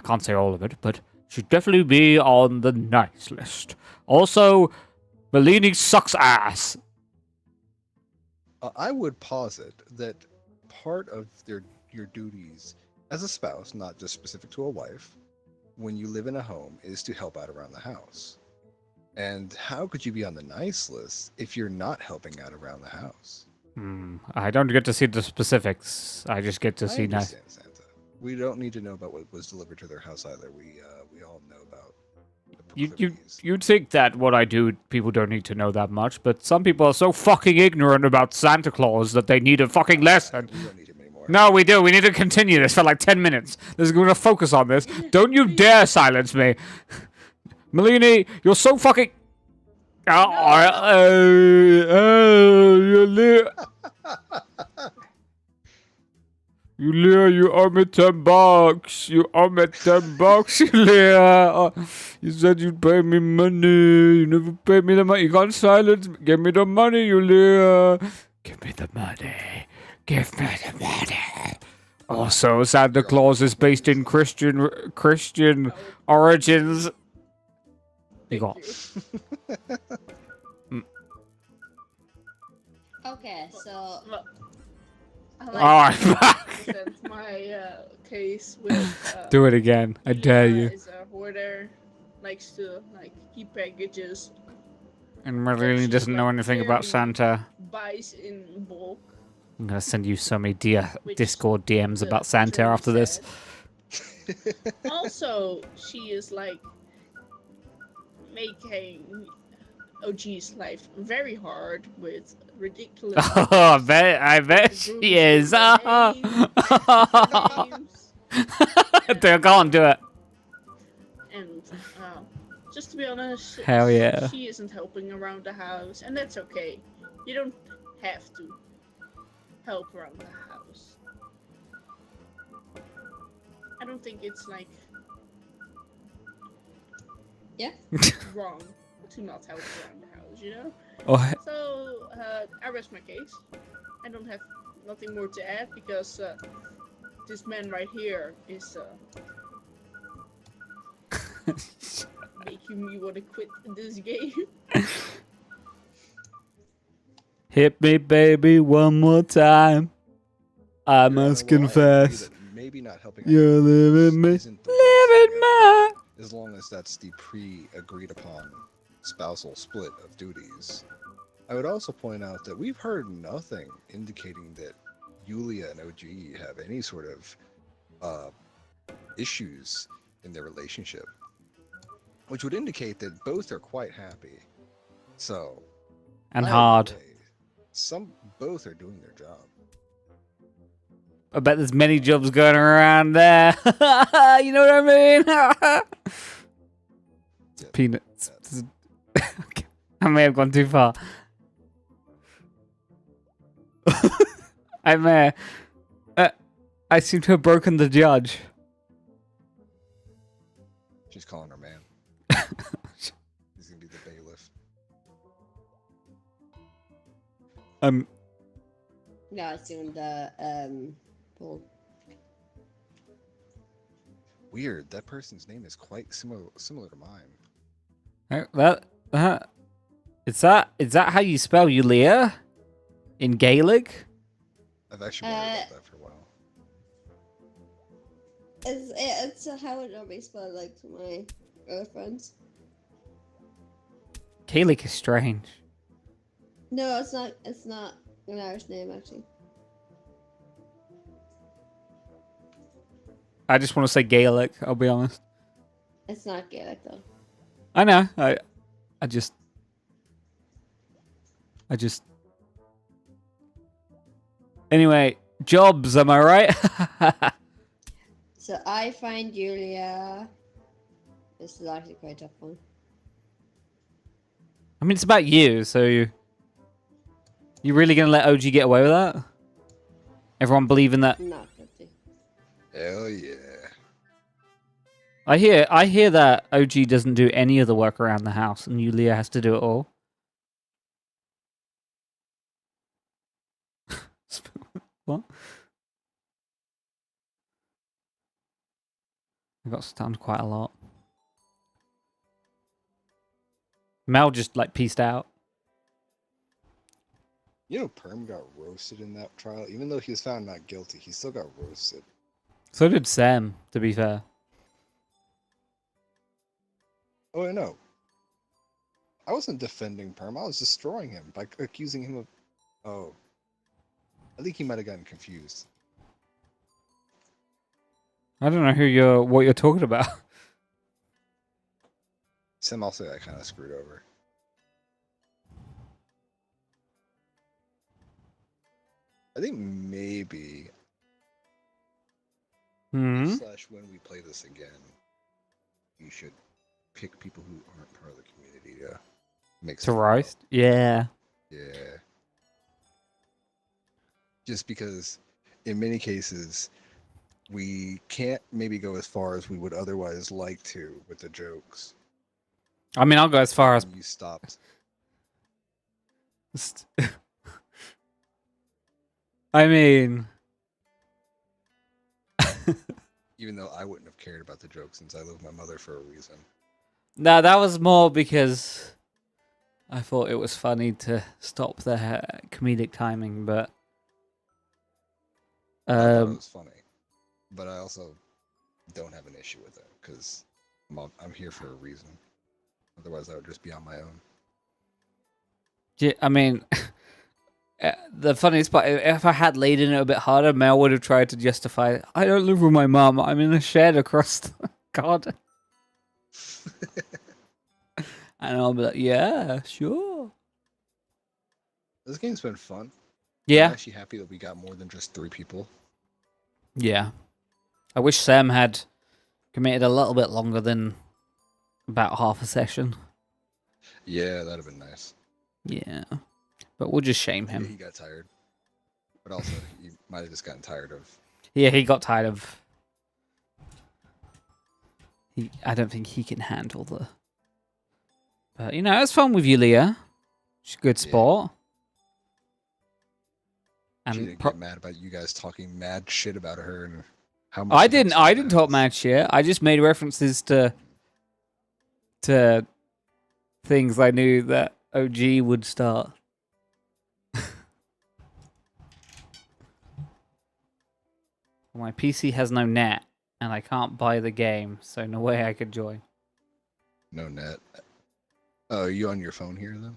can't say all of it, but she'd definitely be on the nice list. Also, Bellini sucks ass. I would posit that part of your duties as a spouse, not just specific to a wife, when you live in a home, is to help out around the house. And how could you be on the nice list if you're not helping out around the house? I don't get to see the specifics. I just get to I see nice. understand, Santa. We don't need to know about what was delivered to their house either. We all know about the proclivities. You'd think that what I do, people don't need to know that much, but some people are so fucking ignorant about Santa Claus that they need a fucking lesson. We don't need him anymore. No, we do. We need to continue this for like 10 minutes. We're going to focus on this. Don't you dare silence me. Melini, you're so fucking... Julia, you owe me $10. You owe me $10, Julia. You said you'd pay me money. You never paid me the money. You can't silence me. Give me the money, Julia. Give me the money. Give me the money. Also, Santa Claus is based in Christian origins. You got. Okay, so I'm back. Present my case with. Do it again. I dare you. Is a hoarder, likes to like keep packages, And really doesn't know anything about Santa. buys in bulk. I'm gonna send you so many Discord DMs the about Santa attorney after this. said. Also, she is like making OG's life very hard with ridiculous. Oh, I bet she is. names. They can't do it. And just to be honest, Hell yeah. she isn't helping around the house, and that's okay. You don't have to help around the house. I don't think it's like Yeah. wrong to not help around the house, you know? Oh, So, I rest my case. I don't have nothing more to add because this man right here is making me want to quit this game. hit me, baby, one more time. I must Well, I agree confess. that maybe not helping out You're the neighbors living me. isn't the Living best idea, my. as long as that's the pre-agreed upon spousal split of duties. I would also point out that we've heard nothing indicating that Yulia and OG have any sort of issues in their relationship, which would indicate that both are quite happy. So, And either hard. way, both are doing their job. I bet there's many jobs going around there. You know what I mean? Yeah, Peanuts. Okay. I may have gone too far. I may. I seem to have broken the judge. She's calling her man. He's gonna be the bailiff. No, it's doing the pool. Weird. That person's name is quite similar to mine. Is that how you spell Yulia? In Gaelic? I've actually wondered about that for a while. It's how it normally spelled like to my other friends. Gaelic is strange. No, it's not. It's not an Irish name actually. I just want to say Gaelic, I'll be honest. It's not Gaelic though. I know. I just Anyway, jobs, am I right? So I find Julia. This is actually quite a tough one. I mean, it's about you, so you really gonna let OG get away with that? Everyone believing that? Not 50. Hell yeah. I hear that OG doesn't do any of the work around the house, and Yulia has to do it all. What? I got stunned quite a lot. Mel just like pieced out. You know, Perm got roasted in that trial. Even though he was found not guilty, he still got roasted. So did Sam, to be fair. Oh, no. I wasn't defending Perm. I was destroying him by accusing him of... Oh. I think he might have gotten confused. I don't know what you're talking about. Sam also got kind of screwed over. I think maybe Hmm. / when we play this again, you should pick people who aren't part of the community to make To roast? Yeah. Yeah. Just because in many cases we can't maybe go as far as we would otherwise like to with the jokes. I mean, I'll go as far as You stopped. I mean, Even though I wouldn't have cared about the jokes since I live with my mother for a reason. no, that was more because I thought it was funny to stop the comedic timing, but I thought it was funny. But I also don't have an issue with it because I'm here for a reason. Otherwise, I would just be on my own. yeah, I mean, the funniest part, if I had laid in it a bit harder, Mel would have tried to justify, I don't live with my mum, I'm in a shed across the garden. And I'll be like, yeah, sure. This game's been fun. Yeah. I'm actually happy that we got more than just 3 people. Yeah. I wish Sam had committed a little bit longer than about half a session. Yeah, that'd have been nice. Yeah. But we'll just shame Yeah, him. he got tired. But also, he might have just gotten tired of... Yeah, he got tired of... I don't think he can handle the... But, you know, it's fun with you, Leah. She's a good Yeah. sport. She And didn't get mad about you guys talking mad shit about her and how much I she didn't. helps I you didn't guys. talk mad shit. I just made references to things I knew that OG would start. My PC has no net, and I can't buy the game, so no way I could join. No net. Oh, are you on your phone here, then?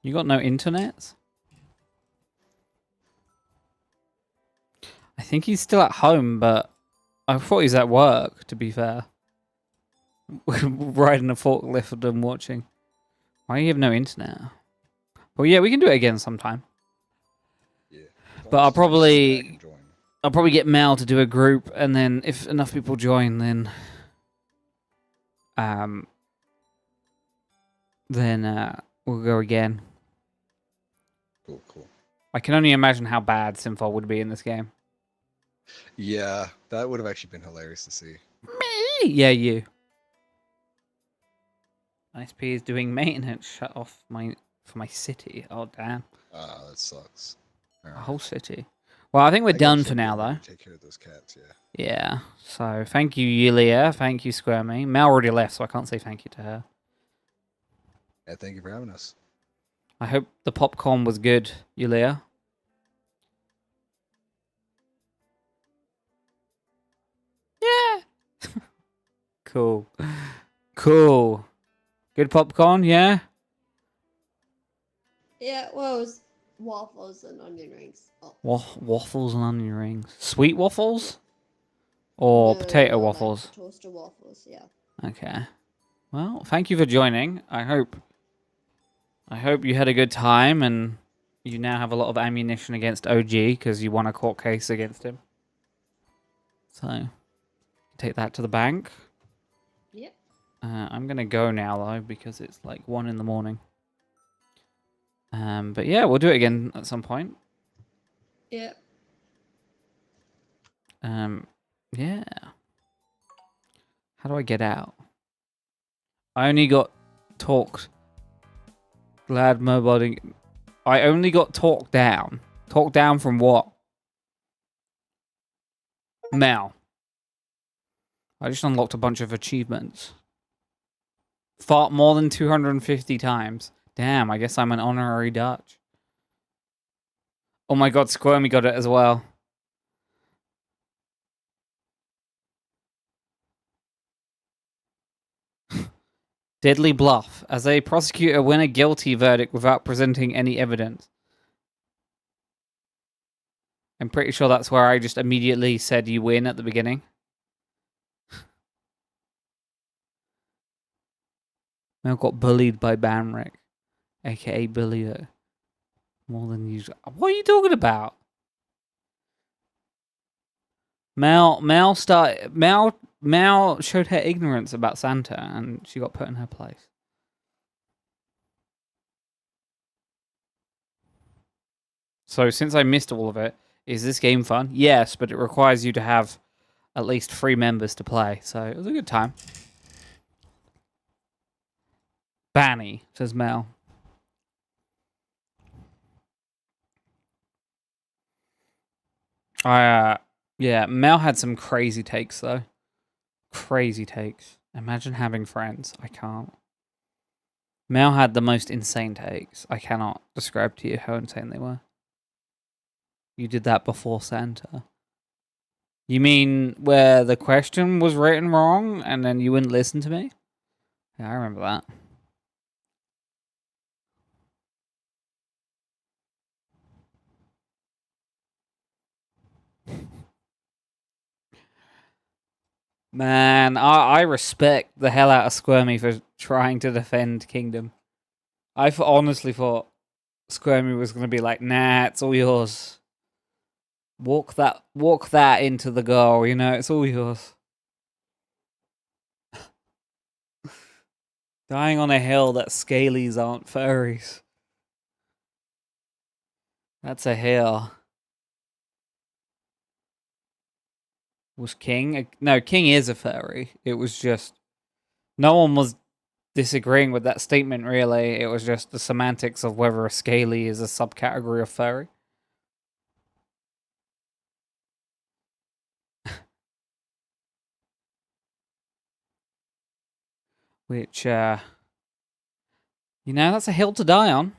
You got no internet? I think he's still at home, but I thought he's at work, to be fair. Riding a forklift and watching. Why do you have no internet? Well, yeah, we can do it again sometime. Yeah. But I'll probably get Mel to do a group, and then if enough people join, then we'll go again. Cool, cool. I can only imagine how bad Simfol would be in this game. Yeah, that would have actually been hilarious to see. Me? Yeah, you. ISP is doing maintenance. Shut off for my city. Oh damn. Ah, that sucks. All A right. whole city. Well, I think we're I done gotta for now, remember though. to take care of those cats, yeah. Yeah. So thank you, Yulia. Thank you, Squirmy. Mel already left, so I can't say thank you to her. Yeah, thank you for having us. I hope the popcorn was good, Yulia. Yeah. Cool. Cool. Good popcorn, yeah? Yeah, well, it was waffles and onion rings. Oh. Waffles and onion rings. Sweet waffles? Or No, potato like waffles? toaster waffles, yeah. Okay. Well, thank you for joining. I hope you had a good time and you now have a lot of ammunition against OG because you won a court case against him. So, take that to the bank. Yep. I'm going to go now, though, because it's like 1 in the morning. But yeah, we'll do it again at some point. Yep. Yeah. How do I get out? I only got talked. Glad mobiling. I only got talked down. Talked down from what? Mel. I just unlocked a bunch of achievements. Fought more than 250 times. Damn, I guess I'm an honorary Dutch. Oh my god, Squirmy got it as well. Deadly bluff. As a prosecutor, win a guilty verdict without presenting any evidence. I'm pretty sure that's where I just immediately said you win at the beginning. Mel got bullied by Banrik, aka Bullier. More than usual. What are you talking about? Mel showed her ignorance about Santa and she got put in her place. So since I missed all of it, is this game fun? Yes, but it requires you to have at least 3 members to play. So it was a good time. Banny, says Mel. Yeah, Mel had some crazy takes though. Crazy takes. Imagine having friends. I can't. Mel had the most insane takes. I cannot describe to you how insane they were. You did that before Santa. You mean where the question was written wrong and then you wouldn't listen to me? Yeah, I remember that. Man, I respect the hell out of Squirmy for trying to defend Kingdom. I honestly thought Squirmy was going to be like, nah, it's all yours. Walk that into the goal, it's all yours. Dying on a hill that scalies aren't furries. That's a hill. Was King? No, King is a furry. It was just... No one was disagreeing with that statement, really. It was just the semantics of whether a scaly is a subcategory of furry. Which, that's a hill to die on.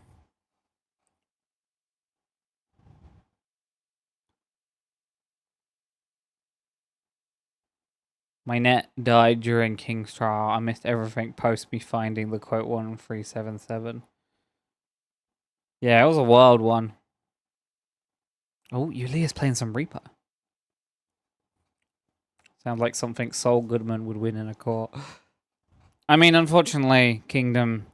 My net died during King's trial. I missed everything post me finding the quote 1377. Yeah, it was a wild one. Oh, Yulia's playing some Reaper. Sounds like something Saul Goodman would win in a court. I mean, unfortunately, Kingdom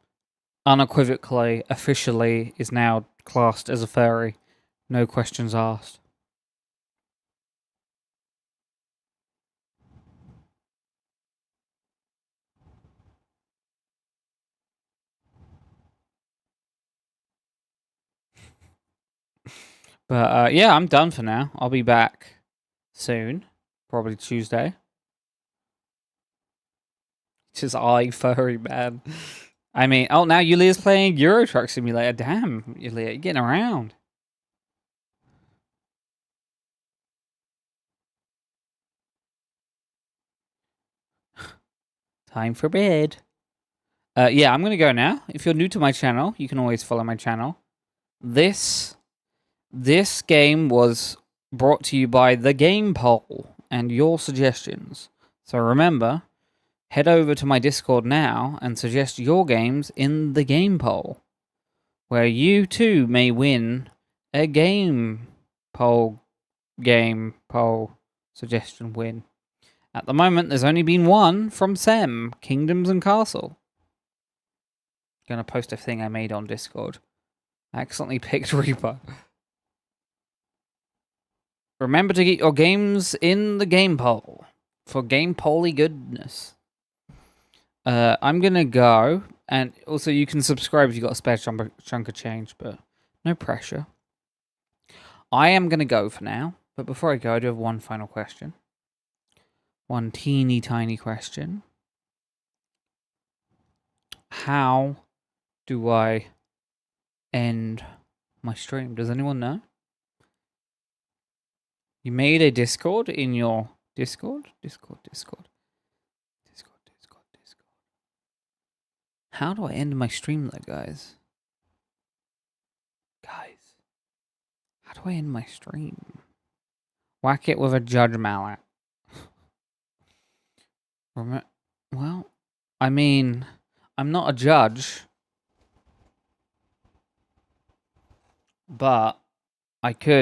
unequivocally, officially, is now classed as a furry. No questions asked. But yeah, I'm done for now. I'll be back soon, probably Tuesday. Just furry man. I mean, oh, now Yulia's playing Euro Truck Simulator. Damn, Yulia, you're getting around. Time for bed. Yeah, I'm going to go now. If you're new to my channel, you can always follow my channel. This game was brought to you by the Game Poll and your suggestions. So remember, head over to my Discord now and suggest your games in the Game Poll, where you too may win a Game Poll suggestion win. At the moment, there's only been one from Sem, Kingdoms and Castle. Gonna post a thing I made on Discord. I accidentally picked Reaper. Remember to get your games in the Game Poll for Game Poll-y goodness. I'm gonna go, and also you can subscribe if you got a spare chunk of change, but no pressure. I am gonna go for now, but before I go, I do have one final question. One teeny tiny question. How do I end my stream? Does anyone know? You made a Discord in your Discord? Discord. How do I end my stream though, guys? How do I end my stream? Whack it with a judge mallet. Well, I mean, I'm not a judge, but I could